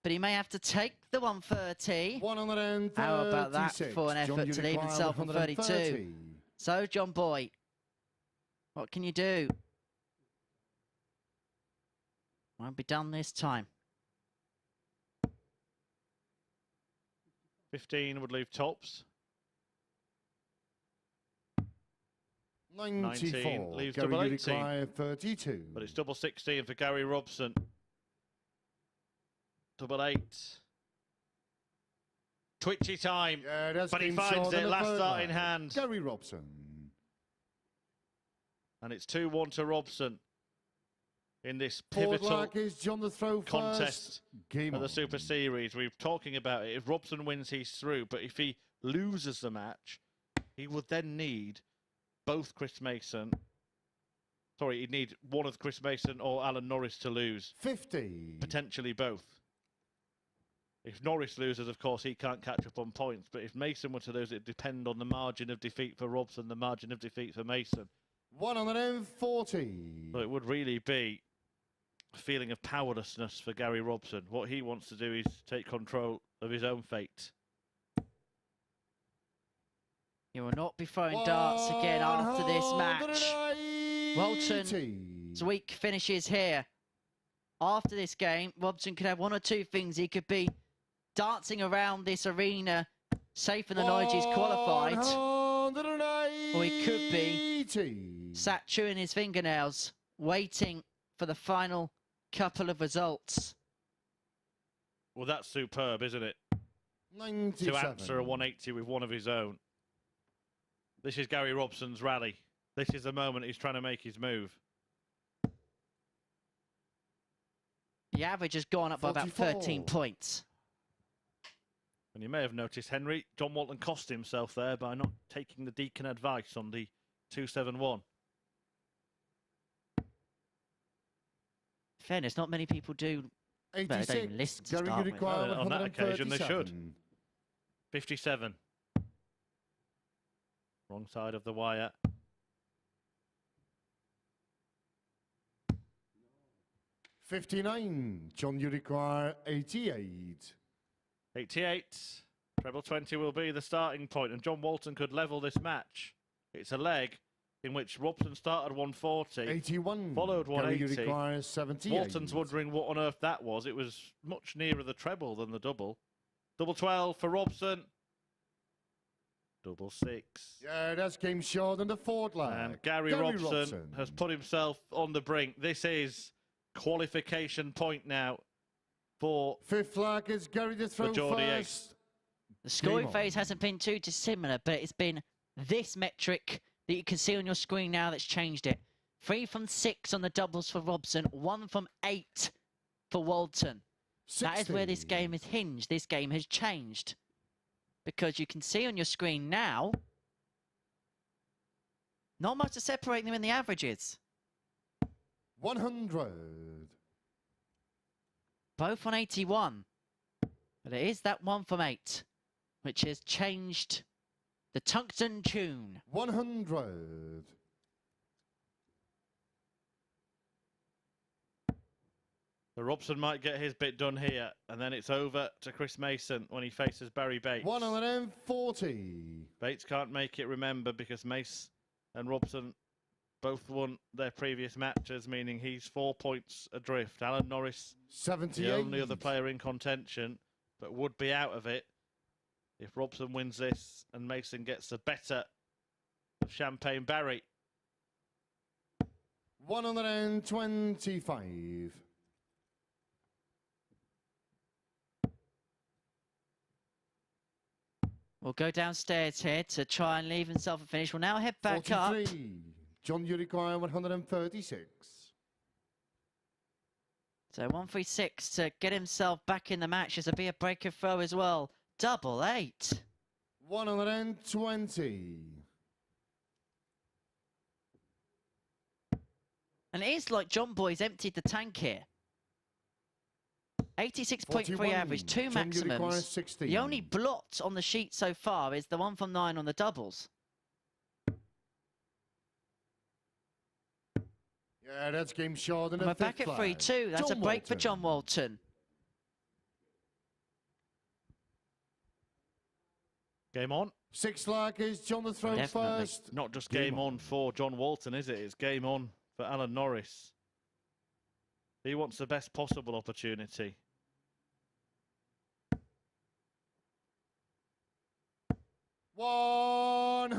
But he may have to take the 130.
136.
How about that for an effort to leave himself on 32? So, John Boy, what can you do? Won't be done this time.
15 would leave tops.
94.
Leaves
Gary,
double
you
18.
require 32.
But it's double 16 for Gary Robson. Double 8. Twitchy time.
Yeah, that's
But he
game
finds
short on
it.
the
Last
third
start in
leg.
hand.
Gary Robson.
And it's 2-1 to Robson in this
Forward
pivotal
leg is John the throw
contest
first. Game
of the
on.
Super Series. We're talking about it. If Robson wins, he's through. But if he loses the match, he would then need both Chris Mason. Sorry, he'd need one of Chris Mason or Alan Norris to lose.
50.
Potentially both. If Norris loses, of course, he can't catch up on points. But if Mason were to lose, it'd depend on the margin of defeat for Robson, the margin of defeat for Mason.
140.
So it would really be a feeling of powerlessness for Gary Robson. What he wants to do is take control of his own fate.
He will not be throwing darts again after this match. Walton's week finishes here. After this game, Robson could have one or two things. He could be dancing around this arena, safe in the knowledge he's qualified. Or he could be sat chewing his fingernails, waiting for the final couple of results.
Well, that's superb, isn't it?
97.
To answer a 180 with one of his own. This is Gary Robson's rally. This is the moment he's trying to make his move.
The average has gone up by about 13 points.
And you may have noticed, Henry, John Walton cost himself there by not taking the Deacon advice on the 271.
Fairness, not many people do. Well, they don't even listen to start with.
Well, on that occasion, they should. 57. Wrong side of the wire.
$59. John, you require 88.
88. Treble 20 will be the starting point, and John Walton could level this match. It's a leg in which Robson started 140.
81.
Followed 180.
Gary, you require 78.
Walton's wondering what on earth that was. It was much nearer the treble than the double. Double 12 for Robson. Double 6.
Yeah, that's game short on the fourth leg.
And Gary Robson has put himself on the brink. This is qualification point now for
fifth leg is Gary the throw first.
The scoring phase hasn't been too dissimilar, but it's been this metric that you can see on your screen now that's changed it. 3 from 6 on the doubles for Robson, 1 from 8 for Walton.
60.
That is where this game is hinged. This game has changed. Because you can see on your screen now, not much to separate them in the averages.
100.
Both on 81. But it is that 1 from 8, which has changed the tungsten tune.
100.
So Robson might get his bit done here, and then it's over to Chris Mason when he faces Barrie Bates.
140.
Bates can't make it, remember, because Mace and Robson both won their previous matches, meaning he's 4 points adrift. Alan Norris,
78.
the only other player in contention, but would be out of it if Robson wins this and Mason gets the better of Champagne Barrie.
125.
We'll go downstairs here to try and leave himself a finish. We'll now head back
43.
up.
John, you require 136.
So 136 to get himself back in the match. This will be a breaker throw as well. Double 8.
120.
And it is like John Boy's emptied the tank here. 86.3
41.
average, 2
John, you require
maximums.
16.
The only blot on the sheet so far is the 1 from 9 on the doubles.
Yeah, that's game short in
And
the
we're back
fifth
at
flag.
3-2. That's
John
a break for
Walton.
John Walton.
Game on.
Sixth flag is John the throw
Definitely.
first.
Not just game on for John Walton, is it? It's game on for Alan Norris. He wants the best possible opportunity.
And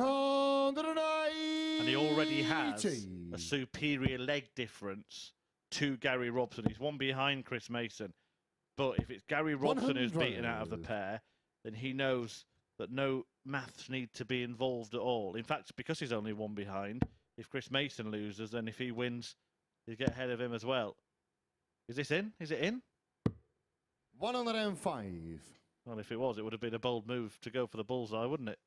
And he already has a superior leg difference to Gary Robson. He's one behind Chris Mason. But if it's Gary Robson who's beaten out of the
100.
pair, then he knows that no maths need to be involved at all. In fact, because he's only one behind, if Chris Mason loses, then if he wins, he'll get ahead of him as well. Is this in? Is it in?
105.
Well, if it was, it would have been a bold move to go for the bullseye, wouldn't it?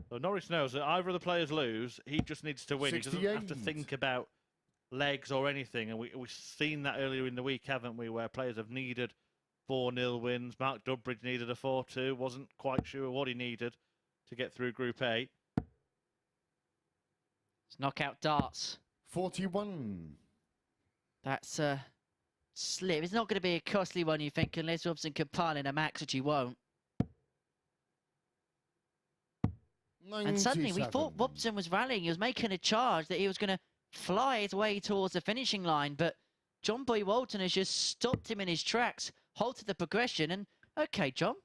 So Norris knows that either of the players lose, he just needs to win. He doesn't have to
68.
think about legs or anything. And we've seen that earlier in the week, haven't we, where players have needed 4-0 wins. Mark Durbridge needed a 4-2, wasn't quite sure what he needed to get through Group A.
It's knockout darts.
41.
That's a slip. It's not going to be a costly one, you think, unless Robson can pile in a max, which he won't. And suddenly we thought
97.
Robson was rallying. He was making a charge that he was going to fly his way towards the finishing line. But John Boy Walton has just stopped him in his tracks, halted the progression. And, OK, John,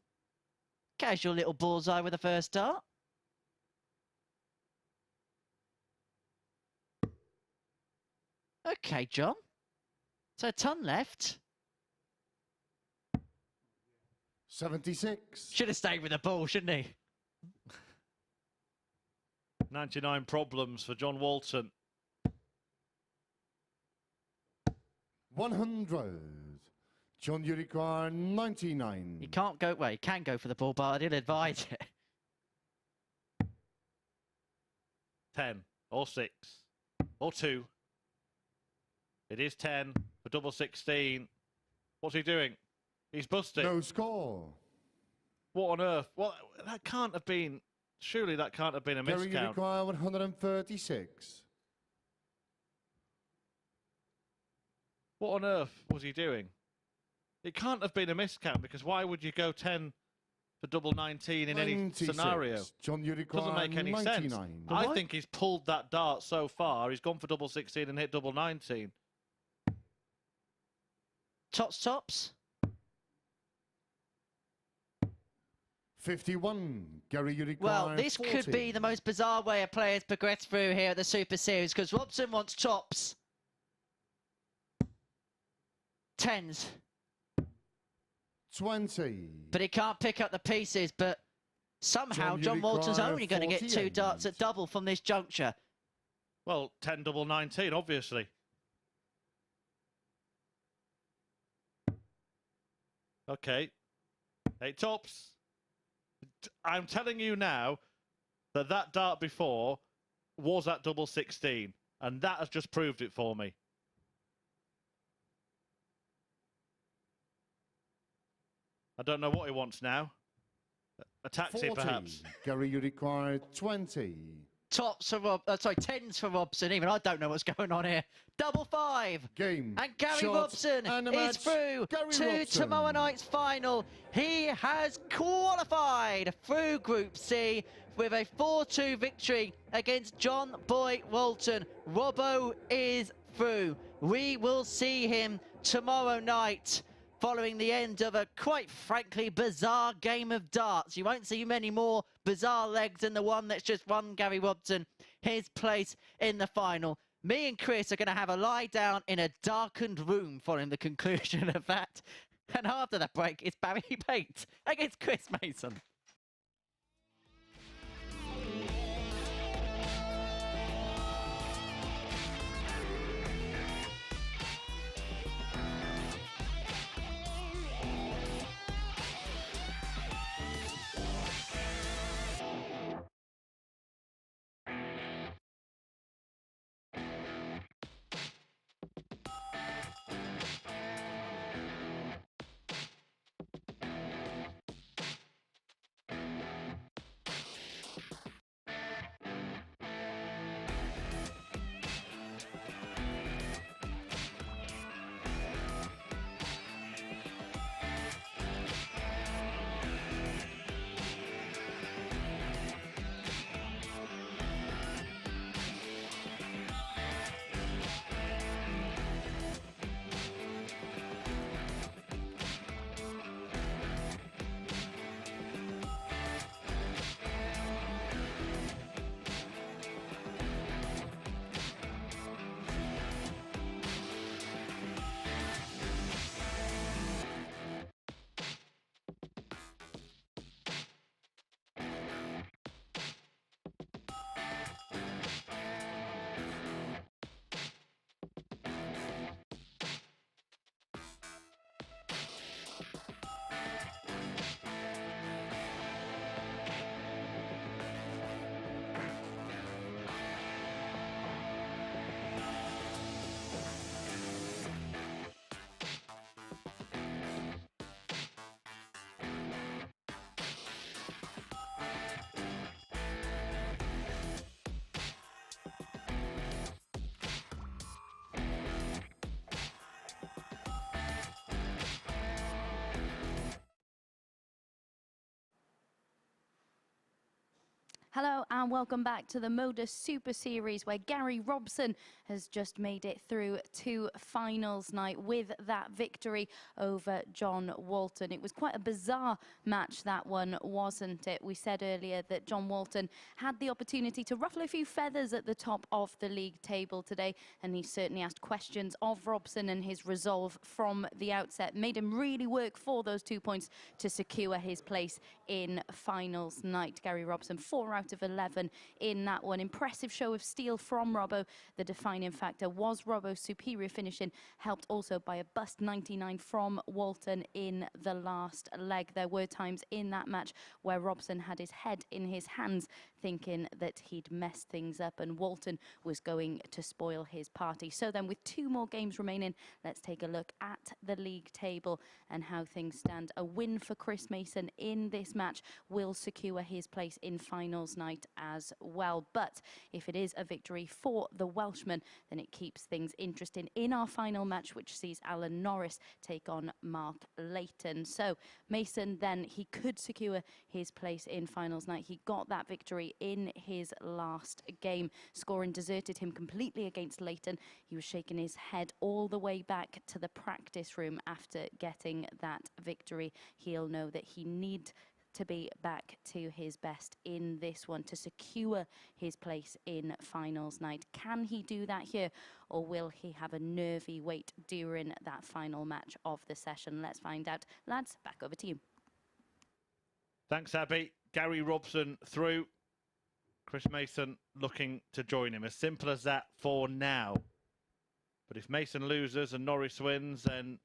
casual little bullseye with the first dart. OK, John. So a ton left.
76.
Should have stayed with the ball, shouldn't he?
99 problems for John Walton.
100. John, you require 99.
He can't go, well, he can go for the ball, but I did advise it.
10 or 6 or 2. It is 10 for double 16. What's he doing? He's busted.
No score.
What on earth? Well, that can't have been... Surely that can't have been a
Gary, you
miscount.
require 136.
What on earth was he doing? It can't have been a miscount, because why would you go 10 for double 19 in any
96.
scenario?
John, you require
Doesn't make any
99.
sense. I think he's pulled that dart so far. He's gone for double 16 and hit double 19.
Tops.
51. Gary, you require
Well, this
40.
could be the most bizarre way a player's progressed through here at the Super Series, because Robson wants tops. 10s.
20.
But he can't pick up the pieces, but somehow
John,
John
you
Walton's
require
only going to get 2
48.
darts at double from this juncture.
Well, 10 double 19, obviously. Okay. 8 tops. I'm telling you now that that dart before was at double 16, and that has just proved it for me. I don't know what he wants now. A taxi,
40.
perhaps.
Gary, you require 20.
Tops for sorry, 10s for Robson. Even I don't know what's going on here. Double 5.
Game.
And Gary
shot,
Robson
and a
is
match.
through
Gary
to
Robson.
tomorrow night's final. He has qualified through Group C with a 4-2 victory against John Boy Walton. Robbo is through. We will see him tomorrow night following the end of a quite frankly bizarre game of darts. You won't see many more bizarre legs than the one that's just won Gary Robson his place in the final. Me and Chris are going to have a lie down in a darkened room following the conclusion of that. And after that break, it's Barrie Bates against Chris Mason.
Hello and welcome back to the MODUS Super Series, where Barrie Robson has just made it through to finals night with that victory over John Walton. It was quite a bizarre match, that one, wasn't it? We said earlier that John Walton had the opportunity to ruffle a few feathers at the top of the league table today, and he certainly asked questions of Robson, and his resolve from the outset made him really work for those 2 points to secure his place in finals night. Barrie Robson, 4 out of 11 in that one. Impressive show of steel from Robbo. The defining factor was Robbo's superior finishing, helped also by a bust 99 from Walton in the last leg. There were times in that match where Robson had his head in his hands, thinking that he'd messed things up and Walton was going to spoil his party. So then, with 2 more games remaining, let's take a look at the league table and how things stand. A win for Chris Mason in this match will secure his place in finals night as well. But if it is a victory for the Welshman, then it keeps things interesting in our final match, which sees Alan Norris take on Mark Layton. So Mason, then, he could secure his place in finals night. He got that victory in his last game. Scoring deserted him completely against Leighton. He was shaking his head all the way back to the practice room after getting that victory. He'll know that he needs to be back to his best in this one to secure his place in finals night. Can he do that here, or will he have a nervy wait during that final match of the session? Let's find out. Lads, back over to you.
Thanks, Abby. Barrie Robson through. Chris Mason looking to join him. As simple as that for now. But if Mason loses and Norris wins, then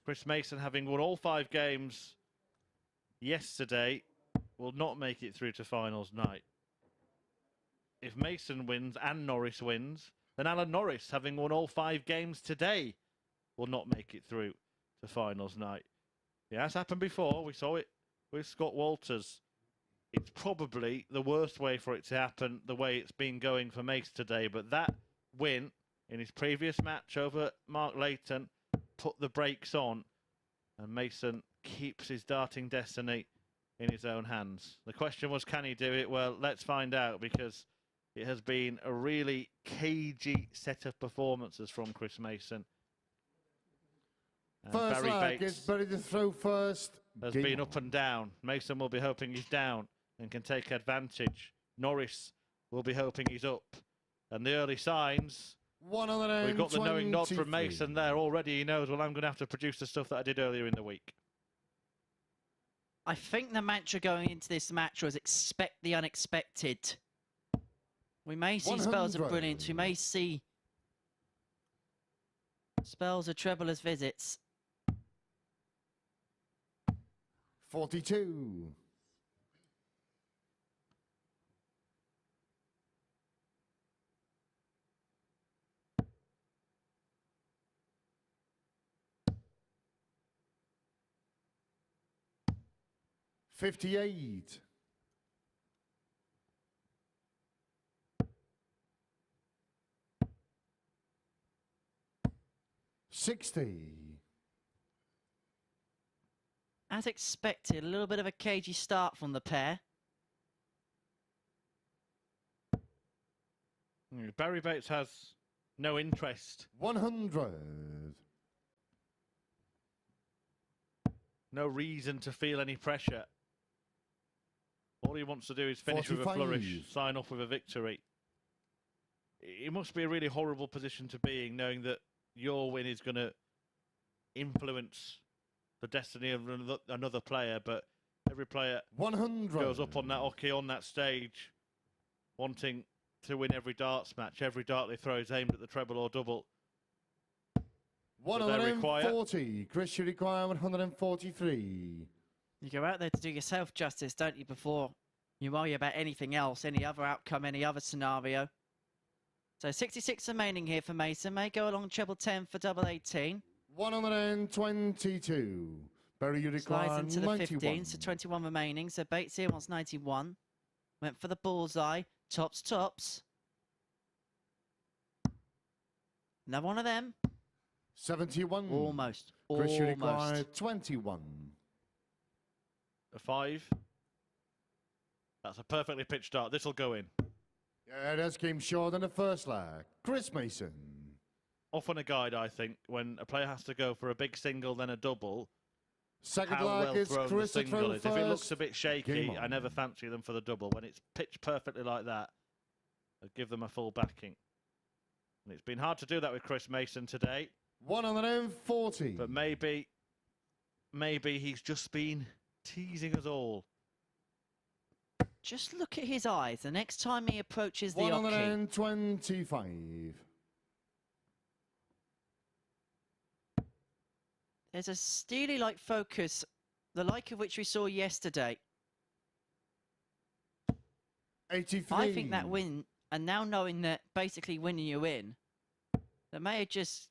Chris Mason, having won all 5 games yesterday, will not make it through to finals night. If Mason wins and Norris wins, then Alan Norris, having won all 5 games today, will not make it through to finals night. Yeah, it's happened before. We saw it with Scott Walters. It's probably the worst way for it to happen, the way it's been going for Mace today. But that win in his previous match over Mark Leighton put the brakes on, and Mason keeps his darting destiny in his own hands. The question was, can he do it? Well, let's find out, because it has been a really cagey set of performances from Chris Mason. And
First
Barrie
leg
Bates
is Barrie to throw first.
has
Game
been
on.
up and down. Mason will be hoping he's down and can take advantage. Norris will be hoping he's up. And the early signs, we've got the knowing nod from Mason there already. He knows, well, I'm going to have to produce the stuff that I did earlier in the week.
I think the mantra going into this match was expect the unexpected. We may see spells of
100.
brilliance. We may see spells of treblers visits.
42. $58. 60.
As expected, a little bit of a cagey start from the pair.
Barrie Bates has no interest,
100.
no reason to feel any pressure. All he wants to do is finish with a
45.
flourish, sign off with a victory. It must be a really horrible position to be in, knowing that your win is going to influence the destiny of another player, but every player
100.
goes up on that hockey, on that stage, wanting to win every darts match. Every dart they throw is aimed at the treble or double.
140. Chris, you require 143.
You go out there to do yourself justice, don't you, before you worry about anything else, any other outcome, any other scenario. So 66 remaining here for Mason. May go along treble 10 for double 18.
122. Barrie, you require
Slides into the
91.
15, so 21 remaining. So Bates here wants 91. Went for the bullseye. Tops, tops. Another one of them.
71.
Almost.
Chris, you require
Almost.
21.
A 5. That's a perfectly pitched dart. This'll go in.
Yeah, that came short in the first leg. Chris Mason.
Often a guide, I think, when a player has to go for a big single, then a double.
Second
How
leg
well
is
thrown the
Chris to
single
throw
is.
first.
If it looks a bit shaky,
Game
I
on.
never fancy them for the double. When it's pitched perfectly like that, I give them a full backing. And it's been hard to do that with Chris Mason today.
140.
But maybe he's just been teasing us all.
Just look at his eyes. The next time he approaches the off key.
125.
There's a steely-like focus, the like of which we saw yesterday.
83.
I think that win, and now knowing that basically winning you in, that may have just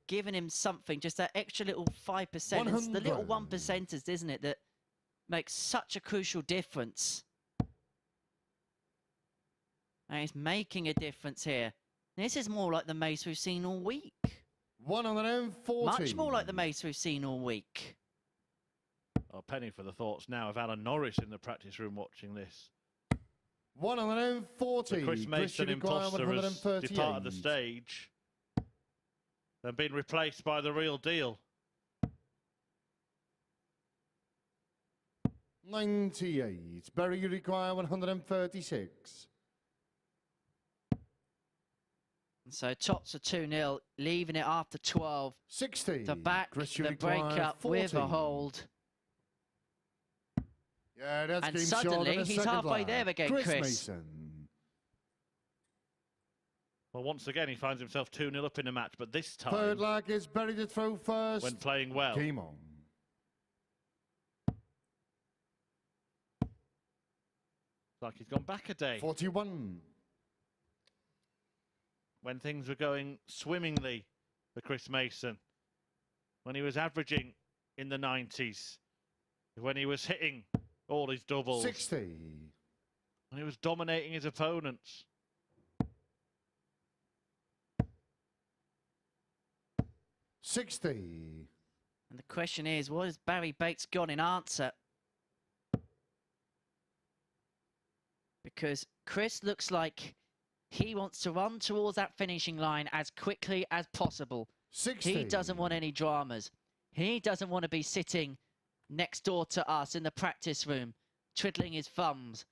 given him something, just that extra little 5%. It's the little 1%ers, isn't it, that makes such a crucial difference. And it's making a difference here. This is more like the Mace we've seen all week.
140.
Much more like the Mace we've seen all week.
A penny for the thoughts now of Alan Norris in the practice room watching this.
140.
The Chris Mason imposter has
138.
departed the stage and been replaced by the real deal.
98. Barrie, you require 136.
So tops are 2-0, leaving it after 12.
60.
To back
Chris, you
the
require
breakup with
40.
a hold.
Yeah, that's
And
game
suddenly,
short in the
he's
second
halfway
leg.
there again,
Chris
Chris.
Mason.
Well, once again, he finds himself 2-0 up in the match, but this time,
Third leg is Barrie to throw first.
when playing well,
Game on.
it's like he's gone back a day.
41.
When things were going swimmingly for Chris Mason, when he was averaging in the 90s, when he was hitting all his doubles,
60.
when he was dominating his opponents.
60.
And the question is, what has Barrie Bates got in answer? Because Chris looks like he wants to run towards that finishing line as quickly as possible.
60.
He doesn't want any dramas. He doesn't want to be sitting next door to us in the practice room, twiddling his thumbs,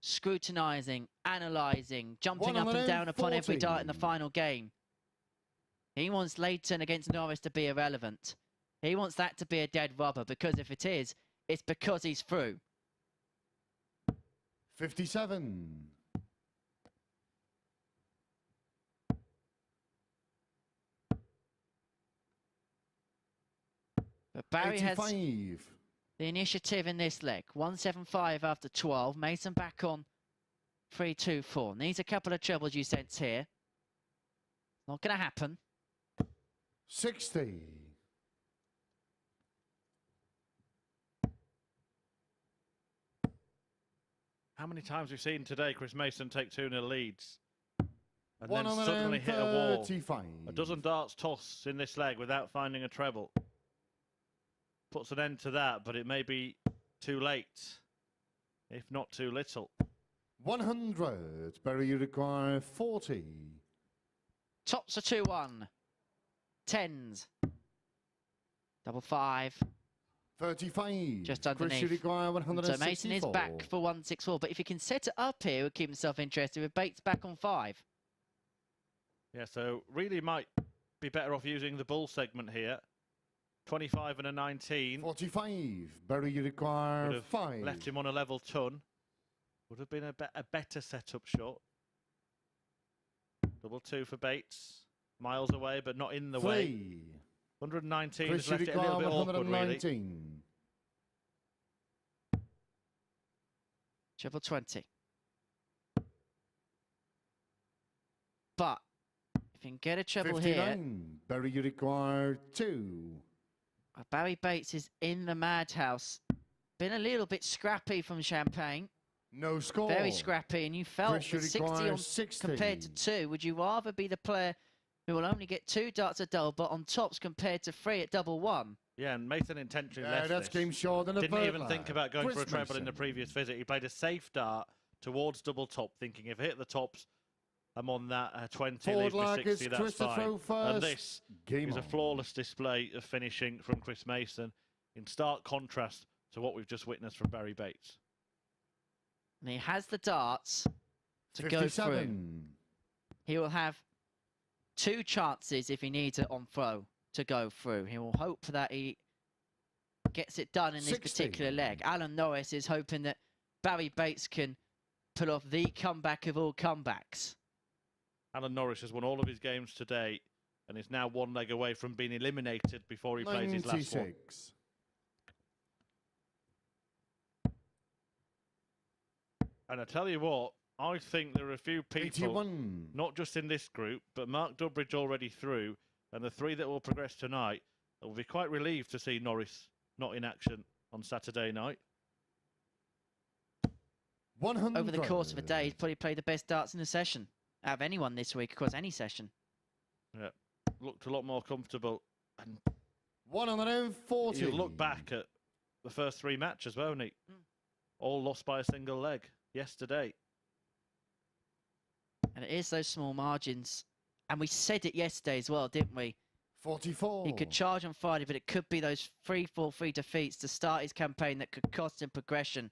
scrutinising, analysing, jumping up and down upon every dart in the final game. He wants Leighton against Norris to be irrelevant. He wants that to be a dead rubber, because if it is, it's because he's through.
57.
But Barrie has
85.
the initiative in this leg. 175 after 12. Mason back on 3-2-4. Needs a couple of trebles, you sense here. Not going to happen.
60.
How many times we've seen today Chris Mason take 2-0 leads and then suddenly hit a wall?
135.
A dozen darts toss in this leg without finding a treble. Puts an end to that, but it may be too late, if not too little.
100. Barrie, you require 40.
Tops are 2-1. Tens. Double five.
35.
Just
Chris,
underneath.
you require
So
164.
Mason is back for 164. But if he can set it up here, he'll keep himself interested with Bates back on 5.
Yeah, so really might be better off using the bull segment here. 25 and a 19.
45. Barrie, you require
Would have
5.
left him on a level ton. Would have been a better setup shot. Double 2 for Bates. Miles away, but not in the way.
3.
119
Chris,
has
you
left it a little
require
bit awkward, really.
119.
Triple 20. But if you can get a treble
59.
here,
Barrie, you require 2.
Barrie Bates is in the madhouse. Been a little bit scrappy from Champagne.
No score.
Very scrappy, and you felt
Chris, you
with 60
require
on
60.
compared to 2. Would you rather be the player who will only get 2 darts at double, but on tops compared to 3 at double 1?
Yeah, and Mason intentionally
Yeah,
left
that's
this.
game short in the
Didn't
third
even think
leg.
about going
Chris
for a treble in the
Mason.
previous visit. He played a safe dart towards double top, thinking if I hit the tops, I'm on that 20,
Forward
leave me
leg is
60, that's
Chris to
fine.
throw first.
And this
Game
is a
on.
flawless display of finishing from Chris Mason, in stark contrast to what we've just witnessed from Barrie Bates.
And he has the darts to go
57.
through. He will have 2 chances if he needs it on throw to go through. He will hope that he gets it done in this
60.
particular leg. Alan Norris is hoping that Barrie Bates can pull off the comeback of all comebacks.
Alan Norris has won all of his games today and is now 1 leg away from being eliminated before he plays his last one.
96.
And I tell you what, I think there are a few people,
81.
not just in this group, but Mark Durbridge already through, and the 3 that will progress tonight, that will be quite relieved to see Norris not in action on Saturday night.
100.
Over the course of a day, he's probably played the best darts in the session out of anyone this week across any session.
Yeah, looked a lot more comfortable. And
140.
you look back at the first 3 matches, won't he? All lost by a single leg yesterday.
And it is those small margins. And we said it yesterday as well, didn't we?
44.
He could charge on Friday, but it could be those 3-4-3 defeats to start his campaign that could cost him progression.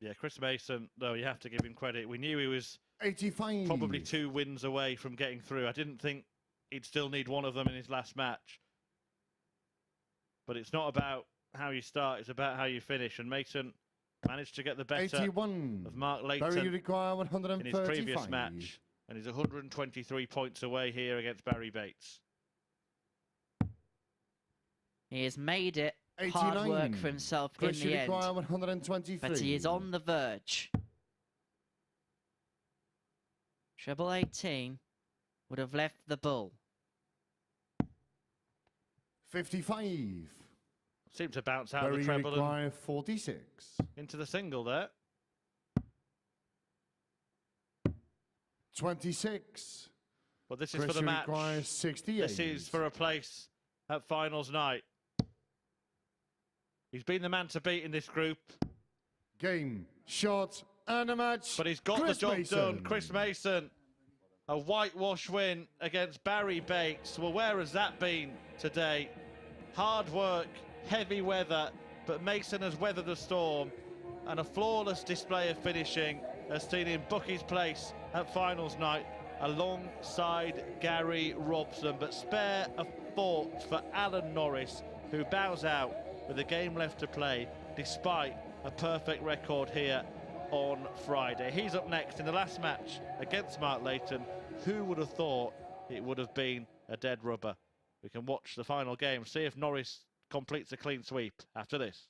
Yeah, Chris Mason, though, you have to give him credit. We knew he was
85.
probably 2 wins away from getting through. I didn't think he'd still need one of them in his last match. But it's not about how you start, it's about how you finish. And Mason managed to get the better
81.
of Mark
Barrie
Layton
require
in
135.
his previous match. And he's 123 points away here against Barrie Bates.
He has made it
89.
hard work for himself
Chris
in the end.
require 123.
But he is on the verge. Treble 18 would have left the bull.
55.
Seemed to bounce out of
Barrie
the treble and
require 46.
into the single there.
26.
But this is
Chris
for the match.
requires 68.
This is for a place at finals night. He's been the man to beat in this group,
Game, shot, and a match.
but he's got
Chris
the job
Mason.
done. Chris Mason, a whitewash win against Barrie Bates. Well, where has that been today? Hard work, heavy weather, but Mason has weathered the storm, and a flawless display of finishing has seen him book his place at finals night alongside Gary Robson. But spare a thought for Alan Norris, who bows out with a game left to play despite a perfect record here on Friday. He's up next in the last match against Mark Leighton. Who would have thought it would have been a dead rubber? We can watch the final game, see if Norris completes a clean sweep after this.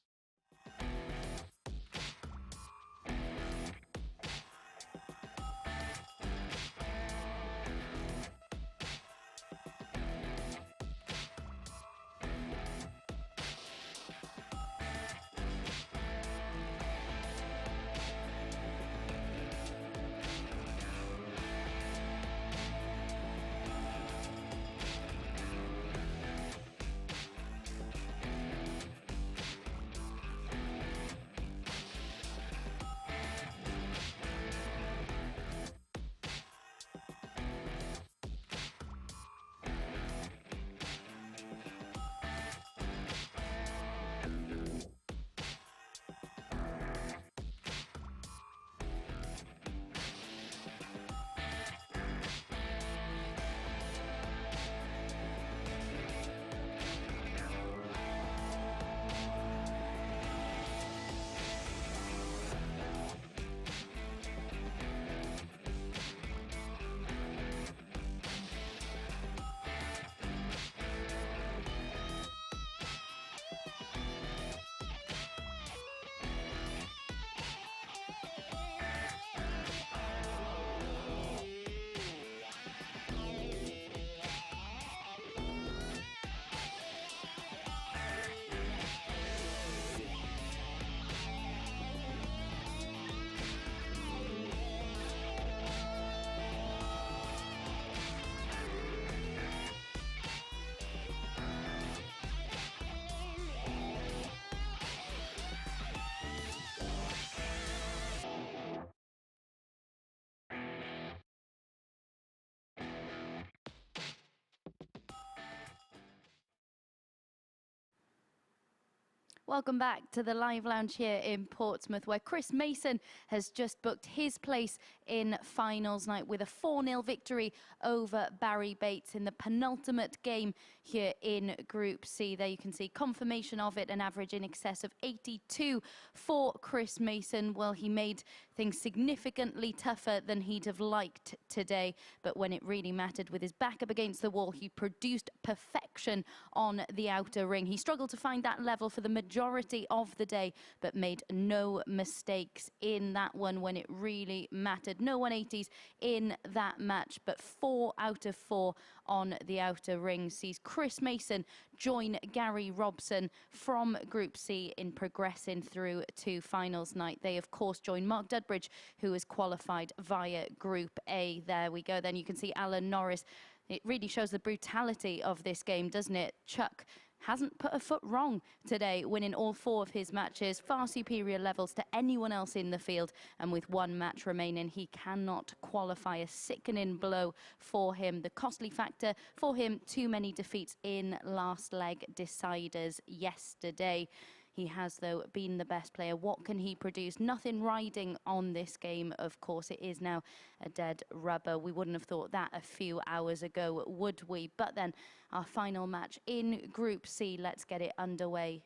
Welcome back to the live lounge here in Portsmouth, where Chris Mason has just booked his place in finals night with a 4-0 victory over Barrie Bates in the penultimate game here in Group C. There you can see confirmation of it, an average in excess of 82 for Chris Mason. Well, he made things significantly tougher than he'd have liked today, but when it really mattered, with his back up against the wall, he produced perfection on the outer ring. He struggled to find that level for the majority of the day, but made no mistakes in that one when it really mattered. No 180s in that match, but 4 out of 4 on the outer ring sees Chris Mason join Gary Robson from Group C in progressing through to finals night. They, of course, join Mark Dudbridge, who has qualified via Group A. There we go. Then you can see Alan Norris. It really shows the brutality of this game, doesn't it? Chuck hasn't put a foot wrong today, winning all 4 of his matches, far superior levels to anyone else in the field, and with 1 match remaining, he cannot qualify. A sickening blow for him. The costly factor for him, too many defeats in last leg deciders yesterday. He has, though, been the best player. What can he produce? Nothing riding on this game, of course. It is now a dead rubber. We wouldn't have thought that a few hours ago, would we? But then our final match in Group C. Let's get it underway.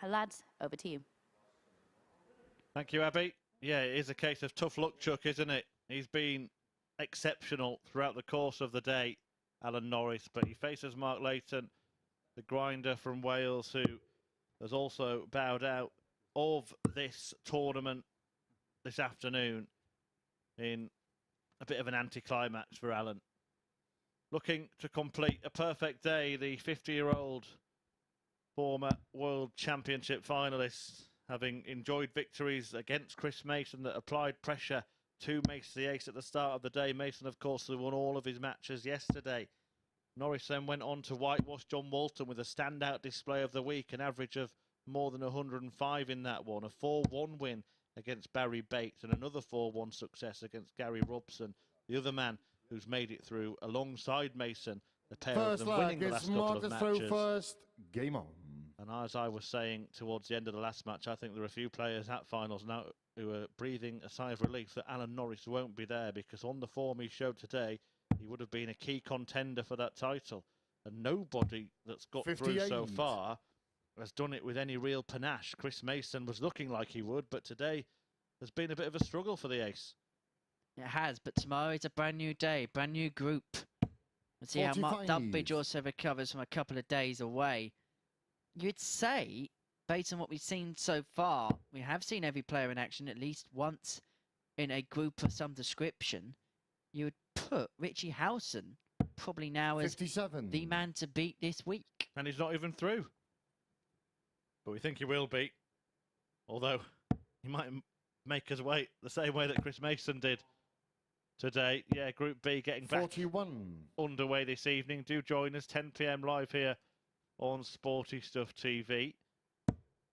Lads, over to you.
Thank you, Abby. Yeah, it is a case of tough luck, Chuck, isn't it? He's been exceptional throughout the course of the day, Alan Norris, but he faces Mark Layton, the grinder from Wales, who has also bowed out of this tournament this afternoon in a bit of an anticlimax for Alan. Looking to complete a perfect day, the 50-year-old former World Championship finalist, having enjoyed victories against Chris Mason that applied pressure to Mason the ace at the start of the day. Mason, of course, who won all of his matches yesterday. Norris then went on to whitewash John Walton with a standout display of the week, an average of more than 105 in that one, a 4-1 win against Barrie Bates and another 4-1 success against Gary Robson, the other man who's made it through alongside Mason, the pair of them winning the last couple of matches.
First, game on.
And as I was saying towards the end of the last match, I think there are a few players at finals now who are breathing a sigh of relief that Alan Norris won't be there, because on the form he showed today, he would have been a key contender for that title. And nobody that's got
58.
through so far has done it with any real panache. Chris Mason was looking like he would, but today has been a bit of a struggle for the ace.
It has, but tomorrow is a brand new day, brand new group. Let's see how Mark Dudbridge also recovers from a couple of days away. You'd say, based on what we've seen so far, we have seen every player in action at least once in a group of some description. You would put Richie Howson probably now as
57.
the man to beat this week.
And he's not even through. But we think he will beat. Although he might make us wait the same way that Chris Mason did today. Yeah, Group B getting back
41.
underway this evening. Do join us 10 p.m. live here on Sporty Stuff TV.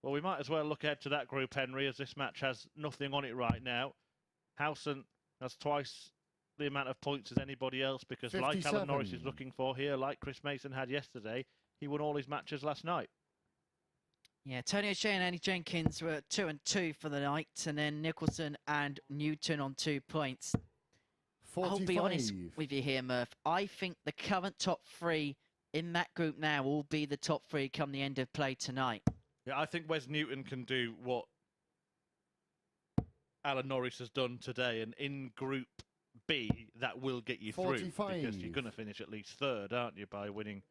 Well, we might as well look ahead to that group, Henry, as this match has nothing on it right now. Howson has twice the amount of points as anybody else, because
57.
like Alan Norris is looking for here, like Chris Mason had yesterday, he won all his matches last night.
Yeah, Tony O'Shea and Andy Jenkins were 2 and 2 for the night, and then Nicholson and Newton on 2 points.
45.
I'll be honest with you here, Murph. I think the current top 3 in that group now will be the top 3 come the end of play tonight.
Yeah, I think Wes Newton can do what Alan Norris has done today, and in Group B, that will get you
45.
through, because you're going to finish at least third, aren't you, by winning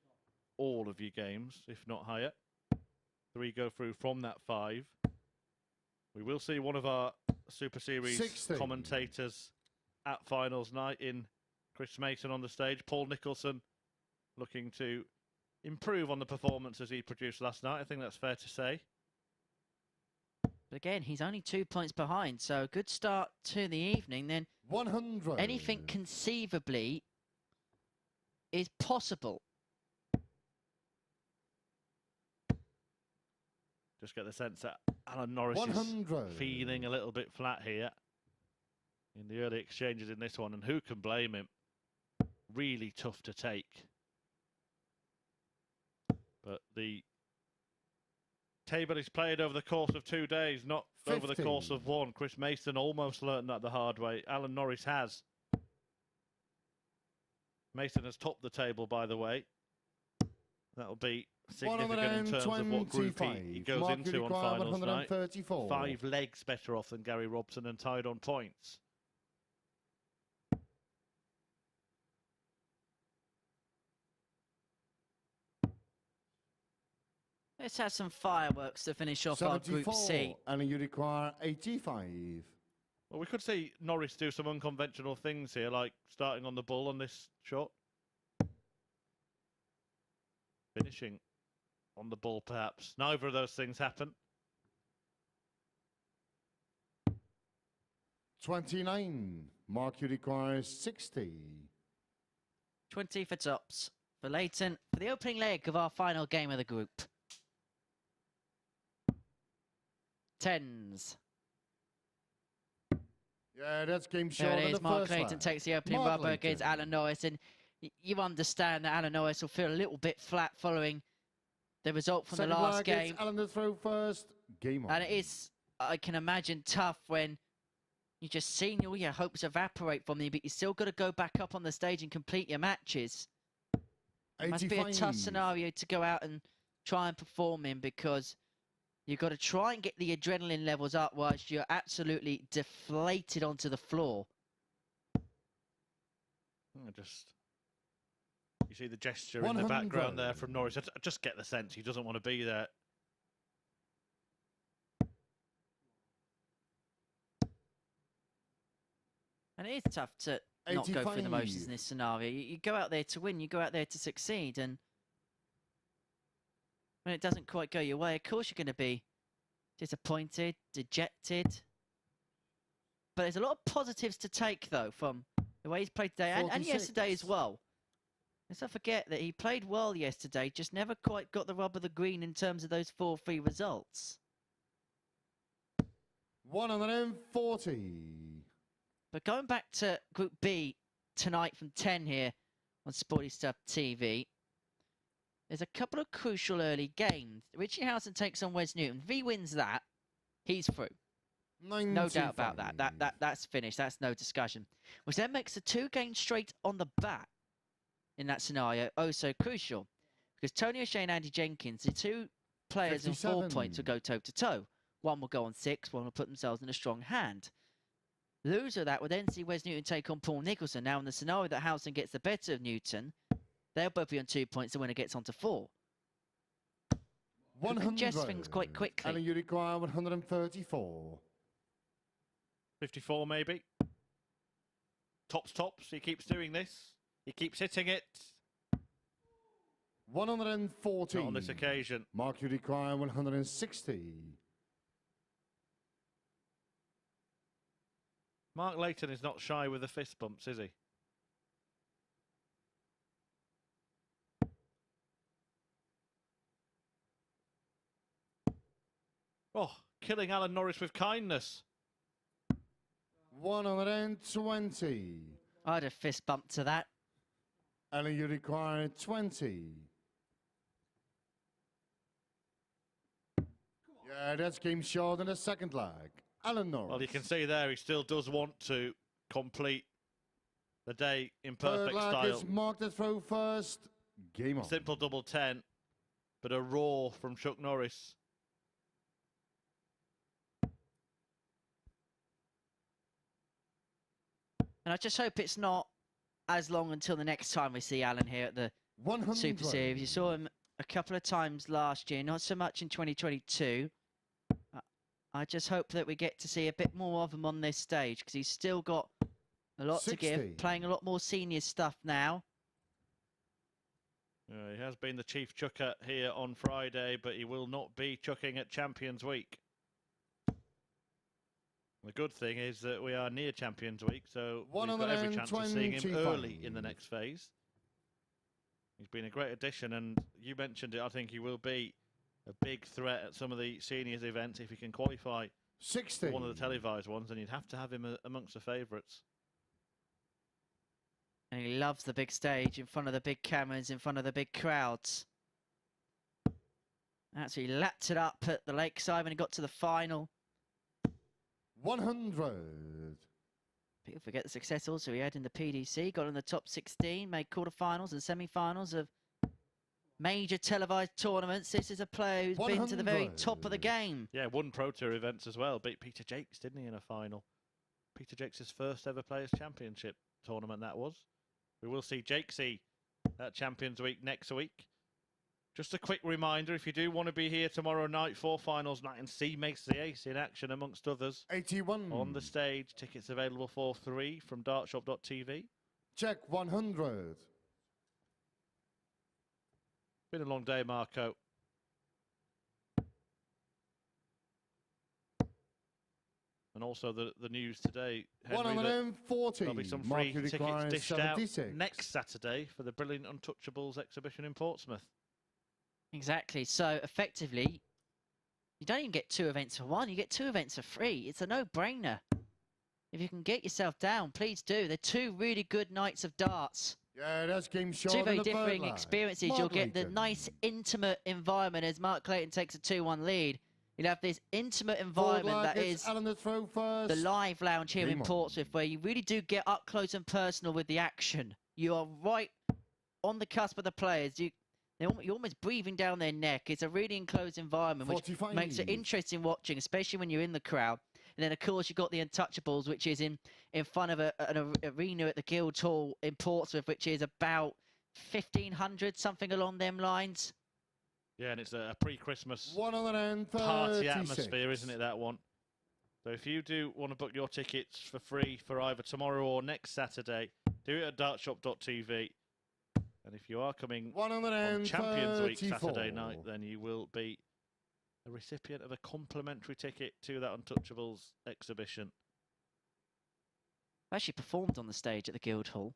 all of your games, if not higher. 3 go through from that 5. We will see one of our Super Series
60.
commentators at finals night in Chris Mason on the stage. Paul Nicholson looking to improve on the performances he produced last night. I think that's fair to say.
But again, he's only 2 points behind, so a good start to the evening. Then
100.
anything conceivably is possible.
Just get the sense that Alan Norris
100.
is feeling a little bit flat here in the early exchanges in this one, and who can blame him? Really tough to take. But the table is played over the course of 2 days, not over the course
50.
of one. Chris Mason almost learned that the hard way. Alan Norris has. Mason has topped the table, by the way. That'll be significant in terms of what group he goes into on finals night. 5 legs better off than Gary Robson and tied on points.
Let's have some fireworks to finish off our Group C.
And you require 85.
Well, we could see Norris do some unconventional things here, like starting on the bull on this shot. Finishing on the bull, perhaps. Neither of those things happen.
29. Mark, you require 60.
20 for tops for Leighton for the opening leg of our final game of the group. 10s.
Yeah, that's game short.
There it
in
is.
the
Mark
first
Leighton
leg.
takes the opening
Mark
rubber against
Leighton.
Alan Norris. And you understand that Alan Norris will feel a little bit flat following the result from
Second
the last
leg,
game.
it's Alan to throw first. Game on.
And it is, I can imagine, tough when you just seen all your hopes evaporate from you, but you still got to go back up on the stage and complete your matches. It must be a tough
85.
scenario to go out and try and perform in, because you've got to try and get the adrenaline levels up whilst you're absolutely deflated onto the floor.
You see the gesture in the background there from Norris. I just get the sense he doesn't want to be there.
And it is tough to not go through the motions in this scenario. You go out there to win, you go out there to succeed, and when it doesn't quite go your way, of course you're going to be disappointed, dejected. But there's a lot of positives to take, though, from the way he's played today and yesterday as well. Let's not forget that he played well yesterday, just never quite got the rub of the green in terms of those 4-3 results.
140.
But going back to Group B tonight from 10 here on Sporty Stuff TV, there's a couple of crucial early games. Richie Housen takes on Wes Newton. If he wins that, he's through.
95.
No doubt about that. That's finished. That's no discussion. Which then makes the 2 games straight on the bat in that scenario oh so crucial. Because Tony O'Shea and Andy Jenkins, the 2 players
57.
in 4 points will go toe-to-toe. One will go on 6, one will put themselves in a strong hand. Loser of that would then see Wes Newton take on Paul Nicholson. Now, in the scenario that Housen gets the better of Newton, they'll both be on 2 points. The winner gets on to 4.
100.
Adjust things quite quickly.
And you require 134.
54 maybe. Tops. He keeps doing this. He keeps hitting it.
114.
Not on this occasion.
Mark, you require 160.
Mark Layton is not shy with the fist bumps, is he? Oh, killing Alan Norris with kindness.
120.
I'd have fist bump to that.
And you require 20. Yeah, that's game short in the second leg. Alan Norris.
Well, you can see there he still does want to complete the day in perfect
Third leg
style.
is Mark the throw first. Game on.
Simple double 10, but a roar from Chuck Norris.
And I just hope it's not as long until the next time we see Alan here at the
100.
Super Series. You saw him a couple of times last year, not so much in 2022. I just hope that we get to see a bit more of him on this stage, because he's still got a lot
60.
to give, playing a lot more senior stuff now.
He has been the chief chucker here on Friday, but he will not be chucking at Champions Week. The good thing is that we are near Champions Week, so we've got every chance of seeing him early in the next phase. He's been a great addition, and you mentioned it. I think he will be a big threat at some of the seniors events if he can qualify
60.
for one of the televised ones, and you'd have to have him amongst the favourites.
And he loves the big stage, in front of the big cameras, in front of the big crowds. Absolutely lapped it up at the Lakeside when he got to the final.
100.
People forget the success also he had in the PDC, got in the top 16, made quarterfinals and semi-finals of major televised tournaments. This is a player who's been to the very top of the game.
Yeah, won Pro Tour events as well. Beat Peter Jakes, didn't he, in a final? Peter Jakes' first ever Players' Championship tournament, that was. We will see Jakesy at Champions Week next week. Just a quick reminder, if you do want to be here tomorrow night for finals night and see Mace the Ace in action amongst others
81.
on the stage, tickets available for 3 from dartshop.tv.
Check 100.
Been a long day, Marco. And also the news today, Henry, that
140.
there'll be some free
Market
tickets
requires
dished
76.
out next Saturday for the Brilliant Untouchables exhibition in Portsmouth.
Exactly. So effectively, you don't even get 2 events for 1. You get 2 events for free. It's a no-brainer. If you can get yourself down, please do. They're 2 really good nights of darts.
Yeah, that's game short.
2 very
in the third
differing
leg.
experiences.
Mark
You'll get the
Layton.
nice, intimate environment as Mark Leighton takes a 2-1 lead. You'll have this intimate
Forward
environment
leg,
that
it's
is
Alan the throw first.
the live lounge here in
Game on.
Portsmouth, where you really do get up close and personal with the action. You are right on the cusp of the players. You're almost breathing down their neck. It's a really enclosed environment, which
45.
makes it interesting watching, especially when you're in the crowd. And then, of course, you've got the Untouchables, which is in front of an arena at the Guildhall in Portsmouth, which is about 1,500, something along them lines.
Yeah, and it's a pre-Christmas
136.
party atmosphere, isn't it, that one? So if you do want to book your tickets for free for either tomorrow or next Saturday, do it at dartshop.tv. And if you are coming on Champions Week Saturday night, then you will be a recipient of a complimentary ticket to that Untouchables exhibition.
I actually performed on the stage at the Guildhall.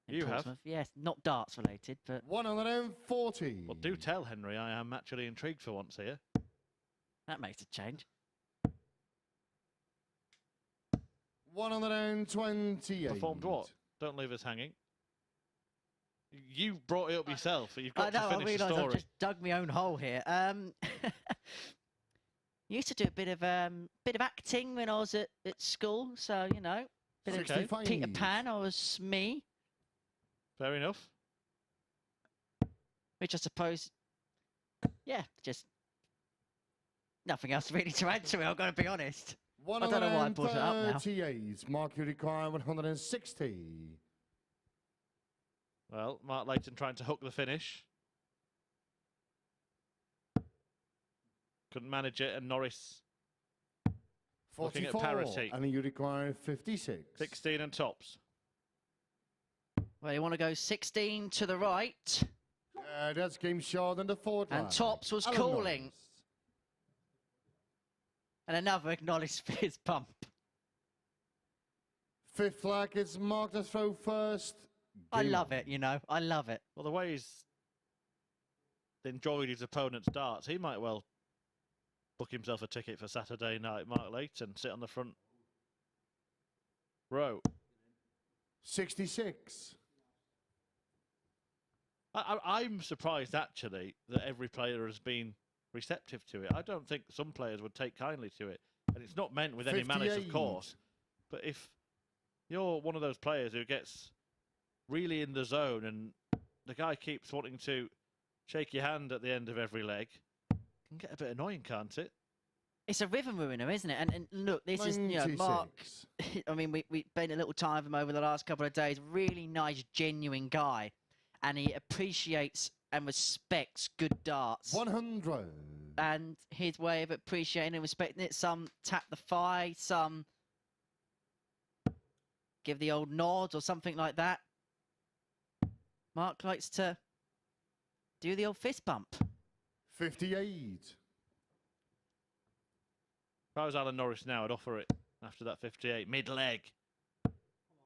in
You have?
Portsmouth. Yes, not darts related, but
140.
Well, do tell, Henry. I am actually intrigued for once here.
that makes a change.
128.
Performed what? Don't leave us hanging. You brought it up yourself. You've got
I know,
to
I
finish the
realise I've
story.
just dug my own hole here. Used to do a bit of acting when I was at school, so you know, bit of
65.
Peter Pan. I was Smee,
Fair enough.
which I suppose, yeah, just nothing else really to add to it. I've got to be honest. I don't know why I brought it up now.
138. Market require 160.
Well, Mark Layton trying to hook the finish. Couldn't manage it, and Norris looking at
44.
parity.
And you require 56.
16 and tops.
Well, you want to go 16 to the right,
That's game short in the fourth
and
leg.
Tops was
Alan
calling,
Norris.
and another acknowledged fist bump.
Fifth leg, it's Mark the throw first.
I
Game
love
on.
it, you know, I love it.
Well, the way he's enjoyed his opponent's darts, he might well book himself a ticket for Saturday night. Mark Layton, sit on the front row.
66.
I'm surprised, actually, that every player has been receptive to it. I don't think some players would take kindly to it. And it's not meant with any malice, of
58.
course. But if you're one of those players who gets really in the zone and the guy keeps wanting to shake your hand at the end of every leg, it can get a bit annoying, can't it?
It's a rhythm ruiner, isn't it? And look, this is, you know, Mark.
96.
I mean, we spent a little time with him over the last couple of days. Really nice, genuine guy. And he appreciates and respects good darts.
100.
And his way of appreciating and respecting it, some tap the thigh, some give the old nod or something like that. Mark likes to do the old fist bump.
58.
If I was Alan Norris now, I'd offer it after that 58, mid-leg.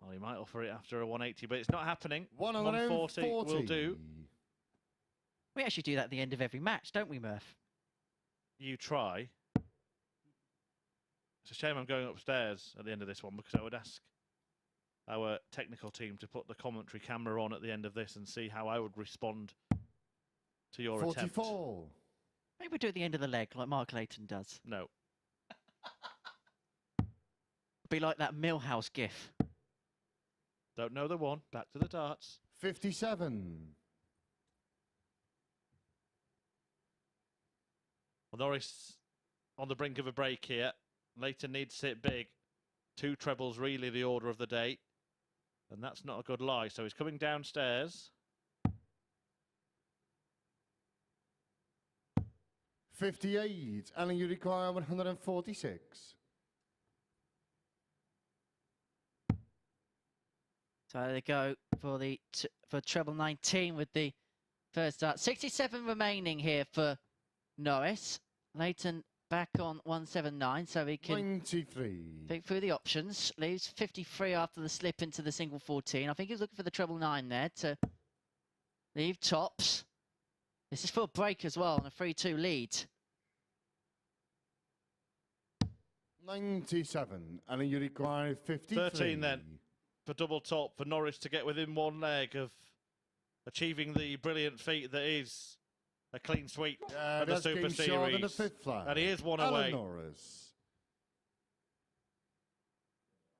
Well, he might offer it after a 180, but it's not happening. 140 will do.
We actually do that at the end of every match, don't we, Murph?
You try. It's a shame I'm going upstairs at the end of this one, because I would ask our technical team to put the commentary camera on at the end of this and see how I would respond to your attempt.
44.
Maybe we'll do it at the end of the leg, like Mark Layton does.
No.
Be like that Millhouse gif.
Don't know the one. Back to the darts.
57.
Well, Norris on the brink of a break here. Leighton needs to hit big. 2 trebles really the order of the day. And that's not a good lie. So he's coming downstairs.
58. And you require 146.
So they go for the for treble 19 with the first start. 67 remaining here for Norris. Leighton back on 179, so he can
93.
pick through the options. Leaves 53 after the slip into the single 14. I think he's looking for the treble 9 there to leave tops. This is for a break as well on a 3-2 lead.
97. And you require 53.
13 then. For double top for Norris to get within 1 leg of achieving the brilliant feat that is a clean sweep of the Super Series.
The 5th flag.
And he is 1
Alan
away.
Norris.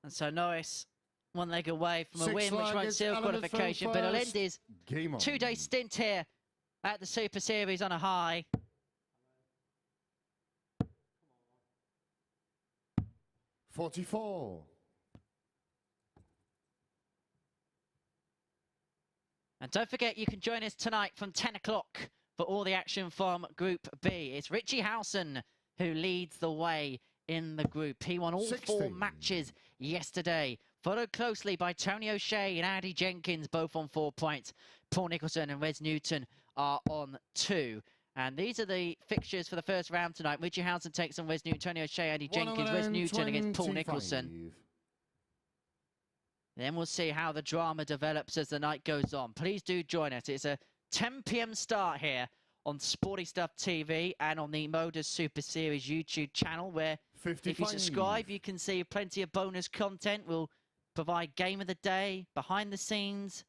And so Norris 1 leg away from a
6
win, which won't
is
seal
Alan
qualification, but he'll end his
Game on.
2-day stint here at the Super Series on a high.
44.
And don't forget, you can join us tonight from 10 o'clock for all the action from Group B. It's Richie Howson who leads the way in the group. He won all 4 matches yesterday, followed closely by Tony O'Shea and Andy Jenkins, both on 4 points. Paul Nicholson and Wes Newton are on 2. And these are the fixtures for the first round tonight. Richie Howson takes on Wes Newton, Tony O'Shea, Andy Jenkins, Wes Newton against Paul Nicholson. Then we'll see how the drama develops as the night goes on. Please do join us. It's a 10 p.m. start here on Sporty Stuff TV and on the MODUS Super Series YouTube channel, where
55.
if you subscribe, you can see plenty of bonus content. We'll provide game of the day, behind the scenes,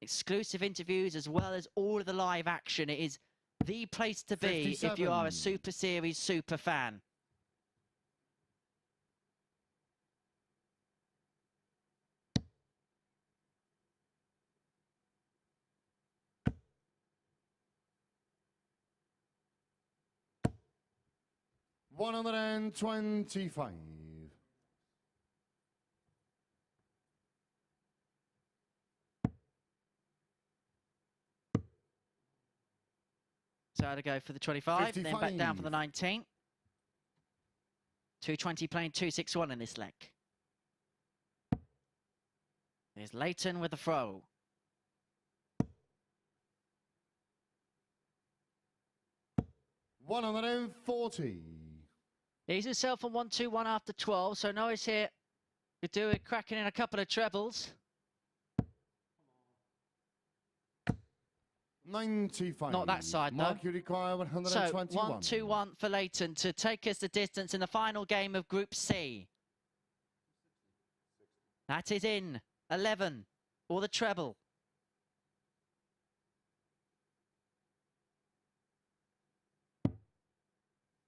exclusive interviews, as well as all of the live action. It is the place to be
57.
if you are a Super Series super fan.
$125.
So to go for the 25,
55.
then back down for the 19. 220 playing 261 in this leg. There's Leighton with the throw.
$140.
He's himself on 1-2-1 after 12, so Norris here could do it, cracking in a couple of trebles.
95.
Not that side, though.
Mark, you require 121.
So 1-2-1 for Leighton to take us the distance in the final game of Group C. That is in 11, or the treble.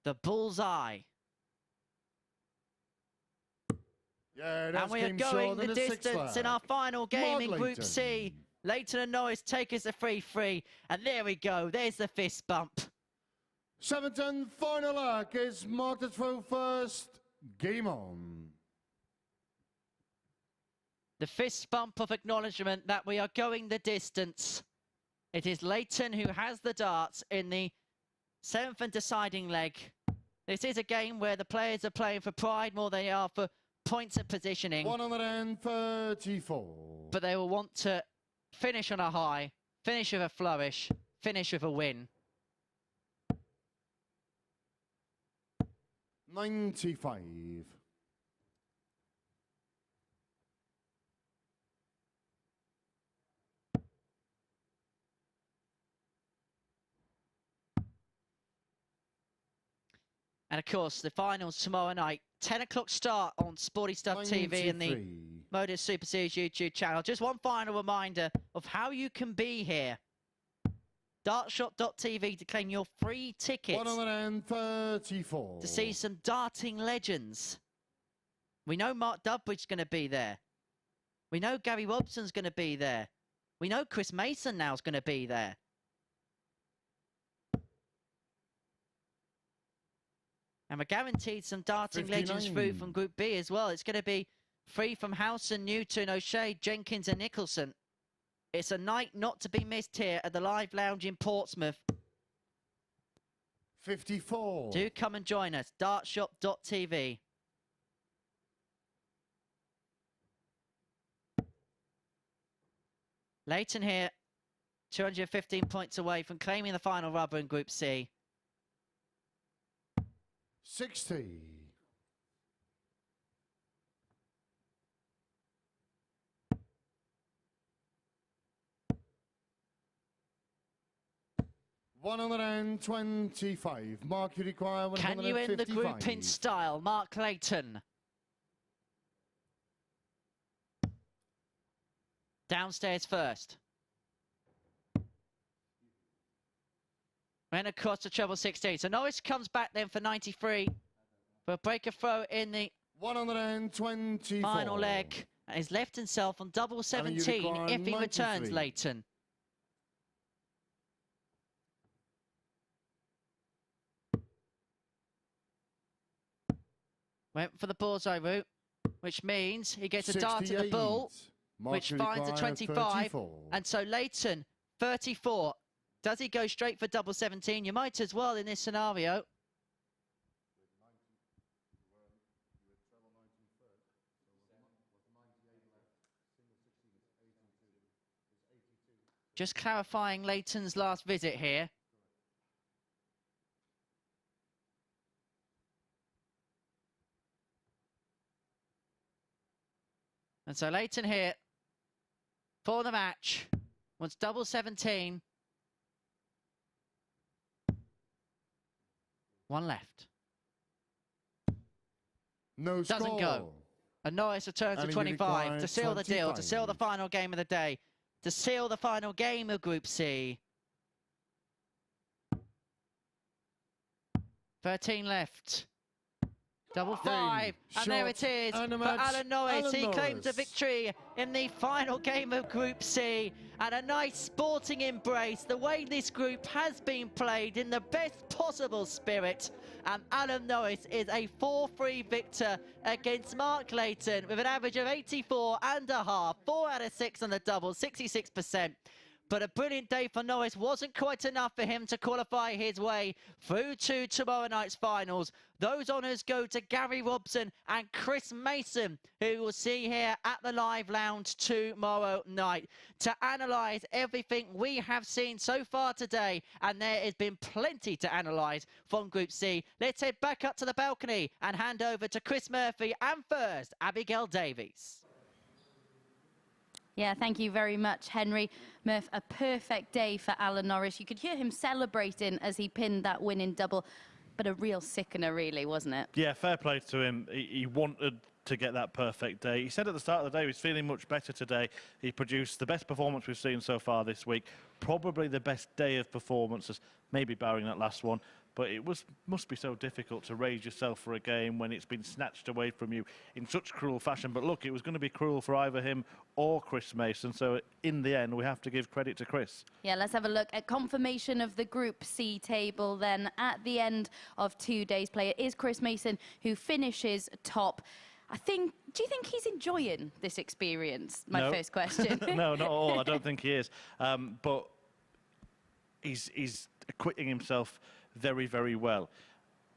The bullseye.
Yeah,
And we are going the distance in our final game
Mark
in Group
Layton.
C. Leighton and Norris take us a 3-3. And there we go. There's the fist bump.
7th and final leg is Mark the throw first. Game on.
The fist bump of acknowledgement that we are going the distance. It is Leighton who has the darts in the 7th and deciding leg. This is a game where the players are playing for pride more than they are for points and positioning.
134.
But they will want to finish on a high, finish with a flourish, finish with a win.
95.
And of course, the finals tomorrow night, 10 o'clock start on Sporty Stuff TV and the
93.
MODUS Super Series YouTube channel. Just one final reminder of how you can be here. Dartshop.tv to claim your free tickets
134.
to see some darting legends. We know Mark Dudbridge's going to be there. We know Gary Robson's going to be there. We know Chris Mason now is going to be there. And we're guaranteed some darting
59.
legends through from Group B as well. It's going to be free from Howson, Newton, O'Shea, Jenkins and Nicholson. It's a night not to be missed here at the Live Lounge in Portsmouth.
54.
Do come and join us. Dartshop.tv. Leighton here, 215 points away from claiming the final rubber in Group C.
60. $125. Mark, you require 155.
Can you end the group in style? Mark Layton. Downstairs first. Went across to treble 16. So Norris comes back then for 93. For a breaker throw in the
124.
final leg. And he's left himself on double 17 if he returns,
93.
Leighton. Went for the bullseye route, which means he gets a dart at the bull, which finds a 25.
34.
And so Leighton, 34. Does he go straight for double 17? You might as well in this scenario. Just clarifying Leighton's last visit here. And so Leighton here for the match wants double 17. One left.
No
Doesn't
score.
go. And Norris returns to
And he
25 to
requires
seal the deal, to seal the
25.
final game of the day, to seal the final game of Group C. 13 left. Double 5, and there it is
and a
for
match.
Alan Norris.
Alan
He claims a
Norris.
victory in the final game of Group C, and a nice sporting embrace, the way this group has been played in the best possible spirit. And Alan Norris is a 4-3 victor against Mark Layton with an average of 84.5, 4 out of 6 on the double, 66%. But a brilliant day for Norris wasn't quite enough for him to qualify his way through to tomorrow night's finals. Those honours go to Gary Robson and Chris Mason, who we'll see here at the Live Lounge tomorrow night to analyse everything we have seen so far today. And there has been plenty to analyse from Group C. Let's head back up to the balcony and hand over to Chris Murphy and first, Abigail Davies.
Yeah, thank you very much, Henry. Murph, a perfect day for Alan Norris. You could hear him celebrating as he pinned that winning double, but a real sickener, really, wasn't it?
Yeah, fair play to him. He wanted to get that perfect day. He said at the start of the day he was feeling much better today. He produced the best performance we've seen so far this week. Probably the best day of performances, maybe barring that last one. But it must be so difficult to raise yourself for a game when it's been snatched away from you in such cruel fashion. But look, it was going to be cruel for either him or Chris Mason. So in the end, we have to give credit to Chris.
Yeah, let's have a look at confirmation of the Group C table then. At the end of 2 days' play, it is Chris Mason who finishes top. Do you think he's enjoying this experience? My first question.
No, not at all. I don't think he is. But he's acquitting himself very, very well.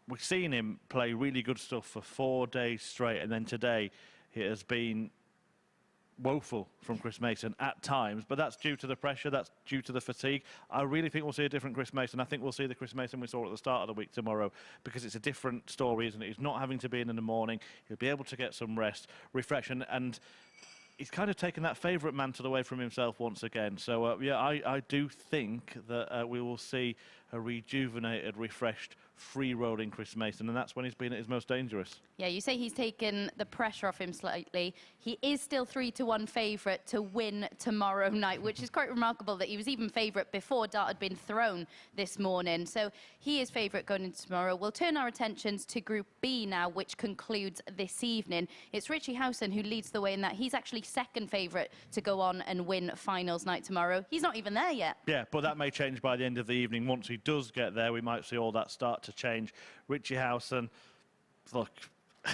We've seen him play really good stuff for 4 days straight, and then today it has been woeful from Chris Mason at times, but that's due to the pressure, that's due to the fatigue. I really think we'll see a different Chris Mason. I think we'll see the Chris Mason we saw at the start of the week tomorrow, because it's a different story, isn't it? He's not having to be in the morning. He'll be able to get some rest, refresh, and he's kind of taken that favourite mantle away from himself once again. So, yeah, I do think that we will see a rejuvenated, refreshed, free-rolling Chris Mason, and that's when he's been at his most dangerous.
Yeah, you say he's taken the pressure off him slightly. He is still 3-1 favourite to win tomorrow night, which is quite remarkable that he was even favourite before dart had been thrown this morning. So he is favourite going into tomorrow. We'll turn our attentions to Group B now, which concludes this evening. It's Richie Howson who leads the way in that. He's actually second favourite to go on and win finals night tomorrow. He's not even there yet.
Yeah, but that may change by the end of the evening. Once he does get there, we might see all that start to change. Richie Howson, look,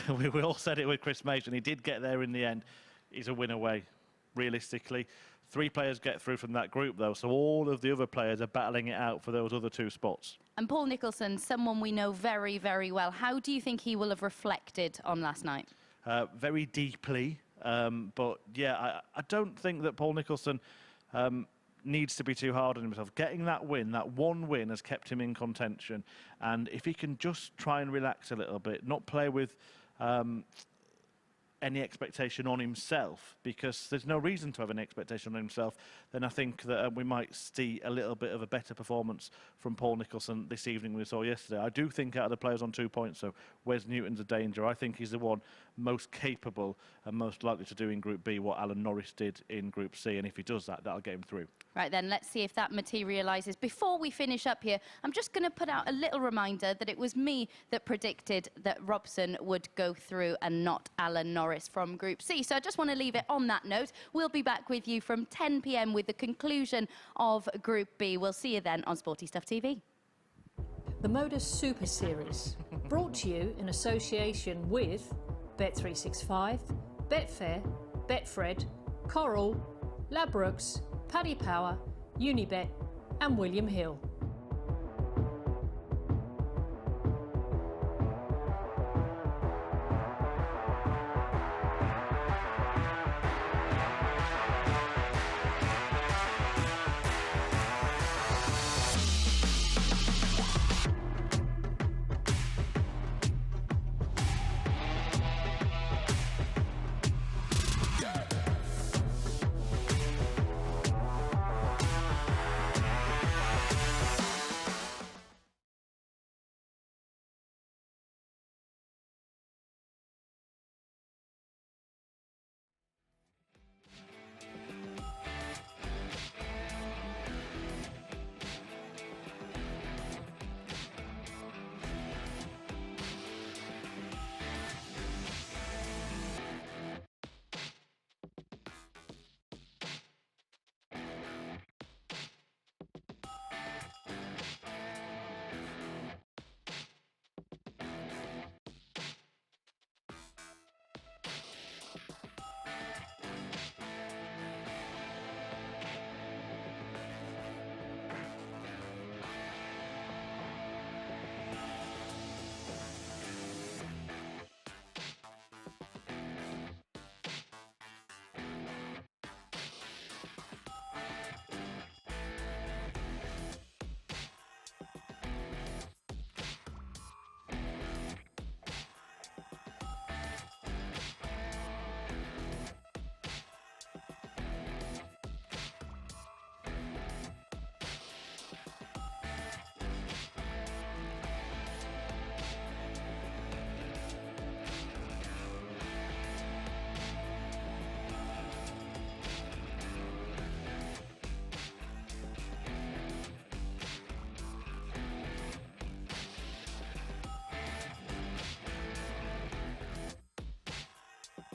we all said it with Chris Mason. He did get there in the end. He's a win away, realistically. 3 players get through from that group, though, so all of the other players are battling it out for those other 2 spots.
And Paul Nicholson, someone we know very, very well. How do you think he will have reflected on last night?
Very deeply, but yeah, I don't think that Paul Nicholson needs to be too hard on himself. Getting that win, that one win, has kept him in contention. And if he can just try and relax a little bit, not play with any expectation on himself, because there's no reason to have any expectation on himself, then I think that we might see a little bit of a better performance from Paul Nicholson this evening we saw yesterday. I do think out of the players on 2 points, so Wes Newton's a danger. I think he's the one most capable and most likely to do in Group B what Alan Norris did in Group C, and if he does that, that'll get him through.
Right then, let's see if that materialises. Before we finish up here, I'm just going to put out a little reminder that it was me that predicted that Robson would go through and not Alan Norris from Group C. So I just want to leave it on that note. We'll be back with you from 10 p.m. with the conclusion of Group B. We'll see you then on Sporty Stuff TV.
The MODUS Super Series, brought to you in association with Bet365, Betfair, Betfred, Coral, Ladbrokes, Paddy Power, Unibet and William Hill.